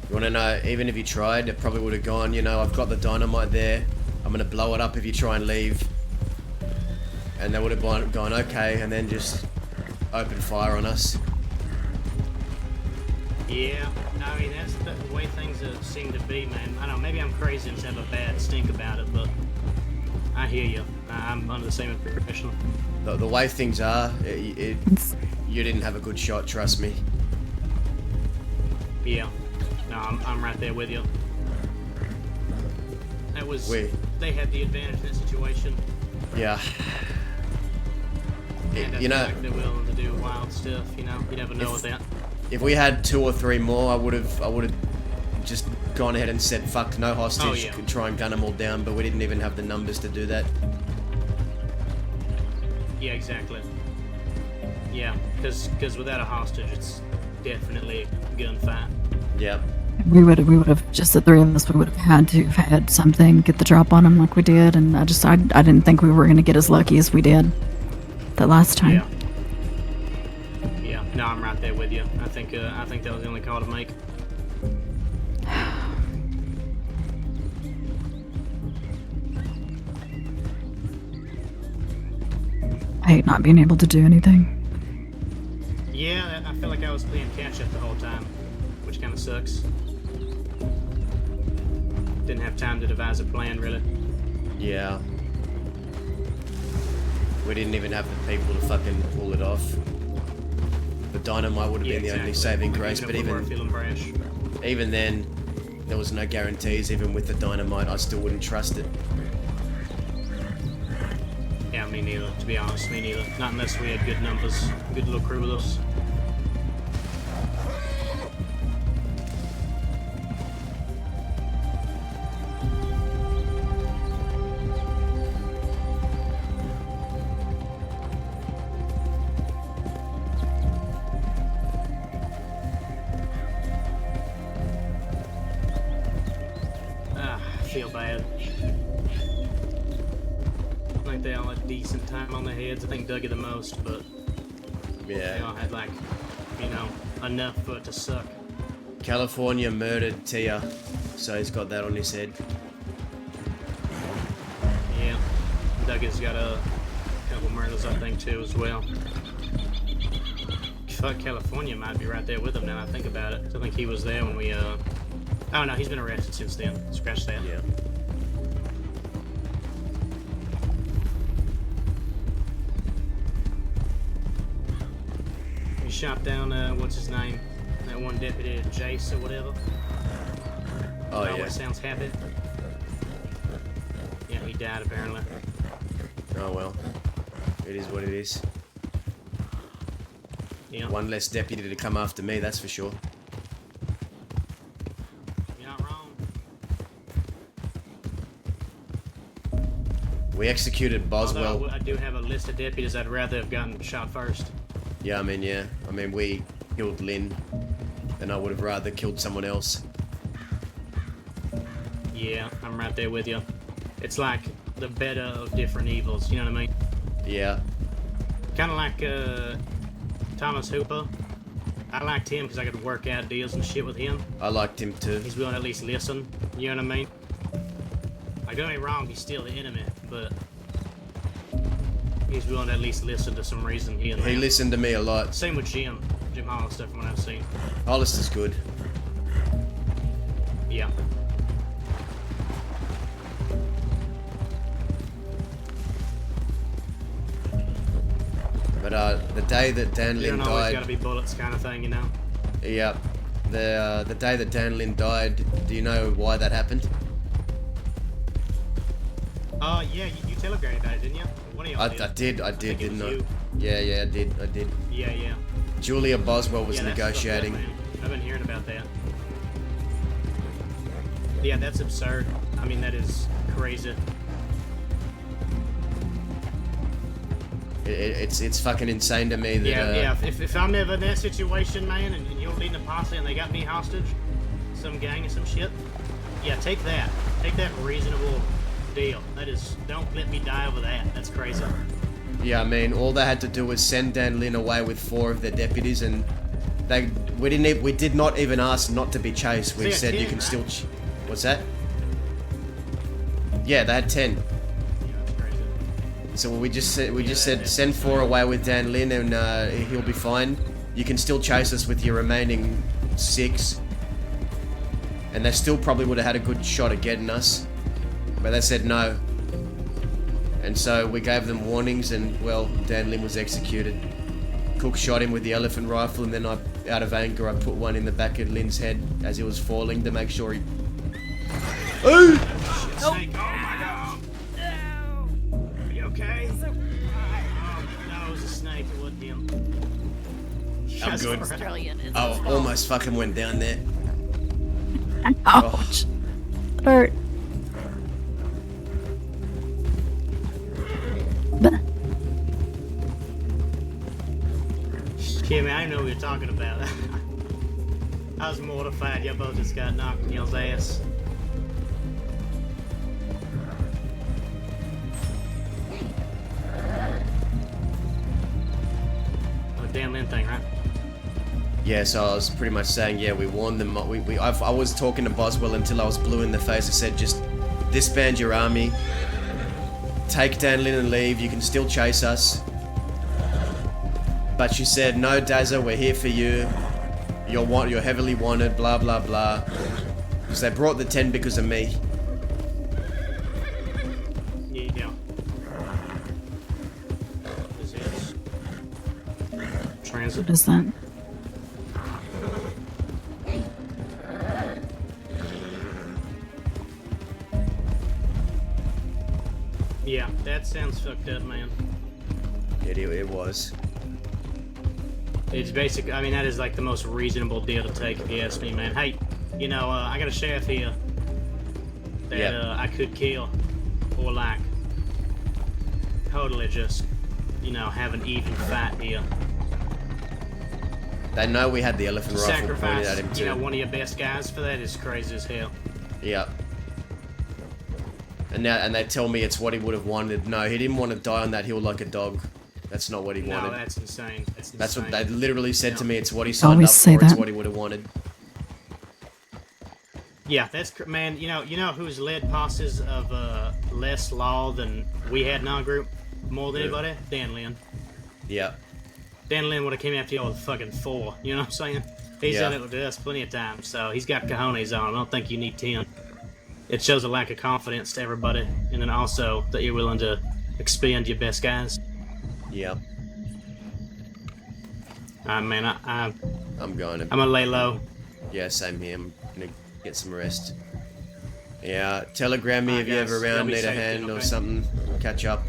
You want to know, even if you tried, it probably would have gone, I've got the dynamite there. I'm going to blow it up if you try and leave. And they would have gone, okay, and then just open fire on us. Yeah, I mean, that's the way things seem to be, man. I don't know, maybe I'm crazy and just have a bad stink about it, but I hear you. I'm under the same impression. The way things are, you didn't have a good shot, trust me. Yeah. No, I'm right there with you. That was... They had the advantage in that situation. Yeah. And You know, they're willing to do wild stuff. You know, you never know with that. if we had 2 or 3 more, I would have just gone ahead and said fuck no hostage. Oh, yeah. Could try and gun them all down, but we didn't even have the numbers to do that. Yeah, exactly. Yeah, because without a hostage, it's definitely a gunfight. Yep. We would have just the three of us. We would have had to have had something, get the drop on him like we did, and I didn't think we were gonna get as lucky as we did that last time. Yeah. No, I'm right there with you. I think that was the only call to make. I hate not being able to do anything. Yeah, I feel like I was playing catch up the whole time, which kind of sucks. Didn't have time to devise a plan, really. Yeah. We didn't even have the people to fucking pull it off. The dynamite would have been the only saving grace, but even then, there was no guarantees. Even with the dynamite, I still wouldn't trust it. Yeah, me neither. To be honest, me neither. Not unless we had good numbers, good little crew with us. I feel bad. I think they all had decent time on their heads. I think Dougie the most, but Yeah. they all had like, you know, enough for it to suck. California murdered Tia, so he's got that on his head. Yeah, Dougie's got a couple murders, I think, too, as well. Fuck, California might be right there with him now I think about it. I think he was there when we, oh no, he's been arrested since then. Scratch that. Yeah. He shot down, what's his name? That one deputy, Jace or whatever. Oh, That yeah. always sounds happy. Yeah, he died apparently. Oh well. It is what it is. Yeah. One less deputy to come after me, that's for sure. You're not wrong. We executed Boswell. Although I do have a list of deputies I'd rather have gotten shot first. Yeah, I mean, we killed Lynn, and I would have rather killed someone else. Yeah, I'm right there with you. It's like the better of different evils, you know what I mean? Yeah. Kind of like Thomas Hooper. I liked him because I could work out deals and shit with him. I liked him too. He's willing to at least listen, you know what I mean? Like, don't get me wrong, he's still the enemy, but he's willing to at least listen to some reason here and He there. listened to me a lot. Same with Jim Hollister from what I've seen. Hollister's good. Yeah. But the day that Dan You Lynn don't always died, gotta be bullets kind of thing, you know? yeah, the day that Dan Lynn died, do you know why that happened? Yeah, you telegraphed about it, didn't you? One of y'all I did. did, think it didn't was I? you. Yeah, I did. Yeah. Julia Boswell was Yeah, that's fucked up, negotiating. man. I've been hearing about that. Yeah, that's absurd. I mean, that is crazy. It's fucking insane to me that. Yeah. If I'm ever in that situation, man, and you're leading a posse and they got me hostage, some gang or some shit, yeah, take that. Take that reasonable deal. That is, don't let me die over that. That's crazy. Yeah, I mean, all they had to do was send Dan Lynn away with 4 of their deputies, and we did not even ask not to be chased. We So yeah, said 10, you can right? still. What's that? Yeah, they had 10. So we just said send 4 away with Dan Lynn, and he'll be fine. You can still chase us with your remaining 6, and they still probably would have had a good shot at getting us, but they said no. And so we gave them warnings, and well, Dan Lynn was executed. Cook shot him with the elephant rifle, and then out of anger, I put one in the back of Lynn's head as he was falling to make sure he. Snake. Oh my god. Are you okay? Oh, no, it was a snake. make it with him. I'm good. Australian is I almost fucking went down there. Ouch. Hurt. Kimmy, I know what you're talking about. I was mortified. Y'all both just got knocked in y'all's ass. Oh, Dan Lin thing, right? Yeah, so I was pretty much saying, yeah, we warned them. I was talking to Boswell until I was blue in the face. I said, just disband your army, take Danlin and leave. You can still chase us. But she said, no, Dazza, we're here for you. You're heavily wanted, blah, blah, blah. Because they brought the 10 because of me. Yeah. This is transit. What is that? Yeah, that sounds fucked up, man. It was. It's basic. I mean, that is like the most reasonable deal to take, if you ask me, man. Hey, you know, I got a sheriff here that I could kill, or like totally just, you know, have an even fight here. They know we had the elephant rifle pointed Sacrifice, at him too. you know, one of your best guys for that is crazy as hell. Yep. And they tell me it's what he would have wanted. No, he didn't want to die on that hill like a dog. That's not what he wanted. No, that's insane. That's what they literally said to me. It's what he Always signed up say for. It's that. what he would have wanted. Yeah, man. You know who's led posses of less law than we had in our group more than anybody? Dan Lin. Yeah. Dan Lin would have came after y'all with fucking 4. You know what I'm saying? He's done it with us plenty of times, so he's got cojones on him. I don't think you need 10. It shows a lack of confidence to everybody, and then also that you're willing to expend your best guys. Yeah. Man, I'm going to. I'm gonna lay low. Yeah, same here. I'm gonna get some rest. Yeah, telegram me if you're guys, ever y'all around, be need a safe, hand okay? or something. Catch up.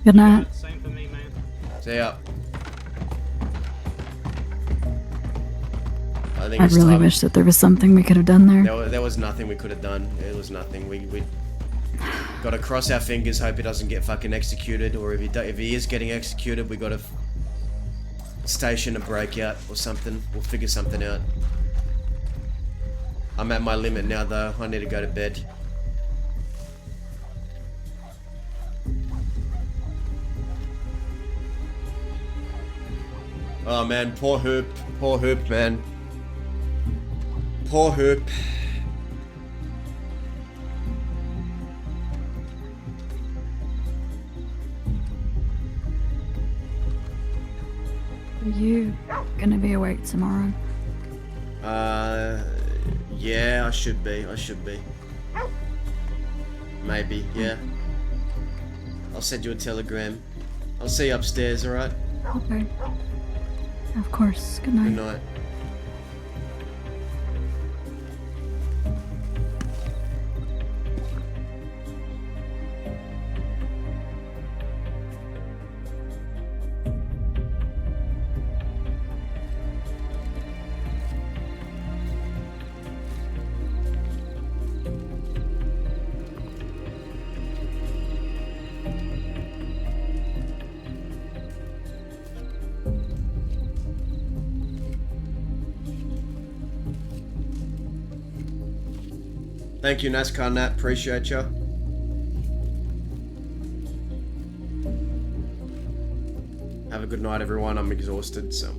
Good night. Same for me, man. See ya. I think I it's really time. wish that there was something we could have done there. There was nothing we could have done. It was nothing. We got to cross our fingers, hope he doesn't get fucking executed, or if he is getting executed, we got to station a breakout or something. We'll figure something out. I'm at my limit now, though. I need to go to bed. Oh man, poor Hoop, man. Poor Hoop. Are you gonna be awake tomorrow? Yeah, I should be. Maybe, yeah. I'll send you a telegram. I'll see you upstairs, alright? Okay. Of course. Good night. Good night. Thank you, NASCAR Nat. Appreciate ya. Have a good night, everyone. I'm exhausted, so.